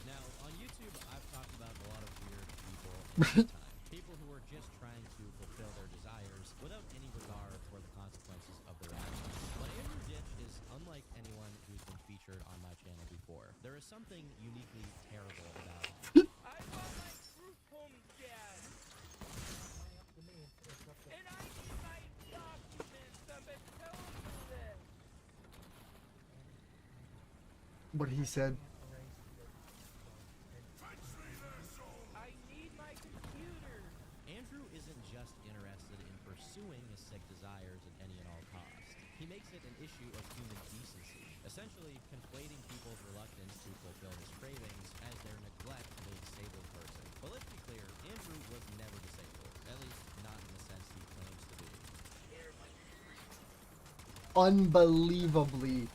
Now, on YouTube, I've talked about a lot of weird people all the time. People who are just trying to fulfill their desires without any regard for the consequences of their actions. But Andrew Ditch is unlike anyone who's been featured on my channel before. There is something uniquely terrible about him. I want my group home, Dad. And I need my documents. I've been telling you this. What he said. I need my computer. Andrew isn't just interested in pursuing his sick desires at any and all cost. He makes it an issue of human decency, essentially conflating people's reluctance to fulfill his cravings as their neglect of a disabled person. But let's be clear, Andrew was never disabled, at least not in the sense he claims to be. Unbelievably.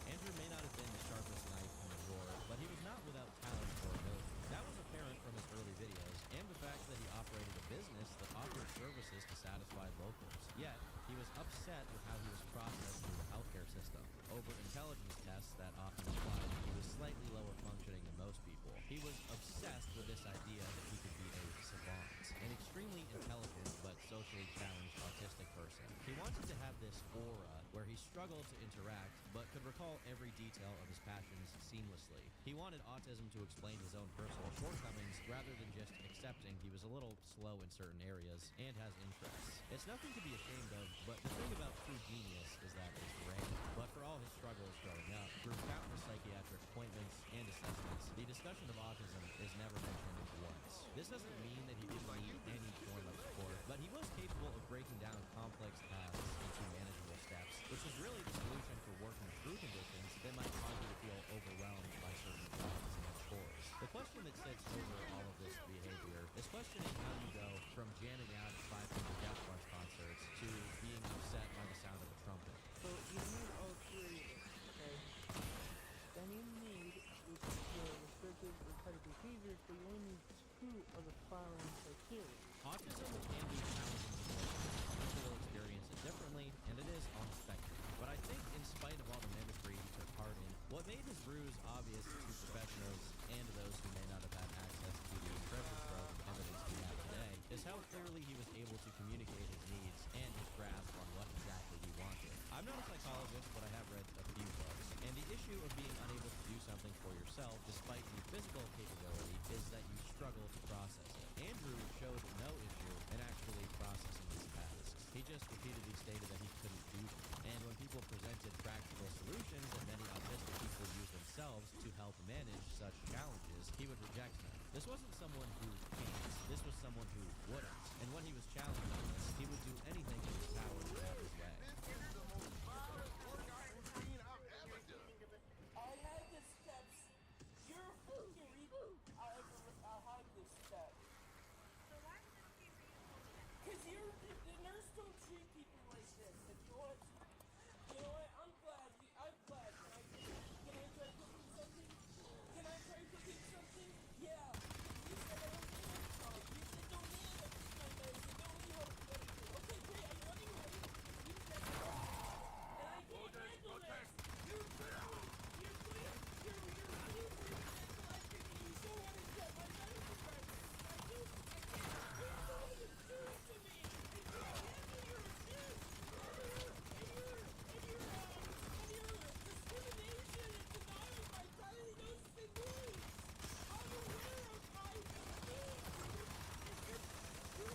Andrew may not have been the sharpest knife in the drawer, but he was not without talent or ability. That was apparent from his early videos, and the fact that he operated a business that offered services to satisfied locals. Yet, he was upset with how he was processed through the healthcare system. Over intelligence tests that often implied he was slightly lower functioning than most people. He was obsessed with this idea that he could be a savant, an extremely intelligent but socially challenged autistic person. He wanted to have this aura where he struggled to interact but could recall every detail of his passions seamlessly. He wanted autism to explain his own personal shortcomings rather than just accepting he was a little slow in certain areas and has interests. It's nothing to be ashamed of, but the thing about true genius is that it's rare. But for all his struggles growing up, through countless psychiatric appointments and assessments, the discussion of autism is never mentioned once. This doesn't mean that he didn't need any form of support, but he was capable of breaking down complex tasks into manageable steps, which is really the solution for working through conditions that might cause you to feel overwhelmed by certain jobs and chores. The question that sits over all of this behavior is questioning how you go from jamming out at 500 Death Punch concerts to being upset by the sound of a trumpet. So you need all three, okay? Then you need is your restricted repetitive behaviors, but you only need 2 of the following criteria. Autism can be challenging to work with. People he would reject them. This wasn't someone who can't. This was someone who wouldn't. And when he was challenged on this, he would do anything in his power to have his way. I had the steps. You're a fucking retard. I had the steps. So why would this be for you told me that? Cause the nurse don't treat people like this. If you want to, you know what? I'm glad. Can I try cooking something? Can I try cooking something? Yeah. You said I don't need it. You said don't need it. My medicine. Don't need help with anything. Okay, great. I'm running away. You said and I can't handle this. You're clearly electric and you don't want to get my medicine right. I do. I can't. Please don't what you're doing to me. I can't handle your abuse. And your discrimination and denial of my diagnosis and needs. I'm aware of my needs. You're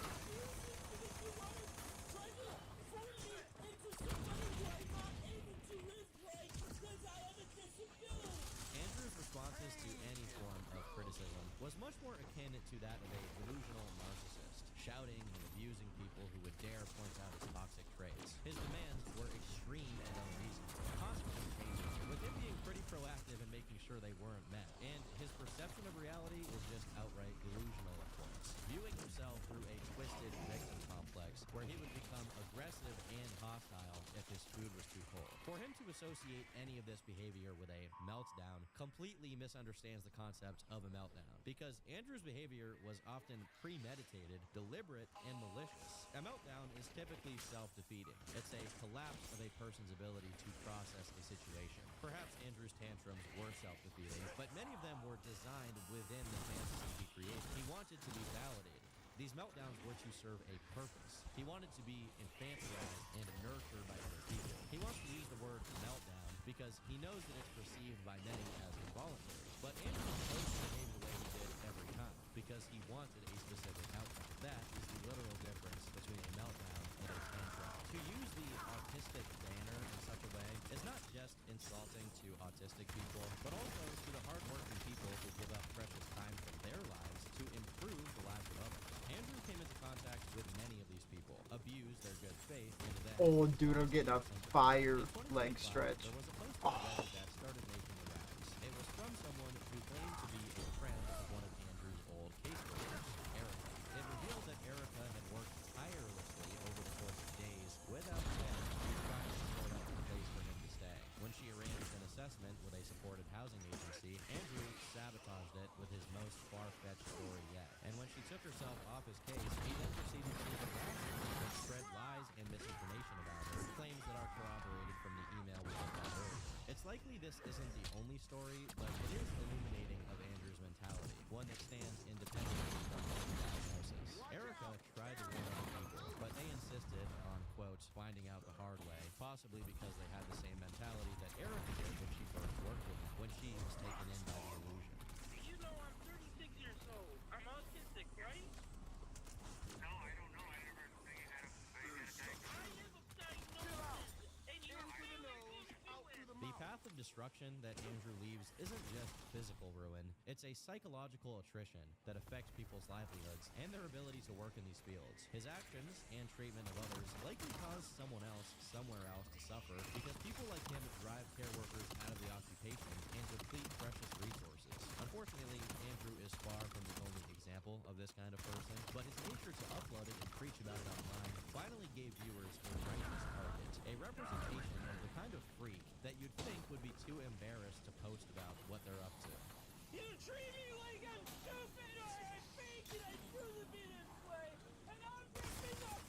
abusing because you want to try to form me into somebody who I'm not able to live like because I have a disability. Andrew's responses to any form of criticism was much more akin to that of a delusional narcissist, shouting and abusing people who would dare point out his toxic traits. His demands were extreme and unreasonable, constantly changing, with him being pretty proactive in making sure they weren't met. And his perception of reality is just outright delusional, of course, viewing himself through a twisted victim complex where he would become aggressive and hostile if his food was too cold. For him to associate any of this behavior with a meltdown completely misunderstands the concept of a meltdown, because Andrew's behavior was often premeditated, deliberate, and malicious. A meltdown is typically self-defeating. It's a collapse of a person's ability to process a situation. Perhaps Andrew's tantrums were self-defeating, but many of them were designed within the fantasy he created. He wanted to be validated. These meltdowns were to serve a purpose. He wanted to be infantilized and nurtured by other people. He wants to use the word meltdown because he knows that it's perceived by many as involuntary. But Andrew chose to behave the way he did every time because he wanted a specific outcome. That is the literal difference between a meltdown and a tantrum. To use the autistic banner in such a way is not just insulting to autistic people, but also to the hardworking people who give up precious time from their lives to improve the lives of others. Andrew came into contact with many of these people, abused their good faith, and then... Oh, dude, I'm getting a fire leg stretch. There was a post on Reddit that started making the rounds. It was from someone who claimed to be a friend of one of Andrew's old caseworkers, Erica. It revealed that Erica had worked tirelessly over the course of days without pay to try to sort out a place for him to stay. When she arranged an assessment with a supported housing agency, Andrew sabotaged it with his most far-fetched story yet. And when she took herself off his case, he then proceeded to harass her and spread lies and misinformation about her, claims that are corroborated from the email we looked at earlier. It's likely this isn't the only story, but it is illuminating of Andrew's mentality, one that stands independently from his diagnosis. Erica tried to warn other people, but they insisted on, quote, finding out the hard way, possibly because they had the same mentality that Erica did when she first worked with him, when she was taken in by the illusion. You know I'm 36 years old. I'm autistic, right? No, I don't know. I never knew you had a diagnosis. I have a diagnosis, and you're The path of destruction that Andrew leaves isn't just physical ruin, it's a psychological attrition that affects people's livelihoods and their ability to work in these fields. His actions and treatment of others likely cause someone else somewhere else to suffer because people like him drive care workers out of the occupation and deplete precious resources. Unfortunately, Andrew is far from the only example of this kind of person, but his nature to upload it and preach about it online finally gave viewers a righteous target, a representation of the kind of freak that you'd think would be too embarrassed to post about what they're up to. You treat me like I'm stupid or I'm fake and I shouldn't be this way, and I'm ripping up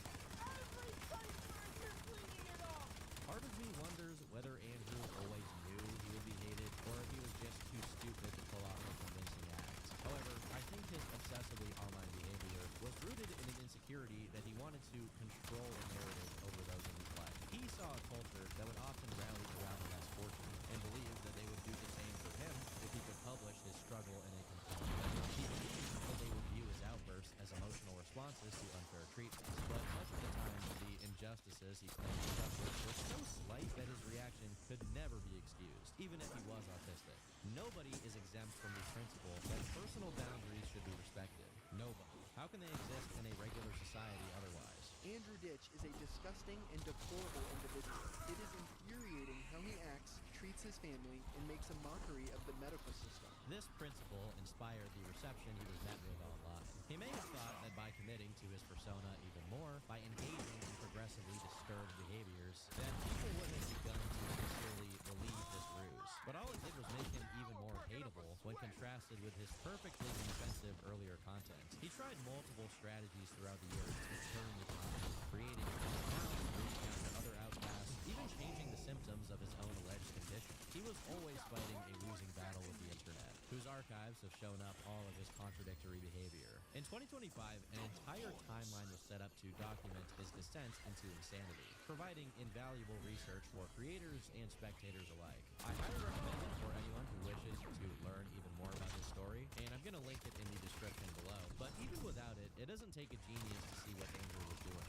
every site where you're cleaning it off. Part of me wonders whether Andrew always knew he would be hated, or if he was just too stupid to pull off a convincing act. However, I think his obsessively online behavior was rooted in an insecurity that he wanted to control the narrative over those in his life. He saw a culture that would often rally around less fortune, and believed that they would do the same for him if he could publish his struggle in a compelling way. He believed that they would view his outbursts as emotional responses to unfair treatment, but much of the time, the injustices he claimed to suffer were so slight that his reaction could never be excused, even if he was autistic. Nobody is exempt from the principle that personal boundaries should be respected. Nobody. How can they exist in a regular society otherwise? Andrew Ditch is a disgusting and deplorable individual. It is infuriating how he acts, treats his family, and makes a mockery of the medical system. This principle inspired the reception he was met with online. He may have thought that by committing to his persona even more, by engaging in progressively disturbed behaviors, that people would have begun to sincerely believe this ruse. But all it did was make him even more hateable when contrasted with his perfectly inoffensive earlier content. He tried multiple strategies throughout the years to turn the tide, creating accounts, reaching out to other outcasts, even changing the symptoms of his own alleged condition. He was always fighting a losing battle with the internet, whose archives have shown up all of his contradictory behavior. In 2025, an entire timeline was set up to document his descent into insanity, providing invaluable research for creators and spectators alike. I highly recommend it for anyone who wishes to learn even more about his story, and I'm going to link it in the description below. But even without it, it doesn't take a genius to see what Andrew was doing.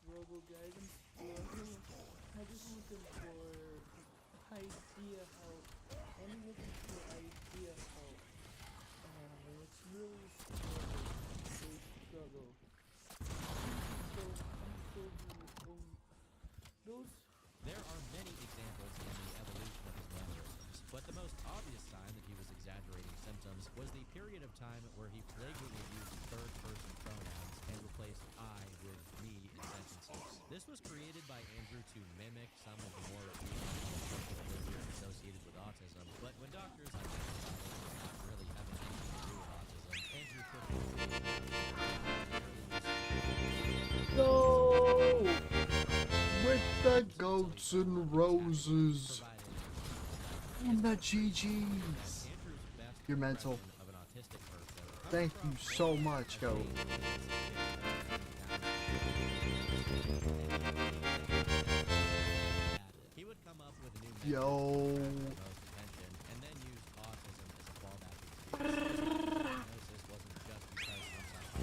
Struggle, guys, I'm struggling. I'm just looking for idea help. I'm looking for idea help. It's really struggle. There are many examples in the evolution of his mannerisms, but the most obvious sign that he was exaggerating symptoms was the period of time where he flagrantly used third-person pronouns and replaced I with me in sentences. This was created by Andrew to mimic some of the more behavior associated with autism, but when doctors identified it as not really having anything to do with autism, Andrew quickly Go with the goats and roses and the GGs. You're mental. Thank you so much, Goat. He would come up with new Yo. and then use autism as a fallback excuse. Diagnosis wasn't just because some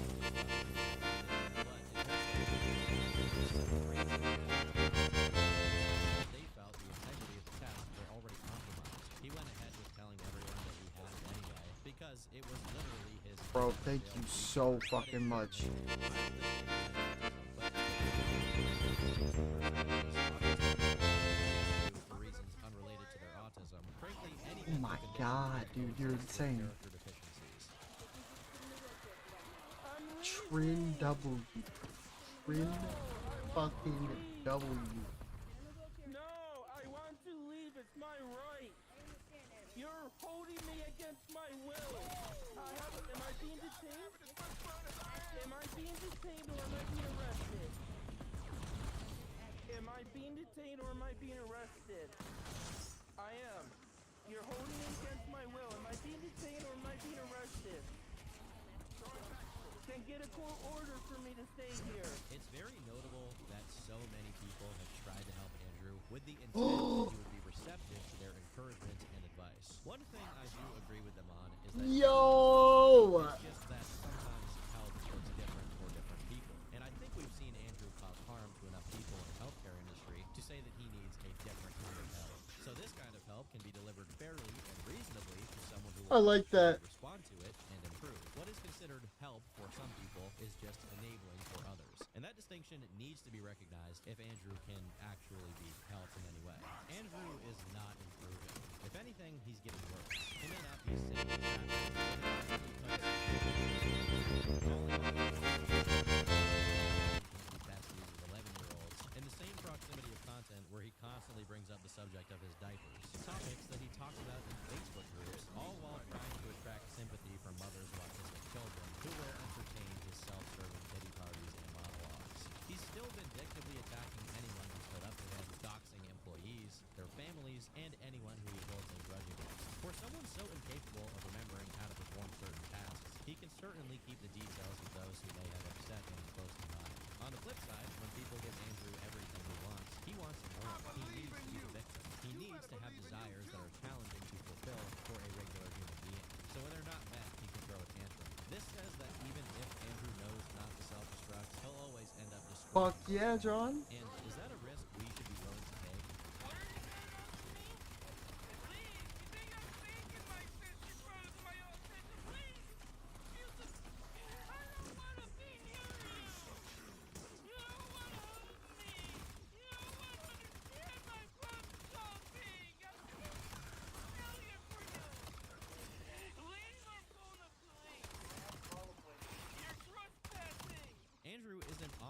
they felt the integrity of the test were already compromised. He went ahead with telling everyone that he had it anyway because it was literally his. Bro, thank you so fucking much. Oh my god, dude, you're insane. Trin W. Trin fucking W. No, I want to leave. It's my right. You're holding me against my will. Am I being detained? Am I being detained or am I being arrested? Am I being detained or am I being arrested? I am. You're holding me against my will. Am I being detained or am I being arrested? Then get a court order for me to stay here. It's very notable that so many people have tried to help Andrew with the intent that he would be receptive to their encouragement and advice. One thing I do agree with them on is that it's just that sometimes help looks different for different people. And I think we've seen Andrew cause harm to enough people in the healthcare industry to say that he needs a different kind of help. So this kind of help can be delivered fairly and reasonably to someone who I like that. respond to it and improve. What is considered help for some people is just enabling for others. And that distinction needs to be recognized if Andrew can actually be helped in any way. Andrew is not improving. If anything, he's getting worse. He may not be sitting in traffic, in the same proximity of content where he constantly brings up the subject of his diapers, topics that he talks about in Facebook groups, all while trying to attract sympathy from mothers of autistic children who will entertain his self-serving pity parties and monologues. He's still vindictively attacking anyone who stood up to him, doxing employees, their families, and anyone who he holds a grudge against. For someone so incapable of remembering how to perform certain tasks, he can certainly keep the details of those who may have upset him close to mind. On the flip side, when people give Andrew everything he wants more. He needs to be the victim. He needs to have desires that are challenging to fulfill for a regular human being. So when they're not met, he can throw a tantrum. This says that even if Andrew knows not to self-destruct, he'll always end up destroying. Fuck yeah, John. And is that a risk we should be willing to take?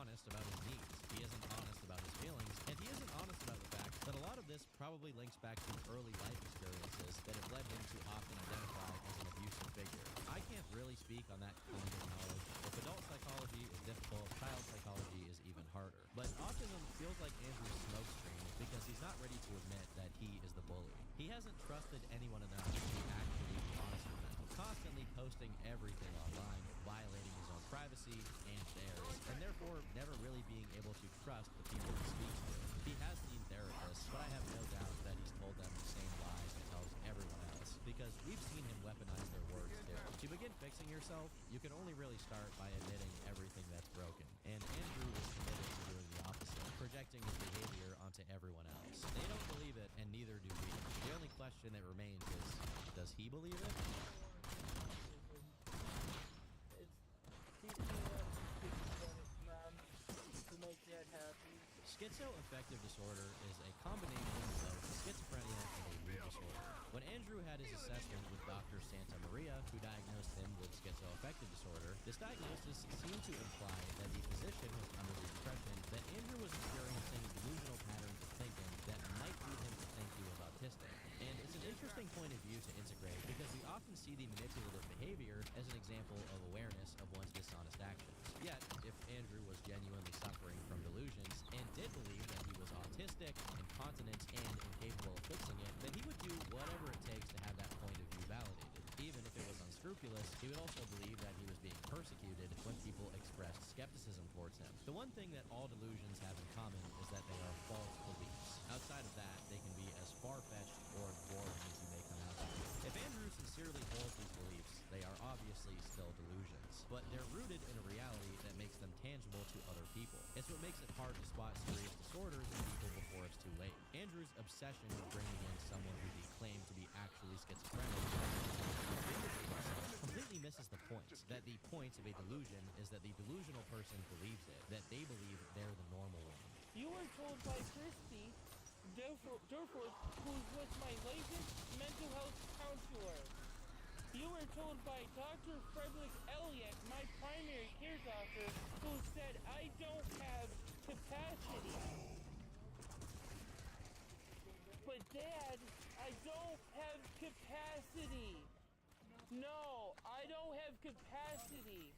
honest about his needs. He isn't honest about his feelings, and he isn't honest about the fact that a lot of this probably links back to early life experiences that have led him to often identify as an abusive figure. I can't really speak on that kind of knowledge. If adult psychology is difficult, child psychology is even harder. But autism feels like Andrew's smokescreen because he's not ready to admit that he is the bully. He hasn't trusted anyone enough to actually be honest with them, constantly posting everything online, violating his own privacy and theirs, and therefore never really being able to trust the people he speaks to. He has seen therapists, but I have no doubt that he's told them the same lies he tells everyone else, because we've seen him weaponize their words too. To begin fixing yourself, you can only really start by admitting everything that's broken, and Andrew is committed to doing the opposite, projecting his behavior onto everyone else. They don't believe it, and neither do we. The only question that remains is, does he believe it? To make that happen. Schizoaffective disorder is a combination of schizophrenia and a mood disorder. When Andrew had his assessment with Dr. Santa Maria, who diagnosed him with schizoaffective disorder, this diagnosis seemed to imply that the physician was under the impression that Andrew was experiencing delusional patterns of thinking that might lead him to think he was autistic. And it's an interesting point of view to integrate because we often see the manipulative behavior as an example of awareness of one's dishonest actions. Yet, if Andrew was genuinely suffering from delusions and did believe that he was autistic, incontinent, and incapable of fixing it, then he would do whatever it takes to have that point of view validated. Even if it was unscrupulous, he would also believe that he was being persecuted when people expressed skepticism towards him. The one thing that all delusions have in common is that they are false beliefs. Outside of that, they can be as far-fetched or boring as you may come out to be. If Andrew sincerely holds these beliefs, they are obviously still delusions, but they're rooted in a reality that makes them tangible to other people. It's what makes it hard to spot serious disorders in people before it's too late. Andrew's obsession with bringing in someone who he claimed to be actually schizophrenic completely misses the point. That the point of a delusion is that the delusional person believes it, that they believe they're the normal one. You were told by Christy Durford, who's with my latest mental health counselor. You were told by Dr. Frederick Elliott, my primary care doctor, who said I don't have capacity. But Dad, I don't have capacity. No, I don't have capacity.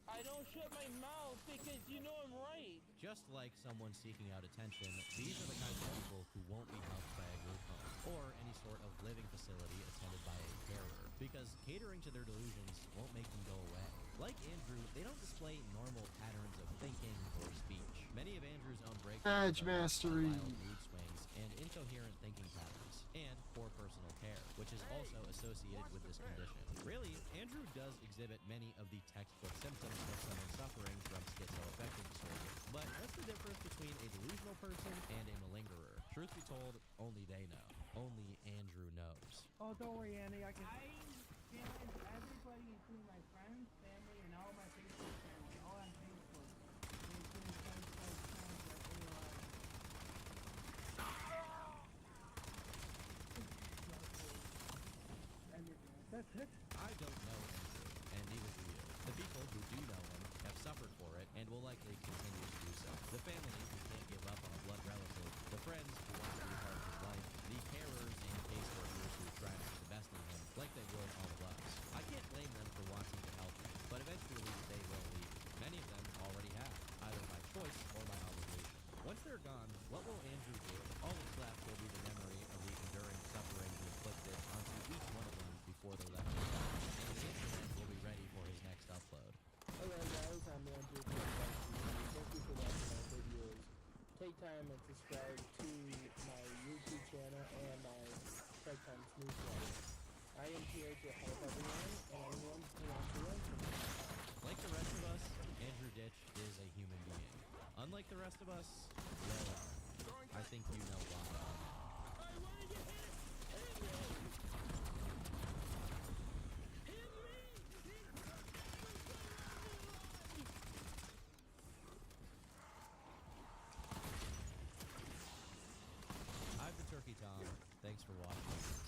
I don't shut my mouth because you know I'm right. Just like someone seeking out attention, these are the kinds of people who won't be helped by a group home or any sort of living facility attended by a carer, because catering to their delusions won't make them go away. Like Andrew, they don't display normal patterns of thinking or speech. Many of Andrew's own breakdowns Badge are marked by mastery. wild mood swings and incoherent thinking patterns, and poor personal care, which is also associated with this condition. Really, Andrew does exhibit many of the textbook symptoms of someone suffering from schizoaffective disorder. But what's the difference between a delusional person and a malingerer? Truth be told, only they know. Only Andrew knows. Oh, don't worry, Andy. I challenge everybody, including my friends, family, and all my Facebook family, all on Facebook. That's it. I don't know Andrew, and neither do you. The people who do know him have suffered for it and will likely continue to do so. The family who can't give up on a blood relative, the friends who want to be part of his life, the carers and caseworkers who try to see the best in him, like they would all of us. I can't blame them for wanting to help him, but eventually they will leave. Many of them already have, either by choice or by obligation. Once they're gone, what will Andrew do? All that's left will be the memory of the enduring suffering he inflicted onto each one of them before they left his life, and the internet will be ready for his next upload. Alright guys, I'm Andrew. Thank you for watching my videos. Take time and subscribe to my YouTube channel and my Tech Times newsletter. I am here to help everyone and anyone who wants to learn from me. Like the rest of us, Andrew Ditch is a human being. Unlike the rest of us, well, I think you know why. I've been Turkey Tom. Thanks for watching.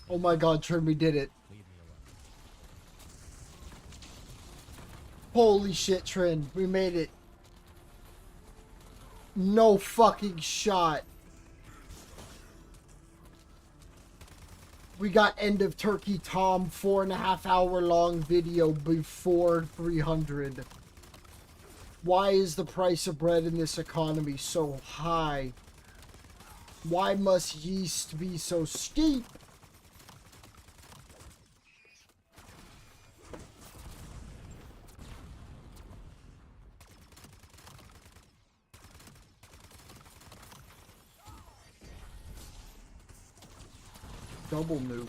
Oh my god, Trin, we did it. Leave me alone. Holy shit, Trin, we made it. No fucking shot. We got End of Turkey Tom 4.5 hour long video before 300. Why is the price of bread in this economy so high? Why must yeast be so steep? Double nuke.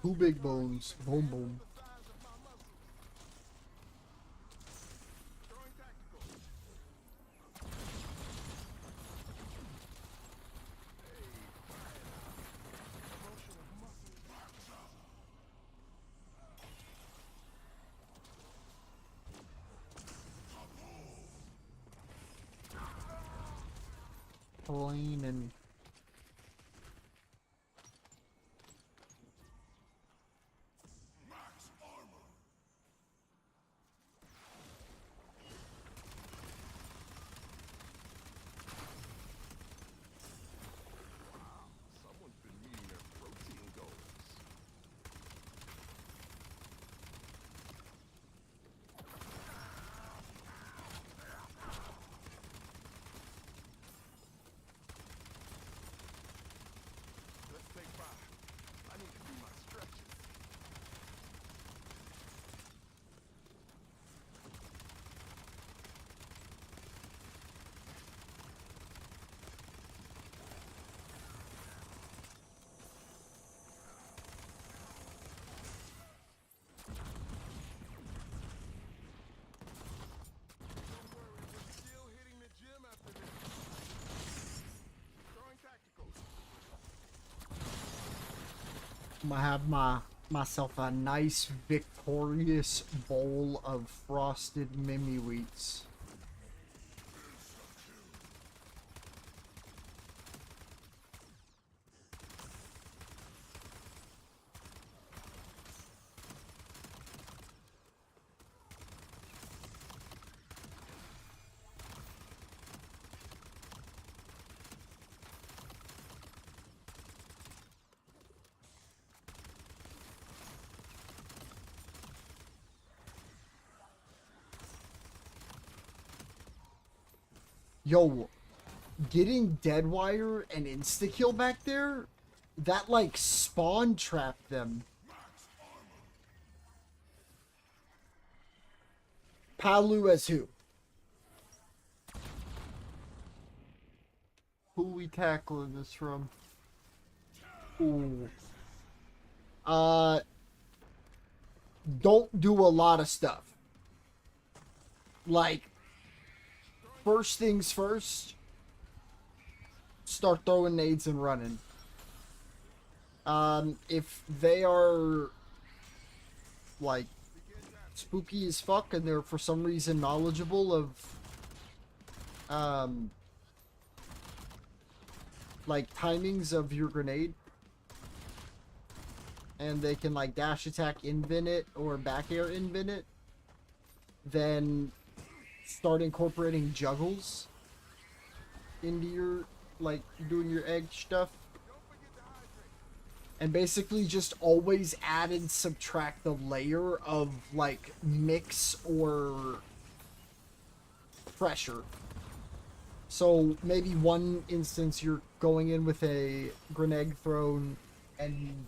Two big bones. Boom boom. Clean and Someone's been meeting their protein goals. Let's take 5. I need to do my stretches. Don't worry, we're still hitting the gym after this. Throwing tacticals. I'm gonna have myself a nice victorious bowl of frosted mimi wheats. Yo, getting Deadwire and insta-kill back there, that like spawn trapped them. Palu as who? Who we tackling this from? Ooh. Don't do a lot of stuff. Like, first things first, start throwing nades and running. If they are, like, spooky as fuck and they're for some reason knowledgeable of, like, timings of your grenade, and they can, like, dash attack invin it or back air invin it, then start incorporating juggles into your, like, doing your egg stuff. And basically just always add and subtract the layer of, like, mix or pressure. So maybe one instance you're going in with a grenade thrown and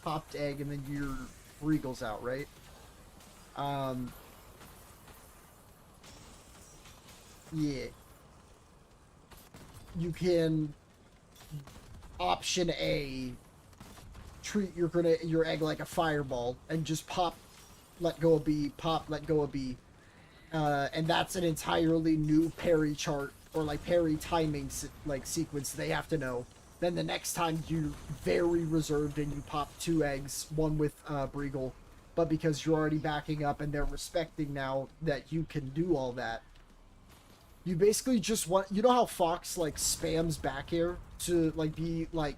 popped egg and then your Regal's out, right? Yeah. You can option A, treat your grenade, your egg like a fireball and just pop, let go of B, pop, let go of B. And that's an entirely new parry chart or like parry timing like sequence they have to know. Then the next time you're very reserved and you pop 2 eggs, one with Breagle, but because you're already backing up and they're respecting now that you can do all that, you basically just want, you know how Fox like spams back air to like be like,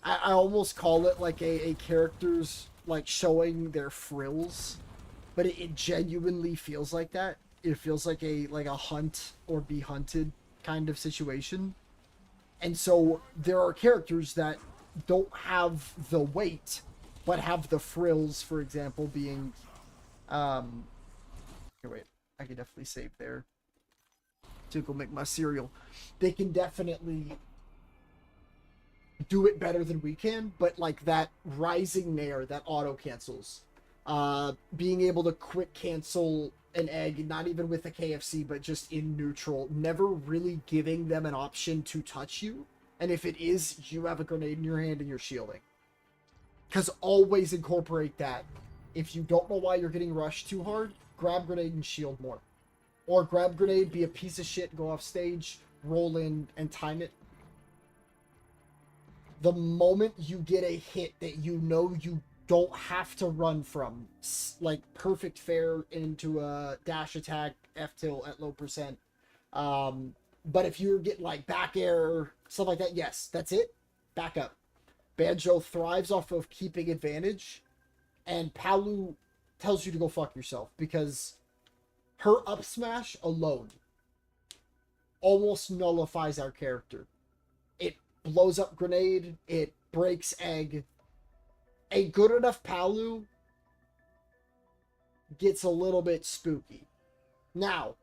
I almost call it like a character's like showing their frills, but it genuinely feels like that. It feels like a hunt or be hunted kind of situation. And so there are characters that don't have the weight, but have the frills, for example, being... Here, wait. I can definitely save there to go make my cereal. They can definitely do it better than we can, but like that rising nair that auto cancels, being able to quick cancel an egg, not even with a KFC, but just in neutral, never really giving them an option to touch you. And if it is, you have a grenade in your hand and you're shielding. Because always incorporate that. If you don't know why you're getting rushed too hard, grab grenade and shield more. Or grab grenade, be a piece of shit, go off stage, roll in, and time it. The moment you get a hit that you know you don't have to run from, like perfect fair into a dash attack, F-tilt at low percent. But if you're getting like back air, stuff like that, yes, that's it. Back up. Banjo thrives off of keeping advantage, and Palu tells you to go fuck yourself because her up smash alone almost nullifies our character. It blows up grenade, it breaks egg. A good enough Palu gets a little bit spooky. Now,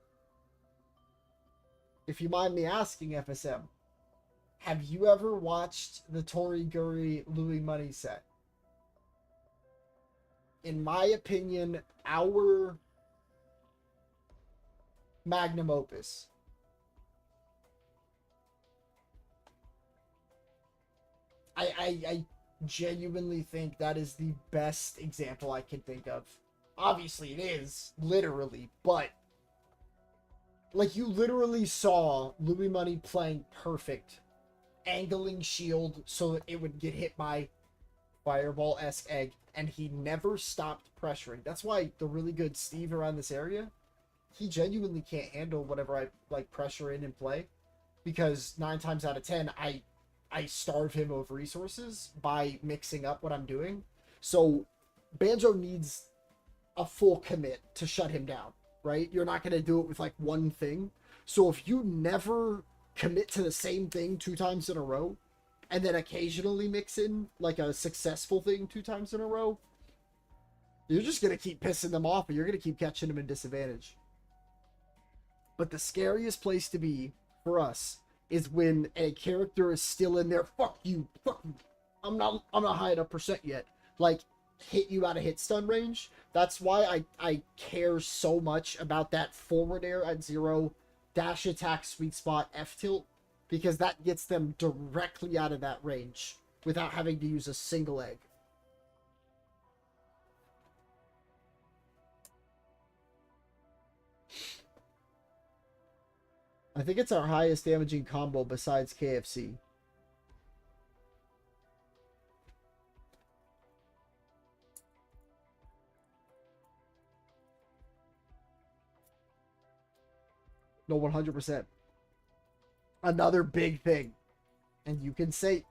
if you mind me asking, FSM, have you ever watched the Toriguri Louis Money set? In my opinion, our magnum opus. I genuinely think that is the best example I can think of. Obviously it is, literally, but like you literally saw Louis Money playing perfect, angling shield so that it would get hit by fireball-esque egg, and he never stopped pressuring. That's why the really good Steve around this area, he genuinely can't handle whatever I like pressure in and play, because 9 times out of 10 I starve him of resources by mixing up what I'm doing. So Banjo needs a full commit to shut him down, right? You're not going to do it with like one thing. So if you never commit to the same thing 2 times in a row, and then occasionally mix in like a successful thing 2 times in a row, you're just going to keep pissing them off and you're going to keep catching them in disadvantage. But the scariest place to be for us is when a character is still in there, fuck you, I'm not high enough percent yet, like hit you out of hit stun range. That's why I care so much about that forward air at 0, dash attack sweet spot, F tilt, because that gets them directly out of that range without having to use a single egg. I think it's our highest damaging combo besides KFC. No, 100%. Another big thing. And you can say,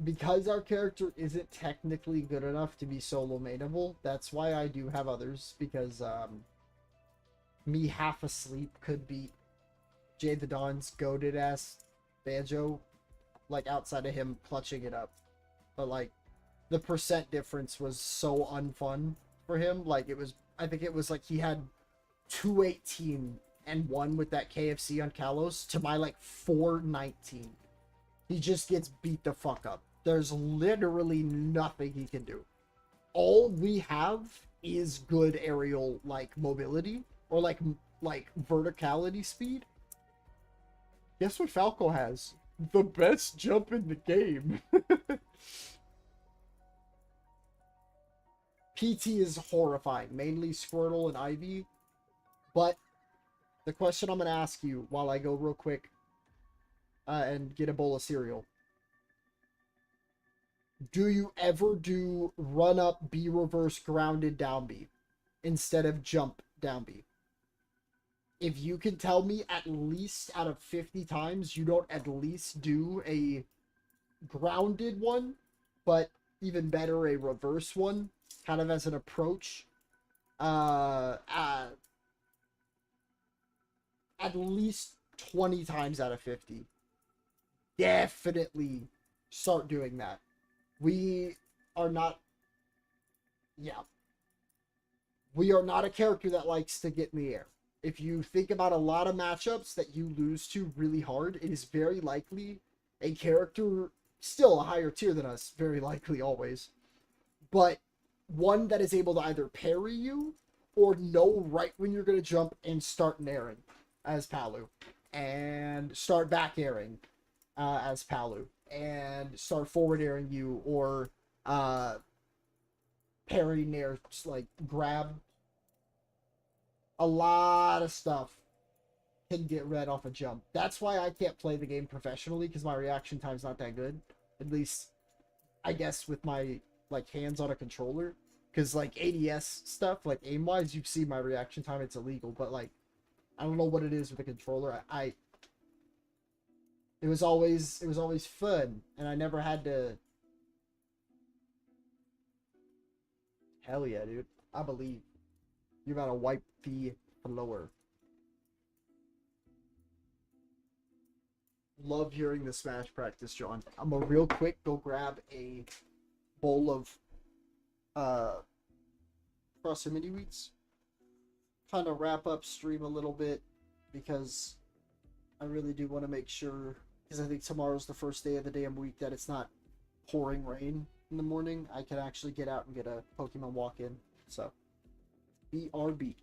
because our character isn't technically good enough to be solo mainable, that's why I do have others, because me half asleep could beat Jade the Dawn's goated ass Banjo, like outside of him clutching it up. But like the percent difference was so unfun for him. Like it was, I think it was like he had 218 and 1 with that KFC on Kalos to my like 419. He just gets beat the fuck up. There's literally nothing he can do. All we have is good aerial like mobility or like verticality speed. Guess what Falco has? The best jump in the game. PT is horrifying, mainly Squirtle and Ivy. But the question I'm going to ask you while I go real quick and get a bowl of cereal. Do you ever do run up B reverse grounded down B instead of jump down B? If you can tell me at least out of 50 times you don't at least do a grounded one, but even better a reverse one, kind of as an approach, at least 20 times out of 50. Definitely start doing that. We are not, yeah, we are not a character that likes to get in the air. If you think about a lot of matchups that you lose to really hard, it is very likely a character, still a higher tier than us, very likely always, but one that is able to either parry you or know right when you're going to jump and start airing as Palu, and start back airing as Palu, and start forward airing you, or parry nair, like grab. A lot of stuff can get read off a jump. That's why I can't play the game professionally, because my reaction time's not that good. At least, I guess, with my like hands on a controller. Because like ADS stuff, like aim wise, you see my reaction time, it's illegal. But like, I don't know what it is with the controller. It was always fun, and I never had to. Hell yeah, dude! I believe you're about to wipe the floor. Love hearing the Smash practice, John. I'm gonna real quick go grab a bowl of proximity wheats. Kind of wrap up stream a little bit because I really do want to make sure, because I think tomorrow's the first day of the damn week that it's not pouring rain in the morning. I can actually get out and get a Pokemon walk in. So, BRB.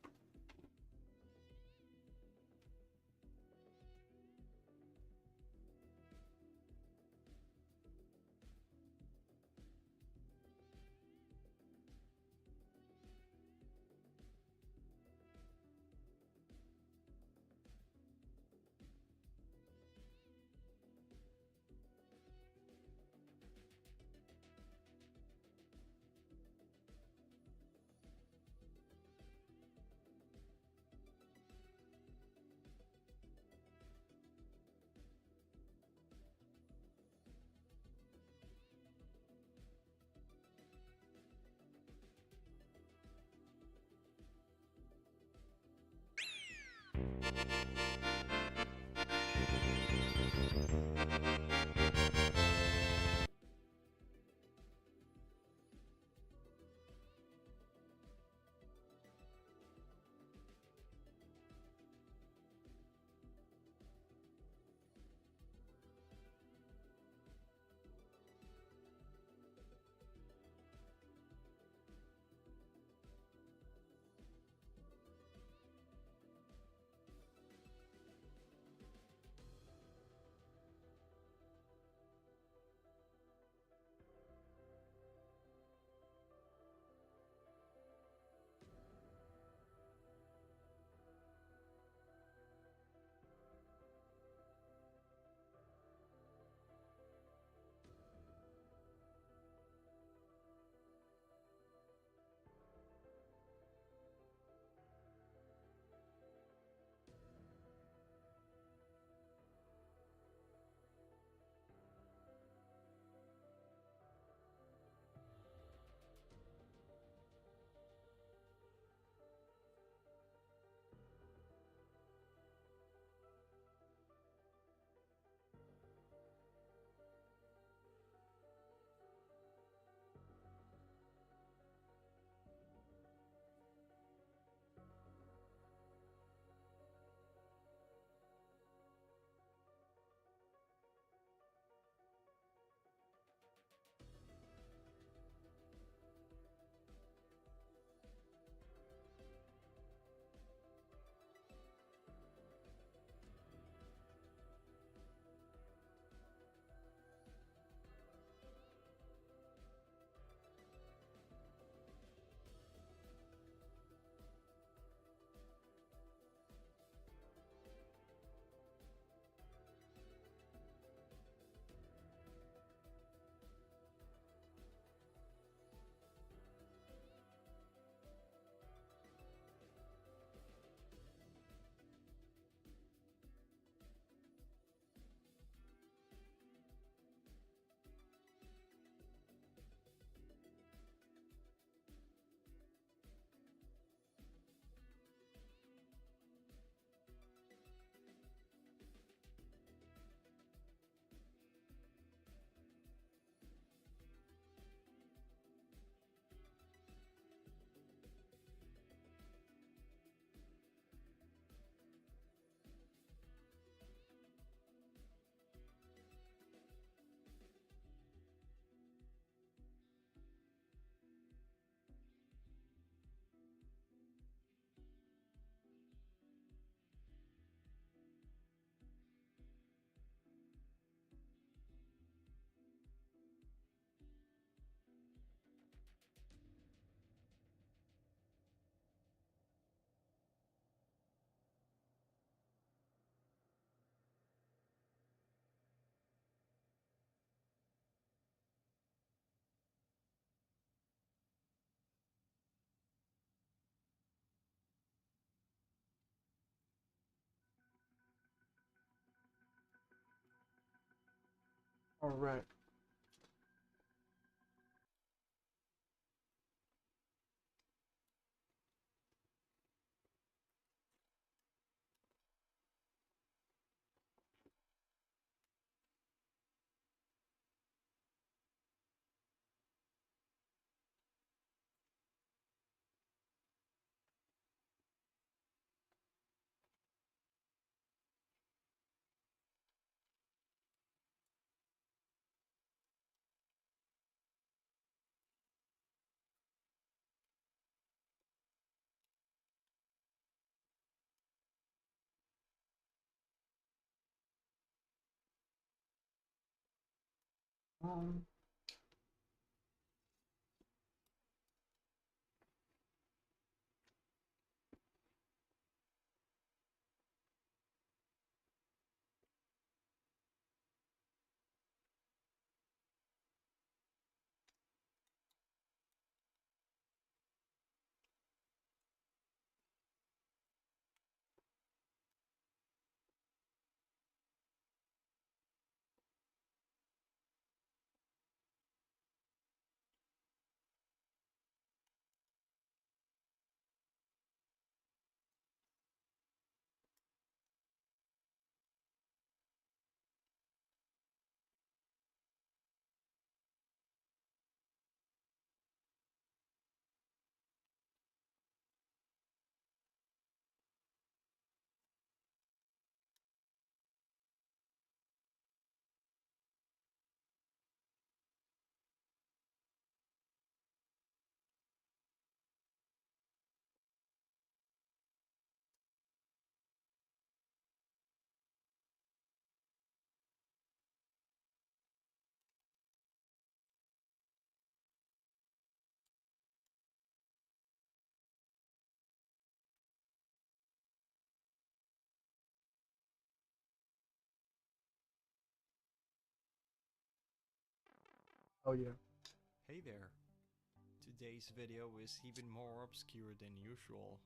All right. Um. Oh yeah. Hey there! Today's video is even more obscure than usual.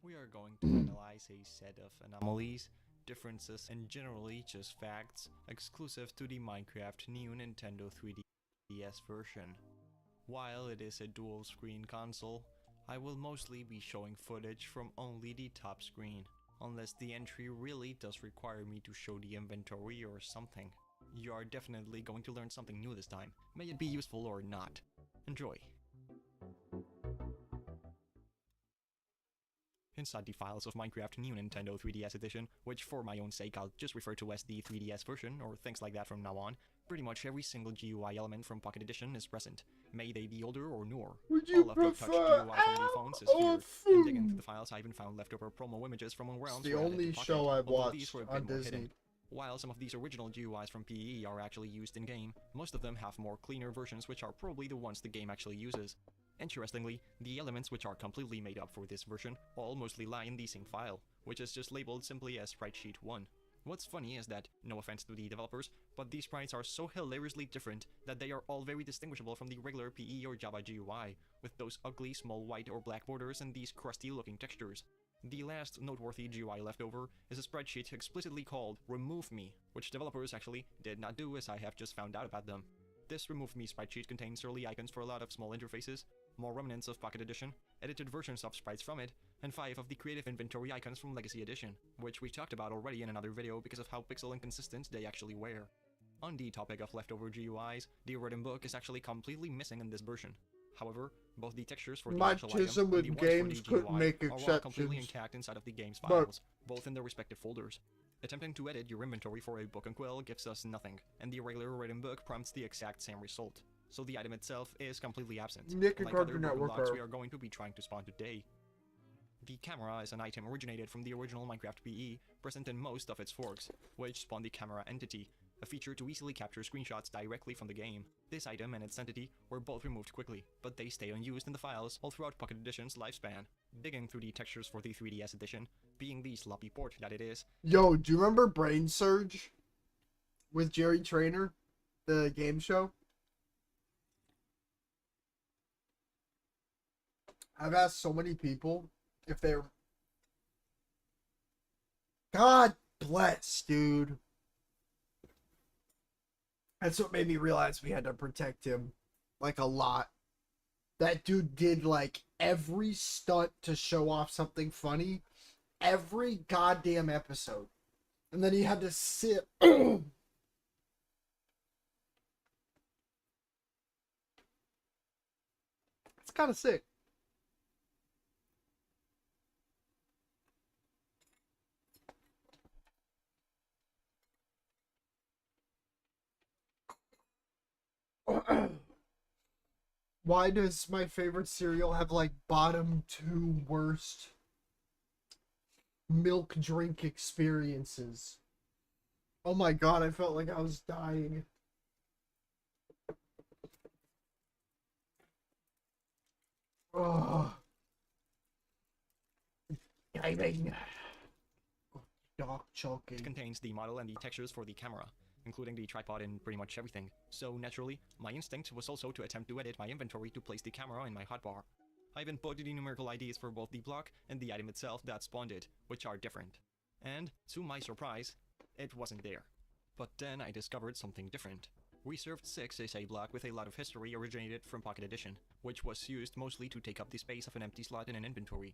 We are going to analyze a set of anomalies, differences, and generally just facts exclusive to the Minecraft new Nintendo 3DS version. While it is a dual screen console, I will mostly be showing footage from only the top screen, unless the entry really does require me to show the inventory or something. You are definitely going to learn something new this time, may it be useful or not. Enjoy! Inside the files of Minecraft New Nintendo 3DS Edition, which for my own sake I'll just refer to as the 3DS version or things like that from now on, pretty much every single GUI element from Pocket Edition is present, may they be older or newer. Would you All of the touch prefer GUI from the phones is here, and digging through the files I even found leftover promo images from when It's rounds the were added only to Pocket, show I've although these watched were a bit on more Disney. hidden. While some of these original GUIs from PE are actually used in-game, most of them have more cleaner versions which are probably the ones the game actually uses. Interestingly, the elements which are completely made up for this version all mostly lie in the same file, which is just labeled simply as Sprite 1. What's funny is that, no offense to the developers, but these sprites are so hilariously different that they are all very distinguishable from the regular PE or Java GUI, with those ugly small white or black borders and these crusty looking textures. The last noteworthy GUI left over is a spreadsheet explicitly called Remove Me, which developers actually did not do as I have just found out about them. This Remove Me spreadsheet contains early icons for a lot of small interfaces, more remnants of Pocket Edition, edited versions of sprites from it, and 5 of the creative inventory icons from Legacy Edition, which we talked about already in another video because of how pixel inconsistent they actually were. On the topic of leftover GUIs, the written book is actually completely missing in this version. However, both the textures for the actual items and the ones for the GUI are all completely intact inside of the game's files, both in their respective folders. Attempting to edit your inventory for a book and quill gives us nothing, and the regular written book prompts the exact same result. So the item itself is completely absent, Nick and like other Cartoon broken Network blocks are. we are going to be trying to spawn today. The camera is an item originated from the original Minecraft PE, present in most of its forks, which spawned the camera entity, a feature to easily capture screenshots directly from the game. This item and its entity were both removed quickly, but they stay unused in the files all throughout Pocket Edition's lifespan. Digging through the textures for the 3DS edition, being the sloppy port that it is. Yo, do you remember Brain Surge with Jerry Trainer, the game show? I've asked so many people if they're... God bless, dude. That's what made me realize we had to protect him, like, a lot. That dude did, like, every stunt to show off something funny, every goddamn episode. And then he had to sit... It's kind of sick. Why does my favorite cereal have, like, bottom 2 worst milk drink experiences? Oh my god, I felt like I was dying. Oh. Diving. Dark choking. It contains the model and the textures for the camera, including the tripod and pretty much everything. So naturally, my instinct was also to attempt to edit my inventory to place the camera in my hotbar. I've inputted the numerical IDs for both the block and the item itself that spawned it, which are different. And, to my surprise, it wasn't there. But then I discovered something different. Reserved 6 is a block with a lot of history originated from Pocket Edition, which was used mostly to take up the space of an empty slot in an inventory.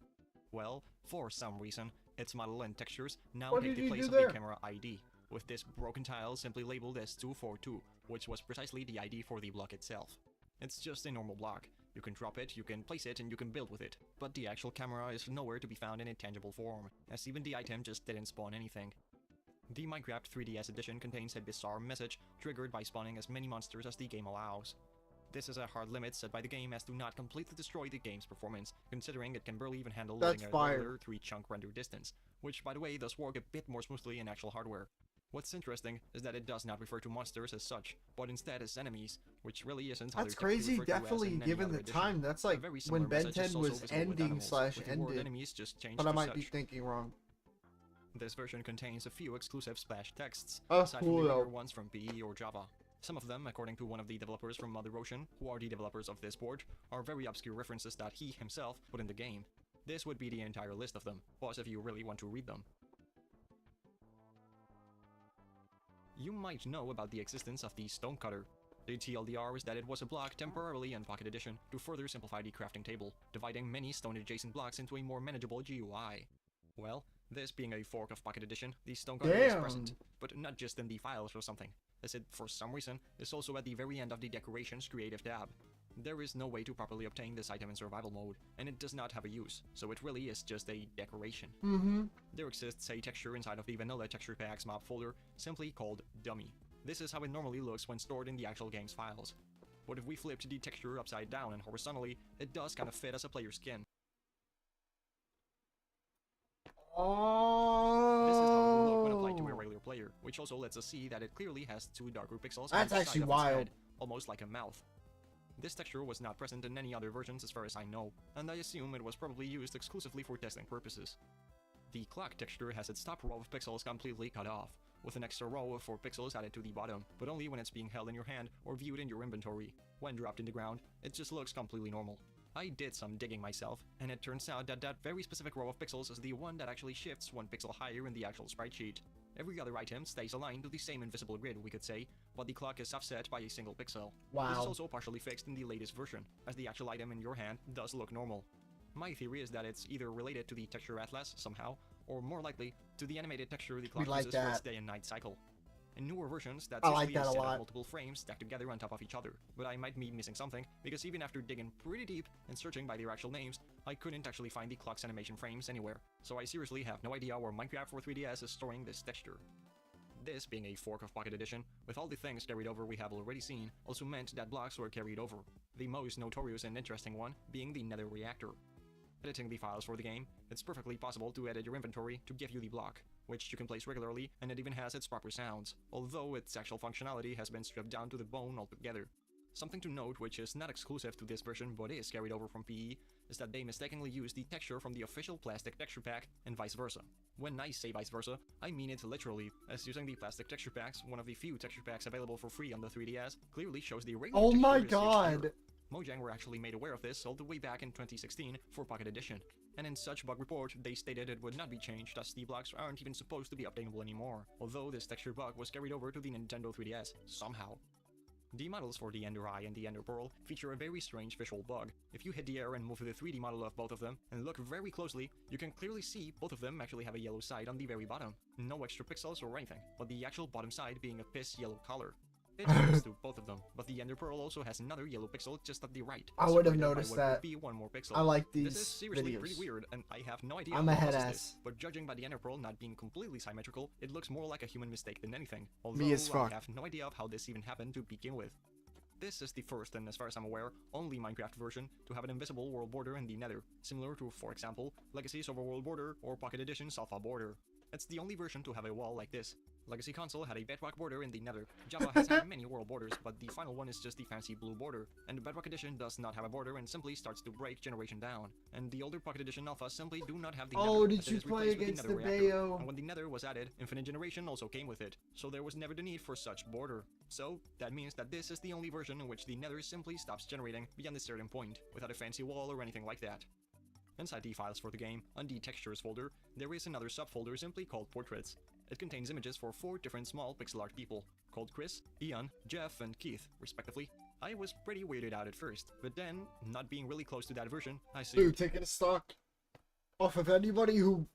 Well, for some reason, its model and textures now take the place of the camera ID, with this broken tile simply labeled as 242, which was precisely the ID for the block itself. It's just a normal block. You can drop it, you can place it, and you can build with it. But the actual camera is nowhere to be found in a tangible form, as even the item just didn't spawn anything. The Minecraft 3DS edition contains a bizarre message triggered by spawning as many monsters as the game allows. This is a hard limit set by the game as to not completely destroy the game's performance, considering it can barely even handle loading a regular 3-chunk render distance, which by the way does work a bit more smoothly in actual hardware. What's interesting is that it does not refer to monsters as such, but instead as enemies, which really isn't how That's crazy, definitely, given the time. That's like when Ben 10 was ending / ended, but I might be thinking wrong. This version contains a few exclusive splash texts, Oh, aside cool, from the though. regular ones from PE or Java. Some of them, according to one of the developers from Mother Ocean, who are the developers of this board, are very obscure references that he himself put in the game. This would be the entire list of them, plus if you really want to read them. You might know about the existence of the Stonecutter. The TLDR is that it was a block temporarily in Pocket Edition to further simplify the crafting table, dividing many stone-adjacent blocks into a more manageable GUI. Well, this being a fork of Pocket Edition, the Stonecutter is present, but not just in the files or something, as it, for some reason, is also at the very end of the Decorations Creative tab. There is no way to properly obtain this item in survival mode, and it does not have a use, so it really is just a decoration. There exists a texture inside of the Vanilla Texture Packs mob folder, simply called Dummy. This is how it normally looks when stored in the actual game's files. But if we flipped the texture upside down and horizontally, it does kind of fit as a player's skin. This is how it will look when applied to a regular player, which also lets us see that it clearly has 2 darker pixels on each side of its head, almost like a mouth. This texture was not present in any other versions as far as I know, and I assume it was probably used exclusively for testing purposes. The clock texture has its top row of pixels completely cut off, with an extra row of 4 pixels added to the bottom, but only when it's being held in your hand or viewed in your inventory. When dropped in the ground, it just looks completely normal. I did some digging myself, and it turns out that that very specific row of pixels is the one that actually shifts 1 pixel higher in the actual sprite sheet. Every other item stays aligned to the same invisible grid, we could say, but the clock is offset by a single pixel. Wow. This is also partially fixed in the latest version, as the actual item in your hand does look normal. My theory is that it's either related to the texture atlas somehow, or more likely, to the animated texture the clock uses for its day and night cycle. In newer versions, that's usually a set of multiple frames stacked together on top of each other, but I might be missing something, because even after digging pretty deep and searching by their actual names, I couldn't actually find the clock's animation frames anywhere, so I seriously have no idea where Minecraft for 3DS is storing this texture. This, being a fork of Pocket Edition, with all the things carried over we have already seen, also meant that blocks were carried over, the most notorious and interesting one being the Nether Reactor. Editing the files for the game, it's perfectly possible to edit your inventory to give you the block, which you can place regularly, and it even has its proper sounds, although its actual functionality has been stripped down to the bone altogether. Something to note, which is not exclusive to this version but is carried over from PE, is that they mistakenly used the texture from the official plastic texture pack, and vice versa. When I say vice versa, I mean it literally, as using the plastic texture packs, one of the few texture packs available for free on the 3DS, clearly shows the regular texture. Oh my is god! obscure. Mojang were actually made aware of this all the way back in 2016 for Pocket Edition, and in such bug report, they stated it would not be changed as the blocks aren't even supposed to be updatable anymore, although this texture bug was carried over to the Nintendo 3DS, somehow. The models for the Ender Eye and the Ender Pearl feature a very strange visual bug. If you hit the air and move the 3D model of both of them and look very closely, you can clearly see both of them actually have a yellow side on the very bottom. No extra pixels or anything, but the actual bottom side being a piss yellow color. It happens to both of them, but the Ender Pearl also has another yellow pixel just at the right. I would have separated by noticed what would that. be one more pixel. I like This is these seriously videos. pretty weird, and I have no idea I'm what a head causes ass. this. But judging by the Ender Pearl not being completely symmetrical, it looks more like a human mistake than anything. Although Me as fuck. I have no idea of how this even happened to begin with. This is the first, and as far as I'm aware, only Minecraft version to have an invisible world border in the Nether, similar to, for example, Legacy's Overworld border or Pocket Edition's Alpha border. It's the only version to have a wall like this. Legacy console had a bedrock border in the Nether. Java has had many world borders, but the final one is just the fancy blue border. And the Bedrock Edition does not have a border and simply starts to break generation down. And the older Pocket Edition Alpha simply do not have the Oh, Nether, did as it you is play replaced with against Nether the reactor. Bayo? And when the Nether was added, Infinite Generation also came with it, so there was never the need for such border. So, that means that this is the only version in which the Nether simply stops generating beyond a certain point, without a fancy wall or anything like that. Inside the files for the game, on the Textures folder, there is another subfolder simply called Portraits. It contains images for 4 different small pixel art people, called Chris, Ian, Jeff, and Keith, respectively. I was pretty weirded out at first, but then, not being really close to that version, I see. Dude, taking a stock off of anybody who...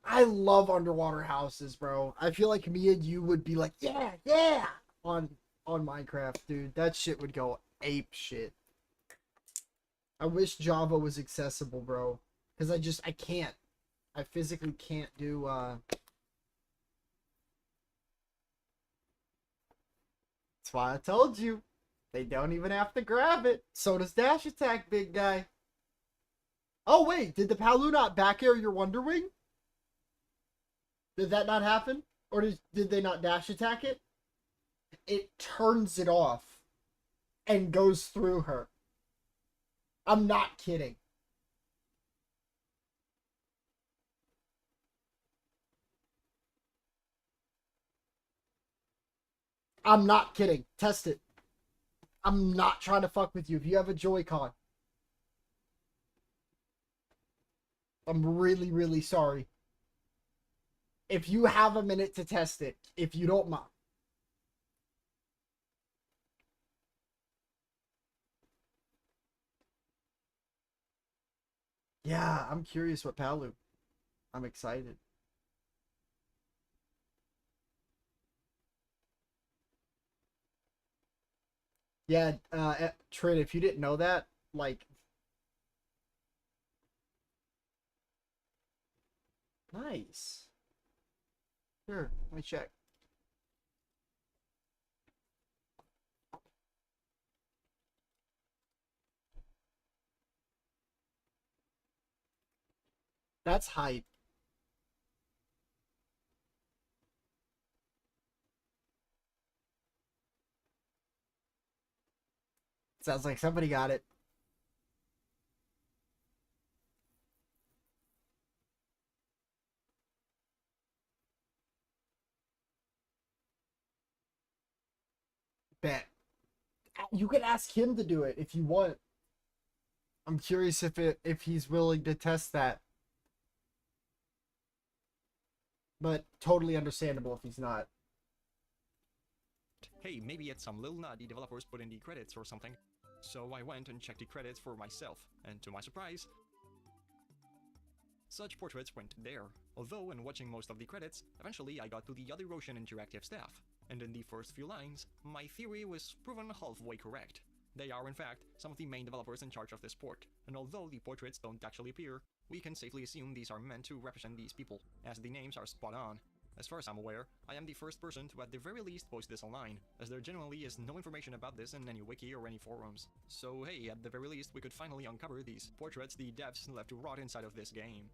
I love underwater houses, bro. I feel like me and you would be like, yeah, yeah, on Minecraft, dude. That shit would go ape shit. I wish Java was accessible, bro. Because I can't. I physically can't do, That's why I told you. They don't even have to grab it. So does Dash Attack, big guy. Oh, wait. Did the Palu not back air your Wonder Wing? Did that not happen? Or did they not Dash Attack it? It turns it off and goes through her. I'm not kidding. I'm not kidding. Test it. I'm not trying to fuck with you. If you have a Joy-Con, I'm really, really sorry. If you have a minute to test it, if you don't mind. Yeah, I'm curious what Palu. I'm excited. Yeah, Trin, if you didn't know that, like... Nice. Here, let me check. That's hype. Sounds like somebody got it. Bet. You can ask him to do it if you want. I'm curious if he's willing to test that. But totally understandable if he's not. Hey, maybe it's some little nut the developers put in the credits or something. So I went and checked the credits for myself, and to my surprise, such portraits went there. Although, in watching most of the credits, eventually I got to the other Roshan Interactive staff, and in the first few lines, my theory was proven halfway correct. They are, in fact, some of the main developers in charge of this port, and although the portraits don't actually appear, we can safely assume these are meant to represent these people, as the names are spot on. As far as I'm aware, I am the first person to at the very least post this online, as there genuinely is no information about this in any wiki or any forums. So hey, at the very least we could finally uncover these portraits the devs left to rot inside of this game.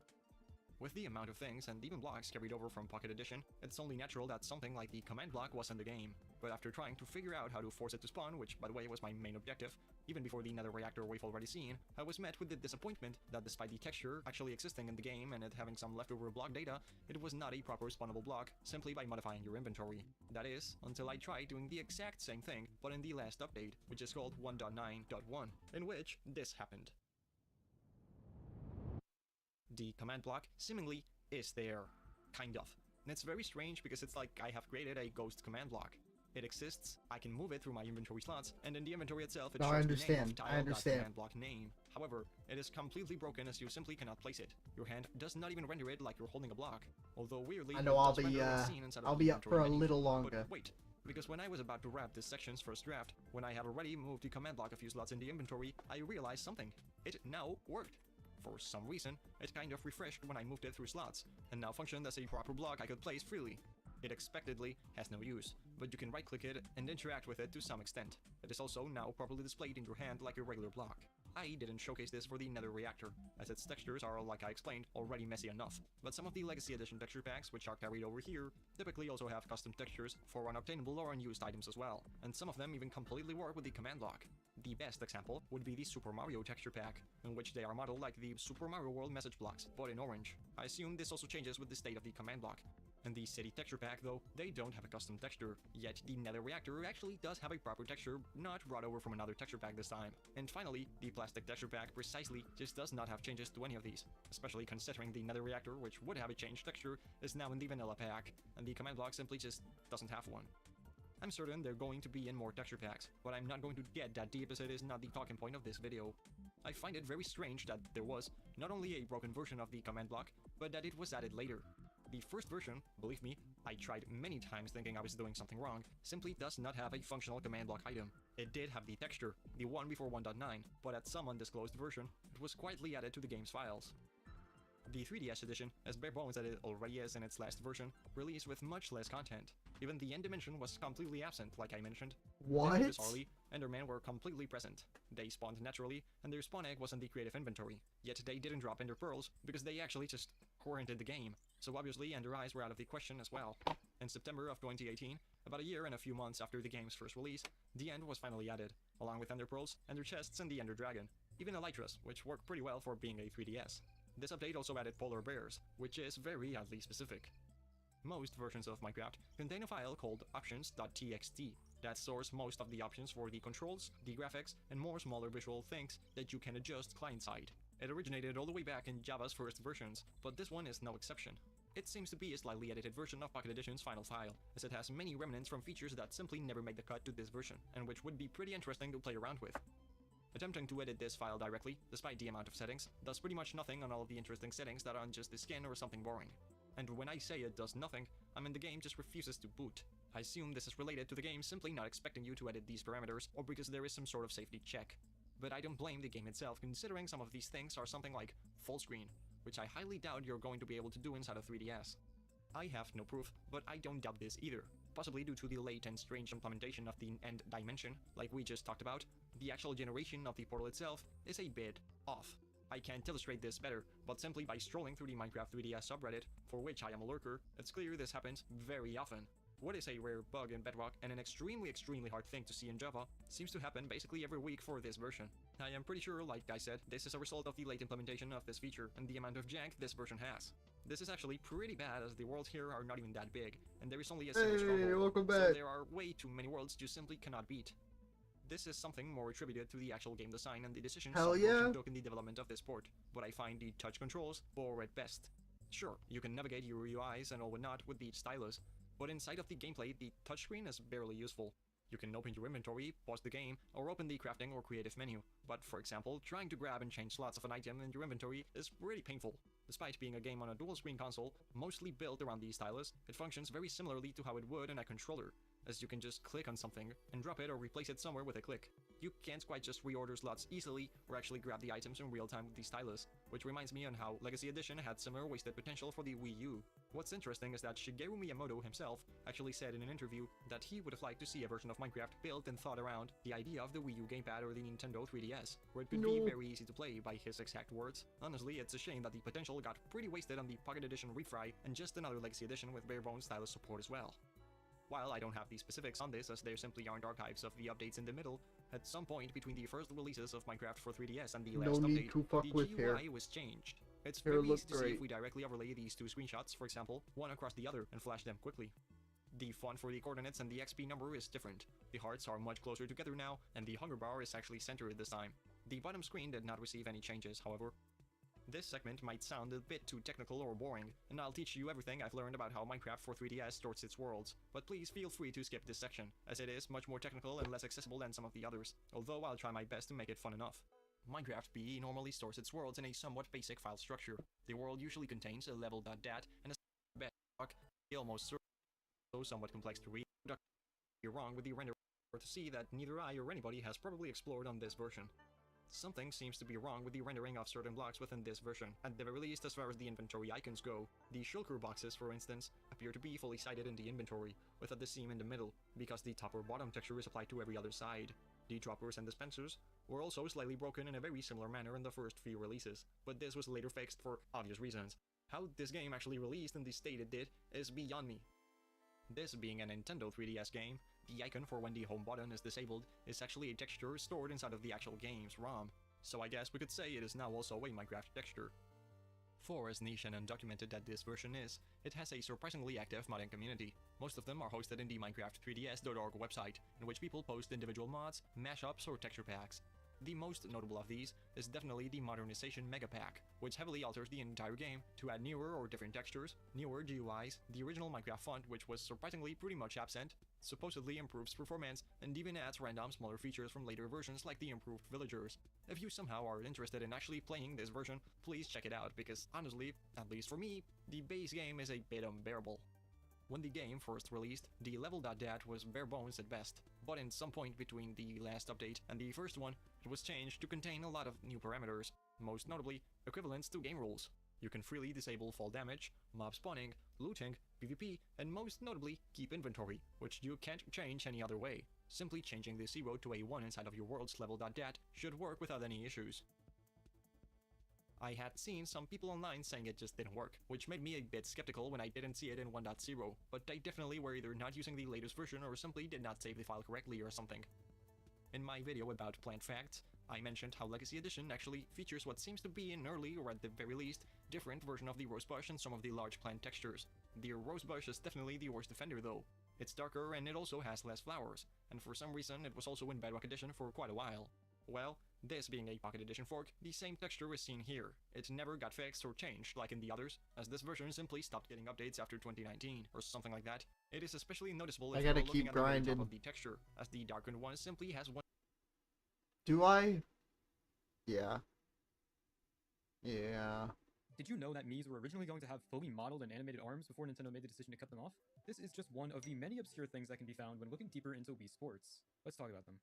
With the amount of things and even blocks carried over from Pocket Edition, it's only natural that something like the command block was in the game. But after trying to figure out how to force it to spawn, which by the way was my main objective, even before the Nether reactor we've already seen, I was met with the disappointment that despite the texture actually existing in the game and it having some leftover block data, it was not a proper spawnable block simply by modifying your inventory. That is, until I tried doing the exact same thing, but in the last update, which is called 1.9.1, in which this happened. The command block seemingly is there. Kind of. And it's very strange because it's like I have created a ghost command block. It exists, I can move it through my inventory slots, and in the inventory itself it No, shows I the name understand. of I tile understand. command block name. However, it is completely broken as you simply cannot place it. Your hand does not even render it like you're holding a block. Although weirdly, I know it I'll does be render when seen inside of I'll the be up inventory for a menu. little longer. But wait, because when I was about to wrap this section's first draft, when I had already moved the command block a few slots in the inventory, I realized something. It now worked. For some reason, it kind of refreshed when I moved it through slots, and now functioned as a proper block I could place freely. It expectedly has no use, but you can right-click it and interact with it to some extent. It is also now properly displayed in your hand like a regular block. I didn't showcase this for the Nether Reactor, as its textures are, like I explained, already messy enough, but some of the Legacy Edition texture packs, which are carried over here, typically also have custom textures for unobtainable or unused items as well, and some of them even completely work with the command block. The best example would be the Super Mario texture pack, in which they are modeled like the Super Mario World message blocks, but in orange. I assume this also changes with the state of the command block. And the City texture pack, though, they don't have a custom texture, yet the Nether Reactor actually does have a proper texture, not brought over from another texture pack this time. And finally, the Plastic texture pack precisely just does not have changes to any of these, especially considering the Nether Reactor, which would have a changed texture, is now in the vanilla pack, and the command block simply just doesn't have one. I'm certain they're going to be in more texture packs, but I'm not going to get that deep as it is not the talking point of this video. I find it very strange that there was not only a broken version of the command block, but that it was added later. The first version, believe me, I tried many times thinking I was doing something wrong, simply does not have a functional command block item. It did have the texture, the one before 1.9, but at some undisclosed version, it was quietly added to the game's files. The 3DS edition, as bare bones as it already is in its last version, released with much less content. Even the end dimension was completely absent, like I mentioned. What? And bizarrely, Endermen were completely present. They spawned naturally, and their spawn egg was in the creative inventory. Yet they didn't drop Ender Pearls, because they actually just weren't in the game. So obviously Ender Eyes were out of the question as well. In September of 2018, about a year and a few months after the game's first release, the End was finally added, along with Ender Pearls, Ender Chests, and the Ender Dragon. Even Elytras, which worked pretty well for being a 3DS. This update also added polar bears, which is very oddly specific. Most versions of Minecraft contain a file called options.txt that stores most of the options for the controls, the graphics, and more smaller visual things that you can adjust client-side. It originated all the way back in Java's first versions, but this one is no exception. It seems to be a slightly edited version of Pocket Edition's final file, as it has many remnants from features that simply never make the cut to this version, and which would be pretty interesting to play around with. Attempting to edit this file directly, despite the amount of settings, does pretty much nothing on all of the interesting settings that aren't just the skin or something boring. And when I say it does nothing, I mean the game just refuses to boot. I assume this is related to the game simply not expecting you to edit these parameters, or because there is some sort of safety check. But I don't blame the game itself, considering some of these things are something like full screen, which I highly doubt you're going to be able to do inside of 3DS. I have no proof, but I don't doubt this either. Possibly due to the late and strange implementation of the end dimension, like we just talked about, the actual generation of the portal itself is a bit off. I can't illustrate this better, but simply by strolling through the Minecraft 3DS subreddit, for which I am a lurker, it's clear this happens very often. What is a rare bug in Bedrock and an extremely hard thing to see in Java seems to happen basically every week for this version. I am pretty sure, like I said, this is a result of the late implementation of this feature and the amount of jank this version has. This is actually pretty bad as the worlds here are not even that big, and there is only a single stronghold, welcome so back. there are way too many worlds you simply cannot beat. This is something more attributed to the actual game design and the decisions Hell some yeah. person took in the development of this port, but I find the touch controls poor at best. Sure, you can navigate your UIs and all whatnot with the stylus, but inside of the gameplay, the touchscreen is barely useful. You can open your inventory, pause the game, or open the crafting or creative menu, but for example, trying to grab and change slots of an item in your inventory is pretty painful. Despite being a game on a dual-screen console, mostly built around the stylus, it functions very similarly to how it would in a controller, as you can just click on something and drop it or replace it somewhere with a click. You can't quite just reorder slots easily or actually grab the items in real time with the stylus, which reminds me on how Legacy Edition had similar wasted potential for the Wii U. What's interesting is that Shigeru Miyamoto himself actually said in an interview that he would have liked to see a version of Minecraft built and thought around the idea of the Wii U gamepad or the Nintendo 3DS, where it could be very easy to play, by his exact words. Honestly, it's a shame that the potential got pretty wasted on the Pocket Edition refry and just another Legacy Edition with bare-bones stylus support as well. While I don't have the specifics on this, as there simply aren't archives of the updates in the middle, at some point between the first releases of Minecraft for 3DS and the last update, the GUI was changed. It's very easy to see if we directly overlay these two screenshots, for example, one across the other, and flash them quickly. The font for the coordinates and the XP number is different. The hearts are much closer together now, and the hunger bar is actually centered this time. The bottom screen did not receive any changes, however. This segment might sound a bit too technical or boring, and I'll teach you everything I've learned about how Minecraft for 3DS sorts its worlds, but please feel free to skip this section, as it is much more technical and less accessible than some of the others, although I'll try my best to make it fun enough. Minecraft PE normally stores its worlds in a somewhat basic file structure. The world usually contains a level.dat and a bedrock, almost so somewhat complex to read. You're wrong with the render to see that neither I or anybody has probably explored on this version. Something seems to be wrong with the rendering of certain blocks within this version, at the very least as far as the inventory icons go. The shulker boxes, for instance, appear to be fully sighted in the inventory, without the seam in the middle, because the top or bottom texture is applied to every other side. The droppers and dispensers were also slightly broken in a very similar manner in the first few releases, but this was later fixed for obvious reasons. How this game actually released in the state it did is beyond me. This being a Nintendo 3DS game, the icon for when the home button is disabled is actually a texture stored inside of the actual game's ROM, so I guess we could say it is now also a Minecraft texture. For as niche and undocumented that this version is, it has a surprisingly active modding community. Most of them are hosted in the Minecraft3ds.org website, in which people post individual mods, mashups, or texture packs. The most notable of these is definitely the Modernization Mega Pack, which heavily alters the entire game to add newer or different textures, newer GUIs, the original Minecraft font which was surprisingly pretty much absent, supposedly improves performance, and even adds random smaller features from later versions like the improved villagers. If you somehow are interested in actually playing this version, please check it out because honestly, at least for me, the base game is a bit unbearable. When the game first released, the level.dat was bare bones at best, but in some point between the last update and the first one, it was changed to contain a lot of new parameters, most notably equivalents to game rules. You can freely disable fall damage, mob spawning, looting, PvP, and most notably keep inventory, which you can't change any other way. Simply changing the 0 to a 1 inside of your world's level.dat should work without any issues. I had seen some people online saying it just didn't work, which made me a bit skeptical when I didn't see it in 1.0, but they definitely were either not using the latest version or simply did not save the file correctly or something. In my video about plant facts, I mentioned how Legacy Edition actually features what seems to be an early, or at the very least, different version of the rosebush and some of the large plant textures. The rosebush is definitely the worst offender though. It's darker and it also has less flowers, and for some reason it was also in Bedrock Edition for quite a while. Well, this being a Pocket Edition fork, the same texture is seen here. It never got fixed or changed like in the others, as this version simply stopped getting updates after 2019, or something like that. It is especially noticeable if you're looking at the very top of the texture, as the darkened one simply has one. Do I? Yeah. Yeah. Did you know that Miis were originally going to have fully modeled and animated arms before Nintendo made the decision to cut them off? This is just one of the many obscure things that can be found when looking deeper into Wii Sports. Let's talk about them.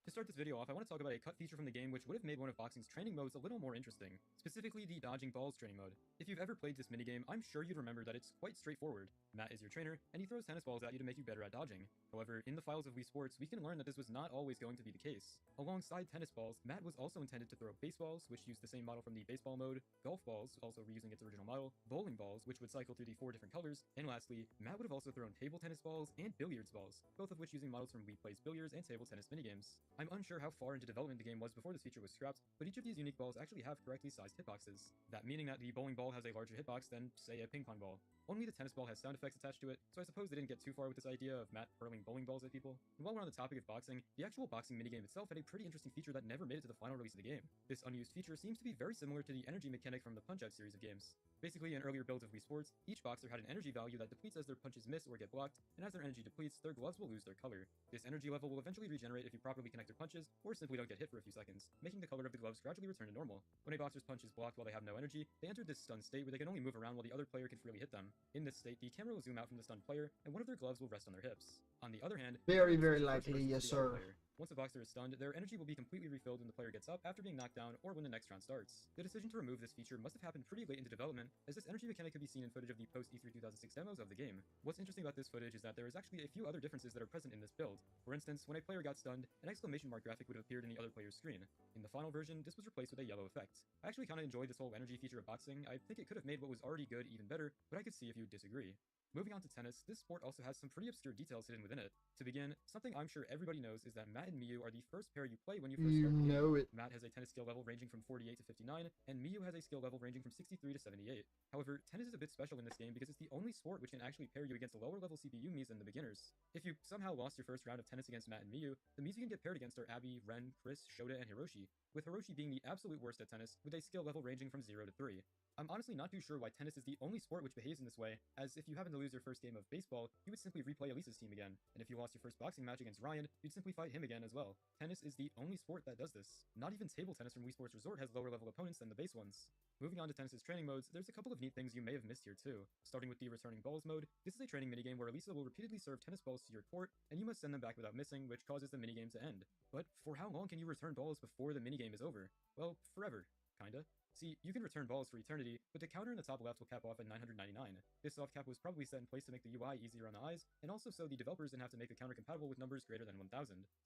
To start this video off, I want to talk about a cut feature from the game which would have made one of boxing's training modes a little more interesting, specifically the dodging balls training mode. If you've ever played this minigame, I'm sure you'd remember that it's quite straightforward. Matt is your trainer, and he throws tennis balls at you to make you better at dodging. However, in the files of Wii Sports, we can learn that this was not always going to be the case. Alongside tennis balls, Matt was also intended to throw baseballs, which used the same model from the baseball mode, golf balls, also reusing its original model, bowling balls, which would cycle through the 4 different colors, and lastly, Matt would have also thrown table tennis balls and billiards balls, both of which using models from Wii Plays Billiards and table tennis minigames. I'm unsure how far into development the game was before this feature was scrapped, but each of these unique balls actually have correctly sized hitboxes. That meaning that the bowling ball has a larger hitbox than, say, a ping pong ball. Only the tennis ball has sound effects attached to it, so I suppose they didn't get too far with this idea of Matt hurling bowling balls at people. And while we're on the topic of boxing, the actual boxing minigame itself had a pretty interesting feature that never made it to the final release of the game. This unused feature seems to be very similar to the energy mechanic from the Punch-Out series of games. Basically, in earlier builds of Wii Sports, each boxer had an energy value that depletes as their punches miss or get blocked, and as their energy depletes, their gloves will lose their color. This energy level will eventually regenerate if you properly connect their punches, or simply don't get hit for a few seconds, making the color of the gloves gradually return to normal. When a boxer's punch is blocked while they have no energy, they enter this stunned state where they can only move around while the other player can freely hit them. In this state, the camera will zoom out from the stunned player, and one of their gloves will rest on their hips. On the other hand, very likely, yes sir. Once a boxer is stunned, their energy will be completely refilled when the player gets up after being knocked down or when the next round starts. The decision to remove this feature must have happened pretty late into development, as this energy mechanic could be seen in footage of the post-E3 2006 demos of the game. What's interesting about this footage is that there is actually a few other differences that are present in this build. For instance, when a player got stunned, an exclamation mark graphic would have appeared in the other player's screen. In the final version, this was replaced with a yellow effect. I actually kinda enjoyed this whole energy feature of boxing. I think it could have made what was already good even better, but I could see if you would disagree. Moving on to tennis, this sport also has some pretty obscure details hidden within it. To begin, something I'm sure everybody knows is that Matt and Miyu are the first pair you play when you first start the game. Matt has a tennis skill level ranging from 48 to 59, and Miyu has a skill level ranging from 63 to 78. However, tennis is a bit special in this game because it's the only sport which can actually pair you against lower level CPU Miis than the beginners. If you somehow lost your first round of tennis against Matt and Miyu, the Miis you can get paired against are Abby, Ren, Chris, Shota, and Hiroshi, with Hiroshi being the absolute worst at tennis with a skill level ranging from 0 to 3. I'm honestly not too sure why tennis is the only sport which behaves in this way, as if you happen to lose your first game of baseball, you would simply replay Elisa's team again, and if you lost your first boxing match against Ryan, you'd simply fight him again as well. Tennis is the only sport that does this. Not even table tennis from Wii Sports Resort has lower level opponents than the base ones. Moving on to tennis's training modes, there's a couple of neat things you may have missed here too. Starting with the returning balls mode, this is a training minigame where Elisa will repeatedly serve tennis balls to your court, and you must send them back without missing, which causes the minigame to end. But for how long can you return balls before the minigame is over? Well, forever. Kinda. See, you can return balls for eternity, but the counter in the top left will cap off at 999. This soft cap was probably set in place to make the UI easier on the eyes, and also so the developers didn't have to make the counter compatible with numbers greater than 1000.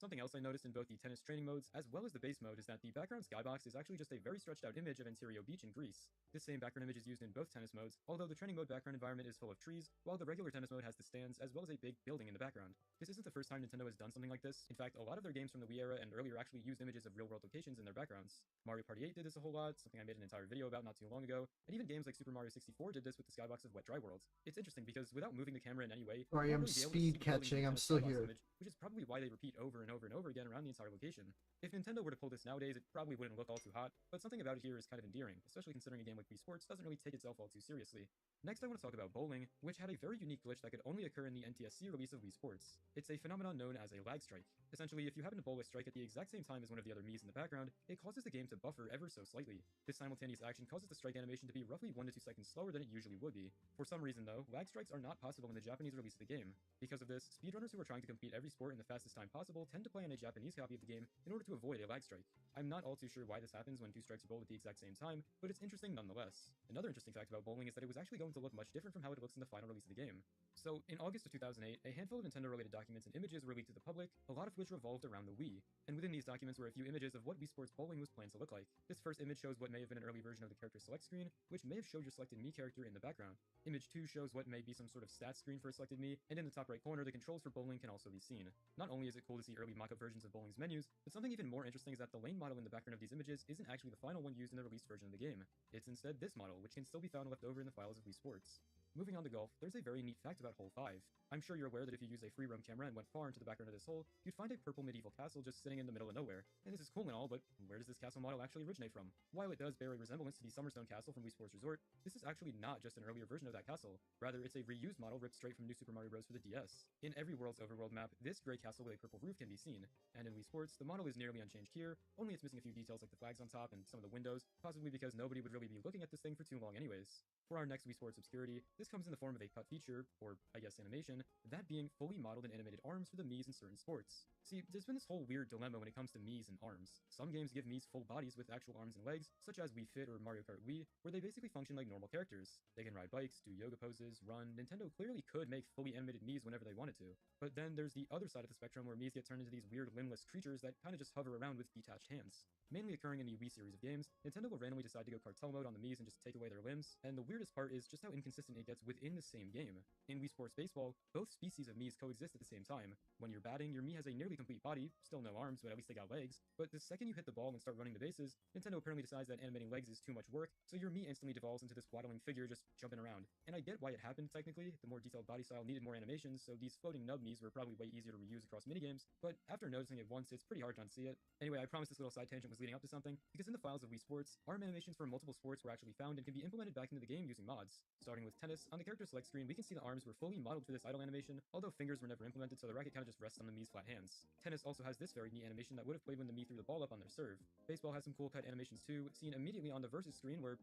Something else I noticed in both the tennis training modes, as well as the base mode, is that the background skybox is actually just a very stretched out image of Ontario Beach in Greece. This same background image is used in both tennis modes, although the training mode background environment is full of trees, while the regular tennis mode has the stands, as well as a big building in the background. This isn't the first time Nintendo has done something like this. In fact, a lot of their games from the Wii era and earlier actually used images of real-world locations in their backgrounds. Mario Party 8 did this a whole lot, something I made an entire video about not too long ago, and even games like Super Mario 64 did this with the skybox of Wet Dry World. It's interesting because without moving the camera in any way, Sorry, you I'm won't really be able to see speed the buildings in catching. the I'm tennis still skybox here. image, which is probably why they repeat over and over and over again around the entire location. If Nintendo were to pull this nowadays, it probably wouldn't look all too hot, but something about it here is kind of endearing, especially considering a game like Wii Sports doesn't really take itself all too seriously. Next, I want to talk about bowling, which had a very unique glitch that could only occur in the NTSC release of Wii Sports. It's a phenomenon known as a lag strike. Essentially, if you happen to bowl a strike at the exact same time as one of the other Miis in the background, it causes the game to buffer ever so slightly. This simultaneous action causes the strike animation to be roughly 1 to 2 seconds slower than it usually would be. For some reason though, lag strikes are not possible in the Japanese release of the game. Because of this, speedrunners who are trying to complete every sport in the fastest time possible tend to play on a Japanese copy of the game in order to avoid a lag strike. I'm not all too sure why this happens when two strikes are bowled at the exact same time, but it's interesting nonetheless. Another interesting fact about bowling is that it was actually going to look much different from how it looks in the final release of the game. So, in August of 2008, a handful of Nintendo-related documents and images were leaked to the public, a lot of which revolved around the Wii. And within these documents were a few images of what Wii Sports Bowling was planned to look like. This first image shows what may have been an early version of the character select screen, which may have showed your selected Mii character in the background. Image 2 shows what may be some sort of stats screen for a selected Mii, and in the top right corner, the controls for bowling can also be seen. Not only is it cool to see early mock-up versions of bowling's menus, but something even more interesting is that the lane model in the background of these images isn't actually the final one used in the released version of the game. It's instead this model, which can still be found left over in the files of Wii Sports. Moving on to golf, there's a very neat fact about Hole 5. I'm sure you're aware that if you use a free roam camera and went far into the background of this hole, you'd find a purple medieval castle just sitting in the middle of nowhere. And this is cool and all, but where does this castle model actually originate from? While it does bear a resemblance to the Summerstone Castle from Wii Sports Resort, this is actually not just an earlier version of that castle. Rather, it's a reused model ripped straight from New Super Mario Bros. For the DS. In every World's Overworld map, this gray castle with a purple roof can be seen. And in Wii Sports, the model is nearly unchanged here, only it's missing a few details like the flags on top and some of the windows, possibly because nobody would really be looking at this thing for too long anyways. For our next Wii Sports obscurity, this comes in the form of a cut feature, or I guess animation, that being fully modeled and animated arms for the Miis in certain sports. See, there's been this whole weird dilemma when it comes to Miis and arms. Some games give Miis full bodies with actual arms and legs, such as Wii Fit or Mario Kart Wii, where they basically function like normal characters. They can ride bikes, do yoga poses, run. Nintendo clearly could make fully animated Miis whenever they wanted to. But then there's the other side of the spectrum where Miis get turned into these weird limbless creatures that kinda just hover around with detached hands. Mainly occurring in the Wii series of games, Nintendo will randomly decide to go cartel mode on the Miis and just take away their limbs, and the weirdest part is just how inconsistent it gets within the same game. In Wii Sports Baseball, both species of Miis coexist at the same time. When you're batting, your Mii has a nearly complete body, still no arms, but at least they got legs, but the second you hit the ball and start running the bases, Nintendo apparently decides that animating legs is too much work, so your Mii instantly devolves into this waddling figure just jumping around. And I get why it happened technically, the more detailed body style needed more animations, so these floating nub Miis were probably way easier to reuse across minigames, but after noticing it once, it's pretty hard to unsee it. Anyway, I promise this little side tangent was leading up to something, because in the files of Wii Sports, arm animations for multiple sports were actually found and can be implemented back into the game using mods. Starting with tennis, on the character select screen, we can see the arms were fully modeled for this idle animation, although fingers were never implemented, so the racket kinda just rests on the Mii's flat hands. Tennis also has this very neat animation that would have played when the Mii threw the ball up on their serve. Baseball has some cool pet animations too, seen immediately on the versus screen where...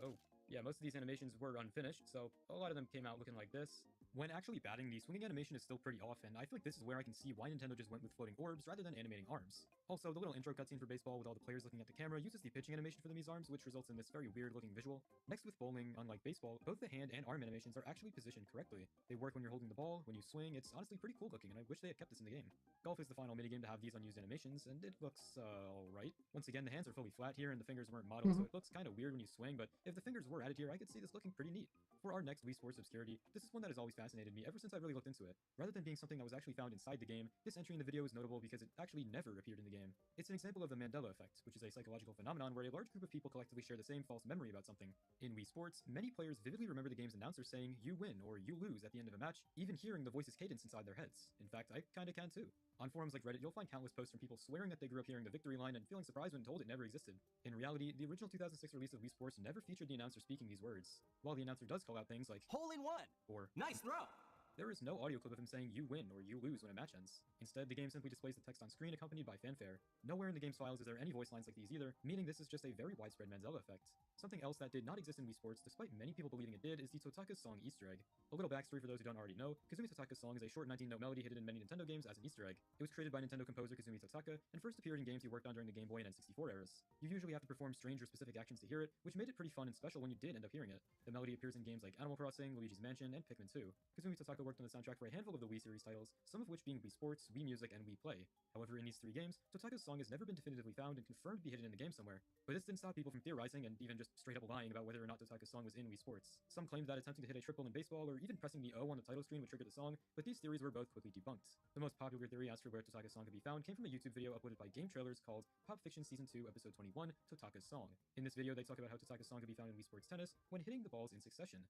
oh, yeah, most of these animations were unfinished, so a lot of them came out looking like this. When actually batting, the swinging animation is still pretty off, and I feel like this is where I can see why Nintendo just went with floating orbs rather than animating arms. Also, the little intro cutscene for baseball with all the players looking at the camera uses the pitching animation for the Mii's arms, which results in this very weird looking visual. Next, with bowling, unlike baseball, both the hand and arm animations are actually positioned correctly. They work when you're holding the ball, when you swing. It's honestly pretty cool looking, and I wish they had kept this in the game. Golf is the final minigame to have these unused animations, and it looks, alright. Once again, the hands are fully flat here, and the fingers weren't modeled, so it looks kinda weird when you swing, but if the fingers were added here, I could see this looking pretty neat. For our next Wii Sports Obscurity, this is one that has always fascinated me ever since I really looked into it. Rather than being something that was actually found inside the game, this entry in the video is notable because it actually never appeared in the game. It's an example of the Mandela effect, which is a psychological phenomenon where a large group of people collectively share the same false memory about something. In Wii Sports, many players vividly remember the game's announcer saying, "You win" or "You lose" at the end of a match, even hearing the voice's cadence inside their heads. In fact, I kinda can too. On forums like Reddit, you'll find countless posts from people swearing that they grew up hearing the victory line and feeling surprised when told it never existed. In reality, the original 2006 release of Wii Sports never featured the announcer speaking these words. While the announcer does call out things like "Hole in one" or "Nice throw," there is no audio clip of him saying "You win" or "You lose" when a match ends. Instead, the game simply displays the text on screen accompanied by fanfare. Nowhere in the game's files is there any voice lines like these either, meaning this is just a very widespread Mandela effect. Something else that did not exist in Wii Sports, despite many people believing it did, is the Totaka's Song Easter egg. A little backstory for those who don't already know, Kazumi Totaka's Song is a short 19-note melody hidden in many Nintendo games as an Easter egg. It was created by Nintendo composer Kazumi Totaka, and first appeared in games he worked on during the Game Boy and N64 eras. You usually have to perform strange or specific actions to hear it, which made it pretty fun and special when you did end up hearing it. The melody appears in games like Animal Crossing, Luigi's Mansion, and Pikmin 2. Kazumi Totaka worked on the soundtrack for a handful of the Wii series titles, some of which being Wii Sports, Wii Music, and Wii Play. However, in these three games, Totaka's song has never been definitively found and confirmed to be hidden in the game somewhere. But this didn't stop people from theorizing and even just straight up lying about whether or not Totaka's song was in Wii Sports. Some claimed that attempting to hit a triple in baseball or even pressing the O on the title screen would trigger the song, but these theories were both quickly debunked. The most popular theory as for where Totaka's song could be found came from a YouTube video uploaded by Game Trailers called Pop Fiction Season 2 Episode 21, Totaka's Song. In this video, they talk about how Totaka's song could be found in Wii Sports Tennis when hitting the balls in succession.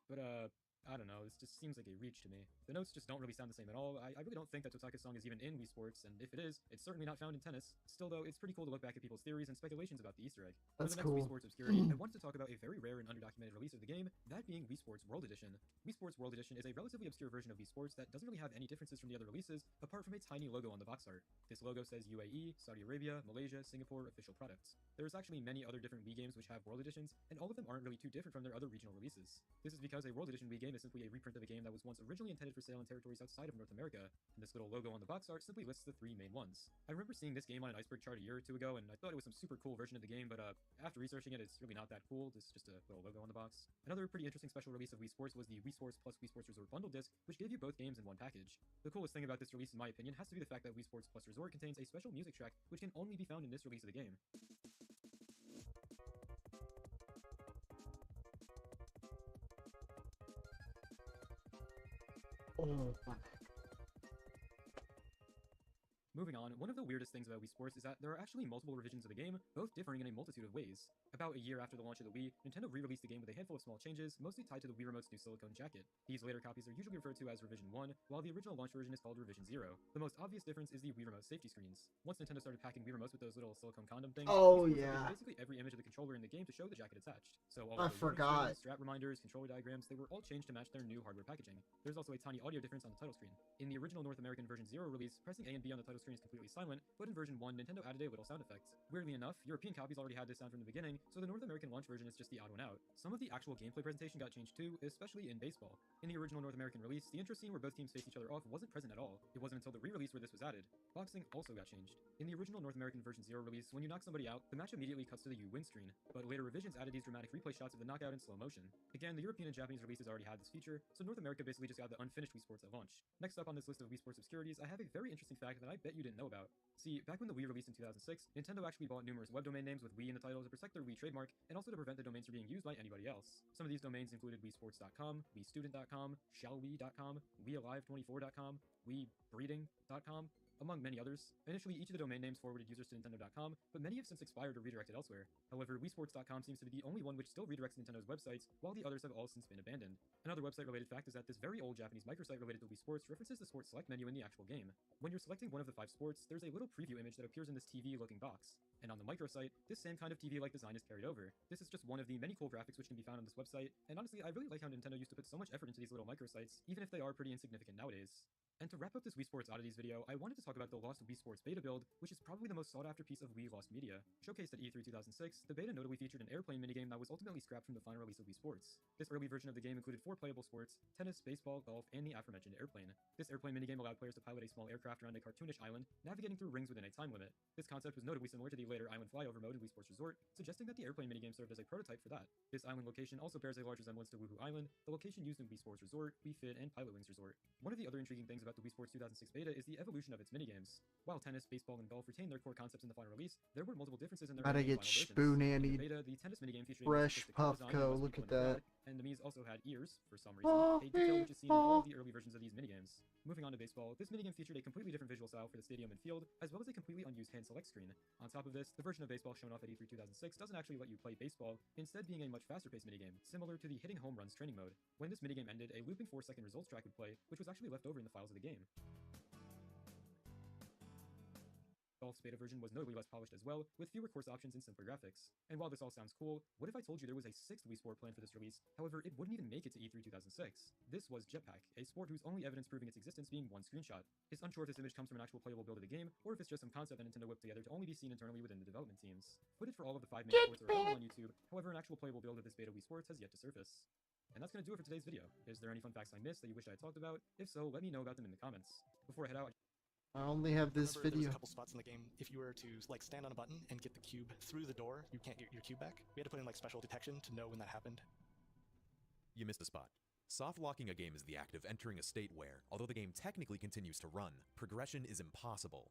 But, I don't know, this just seems like a reach to me. The notes just don't really sound the same at all. I really don't think that Totaka's song is even in Wii Sports, and if it is, it's certainly not found in tennis. Still though, it's pretty cool to look back at people's theories and speculations about the Easter egg. That's For the next cool. Wii Sports Obscurity, I wanted to talk about a very rare and underdocumented release of the game, that being Wii Sports World Edition. Wii Sports World Edition is a relatively obscure version of Wii Sports that doesn't really have any differences from the other releases, apart from a tiny logo on the box art. This logo says UAE, Saudi Arabia, Malaysia, Singapore, official products. There's actually many other different Wii games which have World Editions, and all of them aren't really too different from their other regional releases. This is because a World Edition Wii game is simply a reprint of a game that was once originally intended for sale in territories outside of North America, and this little logo on the box art simply lists the three main ones. I remember seeing this game on an iceberg chart a year or two ago, and I thought it was some super cool version of the game, but after researching it, it's really not that cool. It's just a little logo on the box. Another pretty interesting special release of Wii Sports was the Wii Sports plus Wii Sports Resort bundle disc, which gave you both games in one package. The coolest thing about this release, in my opinion, has to be the fact that Wii Sports plus Resort contains a special music track which can only be found in this release of the game. Oh, fuck. Moving on, one of the weirdest things about Wii Sports is that there are actually multiple revisions of the game, both differing in a multitude of ways. About a year after the launch of the Wii, Nintendo re-released the game with a handful of small changes, mostly tied to the Wii Remote's new silicone jacket. These later copies are usually referred to as Revision 1, while the original launch version is called Revision 0. The most obvious difference is the Wii Remote safety screens. Once Nintendo started packing Wii Remotes with those little silicone condom things, Oh, these yeah. updated basically every image of the controller in the game to show the jacket attached. So all I of the warning forgot. screens, strap reminders, controller diagrams, they were all changed to match their new hardware packaging. There's also a tiny audio difference on the title screen. In the original North American version 0 release, pressing A and B on the title screen is completely silent, but in version 1, Nintendo added a little sound effect. Weirdly enough, European copies already had this sound from the beginning, so the North American launch version is just the odd one out. Some of the actual gameplay presentation got changed too, especially in baseball. In the original North American release, the intro scene where both teams face each other off wasn't present at all. It wasn't until the re-release where this was added. Boxing also got changed. In the original North American version 0 release, when you knock somebody out, the match immediately cuts to the "You win" screen, but later revisions added these dramatic replay shots of the knockout in slow motion. Again, the European and Japanese releases already had this feature, so North America basically just got the unfinished Wii Sports at launch. Next up on this list of Wii Sports obscurities, I have a very interesting fact that I bet you didn't know about. See, back when the Wii released in 2006, Nintendo actually bought numerous web domain names with Wii in the title to protect their Wii trademark, and also to prevent the domains from being used by anybody else. Some of these domains included WiiSports.com, WiiStudent.com, ShallWii.com, WiiAlive24.com, WiiBreeding.com, among many others. Initially, each of the domain names forwarded users to Nintendo.com, but many have since expired or redirected elsewhere. However, WiiSports.com seems to be the only one which still redirects to Nintendo's websites, while the others have all since been abandoned. Another website-related fact is that this very old Japanese microsite related to Wii Sports references the Sports Select menu in the actual game. When you're selecting one of the 5 sports, there's a little preview image that appears in this TV-looking box. And on the microsite, this same kind of TV-like design is carried over. This is just one of the many cool graphics which can be found on this website, and honestly, I really like how Nintendo used to put so much effort into these little microsites, even if they are pretty insignificant nowadays. And to wrap up this Wii Sports Oddities video, I wanted to talk about the Lost Wii Sports beta build, which is probably the most sought-after piece of Wii Lost media. Showcased at E3 2006, the beta notably featured an airplane minigame that was ultimately scrapped from the final release of Wii Sports. This early version of the game included 4 playable sports: tennis, baseball, golf, and the aforementioned airplane. This airplane minigame allowed players to pilot a small aircraft around a cartoonish island, navigating through rings within a time limit. This concept was notably similar to the later island flyover mode in Wii Sports Resort, suggesting that the airplane minigame served as a prototype for that. This island location also bears a large resemblance to Woohoo Island, the location used in Wii Sports Resort, Wii Fit, and Pilot Wings Resort. One of the other intriguing things about the Wii Sports 2006 beta is the evolution of its minigames. While tennis, baseball, and golf retained their core concepts in the final release, there were multiple differences in their Gotta final get versions. spoon In the Annie. beta, the tennis minigame featured a more Fresh sophisticated design than Puffco. most Look people at in the that. crowd, and the Mii's also had ears, for some reason, a detail which is seen in all of the early versions of these minigames. Moving on to baseball, this minigame featured a completely different visual style for the stadium and field, as well as a completely unused hand select screen. On top of this, the version of baseball shown off at E3 2006 doesn't actually let you play baseball, instead being a much faster-paced minigame, similar to the hitting home runs training mode. When this minigame ended, a looping 4-second results track would play, which was actually left over in the files of the game. Golf's beta version was notably less polished as well, with fewer course options and simpler graphics. And while this all sounds cool, what if I told you there was a 6th Wii Sport planned for this release? However, it wouldn't even make it to E3 2006. This was Jetpack, a sport whose only evidence proving its existence being one screenshot. It's unsure if this image comes from an actual playable build of the game, or if it's just some concept that Nintendo whipped together to only be seen internally within the development teams. Footage for all of the 5 main sports are available on YouTube, however an actual playable build of this beta Wii Sports has yet to surface. And that's gonna do it for today's video. Is there any fun facts I missed that you wish I had talked about? If so, let me know about them in the comments. Before I head out, I only have this Remember, video. There's a couple spots in the game. If you were to like stand on a button and get the cube through the door, you can't get your cube back. We had to put in like special detection to know when that happened. You missed a spot. Soft locking a game is the act of entering a state where, although the game technically continues to run, progression is impossible.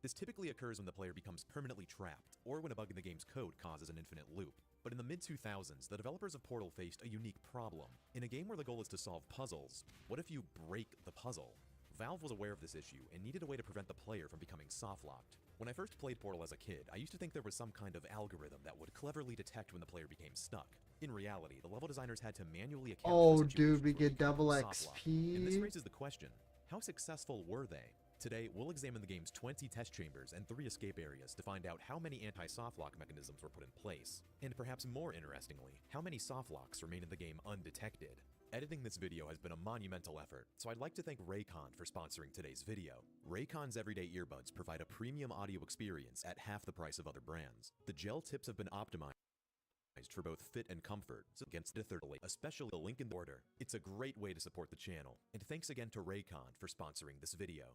This typically occurs when the player becomes permanently trapped, or when a bug in the game's code causes an infinite loop. But in the mid-2000s, the developers of Portal faced a unique problem. In a game where the goal is to solve puzzles, what if you break the puzzle? Valve was aware of this issue and needed a way to prevent the player from becoming soft-locked. When I first played Portal as a kid, I used to think there was some kind of algorithm that would cleverly detect when the player became stuck. In reality, the level designers had to manually account for situations Dude, we where get double soft-locked. And this XP. raises the question, how successful were they? Today, we'll examine the game's 20 test chambers and 3 escape areas to find out how many anti-soft lock mechanisms were put in place. And perhaps more interestingly, how many soft locks remain in the game undetected. Editing this video has been a monumental effort, so I'd like to thank Raycon for sponsoring today's video. Raycon's everyday earbuds provide a premium audio experience at half the price of other brands. The gel tips have been optimized for both fit and comfort, so against the third, especially the link in the order. It's a great way to support the channel, and thanks again to Raycon for sponsoring this video.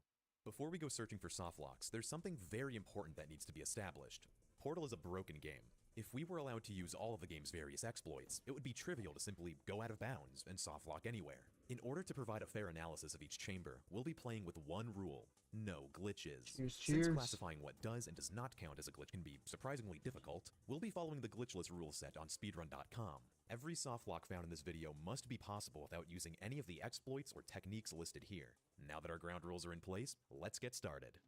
Before we go searching for soft locks, there's something very important that needs to be established. Portal is a broken game. If we were allowed to use all of the game's various exploits, it would be trivial to simply go out of bounds and soft lock anywhere. In order to provide a fair analysis of each chamber, we'll be playing with one rule: no glitches. Cheers, Since cheers. classifying what does and does not count as a glitch can be surprisingly difficult, we'll be following the glitchless rule set on speedrun.com. Every soft lock found in this video must be possible without using any of the exploits or techniques listed here. Now that our ground rules are in place, let's get started.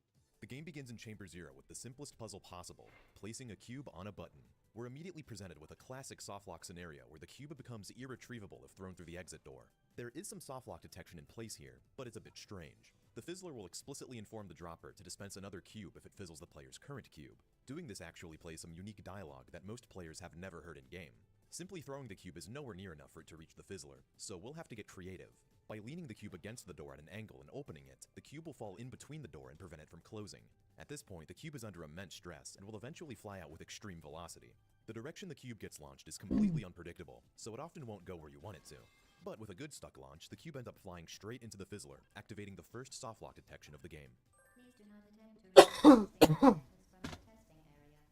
The game begins in Chamber 0 with the simplest puzzle possible, placing a cube on a button. We're immediately presented with a classic softlock scenario where the cube becomes irretrievable if thrown through the exit door. There is some softlock detection in place here, but it's a bit strange. The fizzler will explicitly inform the dropper to dispense another cube if it fizzles the player's current cube. Doing this actually plays some unique dialogue that most players have never heard in-game. Simply throwing the cube is nowhere near enough for it to reach the fizzler, so we'll have to get creative. By leaning the cube against the door at an angle and opening it, the cube will fall in between the door and prevent it from closing. At this point, the cube is under immense stress and will eventually fly out with extreme velocity. The direction the cube gets launched is completely unpredictable, so it often won't go where you want it to. But with a good stuck launch, the cube ends up flying straight into the fizzler, activating the first softlock detection of the game. Please do not attempt to remove the items from the testing area.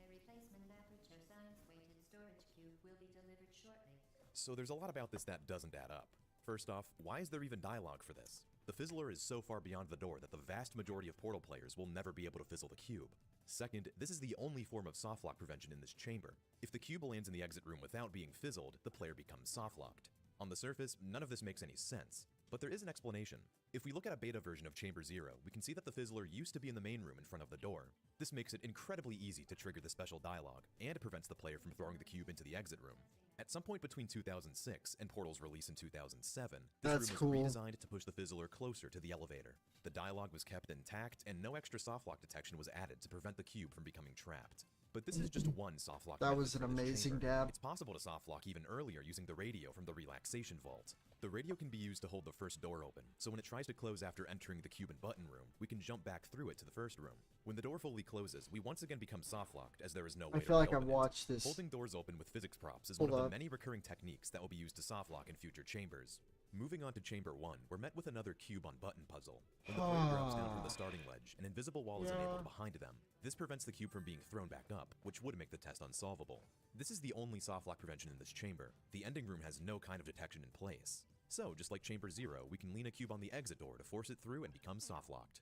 A replacement aperture science-weighted storage cube will be delivered shortly. So there's a lot about this that doesn't add up. First off, why is there even dialogue for this? The fizzler is so far beyond the door that the vast majority of Portal players will never be able to fizzle the cube. Second, this is the only form of softlock prevention in this chamber. If the cube lands in the exit room without being fizzled, the player becomes softlocked. On the surface, none of this makes any sense, but there is an explanation. If we look at a beta version of Chamber 0, we can see that the fizzler used to be in the main room in front of the door. This makes it incredibly easy to trigger the special dialogue, and it prevents the player from throwing the cube into the exit room. At some point between 2006 and Portal's release in 2007, this room was redesigned to push the fizzler closer to the elevator. The dialogue was kept intact, and no extra softlock detection was added to prevent the cube from becoming trapped. But this is just one softlock That method was an for this amazing chamber. dab. It's possible to softlock even earlier using the radio from the relaxation vault. The radio can be used to hold the first door open, so when it tries to close after entering the cube and button room, we can jump back through it to the first room. When the door fully closes, we once again become softlocked, as there is no way I feel to like I've reopen it. watched this. Holding doors open with physics props is Hold one of up. the many recurring techniques that will be used to softlock in future chambers. Moving on to Chamber 1, we're met with another cube on button puzzle. When the player drops down from the starting ledge, an invisible wall is enabled behind them. This prevents the cube from being thrown back up, which would make the test unsolvable. This is the only softlock prevention in this chamber. The ending room has no kind of detection in place. So, just like Chamber 0, we can lean a cube on the exit door to force it through and become softlocked.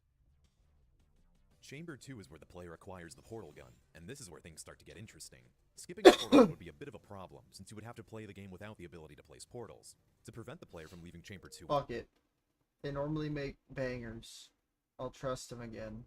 Chamber 2 is where the player acquires the portal gun, and this is where things start to get interesting. Skipping the portal gun would be a bit of a problem, since you would have to play the game without the ability to place portals. To prevent the player from leaving Chamber 2... Fuck it. They normally make bangers. I'll trust them again.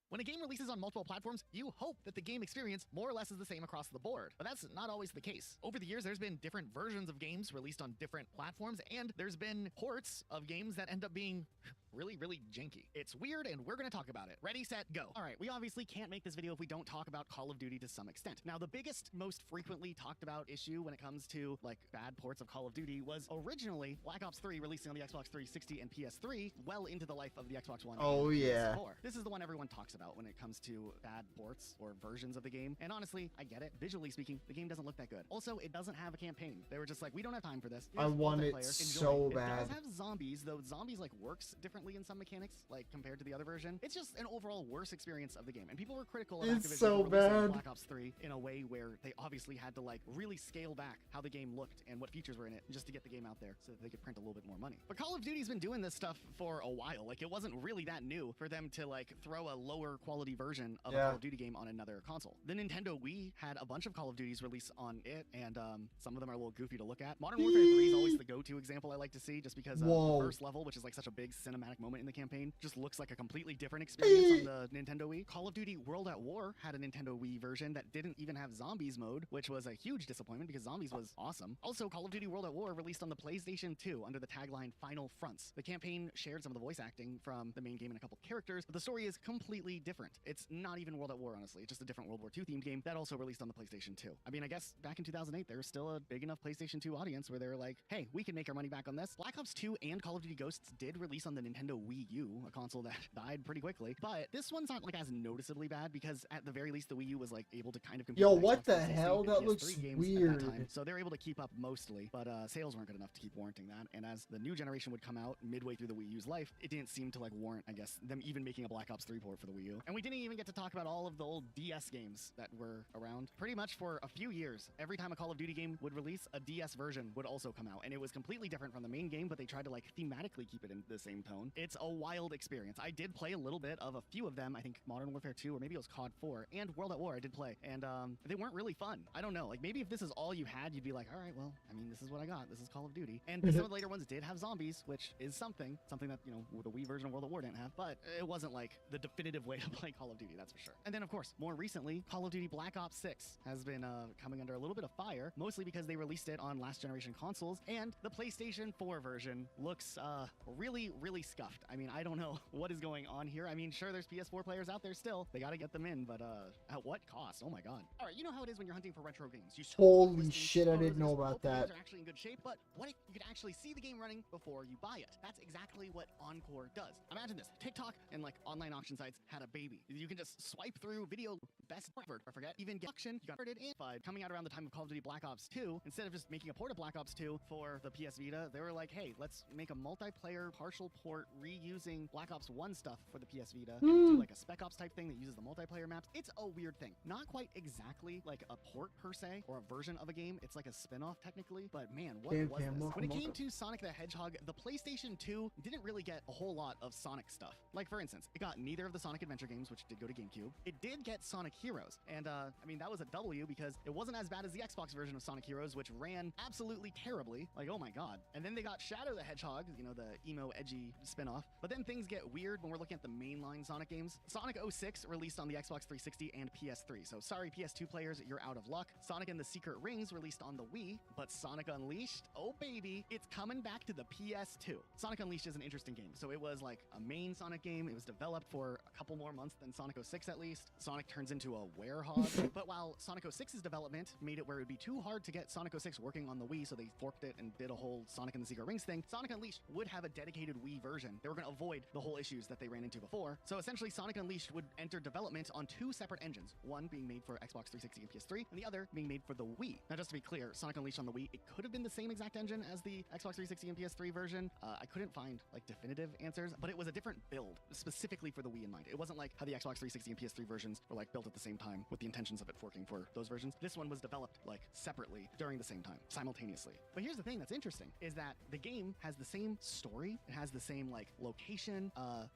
When a game releases on multiple platforms, you hope that the game experience more or less is the same across the board. But that's not always the case. Over the years, there's been different versions of games released on different platforms, and there's been ports of games that end up being really, really janky. It's weird, and we're gonna talk about it. Ready, set, go. All right, we obviously can't make this video if we don't talk about Call of Duty to some extent. Now, the biggest, most frequently talked about issue when it comes to, like, bad ports of Call of Duty was originally Black Ops 3 releasing on the Xbox 360 and PS3 well into the life of the Xbox One Oh, and yeah. PS4. This is the one everyone talks about when it comes to bad ports or versions of the game. And honestly, I get it. Visually speaking, the game doesn't look that good. Also, it doesn't have a campaign. They were just like, we don't have time for this. I Here's want it multiplayer. Enjoy. so It bad. does have zombies, though zombies like works differently in some mechanics, like compared to the other version. It's just an overall worse experience of the game. And people were critical of It's Activision so for releasing bad. Black Ops 3 in a way where they obviously had to like really scale back how the game looked and what features were in it just to get the game out there so that they could print a little bit more money. But Call of Duty's been doing this stuff for a while. Like, it wasn't really that new for them to like throw a lower quality version of a Call of Duty game on another console. The Nintendo Wii had a bunch of Call of Duties released on it, and some of them are a little goofy to look at. Modern Warfare 3 is always the go-to example I like to see, just because the first level, which is like such a big cinematic moment in the campaign, just looks like a completely different experience on the Nintendo Wii. Call of Duty World at War had a Nintendo Wii version that didn't even have zombies mode, which was a huge disappointment because zombies was awesome. Also, Call of Duty World at War released on the PlayStation 2 under the tagline Final Fronts. The campaign shared some of the voice acting from the main game and a couple characters, but the story is completely different. It's not even World at War, honestly. It's just a different World War II themed game that also released on the PlayStation 2. I mean, I guess back in 2008, there was still a big enough PlayStation 2 audience where they were like, hey, we can make our money back on this. Black Ops 2 and Call of Duty Ghosts did release on the Nintendo Wii U, a console that died pretty quickly, but this one's not like as noticeably bad because at the very least the Wii U was like able to kind of compete Yo, with what Xbox the 360 hell? and That PS3 looks games weird. at that time. So they're able to keep up mostly, but sales weren't good enough to keep warranting that. And as the new generation would come out midway through the Wii U's life, it didn't seem to like warrant, I guess, them even making a Black Ops 3 port for the Wii U. And we didn't even get to talk about all of the old DS games that were around. Pretty much for a few years, every time a Call of Duty game would release, a DS version would also come out. And it was completely different from the main game, but they tried to like thematically keep it in the same tone. It's a wild experience. I did play a little bit of a few of them. I think Modern Warfare 2, or maybe it was COD 4, and World at War I did play. And they weren't really fun. I don't know. Like, maybe if this is all you had, you'd be like, all right, well, I mean, this is what I got. This is Call of Duty. And some of the later ones did have zombies, which is something that, you know, the Wii version of World at War didn't have, but it wasn't like the definitive way to play Call of Duty, that's for sure. And then, of course, more recently, Call of Duty Black Ops 6 has been coming under a little bit of fire, mostly because they released it on last generation consoles, and the PlayStation 4 version looks really, really scuffed. I mean, I don't know what is going on here. I mean, sure, there's PS4 players out there still. They gotta get them in, but at what cost? Oh my god. All right, you know how it is when you're hunting for retro games. You Holy shit, I didn't know about that. They're actually in good shape, but what if you could actually see the game running before you buy it? That's exactly what Encore does. Imagine this. TikTok and like online auction sites had a baby. You can just swipe through video best ever. I forget. Even get auction. You got started in coming out around the time of Call of Duty Black Ops 2. Instead of just making a port of Black Ops 2 for the PS Vita, they were like, hey, let's make a multiplayer partial port reusing Black Ops 1 stuff for the PS Vita and do like a Spec Ops type thing that uses the multiplayer maps. It's a weird thing. Not quite exactly like a port per se or a version of a game. It's like a spin-off technically, but man, what was this? When it came to Sonic the Hedgehog, the PlayStation 2 didn't really get a whole lot of Sonic stuff. Like, for instance, it got neither of the Sonic Adventure games, which did go to GameCube. It did get Sonic Heroes, and I mean, that was a W because it wasn't as bad as the Xbox version of Sonic Heroes, which ran absolutely terribly. Like, oh my god. And then they got Shadow the Hedgehog, you know, the emo, edgy spin-off. But then things get weird when we're looking at the mainline Sonic games. Sonic 06 released on the Xbox 360 and PS3, so sorry PS2 players, you're out of luck. Sonic and the Secret Rings released on the Wii, but Sonic Unleashed, oh baby, it's coming back to the PS2. Sonic Unleashed is an interesting game. So it was like a main Sonic game. It was developed for a couple more months than Sonic 06 at least. Sonic turns into a werehog. But while Sonic 06's development made it where it would be too hard to get Sonic 06 working on the Wii, so they forked it and did a whole Sonic and the Secret Rings thing, Sonic Unleashed would have a dedicated Wii version. They were going to avoid the whole issues that they ran into before. So essentially, Sonic Unleashed would enter development on two separate engines, one being made for Xbox 360 and PS3, and the other being made for the Wii. Now, just to be clear, Sonic Unleashed on the Wii, it could have been the same exact engine as the Xbox 360 and PS3 version. I couldn't find like definitive answers, but it was a different build specifically for the Wii in mind. It wasn't like how the Xbox 360 and PS3 versions were like built at the same time with the intentions of it forking for those versions. This one was developed like separately during the same time, simultaneously. But here's the thing that's interesting is that the game has the same story. It has the same like location.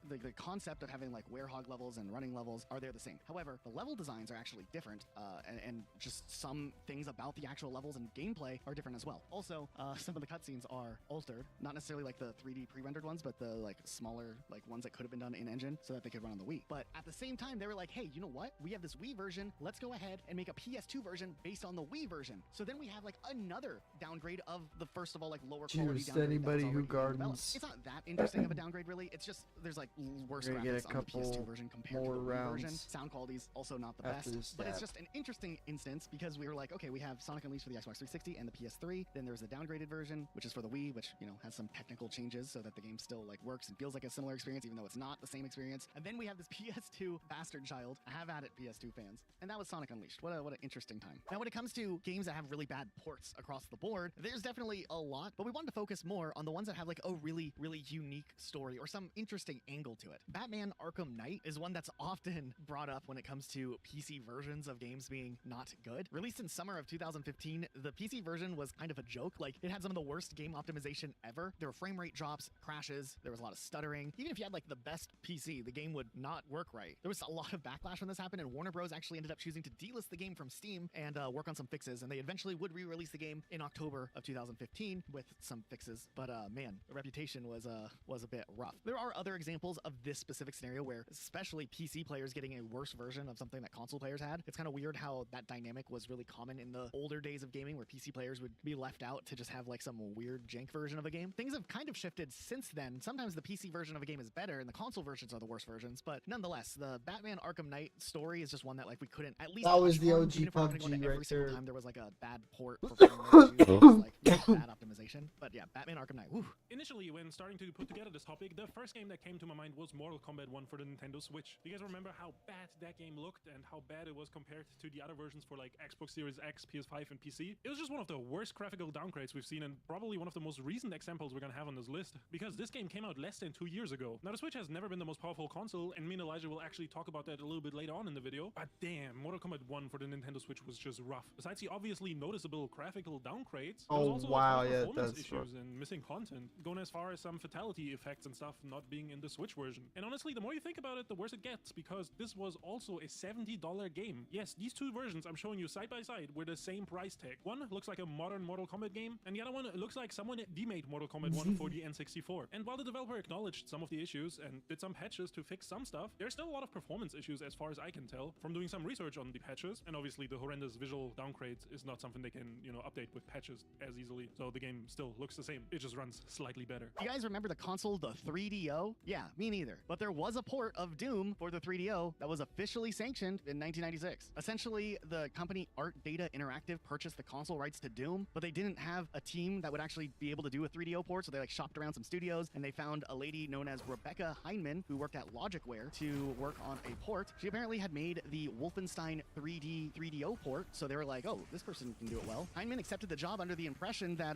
The concept of having like werehog levels and running levels are there the same. However, the level designs are actually different, and just some things about the actual levels and gameplay are different as well. Also, some of the cutscenes are altered, not necessarily like the 3D pre-rendered ones, but the like smaller like ones that could have been done in engine so that they could run on the Wii. But at the same time, they were like, hey, you know what? We have this Wii version. Let's go ahead and make a PS2 version based on the Wii version. So then we have like another downgrade of the first of all like lower quality Just downgrade anybody that was who already being developed. gardens. It's not that interesting of a downgrade really. It's just there's like worse We're gonna get graphics a on the PS2 couple version compared to the more Wii version. rounds Sound quality's also not the after best, this but it's stab. just an interesting instance because we were like, okay, we have Sonic Unleashed for the Xbox 360 and the PS3. Then there's the downgraded version, which is for the Wii, which you know has some technical changes so that the game still like works and feels like a similar experience, even though it's not the same experience. And then we have this PS2 bastard child. Have at it, PS2 fans. And that was Sonic Unleashed. What an interesting time. Now, when it comes to games that have really bad ports across the board, there's definitely a lot, but we wanted to focus more on the ones that have like a really unique story or some interesting angle to it. Batman Arkham Knight is one that's often brought up when it comes to PC versions of games being not good. Released in summer of 2015, the PC version was kind of a joke. Like, it had some of the worst game optimization ever. There were frame rate drops, crashes, there was a lot of stuttering. Even if you had like the best PC, the game would not work right. There was a lot of backlash when this happened, and Warner Bros. Actually ended up choosing to delist the game from Steam and work on some fixes, and they eventually would re-release the game in October of 2015 with some fixes. But man, the reputation was a bit rough. There are other examples of this specific scenario where especially PC players getting a worse version of something that console players had. It's kind of weird how that dynamic was really common in the older days of gaming where PC players would be left out to just have like some weird jank version of a game. Things have kind of shifted since then. Sometimes the PC version of a game is better and the console versions are the worst versions, but nonetheless, the Batman Arkham Knight story is just one that like we couldn't at least That was the touch on, OG even if we're not gonna go into PUBG every right single there. time there was like a bad port for frame rate issues, or like bad optimization. But yeah, Batman Arkham Knight. Woo. Initially, when starting to put together this topic, the first game that came to my mind was Mortal Kombat 1 for the Nintendo Switch. You guys remember how bad that game looked and how bad it was compared to the other versions for like Xbox Series X, PS5, and PC? It was just one of the worst graphical downgrades we've seen, and probably one of the most recent examples we're gonna have on this list, because this game came out less than 2 years ago. Now, the Switch has never been the most powerful console, and me and Elijah will actually talk about that a little bit later on in the video, but damn, Mortal Kombat 1 for the Nintendo Switch was just rough. Besides the obviously noticeable graphical downgrades, there was Oh, also wow, a ton of yeah, performance that's issues and missing content, going as far as some fatality effects and stuff not being in the Switch version. And honestly, the more you think about it, the worse it gets, because this was also a $70 game. Yes, these two versions I'm showing you side by side were the same price tag. One looks like a modern Mortal Kombat game, and the other one looks like someone demade Mortal Kombat 1 for the N64. And while the developer acknowledged some of the issues and did some patches to fix some stuff, there's still a lot of performance issues as far as I can tell from doing some research on the patches, and obviously the horrendous visual downgrades is not something they can, update with patches as easily. So the game still looks the same. It just runs slightly better. You guys remember the console, the 3DO? Yeah, me neither. But there was a port of Doom for the 3DO that was officially sanctioned in 1996. Essentially, the company Art Data Interactive purchased the console rights to Doom, but they didn't have a team that would actually be able to do a 3DO port, so they like shopped around some studios, and they found a lady known as Rebecca Heinemann, who worked at Logicware, to work on a port. She apparently had made the Wolfenstein 3DO port, so they were like, oh, this person can do it well. Heinemann accepted the job under the impression that,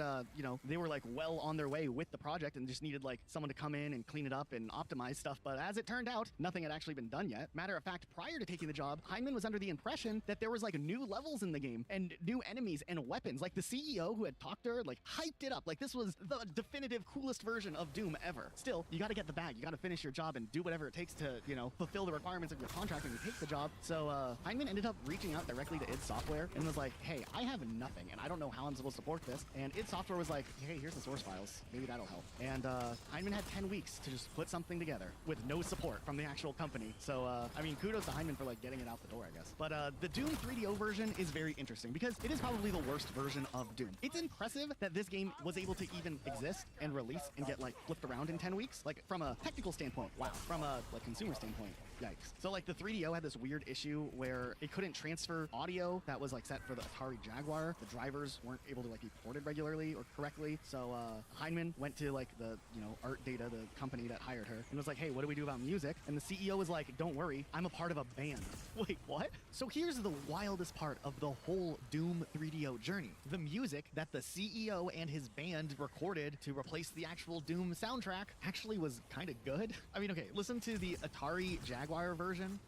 they were like well on their way with the project and just needed like someone to come in and clean it up and optimize stuff. But as it turned out, nothing had actually been done yet. Matter of fact, prior to taking the job, Heinemann was under the impression that there was like new levels in the game and new enemies and weapons. Like the CEO who had talked to her, like hyped it up. Like this was the definitive coolest version of Doom ever. Still, you got to get the bag. You got to finish your job and do whatever it takes to, fulfill the requirements of your contract when you take the job. So Heinemann ended up reaching out directly to id Software and was like, hey, I have nothing and I don't know how I'm supposed to port this. And id Software was like, hey, here's the source files. Maybe that'll help. And Heinemann even had 10 weeks to just put something together with no support from the actual company. So, I mean, kudos to Heinemann for like getting it out the door, I guess. But the Doom 3DO version is very interesting because it is probably the worst version of Doom. It's impressive that this game was able to even exist and release and get like flipped around in 10 weeks. Like from a technical standpoint, wow. From a like consumer standpoint, yikes. So like the 3DO had this weird issue where it couldn't transfer audio that was like set for the Atari Jaguar. The drivers weren't able to like be ported regularly or correctly. So Heinemann went to like the, you know, Art Data, the company that hired her, and was like, hey, what do we do about music? And the CEO was like, don't worry, I'm a part of a band. Wait, what? So here's the wildest part of the whole Doom 3DO journey. The music that the CEO and his band recorded to replace the actual Doom soundtrack actually was kind of good. I mean, okay, listen to the Atari Jaguar version.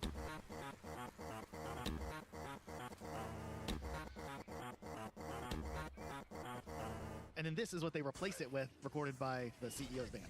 And then this is what they replaced it with, recorded by the CEO's band.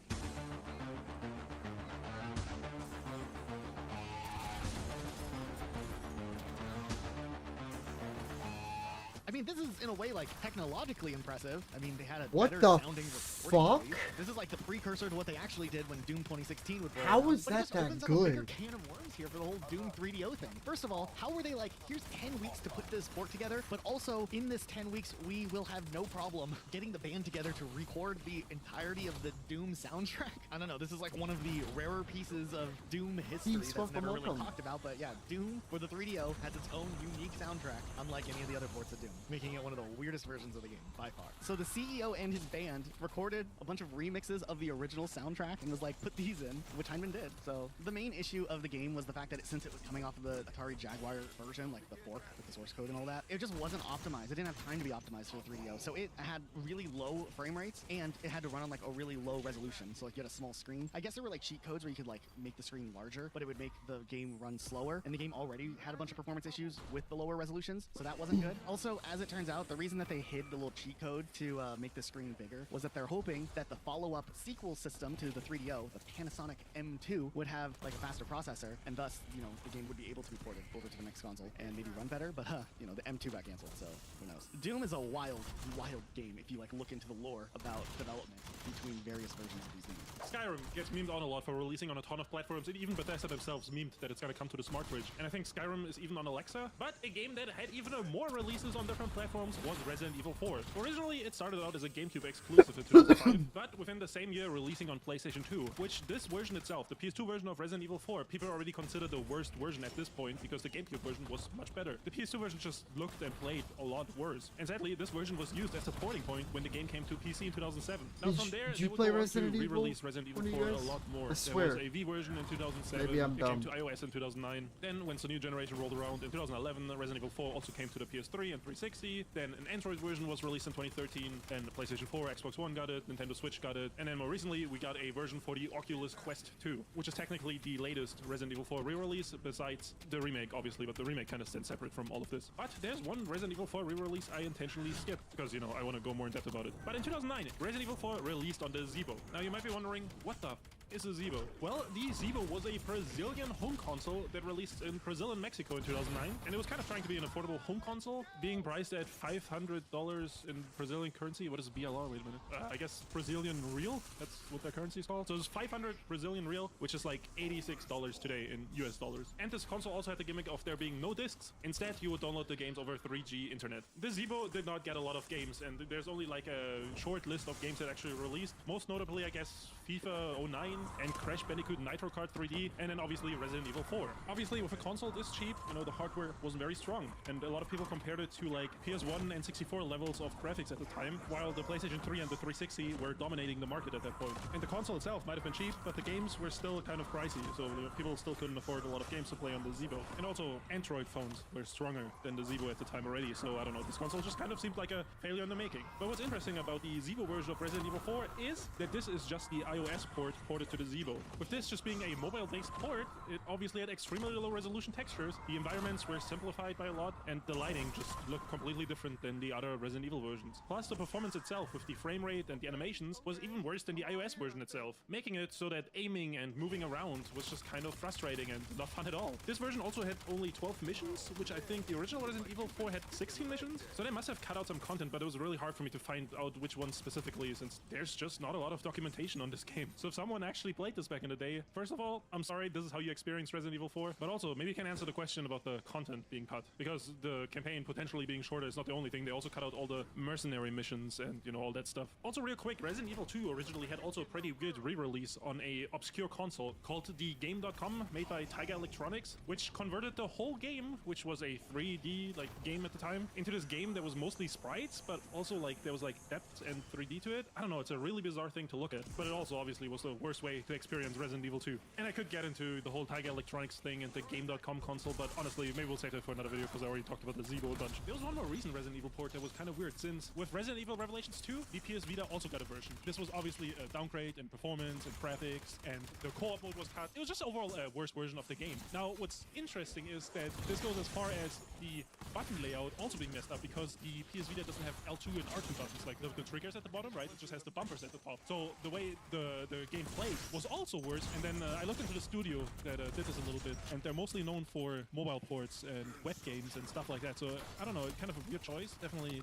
I mean, this is in a way like technologically impressive. I mean, they had a what better the sounding fuck? This is like the precursor to what they actually did when Doom 2016 would roll How out. was But it that just that opens up a bigger good? can of worms here for the whole Doom 3DO thing. First of all, how were they like, here's 10 weeks to put this port together, but also in this 10 weeks, we will have no problem getting the band together to record the entirety of the Doom soundtrack? I don't know, this is like one of the rarer pieces of Doom history He's that's never really welcome. talked about, but yeah, Doom for the 3DO has its own unique soundtrack, unlike any of the other ports of Doom, making it one of the weirdest versions of the game, by far. So the CEO and his band recorded a bunch of remixes of the original soundtrack and was like, put these in, which Heinemann did. So the main issue of the game was the fact that since it was coming off of the Atari Jaguar version, like the fork with the source code and all that, it just wasn't optimized. It didn't have time to be optimized for the 3DO. So it had really low frame rates and it had to run on like a really low resolution. So like you had a small screen. I guess there were like cheat codes where you could like make the screen larger, but it would make the game run slower. And the game already had a bunch of performance issues with the lower resolutions. So that wasn't good. Also, as it turns out, the reason that they hid the little cheat code to make the screen bigger was that they're hoping that the follow-up sequel system to the 3DO, the Panasonic M2, would have like a faster processor, and thus, you know, the game would be able to be ported over to the next console and maybe run better. But you know, the M2 got canceled, so who knows? Doom is a wild, wild game if you like look into the lore about development between various versions of these games. Skyrim gets memed on a lot for releasing on a ton of platforms, and even Bethesda themselves memed that it's gonna come to the Smart Bridge. And I think Skyrim is even on Alexa, but a game that had even more releases on different platforms was Resident Evil 4. Originally, it started out as a GameCube exclusive in 2005, but within the same year releasing on PlayStation 2, which this version itself, the PS2 version of Resident Evil 4, people already consider the worst version at this point because the GameCube version was much better. The PS2 version just looked and played a lot worse. And sadly, this version was used as a porting point when the game came to PC in 2007. Now from there, did you they would play go on Resident to Evil? re-release Resident Evil 4 a lot more. I swear. There was a V version in 2007, Maybe I'm it came dumb. to iOS in 2009. Then when the new generation rolled around in 2011, Resident Evil 4 also came to the PS3 and 360. Then an Android version was released in 2013. Then the PlayStation 4, Xbox One got it, Nintendo Switch got it. And then more recently, we got a version for the Oculus Quest 2, which is technically the latest Resident Evil 4 re-release, besides the remake, obviously, but the remake kind of stands separate from all of this. But there's one Resident Evil 4 re-release I intentionally skipped, because, you know, I want to go more in depth about it. But in 2009, Resident Evil 4 released on the Zeebo. Now, you might be wondering, what the is a Zeebo? Well, the Zeebo was a Brazilian home console that released in Brazil and Mexico in 2009, and it was kind of trying to be an affordable home console, being priced at $500 in Brazilian currency. What is BLR? Wait a minute. I guess Brazilian real? That's what their currency is called. So it's 500 Brazilian real, which is like $86 today in US dollars. And this console also had the gimmick of there being no discs. Instead, you would download the games over 3G internet. The Zeebo did not get a lot of games, and there's only like a short list of games that actually released. Most notably, I guess, FIFA 09 and Crash Bandicoot Nitro Kart 3D, and then obviously Resident Evil 4. Obviously, with a console this cheap, you know, the hardware wasn't very strong, and a lot of people compared it to like PS1 and 64 levels of graphics at the time, while the PlayStation 3 and the 360 were dominating the market at that point. And the console itself might have been cheap, but the games were still kind of pricey, so people still couldn't afford a lot of games to play on the Zeebo. And also, Android phones were stronger than the Zeebo at the time already, so I don't know, this console just kind of seemed like a failure in the making. But what's interesting about the Zeebo version of Resident Evil 4 is that this is just the iOS port ported to the Zeebo. With this just being a mobile-based port, it obviously had extremely low resolution textures, the environments were simplified by a lot, and the lighting just looked completely different than the other Resident Evil versions. Plus, the performance itself with the frame rate and the animations was even worse than the iOS version itself, making it so that aiming and moving around was just kind of frustrating and not fun at all. This version also had only 12 missions, which I think the original Resident Evil 4 had 16 missions, so they must have cut out some content, but it was really hard for me to find out which ones specifically, since there's just not a lot of documentation on this game. So if someone actually played this back in the day, first of all, I'm sorry, this is how you experienced Resident Evil 4, but also maybe you can answer the question about the content being cut, because the campaign potentially being shorter is not the only thing. They also cut out all the mercenary missions and, you know, all that stuff. Also, real quick, Resident Evil 2 originally had also a pretty good re-release on a obscure console called the Game.com, made by Taiga Electronics, which converted the whole game, which was a 3D like game at the time, into this game that was mostly sprites, but also like there was like depth and 3D to it. I don't know, it's a really bizarre thing to look at, but it also obviously was the worst way to experience Resident Evil 2. And I could get into the whole Taiga Electronics thing and the Game.com console, but honestly, maybe we'll save that for another video because I already talked about the Zeebo a bunch. There was one more recent Resident Evil port that was kind of weird, since with Resident Evil Revelations 2, the PS Vita also got a version. This was obviously a downgrade in performance and graphics, and the co-op mode was cut. It was just overall a worse version of the game. Now, what's interesting is that this goes as far as the button layout also being messed up, because the PS Vita doesn't have L2 and R2 buttons, like the triggers at the bottom, right? It just has the bumpers at the top. So the way the game played was also worse. And then I looked into the studio that did this a little bit, and they're mostly known for mobile ports and web games and stuff like that. So I don't know, kind of a weird choice. Definitely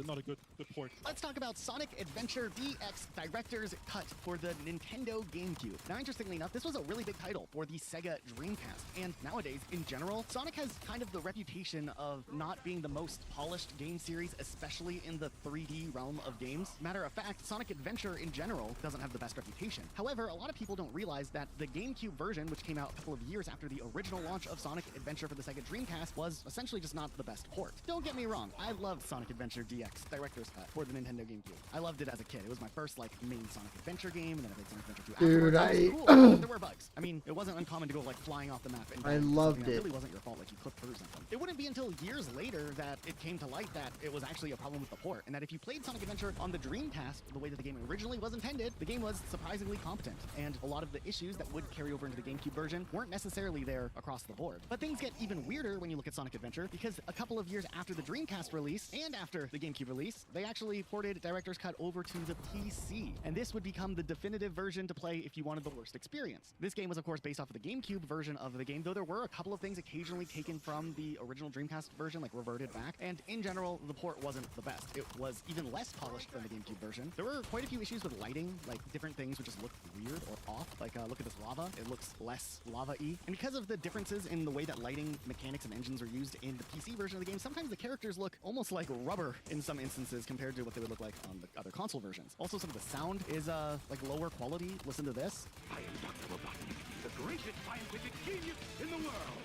not a good port. Let's talk about Sonic Adventure DX Director's Cut for the Nintendo GameCube. Now, interestingly enough, this was a really big title for the Sega Dreamcast, and nowadays, in general, Sonic has kind of the reputation of not being the most polished game series, especially in the 3D realm of games. Matter of fact, Sonic Adventure in general doesn't have the best reputation. However, a lot of people don't realize that the GameCube version, which came out a couple of years after the original launch of Sonic Adventure for the Sega Dreamcast, was essentially just not the best port. Don't get me wrong, I loved Sonic Adventure DX Director's Cut for the Nintendo GameCube. I loved it as a kid. It was my first like main Sonic Adventure game, and then I played Sonic Adventure 2 Dude, afterwards. It was cool. There were bugs. I mean, it wasn't uncommon to go like flying off the map. And I loved it. it. It really wasn't your fault, like you clipped through something. It wouldn't be until years later that it came to light that it was actually a problem with the port, and that if you played Sonic Adventure on the Dreamcast the way that the game originally was intended, the game was surprisingly competent, and a lot of the issues that would carry over into the GameCube version weren't necessarily there across the board. But things get even weirder when you look at Sonic Adventure, because a couple of years after the Dreamcast release and after the GameCube release, they actually ported Director's Cut over to the PC, and this would become the definitive version to play if you wanted the worst experience. This game was of course based off of the GameCube version of the game, though there were a couple of things occasionally taken from the original Dreamcast version, like reverted back, and in general, the port wasn't the best. It was even less polished than the GameCube version. There were quite a few issues with lighting, like different things would just look weird or off. Like look at this lava, it looks less lava-y. And because of the differences in the way that lighting mechanics and engines are used in the PC version of the game, sometimes the characters look almost like rubber in some instances compared to what they would look like on the other console versions. Also, some of the sound is like lower quality. Listen to this. I am Dr. Robotnik, the greatest scientific genius in the world.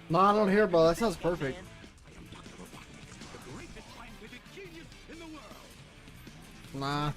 No, I don't hear, bro. That sounds perfect. I am Dr. Robotnik, the greatest scientific genius in the world. Nah.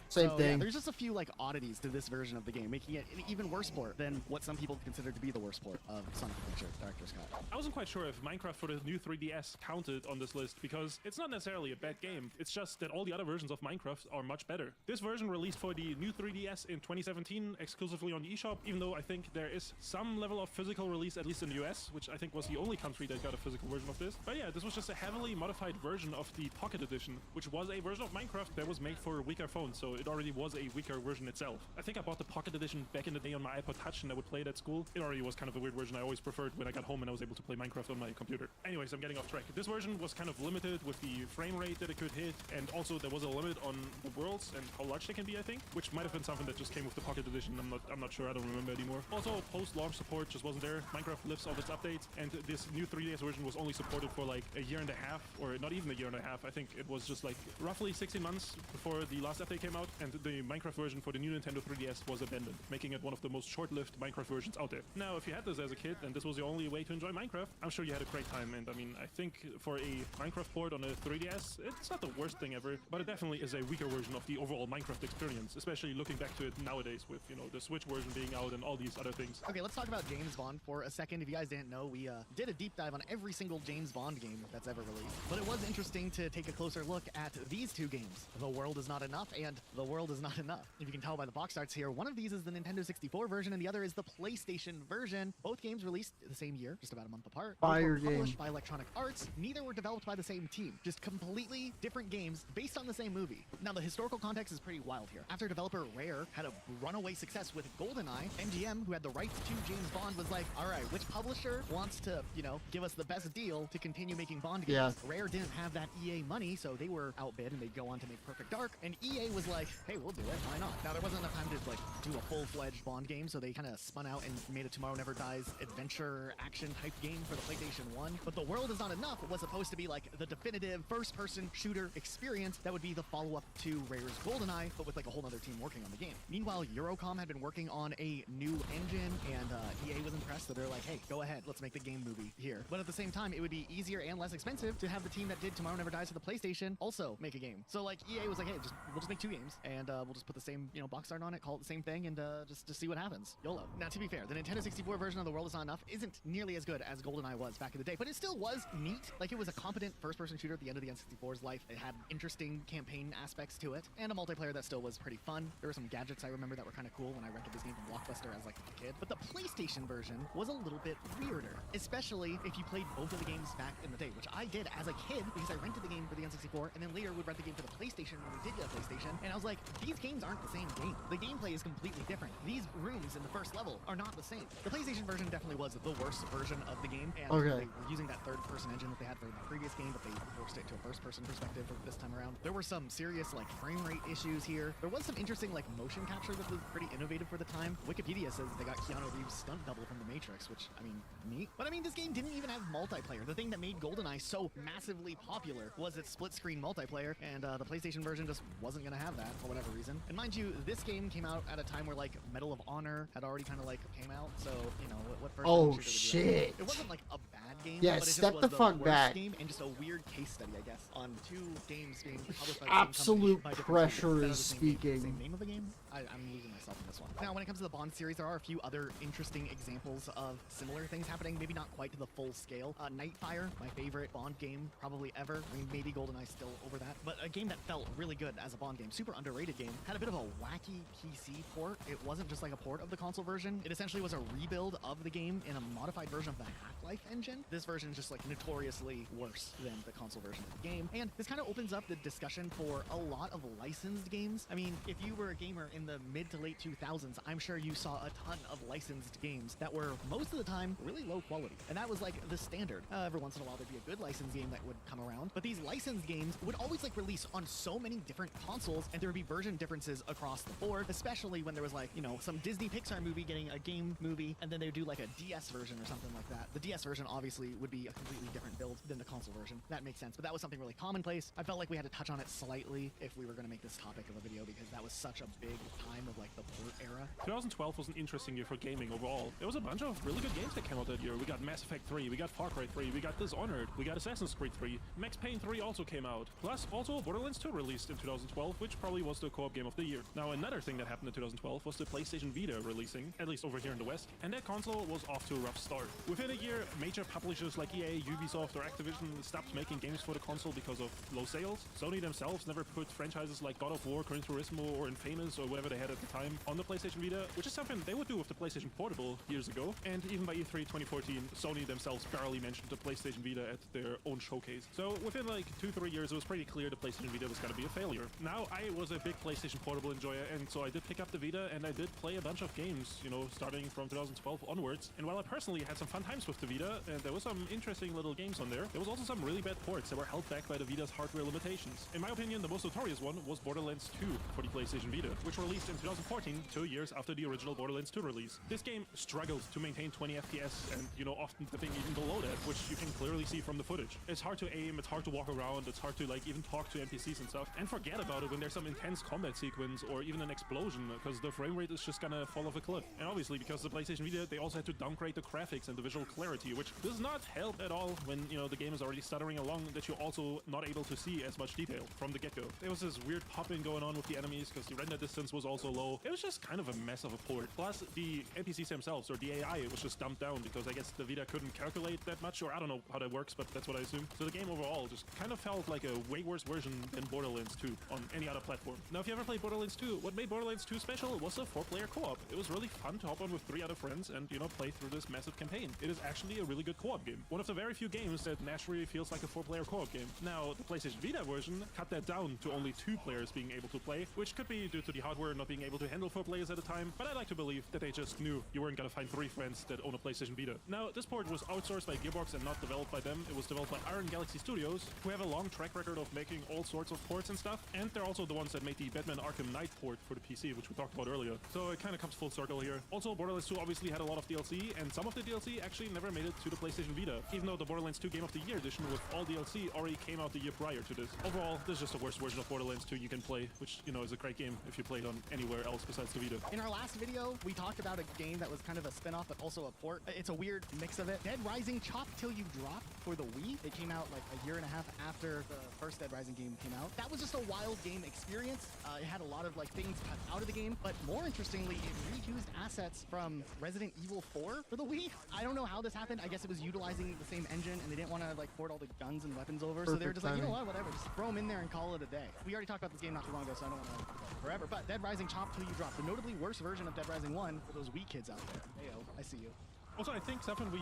Same So, thing. Yeah, there's just a few like oddities to this version of the game, making it an even worse port than what some people consider to be the worst port of Sonic Adventure Director's Cut. I wasn't quite sure if Minecraft for the new 3DS counted on this list, because it's not necessarily a bad game. It's just that all the other versions of Minecraft are much better. This version released for the new 3DS in 2017 exclusively on the eShop, even though I think there is some level of physical release, at least in the US, which I think was the only country that got a physical version of this. But yeah, this was just a heavily modified version of the Pocket Edition, which was a version of Minecraft that was made for weaker phones, so it already was a weaker version itself. I think I bought the Pocket Edition back in the day on my iPod Touch, and I would play it at school. It already was kind of a weird version. I always preferred when I got home and I was able to play Minecraft on my computer. Anyways, I'm getting off track. This version was kind of limited with the frame rate that it could hit, and also there was a limit on the worlds and how large they can be, I think, which might have been something that just came with the Pocket Edition. I'm not sure. I don't remember anymore. Also, post-launch support just wasn't there. Minecraft lifts all its updates, and this new 3DS version was only supported for like a year and a half, or not even a year and a half. I think it was just like roughly 16 months before the last update came out, and the Minecraft version for the new Nintendo 3DS was abandoned, making it one of the most short-lived Minecraft versions out there. Now, if you had this as a kid and this was the only way to enjoy Minecraft, I'm sure you had a great time. And I mean, I think for a Minecraft port on a 3DS, it's not the worst thing ever, but it definitely is a weaker version of the overall Minecraft experience, especially looking back to it nowadays with, you know, the Switch version being out and all these other things. Okay, let's talk about James Bond for a second. If you guys didn't know, we did a deep dive on every single James Bond game that's ever released. But it was interesting to take a closer look at these two games, The World Is Not Enough and the world is not enough. If you can tell by the box arts here, one of these is the Nintendo 64 version and the other is the PlayStation version. Both games released the same year, just about a month apart. Both Fire were published game. by Electronic Arts. Neither were developed by the same team. Just completely different games based on the same movie. Now, the historical context is pretty wild here. After developer Rare had a runaway success with GoldenEye, MGM, who had the rights to James Bond, was like, all right, which publisher wants to, you know, give us the best deal to continue making Bond games? Yeah. Rare didn't have that EA money, so they were outbid and they'd go on to make Perfect Dark. And EA was like, hey, we'll do it. Why not? Now, there wasn't enough time to like do a full-fledged Bond game, so they kind of spun out and made a Tomorrow Never Dies adventure action type game for the PlayStation 1. But The World Is Not Enough was supposed to be like the definitive first-person shooter experience that would be the follow-up to Rare's GoldenEye, but with like a whole other team working on the game. Meanwhile, Eurocom had been working on a new engine, and EA was impressed, so they're like, hey, go ahead, let's make the game movie here. But at the same time, it would be easier and less expensive to have the team that did Tomorrow Never Dies for the PlayStation also make a game. So like EA was like, hey, we'll just make 2 games, and we'll just put the same, you know, box art on it, call it the same thing, and just to see what happens. YOLO. Now, to be fair, the Nintendo 64 version of The World Is Not Enough isn't nearly as good as GoldenEye was back in the day, but it still was neat. Like, it was a competent first-person shooter at the end of the N64's life. It had interesting campaign aspects to it, and a multiplayer that still was pretty fun. There were some gadgets I remember that were kind of cool when I rented this game from Blockbuster as like a kid. But the PlayStation version was a little bit weirder, especially if you played both of the games back in the day, which I did as a kid because I rented the game for the N64 and then later would rent the game for the PlayStation when we did get a PlayStation. And I was like, these games aren't the same game. The gameplay is completely different. These rooms in the first level are not the same. The PlayStation version definitely was the worst version of the game, and Okay. they were using that third-person engine that they had for the previous game, but they forced it to a first-person perspective for this time around. There were some serious like frame rate issues here. There was some interesting like motion capture that was pretty innovative for the time. Wikipedia says they got Keanu Reeves' stunt double from The Matrix, which, I mean, neat. But I mean, this game didn't even have multiplayer. The thing that made GoldenEye so massively popular was its split-screen multiplayer, and the PlayStation version just wasn't gonna have that for whatever reason. And mind you, this game came out at a time where like Medal of Honor had already kind of like came out, so you know what first Oh, shooter would you have? shit. It wasn't like a bad game, Yeah, but it just step was the the fuck worst back. game and just a weird case study, I guess, on 2 games being published by the same Absolute company by different pressure studios that are is the same game. speaking. Same name of the game? I'm losing myself in this one. Now, when it comes to the Bond series, there are a few other interesting examples of similar things happening, maybe not quite to the full scale. Nightfire, my favorite Bond game probably ever. I mean, maybe GoldenEye's still over that, but a game that felt really good as a Bond game, super underrated game, had a bit of a wacky PC port. It wasn't just like a port of the console version. It essentially was a rebuild of the game in a modified version of the Half-Life engine. This version is just like notoriously worse than the console version of the game, and this kind of opens up the discussion for a lot of licensed games. I mean, if you were a gamer in the mid to late 2000s, I'm sure you saw a ton of licensed games that were most of the time really low quality, and that was like the standard. Every once in a while there'd be a good licensed game that would come around, but these licensed games would always like release on so many different consoles, and there would be version differences across the board, especially when there was like, you know, some Disney Pixar movie getting a game movie, and then they would do like a DS version or something like that. The DS version obviously would be a completely different build than the console version. That makes sense, but that was something really commonplace. I felt like we had to touch on it slightly if we were going to make this topic of a video, because that was such a big time of like the port era. 2012 was an interesting year for gaming overall. There was a bunch of really good games that came out that year. We got Mass Effect 3, we got Far Cry 3, we got Dishonored, we got Assassin's Creed 3, Max Payne 3 also came out. Plus, also Borderlands 2 released in 2012, which probably was the co-op game of the year. Now, another thing that happened in 2012 was the PlayStation Vita releasing, at least over here in the West, and that console was off to a rough start. Within a year, major publishers like EA, Ubisoft, or Activision stopped making games for the console because of low sales. Sony themselves never put franchises like God of War, Gran Turismo, or Infamous, or whatever they had at the time, on the PlayStation Vita, which is something they would do with the PlayStation Portable years ago. And even by E3 2014, Sony themselves barely mentioned the PlayStation Vita at their own showcase. So within like 2-3 years, it was pretty clear the PlayStation Vita was going to be a failure. Now, I was a big PlayStation Portable enjoyer, and so I did pick up the Vita, and I did play a bunch of games, you know, starting from 2012 onwards. And while I personally had some fun times with the Vita, and there was some interesting little games on there, there was also some really bad ports that were held back by the Vita's hardware limitations. In my opinion, the most notorious one was Borderlands 2 for the PlayStation Vita, which released in 2014, 2 years after the original Borderlands 2 release. This game struggled to maintain 20 FPS, and, you know, often dipping even below that, which you can clearly see from the footage. It's hard to aim, it's hard to walk around, it's hard to, like, even talk to NPCs and stuff. And forget about it when there's some intense combat sequence or even an explosion, because the frame rate is just gonna fall off a cliff. And obviously, because the PlayStation Vita, they also had to downgrade the graphics and the visual clarity, which does not help at all when, you know, the game is already stuttering along, that you're also not able to see as much detail from the get-go. There was this weird popping going on with the enemies because the render distance was also low. It was just kind of of a mess of a port. Plus, the NPCs themselves, or the AI, was just dumbed down because I guess the Vita couldn't calculate that much, or I don't know how that works, but that's what I assume. So the game overall just kind of felt like a way worse version than Borderlands 2 on any other platform. Now, if you ever played Borderlands 2, what made Borderlands 2 special was the 4-player co-op. It was really fun to hop on with 3 other friends and, you know, play through this massive campaign. It is actually a really good co-op game. One of the very few games that naturally feels like a 4-player co-op game. Now, the PlayStation Vita version cut that down to only 2 players being able to play, which could be due to the hardware not being able to handle 4 players at a time, but I like to believe that they just knew you weren't gonna find 3 friends that own a PlayStation Vita. Now, this port was outsourced by Gearbox and not developed by them. It was developed by Iron Galaxy Studios, who have a long track record of making all sorts of ports and stuff, and they're also the ones that made the Batman Arkham Knight port for the PC, which we talked about earlier. So it kind of comes full circle here. Also, Borderlands 2 obviously had a lot of DLC, and some of the DLC actually never made it to the PlayStation Vita, even though the Borderlands 2 Game of the Year edition with all DLC already came out the year prior to this. Overall, this is just the worst version of Borderlands 2 you can play, which, you know, is a great game if you play it on anywhere else besides the Vita. In our last video, we talked about a game that was kind of a spin-off, but also a port. It's a weird mix of it. Dead Rising Chop Till You Drop for the Wii. It came out like a year and a half after the first Dead Rising game came out. That was just a wild game experience. It had a lot of like things cut out of the game, but more interestingly, it reused assets from Resident Evil 4 for the Wii. I don't know how this happened. I guess it was utilizing the same engine, and they didn't want to like port all the guns and weapons over, so they were just like, you know what, whatever, just throw them in there and call it a day. We already talked about this game not too long ago, so I don't want to forever. But Dead Rising Chop Till You Drop, the notably worse version of Dead Rising 1 for those Wii kids out there. Heyo, I see you. Also, I think something we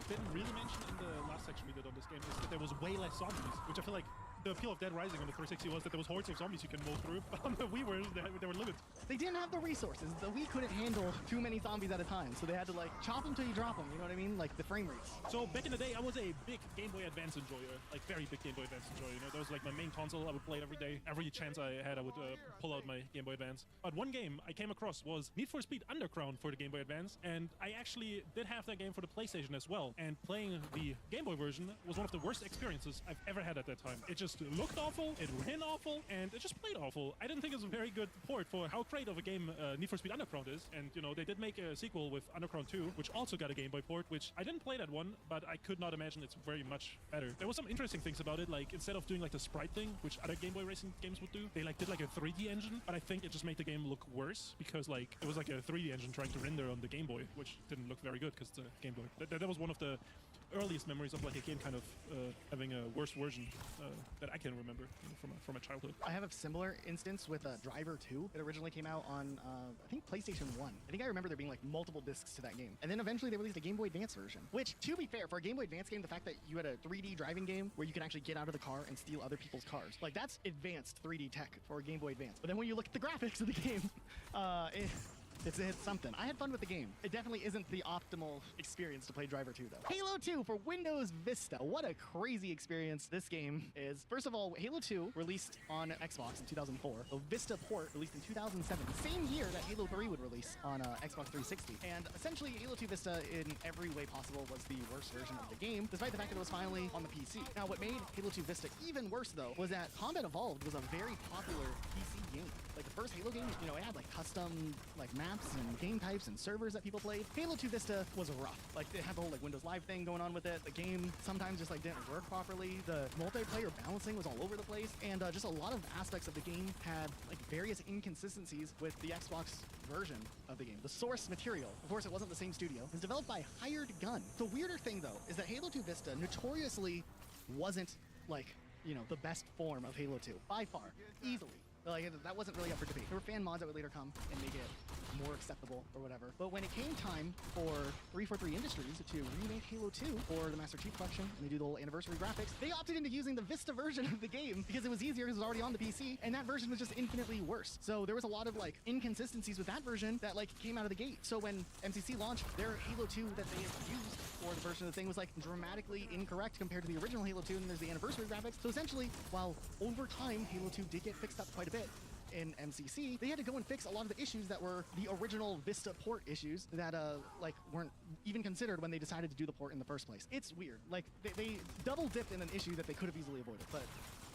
didn't really mention in the last section we did on this game is that there was way less zombies, which I feel like the appeal of Dead Rising on the 360 was that there was hordes of zombies you can mow through, but on the Wii version, they were limited. They didn't have the resources. The Wii couldn't handle too many zombies at a time, so they had to like chop them till you drop them, you know what I mean? Like the frame rates. So back in the day, I was a big Game Boy Advance enjoyer, like very big Game Boy Advance enjoyer, you know, that was like my main console. I would play it every day. Every chance I had, I would pull out my Game Boy Advance. But one game I came across was Need for Speed Underground for the Game Boy Advance, and I actually did have that game for the PlayStation as well, and playing the Game Boy version was one of the worst experiences I've ever had at that time. It just looked awful, it ran awful, and it just played awful. I didn't think it was a very good port for how great of a game Need for Speed Underground is, and you know, they did make a sequel with Underground 2, which also got a Game Boy port, which I didn't play that one, but I could not imagine it's very much better. There was some interesting things about it, like instead of doing like the sprite thing, which other Game Boy racing games would do, they like did like a 3D engine, but I think it just made the game look worse because like it was like a 3D engine trying to render on the Game Boy, which didn't look very good because it's a Game Boy. That was one of the earliest memories of like a game kind of having a worse version that I can remember, you know, from a childhood. I have a similar instance with Driver 2. It originally came out on I think PlayStation 1. I think I remember there being like multiple discs to that game, and then eventually they released a Game Boy Advance version, which, to be fair, for a Game Boy Advance game, the fact that you had a 3D driving game where you can actually get out of the car and steal other people's cars, like that's advanced 3D tech for a Game Boy Advance. But then when you look at the graphics of the game, it's something. I had fun with the game. It definitely isn't the optimal experience to play Driver 2, though. Halo 2 for Windows Vista. What a crazy experience this game is. First of all, Halo 2 released on Xbox in 2004. The Vista port released in 2007, the same year that Halo 3 would release on Xbox 360. And essentially, Halo 2 Vista, in every way possible, was the worst version of the game, despite the fact that it was finally on the PC. Now, what made Halo 2 Vista even worse, though, was that Combat Evolved was a very popular PC game. Like the first Halo game, you know, it had like custom like maps and game types and servers that people played. Halo 2 Vista was rough. Like it had the whole like Windows Live thing going on with it. The game sometimes just like didn't work properly. The multiplayer balancing was all over the place, and just a lot of aspects of the game had like various inconsistencies with the Xbox version of the game. The source material, of course, it wasn't the same studio. It was developed by Hired Gun. The weirder thing though is that Halo 2 Vista notoriously wasn't like, you know, the best form of Halo 2 by far, easily. Like, that wasn't really up for debate. There were fan mods that would later come and make it more acceptable or whatever. But when it came time for 343 Industries to remake Halo 2 for the Master Chief Collection, and they do the whole anniversary graphics, they opted into using the Vista version of the game because it was easier because it was already on the PC, and that version was just infinitely worse. So there was a lot of like inconsistencies with that version that like came out of the gate. So when MCC launched, their Halo 2 that they had used for the version of the thing was like dramatically incorrect compared to the original Halo 2, and there's the anniversary graphics. So essentially, while over time Halo 2 did get fixed up quite a bit in MCC, they had to go and fix a lot of the issues that were the original Vista port issues that like weren't even considered when they decided to do the port in the first place. It's weird. Like they double dipped in an issue that they could have easily avoided, but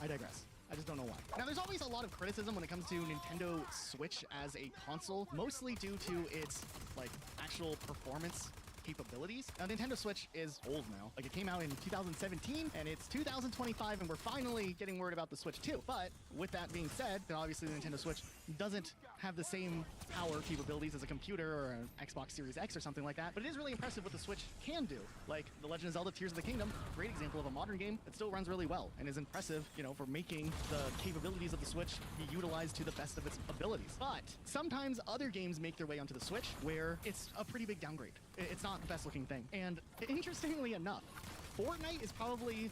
I digress. I just don't know why. Now, there's always a lot of criticism when it comes to Nintendo Switch as a console, mostly due to its like actual performance capabilities. Now, Nintendo Switch is old now. Like, it came out in 2017, and it's 2025, and we're finally getting word about the Switch 2. But with that being said, then obviously the Nintendo Switch doesn't have the same power capabilities as a computer or an Xbox Series X or something like that. But it is really impressive what the Switch can do. Like, The Legend of Zelda Tears of the Kingdom, great example of a modern game that still runs really well and is impressive, you know, for making the capabilities of the Switch be utilized to the best of its abilities. But sometimes other games make their way onto the Switch where it's a pretty big downgrade. It's not the best looking thing. And interestingly enough, Fortnite is probably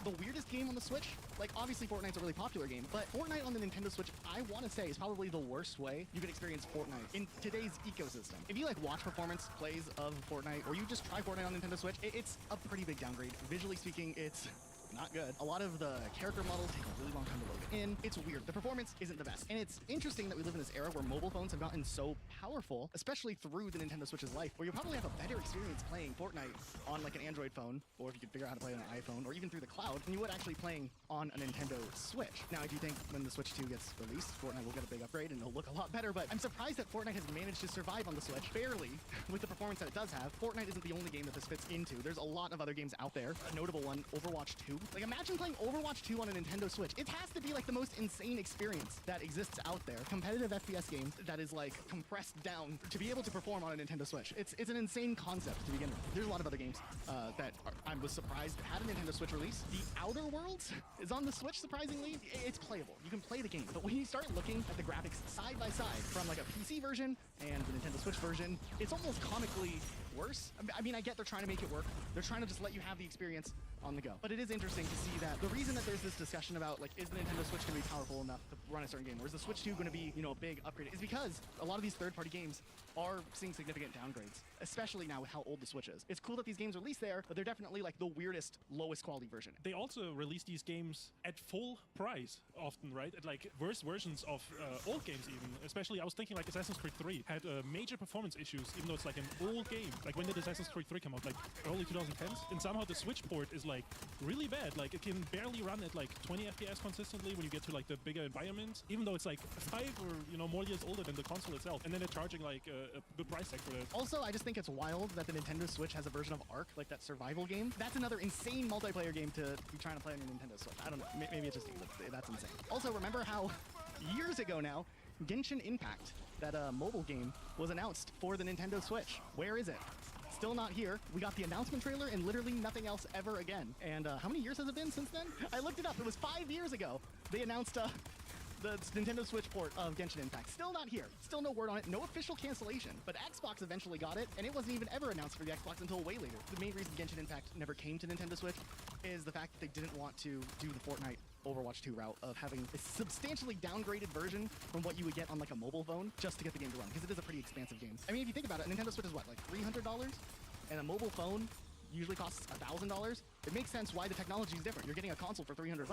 the weirdest game on the Switch. Like, obviously Fortnite's a really popular game, but Fortnite on the Nintendo Switch, I want to say, is probably the worst way you could experience Fortnite in today's ecosystem. If you like watch performance plays of Fortnite, or you just try Fortnite on Nintendo Switch, it's a pretty big downgrade. Visually speaking, it's not good. A lot of the character models take a really long time to load in. It's weird. The performance isn't the best. And it's interesting that we live in this era where mobile phones have gotten so powerful, especially through the Nintendo Switch's life, where you'll probably have a better experience playing Fortnite on like an Android phone, or if you could figure out how to play on an iPhone, or even through the cloud, than you would actually playing on a Nintendo Switch. Now, I do think when the Switch 2 gets released, Fortnite will get a big upgrade and it'll look a lot better, but I'm surprised that Fortnite has managed to survive on the Switch barely with the performance that it does have. Fortnite isn't the only game that this fits into. There's a lot of other games out there. A notable one, Overwatch 2. Like, imagine playing Overwatch 2 on a Nintendo Switch. It has to be like the most insane experience that exists out there. Competitive FPS game that is like compressed down to be able to perform on a Nintendo Switch. It's an insane concept to begin with. There's a lot of other games I was surprised had a Nintendo Switch release. The Outer Worlds is on the Switch, surprisingly. It's playable. You can play the game. But when you start looking at the graphics side by side from like a PC version and the Nintendo Switch version, it's almost comically worse. I mean, I get they're trying to make it work. They're trying to just let you have the experience on the go. But it is interesting to see that the reason that there's this discussion about, like, is the Nintendo Switch going to be powerful enough to run a certain game, or is the Switch 2 going to be, you know, a big upgrade, is because a lot of these third-party games are seeing significant downgrades, especially now with how old the Switch is. It's cool that these games are released there, but they're definitely like the weirdest, lowest quality version. They also release these games at full price often, right? At like worse versions of old games even. Especially, I was thinking like Assassin's Creed 3 had major performance issues, even though it's like an old game. Like, when did Assassin's Creed 3 come out? Like early 2010s? And somehow the Switch port is like really bad. Like, it can barely run at like 20 FPS consistently when you get to like the bigger environments, even though it's like 5 or, you know, more years older than the console itself. And then they're charging like a good price tag for it. Also, I just think it's wild that the Nintendo Switch has a version of Ark, like that survival game. That's another insane multiplayer game to be trying to play on your Nintendo Switch. I don't know. Maybe it's just me, but that's insane. Also, remember how years ago now, Genshin Impact, that mobile game, was announced for the Nintendo Switch. Where is it? Still not here. We got the announcement trailer and literally nothing else ever again. And how many years has it been since then? I looked it up. It was 5 years ago. They announced the Nintendo Switch port of Genshin Impact. Still not here. Still no word on it. No official cancellation. But Xbox eventually got it, and it wasn't even ever announced for the Xbox until way later. The main reason Genshin Impact never came to Nintendo Switch is the fact that they didn't want to do the Fortnite Overwatch 2 route of having a substantially downgraded version from what you would get on like a mobile phone just to get the game to run, because it is a pretty expansive game. I mean, if you think about it, a Nintendo Switch is what, like $300? And a mobile phone usually costs $1,000. It makes sense why the technology is different. You're getting a console for $300.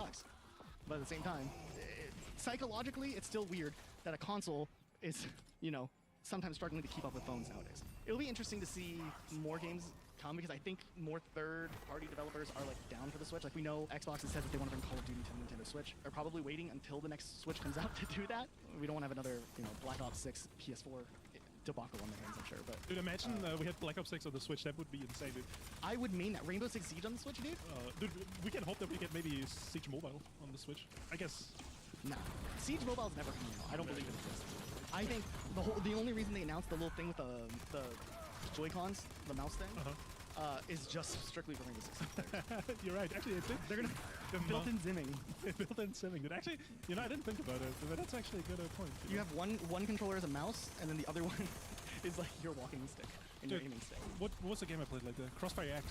But at the same time, psychologically, it's still weird that a console is, you know, sometimes struggling to keep up with phones nowadays. It'll be interesting to see more games come, because I think more third-party developers are like down for the Switch. Like, we know Xbox has said that they want to bring Call of Duty to the Nintendo Switch. They're probably waiting until the next Switch comes out to do that. We don't want to have another, you know, Black Ops 6 PS4 debacle on their hands, I'm sure. But dude, imagine we had Black Ops 6 on the Switch. That would be insane, dude. I would mean that. Rainbow Six Siege on the Switch, dude? Dude, we can hope that we get maybe Siege Mobile on the Switch. I guess. Nah. Siege Mobile's never coming out. I don't believe it exists. I think the only reason they announced the little thing with the Joy-Cons, the mouse thing, is just strictly for Rainbow Six. You're right. Actually, they're gonna built-in zimming. Built-in zimming. Dude, actually, you know, I didn't think about it, but that's actually a good point. You have one controller as a mouse, and then the other one is like your walking stick and your aiming stick. What was the game I played, like the Crossfire X?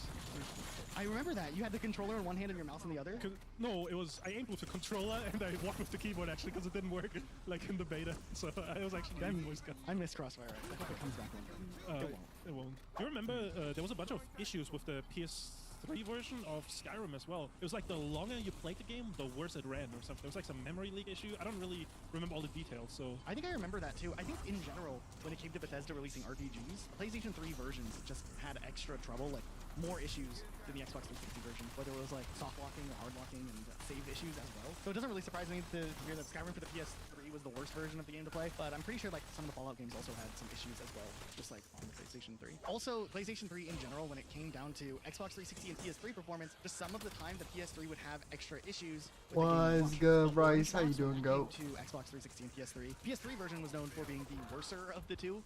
I remember that. You had the controller in one hand and your mouse in the other? No, it was, I aimed with the controller and I walked with the keyboard actually, because it didn't work like in the beta. So I was actually using voice gun. I miss Crossfire X. I hope it comes back one day. It won't. Do you remember there was a bunch of issues with the PS3 version of Skyrim as well? It was like the longer you played the game, the worse it ran or something. There was like some memory leak issue. I don't really remember all the details, so... I think I remember that too. I think in general, when it came to Bethesda releasing RPGs, PlayStation 3 versions just had extra trouble, like more issues than the Xbox 360 version, whether it was like soft locking or hard locking and save issues as well. So it doesn't really surprise me to hear that Skyrim for the PS3 was the worst version of the game to play, but I'm pretty sure like some of the Fallout games also had some issues as well, just like on the PlayStation 3. Also, PlayStation 3 in general, when it came down to Xbox 360 and PS3 performance, just some of the time the PS3 would have extra issues with the game What's launch. good, The Bryce? How Xbox, you doing, when it Goat? came to Xbox 360 and PS3. PS3 version was known for being the worser of the two.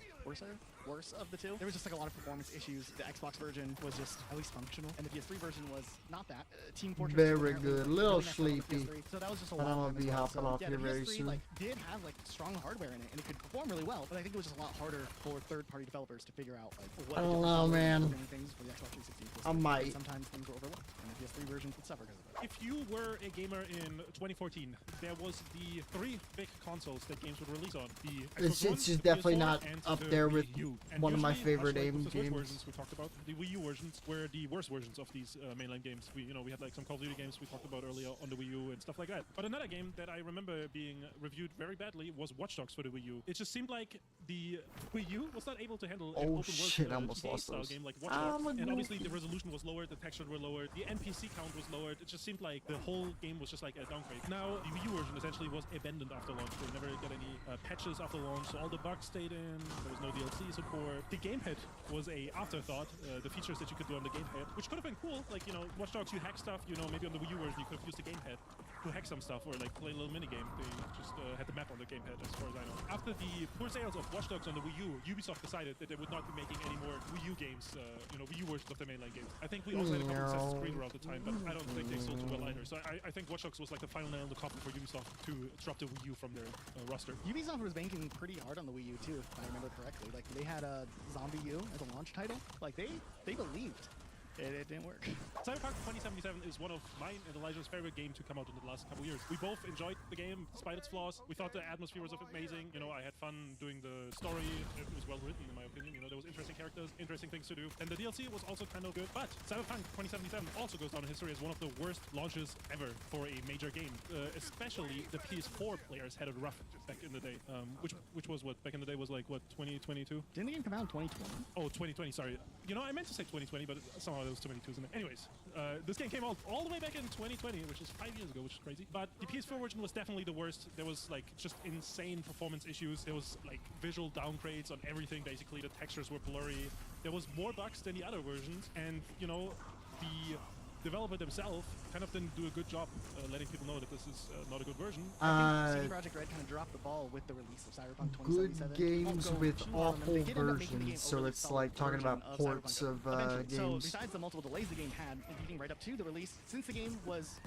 Worse of the two. There was just like a lot of performance issues. The Xbox version was just at least functional, and the PS3 version was not that. Team Fortress Very 2 good. A really little messed up on the sleepy. PS3, so that was just a But lot I'm of gonna them as be well. hopping So, off yeah, here the very PS3 soon. like did have like strong hardware in it, and it could perform really well. But I think it was just a lot harder for third-party developers to figure out like what I the don't different know, software man. was doing things for the Xbox 360 and PS3. I might. And sometimes things were overlooked, and the PS3 version would suffer because of it. If you were a gamer in 2014, there was the 3 big consoles that games would release on. The It's Xbox One, just the definitely PS4, not and up the there with Wii U. And one of my usually, favorite much like aim with the Switch games. versions we talked about, the Wii U versions were the worst versions of these mainline games. We had like some Call of Duty games we talked about earlier on the Wii U and stuff like that. But another game that I remember being reviewed very badly was Watch Dogs for the Wii U. It just seemed like the Wii U was not able to handle an open world shit, I almost GTA lost style those. game like Watch Dogs. And obviously the resolution was lowered, the textures were lowered, the NPC count was lowered. It just seemed like the whole game was just like a downgrade. Now the Wii U version essentially was abandoned after launch. They never got any patches after launch, so all the bugs stayed in. There was no DLC support. The gamepad was a afterthought. The features that you could do on the gamepad, which could have been cool. Like, you know, Watch Dogs, you hack stuff. You know, maybe on the Wii U version you could have used the gamepad to hack some stuff or like play a little mini game. They just had the map on the gamepad, as far as I know. After the poor sales of Watch Dogs on the Wii U, Ubisoft decided that they would not be making any more Wii U games. Wii U versions of the mainline games. I think we also had a couple of Assassin's Creed around the time, but I don't think they sold too well either. So I think Watch Dogs was like the final nail in the coffin for Ubisoft to drop the Wii U from their roster. Ubisoft was banking pretty hard on the Wii U too, if I remember correctly. Like they had a Zombie U as a launch title. Like they believed. It didn't work. Cyberpunk 2077 is one of mine and Elijah's favorite game to come out in the last couple years. We both enjoyed the game despite its flaws. We thought the atmosphere was amazing. You know, I had fun doing the story. It was well written, in my opinion. You know, there was interesting characters, interesting things to do. And the DLC was also kind of good. But Cyberpunk 2077 also goes down in history as one of the worst launches ever for a major game. Especially the PS4 players had it rough back in the day. Which was what? Back in the day was like, what, 2022? Didn't the game come out in 2020? Oh, 2020, sorry. You know, I meant to say 2020, but somehow there was too many twos in it. Anyways, this game came out all the way back in 2020, which is 5 years ago, which is crazy. But the PS4 version was definitely the worst. There was like just insane performance issues. There was like visual downgrades on everything, basically. The textures were blurry. There was more bugs than the other versions. And, you know, the developer themselves kind of didn't do a good job letting people know that this is not a good version. I think CD Projekt Red kind of dropped the ball with the release of Cyberpunk 2077. Good games with awful versions, so it's like talking about ports of So games. besides the multiple delays the game had leading right up to the release, since the game was,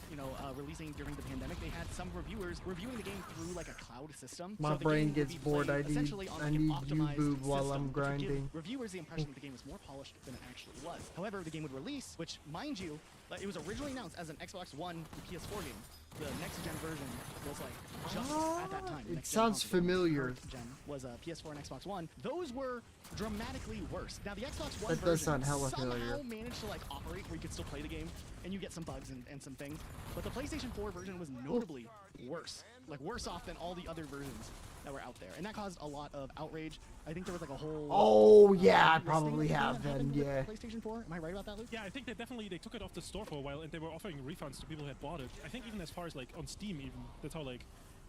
releasing during the pandemic, they had some reviewers reviewing the game through like a cloud system. My So the brain game would gets be bored. played I essentially on, like, need an optimized U-boob while system, I'm which would give grinding. reviewers the impression that the game was more polished than it actually was. However, the game would release, which, mind you, it was originally announced as an Xbox One and PS4 game. The next-gen version was like just at that time. It sounds familiar. Gen was PS4 and Xbox One. Those were dramatically worse. Now the Xbox One That version does sound hella somehow familiar. managed to like operate where you could still play the game and you get some bugs and some things. But the PlayStation 4 version was notably worse, like worse off than all the other versions that were out there, and that caused a lot of outrage. I think there was like a whole. Oh yeah, I listing probably that have then. happened with Yeah. PlayStation 4. Am I right about that, Luke? Yeah, I think they took it off the store for a while, and they were offering refunds to people who had bought it. I think even as far as like on Steam, even that's how like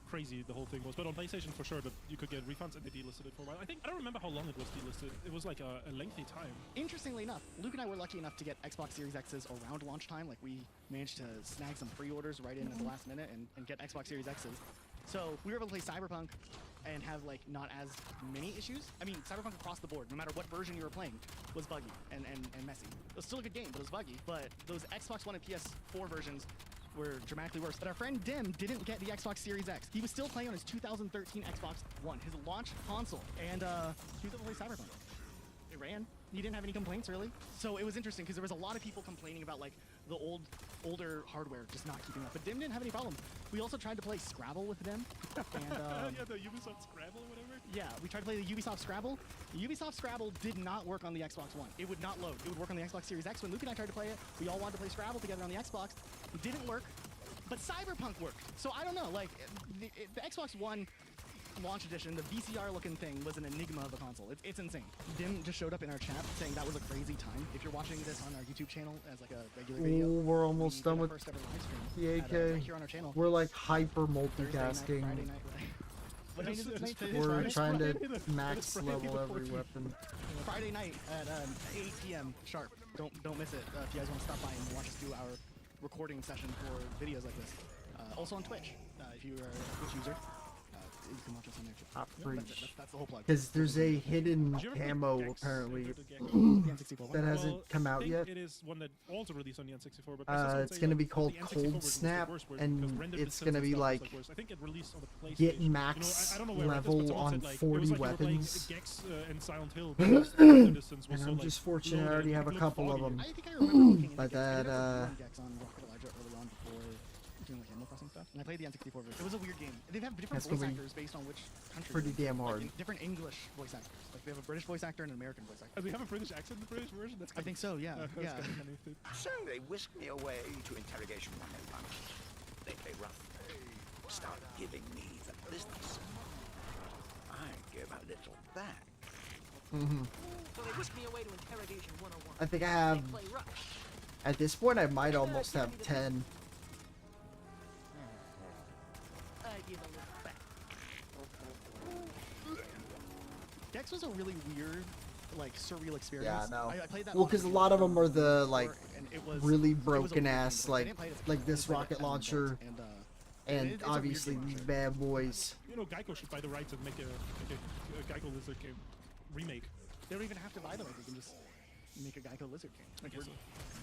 crazy the whole thing was. But on PlayStation for sure, that you could get refunds, and they delisted it for a while. I don't remember how long it was delisted. It was like a lengthy time. Interestingly enough, Luke and I were lucky enough to get Xbox Series X's around launch time. Like we managed to snag some pre-orders right in at the last minute and get Xbox Series X's. So we were able to play Cyberpunk and have like not as many issues. I mean, Cyberpunk across the board, no matter what version you were playing, was buggy and messy. It was still a good game, but it was buggy. But those Xbox One and PS4 versions were dramatically worse. But our friend Dim didn't get the Xbox Series X. He was still playing on his 2013 Xbox One, his launch console, and he was able to play Cyberpunk. It ran. He didn't have any complaints really. So it was interesting because there was a lot of people complaining about like the older hardware just not keeping up. But Dim didn't have any problem. We also tried to play Scrabble with Dim. And, yeah, the Ubisoft Scrabble or whatever. yeah, we tried to play the Ubisoft Scrabble. The Ubisoft Scrabble did not work on the Xbox One. It would not load. It would work on the Xbox Series X. When Luke and I tried to play it, we all wanted to play Scrabble together on the Xbox. It didn't work, but Cyberpunk worked. So I don't know, like, the Xbox One launch edition, the VCR looking thing was an enigma of a console. It's insane. Dim just showed up in our chat saying that was a crazy time. If you're watching this on our YouTube channel as like a regular video, Ooh, we're almost done with first ever live stream the at, AK. right here on our channel. We're like hyper Thursday night, multitasking. Friday night, right? What changes it tonight? Today's We're Friday? trying to Friday the- max Friday level the every 14th. weapon. Friday night at 8 p.m. sharp. Don't miss it. If you guys want to stop by and watch us do our recording session for videos like this. Also on Twitch. If you are a Twitch user, you can watch us on there too. That's the whole plug. Because there's a hidden Did you ever play camo Gex? apparently The Gex? that hasn't Well, come I out think yet. It is one that also released on the N64, but my sister would It's say, gonna like, be the called N64 Cold version was the Snap, worst version, because and rendered it's pixels gonna and be stuff was, like worse. I think it released on the PlayStation. get You know, max I don't know where it is, but level someone on said, like, it 40 was like you were playing weapons. Gex and Silent Hill, because the render distance was And so, I'm like, just fortunate I low that already it have a looked couple of foggier. them. I think I remember looking into But Gex. I that never played Gex on Rocket Elijah early on before doing like Animal Crossing stuff. And I played the N64 version. It was a weird game. They have different That's voice gonna be actors based on which country. pretty you're in. damn hard. Like, different English voice actors. Like they have a British voice actor and an American voice actor. Do they have a British accent in the British version? That's I think so. Yeah. that's Yeah. kinda funny. So they whisked me away to interrogation 101. They play rough. Start giving me the business. I give a little back. So they whisked me away to interrogation 101. I think I have, They play rough. at this point I might almost have 10. I give a little back. Gex was a really weird, like surreal experience. Yeah, I know. I played that. Well, on because a the lot of PS4 them are the like and it was- really it was a broken weird ass, game. I like didn't play it as a like kid. this I played it rocket as an adult, launcher, and and it's a weird obviously game, these sure. bad boys. You know, Geico should buy the rights and make a Geico Lizard game remake. They don't even have to buy them. They can just make a Geico Lizard game. I guess so.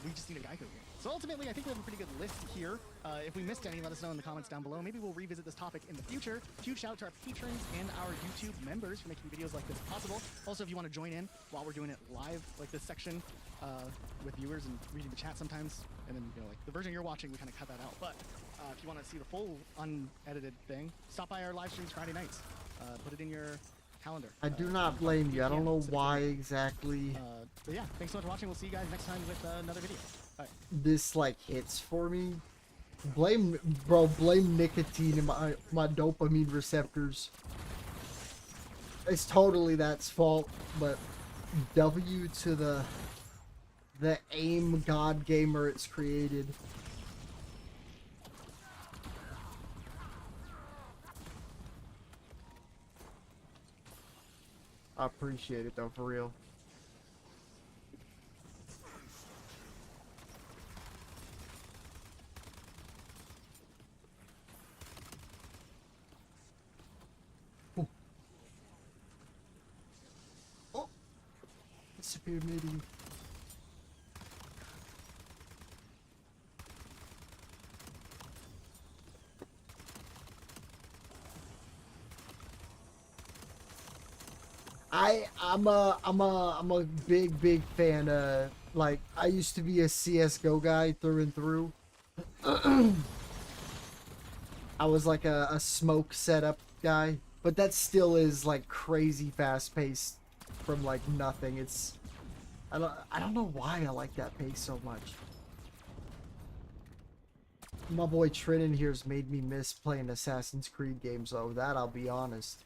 We just need a Geico game. So ultimately, I think we have a pretty good list here. If we missed any, let us know in the comments down below. Maybe we'll revisit this topic in the future. Huge shout out to our patrons and our YouTube members for making videos like this possible. Also, if you want to join in while we're doing it live, like this section, with viewers and reading the chat sometimes, and then you know, like the version you're watching, we kind of cut that out. But if you want to see the full unedited thing, stop by our live streams Friday nights. Put it in your calendar. I do not blame you. I don't know why exactly But yeah, thanks so much for watching. We'll see you guys next time with another video. Bye. this like hits for me. Blame nicotine in my dopamine receptors. It's totally that's fault, but W to the aim god gamer it's created. I appreciate it though, for real. Oh, disappeared maybe. I'm a big fan of, like, I used to be a CS:GO guy through and through. I was like a smoke setup guy, but that still is like crazy fast paced from like nothing. It's I don't know why I like that pace so much. My boy Trin in here's made me miss playing Assassin's Creed games though, that I'll be honest.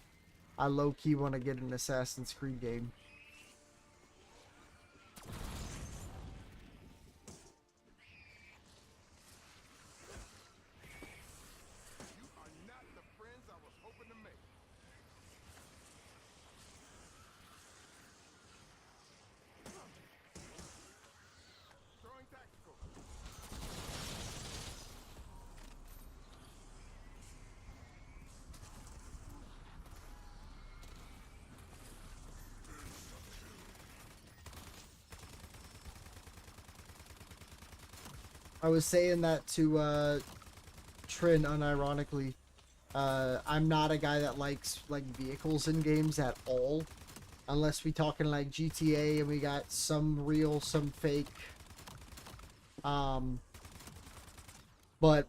I low-key want to get an Assassin's Creed game. You are not the friends I was hoping to make. Throwing tactical. I was saying that to Trin unironically. I'm not a guy that likes like vehicles in games at all, unless we talking like GTA and we got some real, some fake. But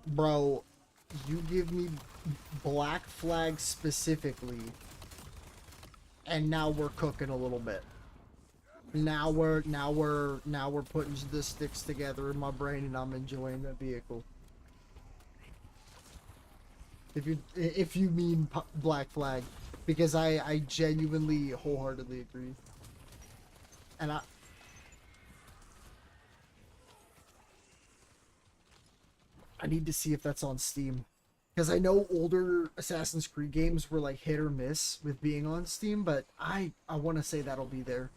bro, you give me Black Flag specifically, and now we're cooking a little bit. Now we're putting the sticks together in my brain, and I'm enjoying that vehicle. If you mean Black Flag, because I genuinely wholeheartedly agree. And I need to see if that's on Steam. Because I know older Assassin's Creed games were like hit or miss with being on Steam, but I want to say that'll be there.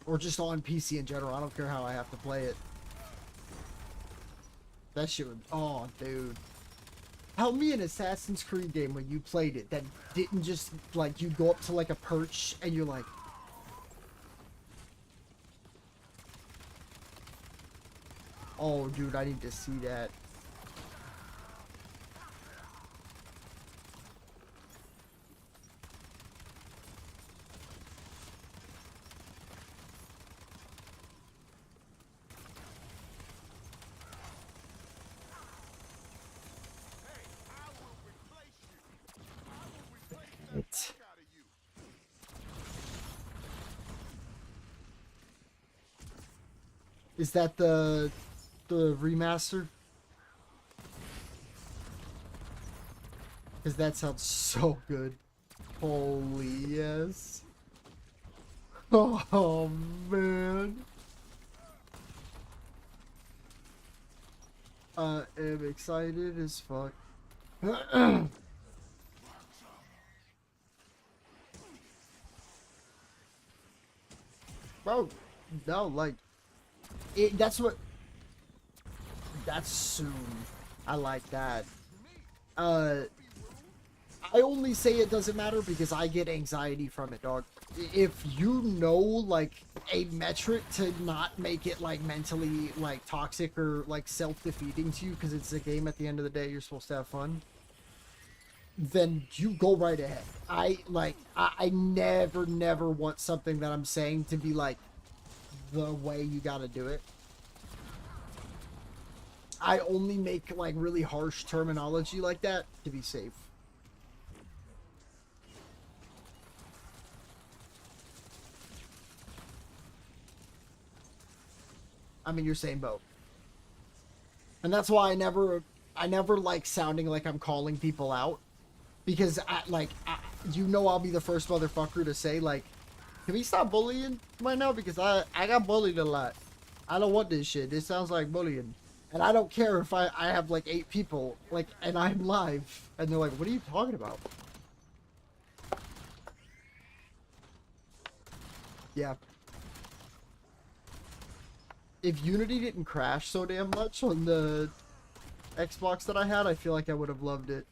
Or just on PC in general. I don't care how I have to play it. That shit would... Oh, dude. Help me an Assassin's Creed game when you played it that didn't just, like, you go up to, like, a perch and you're like... Oh, dude, I need to see that. Is that the remaster? Because that sounds so good. Holy yes. Oh man. I am excited as fuck. Bro, no, like, that's soon. I like that. I only say it doesn't matter because I get anxiety from it, dog. If you know, like, a metric to not make it, like, mentally, like, toxic or, like, self-defeating to you because it's a game at the end of the day, you're supposed to have fun, then you go right ahead. I never want something that I'm saying to be, like, the way you gotta do it. I only make, like, really harsh terminology like that to be safe. I'm in your same boat. And that's why I never like sounding like I'm calling people out. Because, I'll be the first motherfucker to say, like, can we stop bullying right now? Because I got bullied a lot. I don't want this shit. This sounds like bullying. And I don't care if I have, like, 8 people, like, and I'm live. And they're like, what are you talking about? Yeah. If Unity didn't crash so damn much on the Xbox that I had, I feel like I would have loved it.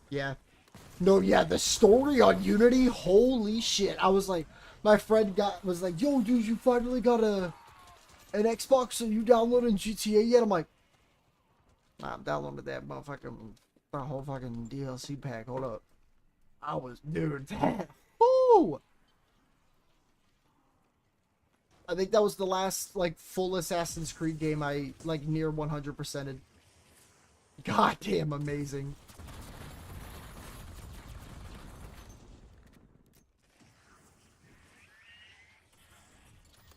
Yeah. No, yeah, the story on Unity, holy shit. I was like, my friend was like, yo, dude, you finally got an Xbox, so you downloading GTA yet? I'm like, nah, I'm downloading that whole fucking DLC pack. Hold up. I was, dude, woo! I think that was the last, like, full Assassin's Creed game I, like, near 100%ed. Goddamn amazing.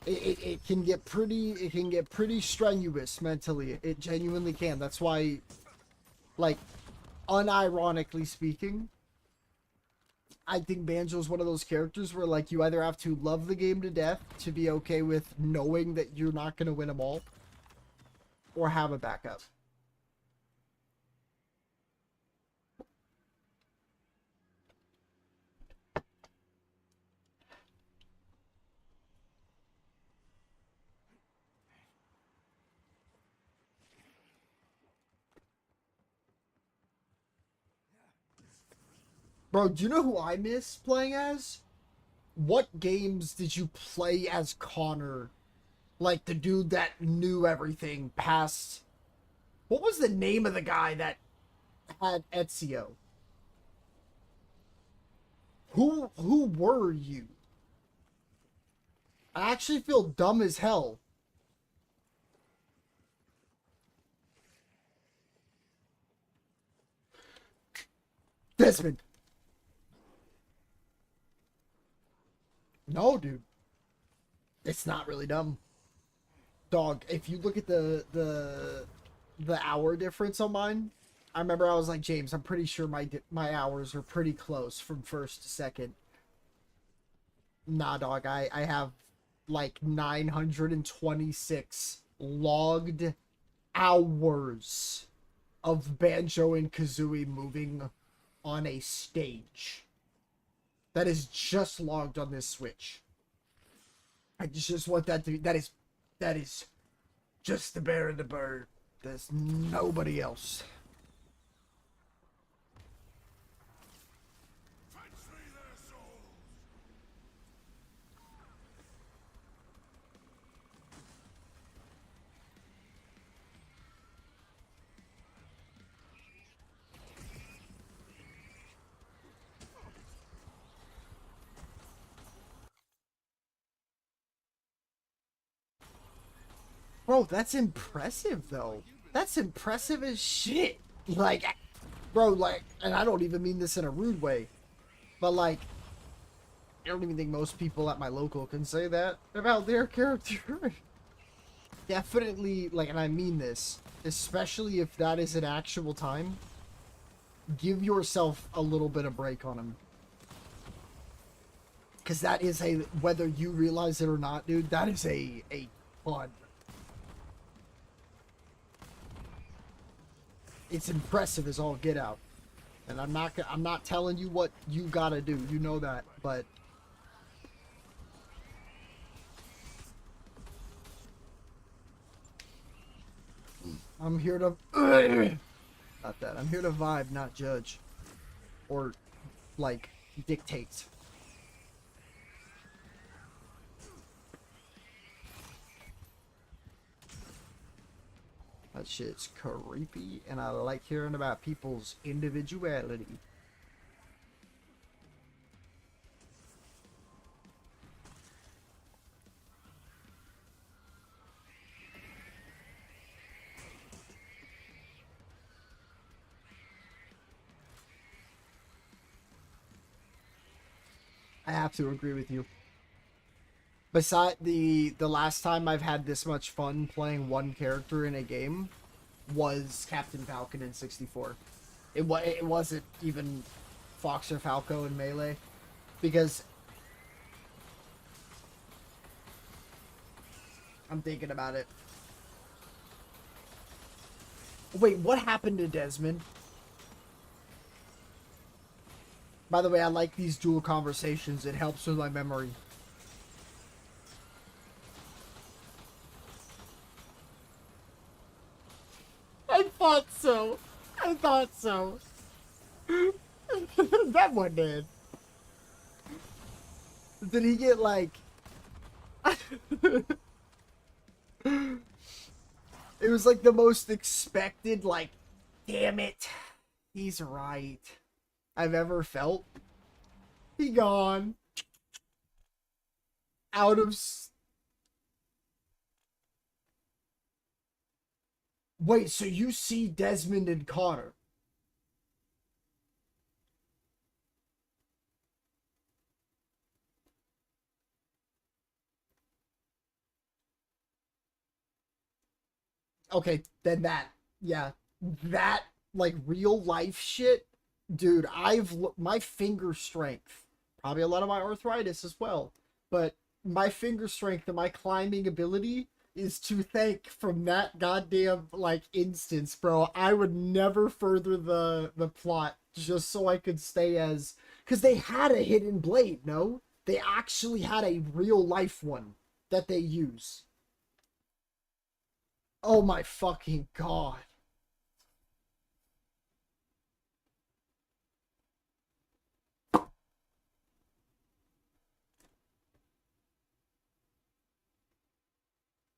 It can get pretty strenuous mentally. It genuinely can. That's why, like, unironically speaking, I think Banjo's one of those characters where, like, you either have to love the game to death to be okay with knowing that you're not going to win them all, or have a backup. Bro, do you know who I miss playing as? What games did you play as Connor? Like, the dude that knew everything past... What was the name of the guy that had Ezio? Who were you? I actually feel dumb as hell. Desmond. No, dude. It's not really dumb. Dog, if you look at the hour difference on mine, I remember I was like, James, I'm pretty sure my hours are pretty close from first to second. Nah, dog, I have like 926 logged hours of Banjo and Kazooie moving on a stage. That is just logged on this Switch. I just want that to be, that is just the bear and the bird. There's nobody else. Bro, that's impressive, though. That's impressive as shit. Like, bro, like, and I don't even mean this in a rude way, but like, I don't even think most people at my local can say that about their character. Definitely, like, and I mean this, especially if that is an actual time, give yourself a little bit of break on him. Because that is a, whether you realize it or not, dude, that is a fun. It's impressive as all get out. And I'm not telling you what you gotta do. You know that, but I'm here to not that. I'm here to vibe, not judge. Or like dictate. That shit's creepy, and I like hearing about people's individuality. I have to agree with you. Beside the last time I've had this much fun playing one character in a game was Captain Falcon in 64. It wasn't even Fox or Falco in Melee, because I'm thinking about it. Wait, what happened to Desmond? By the way, I like these dual conversations. It helps with my memory. I thought so. I thought so. That one did. Did he get like... It was like the most expected, like, damn it, he's right, I've ever felt. He gone. Out of... Wait, so you see Desmond and Connor? Okay, then that. Yeah. That, like, real life shit. Dude, my finger strength, probably a lot of my arthritis as well, but my finger strength and my climbing ability is to thank from that goddamn, like, instance, bro. I would never further the plot just so I could stay as... Because they had a hidden blade, no? They actually had a real life one that they use. Oh my fucking god.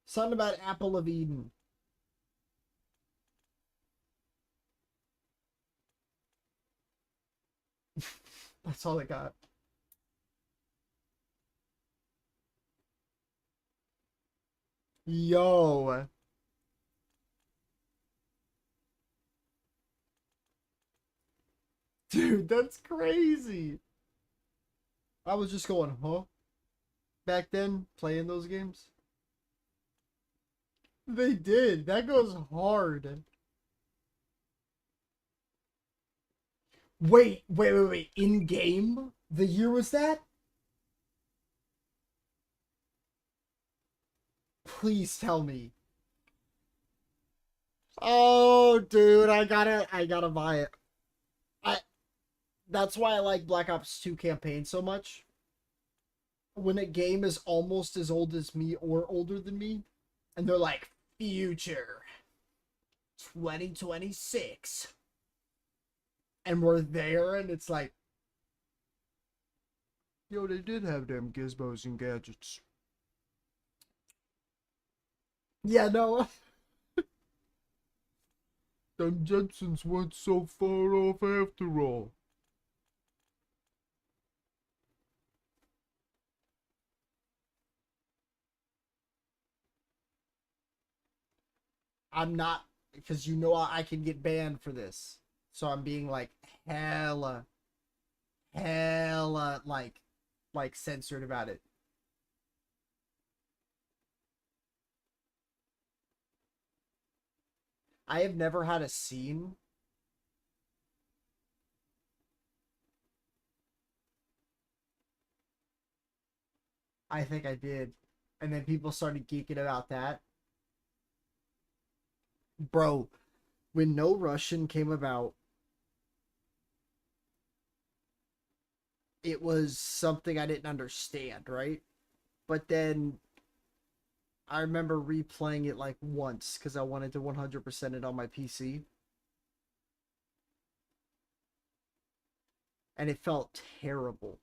Something about Apple of Eden. That's all I got. Yo. Dude, that's crazy. I was just going, huh? back then playing those games? They did. That goes hard. Wait. In game? The year was that? Please tell me. Oh, dude, I gotta buy it. That's why I like Black Ops 2 campaign so much. When a game is almost as old as me or older than me, and they're like, future 2026. And we're there, and it's like, yo, they did have them gizmos and gadgets. Yeah, no. Them Jetsons weren't so far off after all. I'm not, because you know I can get banned for this. So I'm being like hella, like censored about it. I have never had a scene. I think I did. And then people started geeking about that. Bro, when No Russian came about, it was something I didn't understand, right? But then I remember replaying it like once because I wanted to 100% it on my PC. And it felt terrible.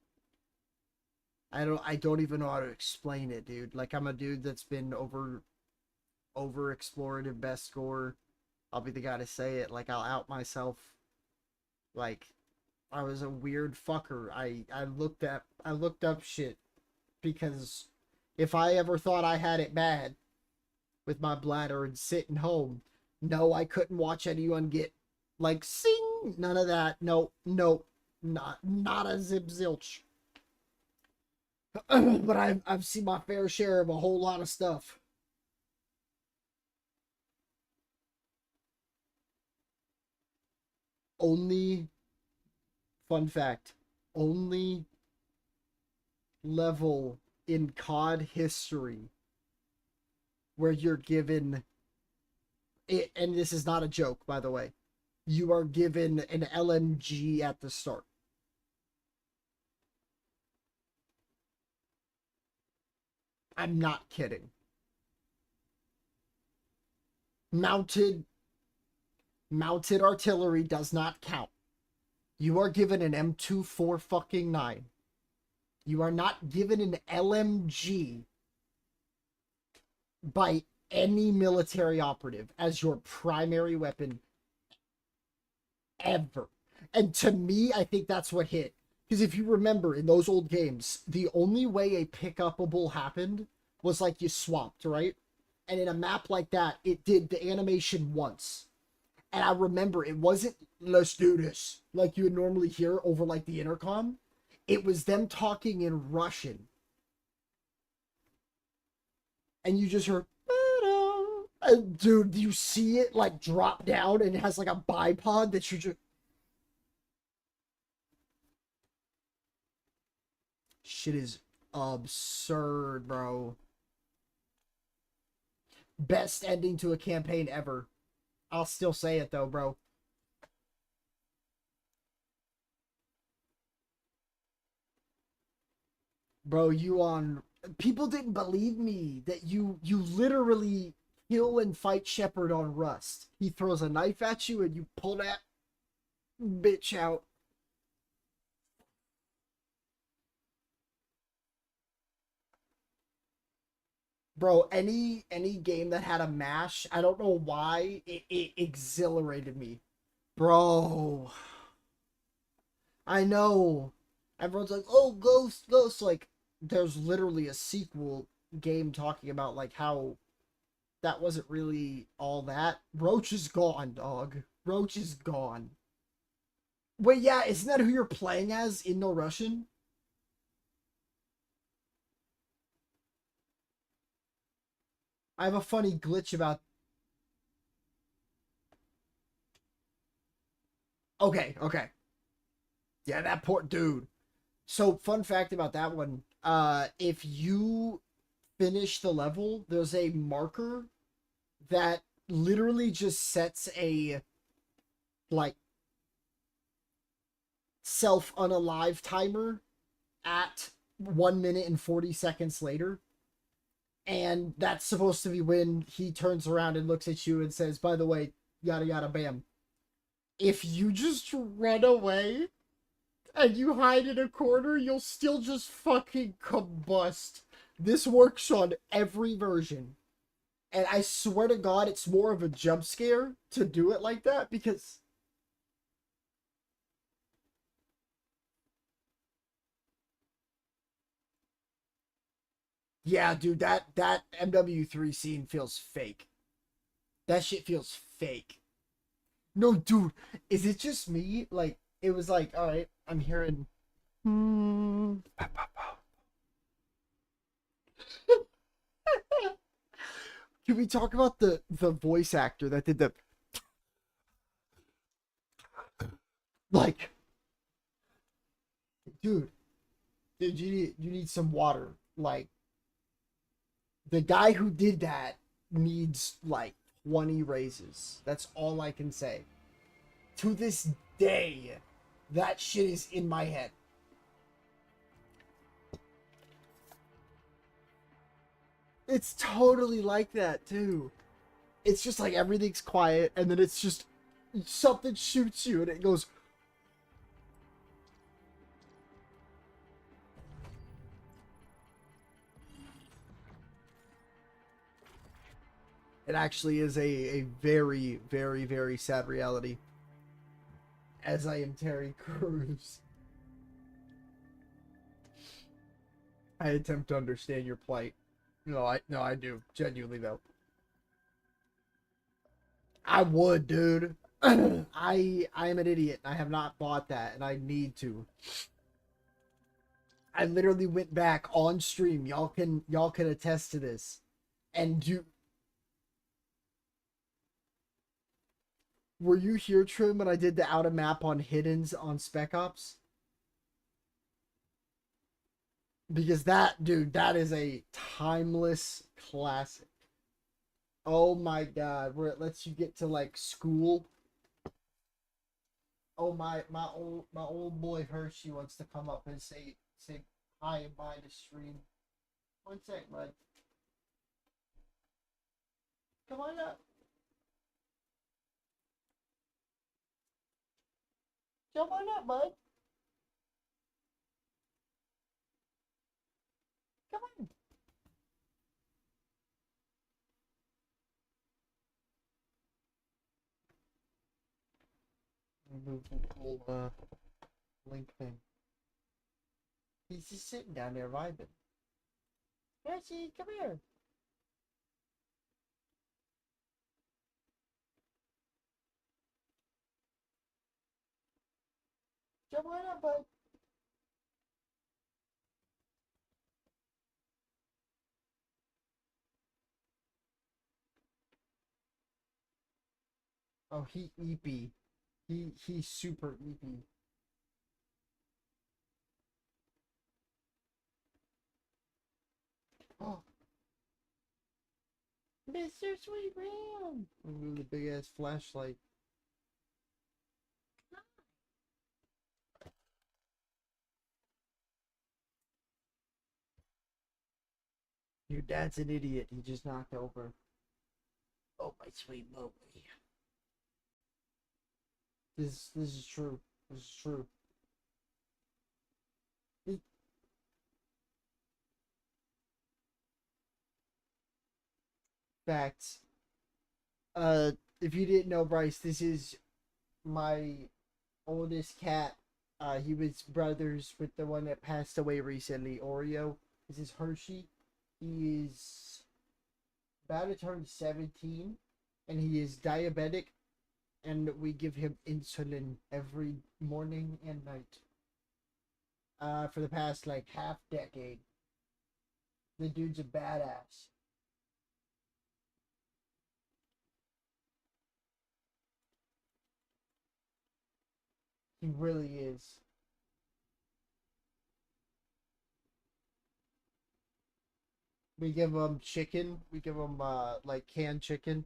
I don't even know how to explain it, dude. Like, I'm a dude that's been overexplored in best score. I'll be the guy to say it. Like, I'll out myself. Like, I was a weird fucker. I looked up shit because if I ever thought I had it bad with my bladder and sitting home, no, I couldn't watch anyone get like sing. None of that. No, not a zip zilch. But I've seen my fair share of a whole lot of stuff. Only fun fact, only level in COD history where you're given it, and this is not a joke, by the way. You are given an LMG at the start. I'm not kidding. Mounted artillery does not count. You are given an M24 fucking 9. You are not given an LMG by any military operative as your primary weapon ever. And to me, I think that's what hit. Because if you remember in those old games, the only way a pick-upable happened was like you swapped, right? And in a map like that, it did the animation once. And I remember it wasn't, let's do this, like you would normally hear over like the intercom. It was them talking in Russian. And you just heard, and dude, you see it like drop down and it has like a bipod that you just... Shit is absurd, bro. Best ending to a campaign ever. I'll still say it though, bro. Bro, you on... People didn't believe me that you literally kill and fight Shepard on Rust. He throws a knife at you and you pull that bitch out. Bro, any game that had a mash, I don't know why, it exhilarated me. Bro. I know. Everyone's like, oh, Ghost. Like, there's literally a sequel game talking about, like, how that wasn't really all that. Roach is gone, dog. Roach is gone. Wait, yeah, isn't that who you're playing as in No Russian? I have a funny glitch about. Okay, okay. Yeah, that poor dude. So, fun fact about that one. If you finish the level, there's a marker that literally just sets a like self unalive timer at 1 minute and 40 seconds later. And that's supposed to be when he turns around and looks at you and says, by the way, yada yada bam. If you just run away and you hide in a corner, you'll still just fucking combust. This works on every version. And I swear to God, it's more of a jump scare to do it like that because. Yeah, dude, that MW3 scene feels fake. That shit feels fake. No, dude, is it just me? Like, it was like, all right, I'm hearing. Can we talk about the voice actor that did the like, dude, you need some water. Like, the guy who did that needs like 20 raises. That's all I can say. To this day, that shit is in my head. It's totally like that too. It's just like everything's quiet and then it's just something shoots you and it goes. It actually is a very, very, very sad reality. As I am Terry Crews. I attempt to understand your plight. No, I do. Genuinely though. I would, dude. I'm an idiot. I have not bought that and I need to. I literally went back on stream. Y'all can attest to this. And you were you here, Trim, when I did the out of map on hiddens on Spec Ops? Because that, dude, that is a timeless classic. Oh my god, where it lets you get to like school. Oh my old boy Hershey wants to come up and say hi and bye to stream. One sec, bud. Come on up. Come on up, bud. Come on. Move the whole link thing. He's just sitting down there vibing. Hershey, come here. Come on up, bud. Oh, he eepy. He's super eepy. Oh, Mr. Sweet Ram. Ooh, the big ass flashlight. Your dad's an idiot. He just knocked over. Oh, my sweet Mowgli. This is true. This is true. Facts. If you didn't know, Bryce, this is my oldest cat. He was brothers with the one that passed away recently, Oreo. This is Hershey. He is about to turn 17, and he is diabetic, and we give him insulin every morning and night. For the past like half decade. The dude's a badass. He really is. We give him chicken. We give him like canned chicken.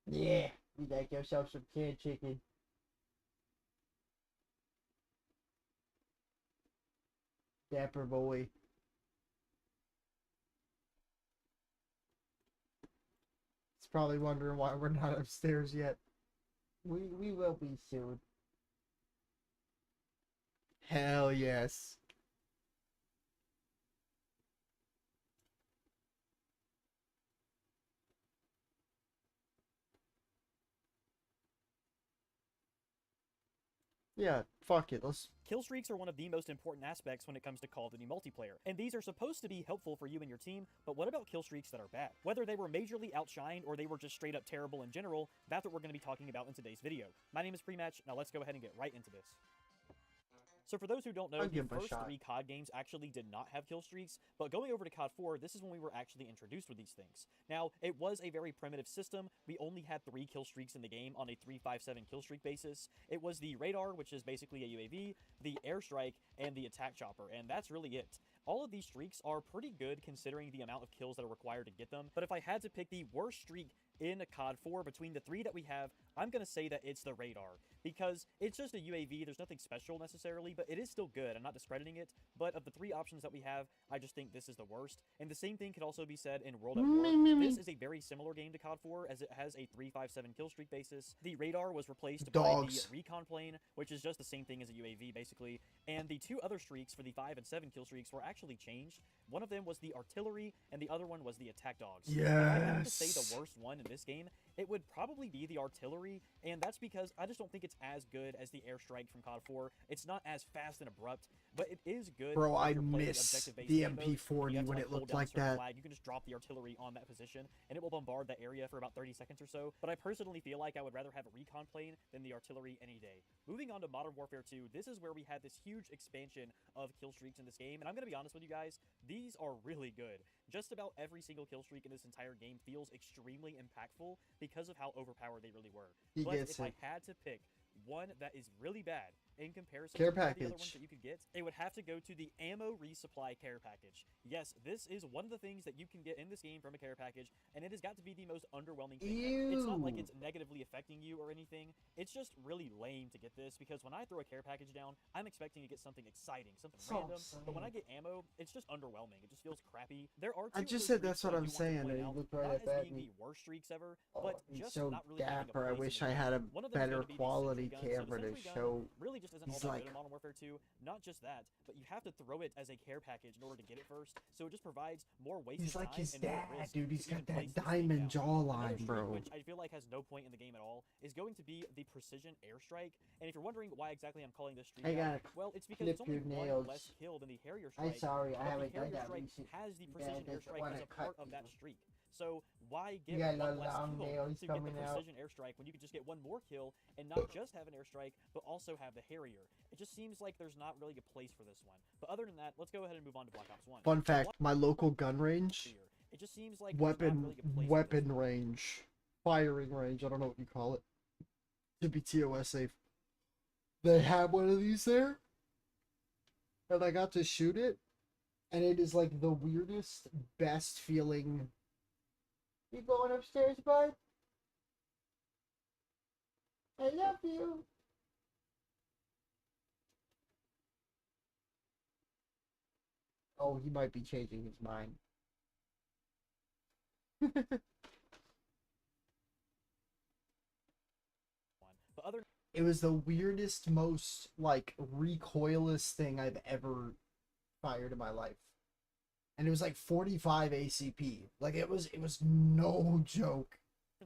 Yeah, we like ourselves some canned chicken. Dapper boy. He's probably wondering why we're not upstairs yet. We will be soon. Hell yes. Yeah, fuck it. Let's. Kill streaks are one of the most important aspects when it comes to Call of Duty multiplayer, and these are supposed to be helpful for you and your team, but what about kill streaks that are bad? Whether they were majorly outshined or they were just straight up terrible in general, that's what we're going to be talking about in today's video. My name is Prematch, now let's go ahead and get right into this. So for those who don't know, the first 3 COD games actually did not have kill streaks, but going over to COD 4, this is when we were actually introduced with these things. Now, it was a very primitive system. We only had 3 kill streaks in the game on a 3-5-7 kill streak basis. It was the radar, which is basically a UAV, the airstrike, and the attack chopper, and that's really it. All of these streaks are pretty good considering the amount of kills that are required to get them, but if I had to pick the worst streak in COD 4 between the 3 that we have, I'm going to say that it's the radar, because it's just a UAV, there's nothing special necessarily, but it is still good, I'm not discrediting it, but of the 3 options that we have, I just think this is the worst, and the same thing could also be said in World at War. This is a very similar game to COD 4, as it has a 3-5-7 kill streak basis. The radar was replaced by the recon plane, which is just the same thing as a UAV, basically, and the 2 other streaks for the 5 and 7 kill streaks were actually changed. One of them was the artillery, and the other one was the attack dogs. Yes! If I had to say the worst one in this game, it would probably be the artillery, and that's because I just don't think it's as good as the airstrike from COD 4. It's not as fast and abrupt, but it is good. Bro, I miss the MP40 when it looked like that. You can just drop the artillery on that position, and it will bombard that area for about 30 seconds or so, but I personally feel like I would rather have a recon plane than the artillery any day. Moving on to Modern Warfare 2, this is where we had this huge expansion of kill streaks in this game, and I'm going to be honest with you guys, these are really good. Just about every single kill streak in this entire game feels extremely impactful because of how overpowered they really were. But if I had to pick one that is really bad in comparison to the other ones that you could get, it would have to go to the ammo resupply care package. Yes, this is one of the things that you can get in this game from a care package, and it has got to be the most underwhelming thing ever. It's not like it's negatively affecting you or anything. It's just really lame to get this, because when I throw a care package down, I'm expecting to get something exciting, something random, but when I get ammo, it's just underwhelming. It just feels crappy. There are I just said that's what I'm saying, and you look right at me. The worst streaks ever, oh, but he's just so not really dapper. I wish I had a better quality camera to show. Really just isn't all that good in Modern Warfare 2. Not just that, but you have to throw it as a care package in order to get it first, so it just provides more wasted He's like time his and more dad, risk dude. He's to even got place that this thing diamond down. jawline, Another bro. streak, which I feel like has no point in the game at all, is going to be the precision airstrike. And if you're wondering why exactly I'm calling this streak out, well, it's because it's only one less kill than the Harrier strike. I'm sorry, I haven't done that strike recently. has the precision airstrike as a part of that streak. So why get one one less long kill nails to get the coming out. precision airstrike when you could just get one more kill and not just have an airstrike, but also have the Harrier? It just seems like there's not really a place for this one. But other than that, let's go ahead and move on to Black Ops 1. Fun fact, my local gun range, it just seems like weapon range, firing range, I don't know what you call it, to be TOS safe. They have one of these there, and I got to shoot it, and it is like the weirdest, best feeling. You going upstairs, bud? I love you. Oh, he might be changing his mind. It was the weirdest, most, like, recoilless thing I've ever fired in my life. And it was like 45 ACP. Like, it was no joke.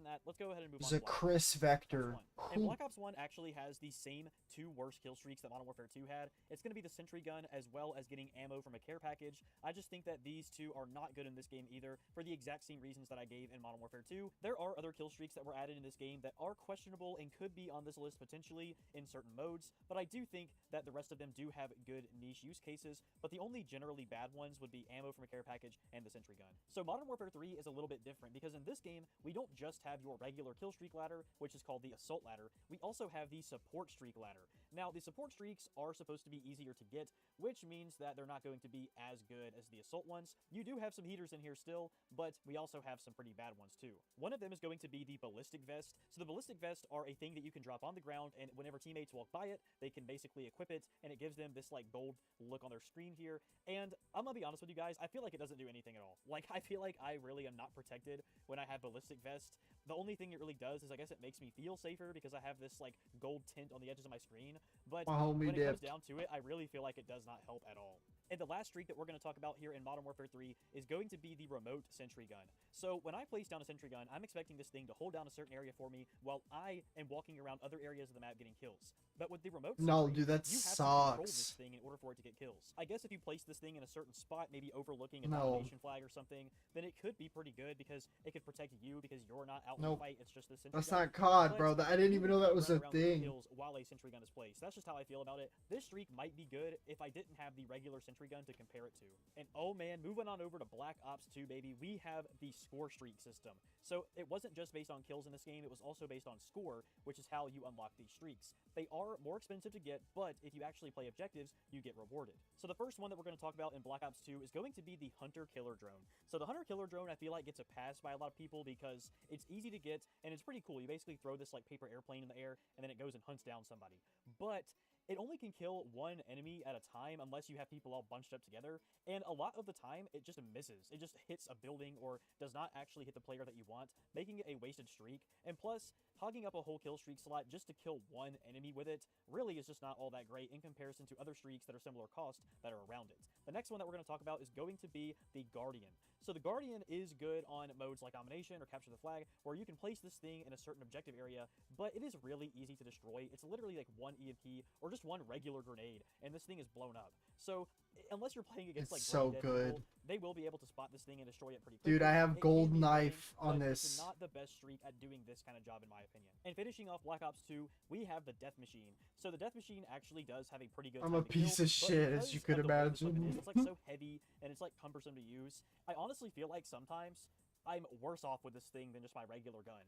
That, let's go ahead and move It on was a to Black Chris Ops Vector. 1. And Black Ops 1 actually has the same 2 worst kill streaks that Modern Warfare 2 had. It's going to be the Sentry Gun as well as getting ammo from a care package. I just think that these 2 are not good in this game either for the exact same reasons that I gave in Modern Warfare 2. There are other kill streaks that were added in this game that are questionable and could be on this list potentially in certain modes, but I do think that the rest of them do have good niche use cases, but the only generally bad ones would be ammo from a care package and the Sentry Gun. So Modern Warfare 3 is a little bit different because in this game, we don't just have your regular kill streak ladder, which is called the assault ladder, we also have the support streak ladder. Now, the support streaks are supposed to be easier to get, which means that they're not going to be as good as the assault ones. You do have some heaters in here still, but we also have some pretty bad ones too. One of them is going to be the ballistic vest. So the ballistic vests are a thing that you can drop on the ground, and whenever teammates walk by it, they can basically equip it, and it gives them this like gold look on their screen here. And I'm gonna be honest with you guys, I feel like it doesn't do anything at all. Like, I feel like I really am not protected when I have ballistic vest. The only thing it really does is I guess it makes me feel safer because I have this like gold tint on the edges of my screen, but My homie when it comes dipped. down to it, I really feel like it does not help at all. And the last streak that we're going to talk about here in Modern Warfare 3 is going to be the remote sentry gun. So when I place down a sentry gun, I'm expecting this thing to hold down a certain area for me while I am walking around other areas of the map getting kills. But with the remote sentry, No, dude, that you have to control this sucks. thing in order for it to get kills. I guess if you place this thing in a certain spot, maybe overlooking a No. domination flag or something, then it could be pretty good because it could protect you because you're not out in the Nope. fight. It's just the sentry That's gun. not COD, But bro. I didn't you even know that can was run a around getting thing. kills while a sentry gun is placed. That's just how I feel about it. This streak might be good if I didn't have the regular sentry gun to compare it to. And oh man, moving on over to Black Ops 2, baby, we have the score streak system. So it wasn't just based on kills in this game, it was also based on score, which is how you unlock these streaks. They are more expensive to get, but if you actually play objectives, you get rewarded. So the first one that we're going to talk about in Black Ops 2 is going to be the Hunter-Killer drone. So the Hunter-Killer drone, I feel like gets a pass by a lot of people because it's easy to get, and it's pretty cool. You basically throw this like paper airplane in the air, and then it goes and hunts down somebody. But it only can kill one enemy at a time unless you have people all bunched up together, and a lot of the time it just misses. It just hits a building or does not actually hit the player that you want, making it a wasted streak. And plus, hogging up a whole kill streak slot just to kill one enemy with it really is just not all that great in comparison to other streaks that are similar cost that are around it. The next one that we're going to talk about is going to be the Guardian. So the Guardian is good on modes like Domination or Capture the Flag, where you can place this thing in a certain objective area, but it is really easy to destroy. It's literally like one EMP or just one regular grenade, and this thing is blown up. So unless you're playing against It's like so brain dead good. people, they will be able to spot this thing and destroy it pretty quickly. Dude, I have It can gold be knife annoying, on but It's this. not the best streak at doing this kind of job in my opinion. And finishing off Black Ops 2, we have the Death Machine. So the Death Machine actually does have a pretty good I'm time a to kill, piece of but shit, as because you could of the way this weapon imagine. is, it's like so heavy and it's like cumbersome to use. I honestly feel like sometimes I'm worse off with this thing than just my regular gun.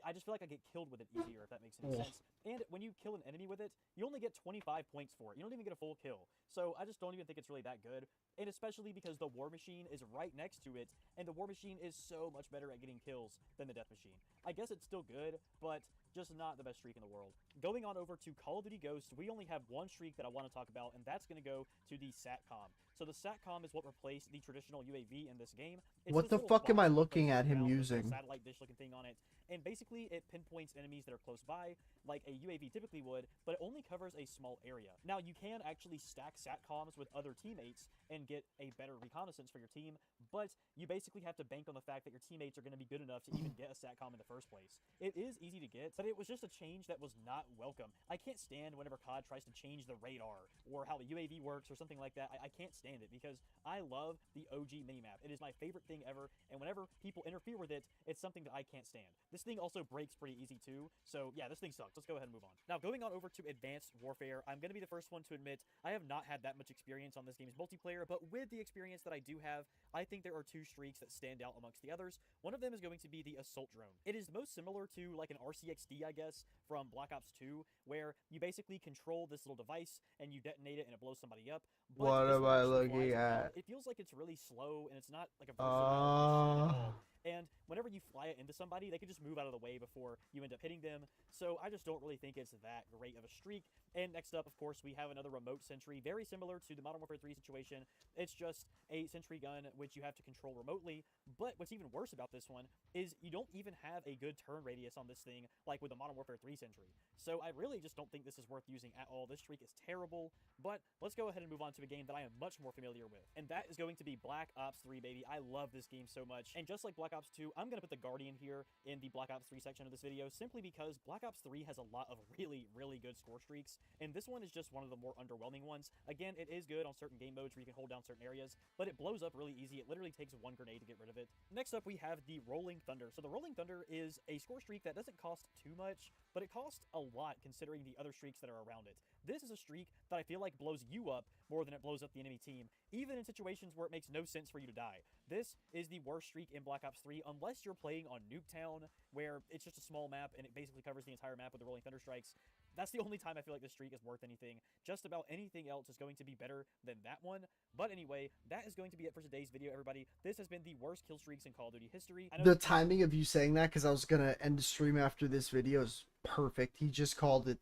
I just feel like I get killed with it easier, if that makes any Ugh. sense. And when you kill an enemy with it, you only get 25 points for it. You don't even get a full kill. So I just don't even think it's really that good. And especially because the War Machine is right next to it, and the War Machine is so much better at getting kills than the Death Machine. I guess it's still good, but just not the best streak in the world. Going on over to Call of Duty Ghosts, we only have one streak that I want to talk about, and that's going to go to the SATCOM. So the SATCOM is what replaced the traditional UAV in this game. It's What this the little fuck am box I that you looking place at him around with a using? satellite dish looking thing on it, and basically it pinpoints enemies that are close by, like a UAV typically would, but it only covers a small area. Now, you can actually stack SATCOMs with other teammates and get a better reconnaissance for your team, but you basically have to bank on the fact that your teammates are going to be good enough to even get a SATCOM in the first place. It is easy to get, but it was just a change that was not welcome. I can't stand whenever COD tries to change the radar or how the UAV works or something like that. I can't stand it because I love the OG minimap. It is my favorite thing ever, and whenever people interfere with it, it's something that I can't stand. This thing also breaks pretty easy too, so yeah, this thing sucks. Let's go ahead and move on. Now, going on over to Advanced Warfare, I'm going to be the first one to admit I have not had that much experience on this game's multiplayer, but with the experience that I do have, I think there are two streaks that stand out amongst the others. One of them is going to be the Assault Drone. It is most similar to like an RCXD, I guess, from Black Ops 2, where you basically control this little device and you detonate it and it blows somebody up. But What this am one I actually looking flies around. at? It feels like it's really slow and it's not like a versatile machine at all. And whenever you fly it into somebody, they can just move out of the way before you end up hitting them. So I just don't really think it's that great of a streak. And next up, of course, we have another remote sentry, very similar to the Modern Warfare 3 situation. It's just a sentry gun which you have to control remotely. But what's even worse about this one is you don't even have a good turn radius on this thing like with the Modern Warfare 3 sentry. So I really just don't think this is worth using at all. This streak is terrible. But let's go ahead and move on to a game that I am much more familiar with. And that is going to be Black Ops 3, baby. I love this game so much. And just like Black Ops 2, I'm going to put the Guardian here in the Black Ops 3 section of this video simply because Black Ops 3 has a lot of really, really good score streaks. And this one is just one of the more underwhelming ones. Again, it is good on certain game modes where you can hold down certain areas, but it blows up really easy. It literally takes one grenade to get rid of it. Next up, we have the Rolling Thunder. So the Rolling Thunder is a score streak that doesn't cost too much, but it costs a lot considering the other streaks that are around it. This is a streak that I feel like blows you up more than it blows up the enemy team, even in situations where it makes no sense for you to die. This is the worst streak in Black Ops Ops 3 unless you're playing on Nuketown, where it's just a small map and it basically covers the entire map with the rolling thunder strikes. That's the only time I feel like this streak is worth anything. Just about anything else is going to be better than that one. But anyway, that is going to be it for today's video, everybody. This has been the worst kill streaks in Call of Duty history. The timing of you saying that, because I was going to end the stream after this video, is perfect. He just called it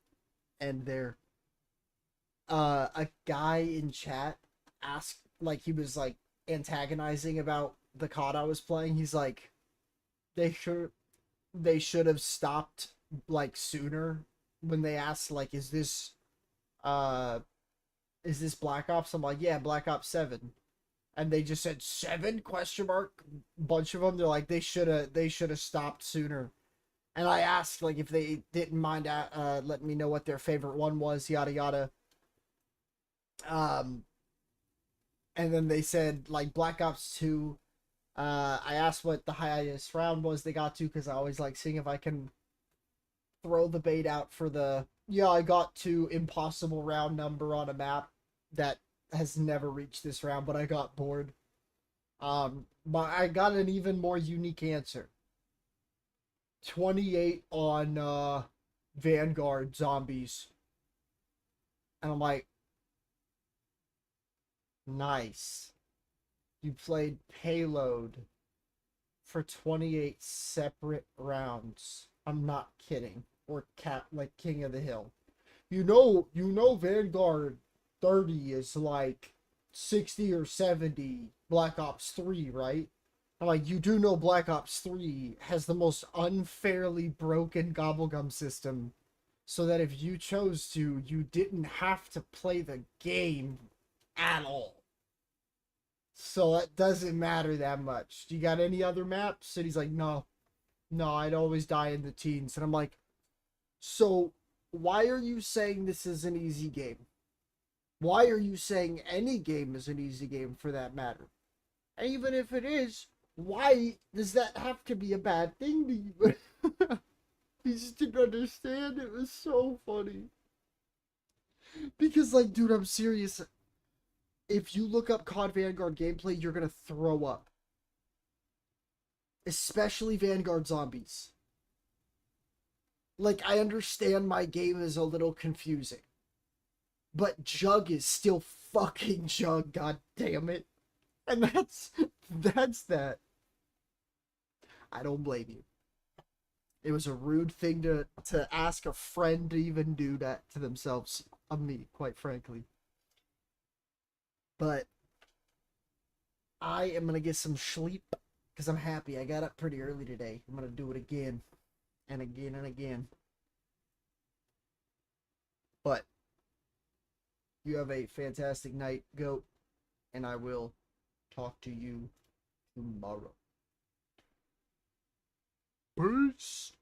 end there. A guy in chat asked, like, he was, like, antagonizing about the COD I was playing. He's like, they should have stopped, like, sooner when they asked, like, is this Black Ops? I'm like, yeah, Black Ops 7. And they just said 7 question mark. Bunch of them. They're like, they should have stopped sooner. And I asked, like, if they didn't mind letting me know what their favorite one was, yada yada. And then they said, like, Black Ops 2. I asked what the highest round was they got to, because I always like seeing if I can throw the bait out for the, yeah, I got to impossible round number on a map that has never reached this round, but I got bored. But I got an even more unique answer. 28 on Vanguard Zombies. And I'm like, nice. You played Payload for 28 separate rounds. I'm not kidding. Or like King of the Hill. You know Vanguard 30 is like 60 or 70 Black Ops 3, right? I'm like, you do know Black Ops 3 has the most unfairly broken gobblegum system, so that if you chose to, you didn't have to play the game at all. So that doesn't matter that much. Do you got any other maps? And he's like, no, I'd always die in the teens. And I'm like, so why are you saying this is an easy game? Why are you saying any game is an easy game for that matter? And even if it is, why does that have to be a bad thing to you? He just didn't understand. It was so funny. Because, like, dude, I'm serious. If you look up COD Vanguard gameplay, you're gonna throw up. Especially Vanguard Zombies. Like, I understand my game is a little confusing. But Jug is still fucking Jug, god damn it. And that's that. I don't blame you. It was a rude thing to ask a friend to even do that to themselves. Of me, quite frankly. But I am going to get some sleep because I'm happy. I got up pretty early today. I'm going to do it again and again and again. But you have a fantastic night, Goat, and I will talk to you tomorrow. Peace.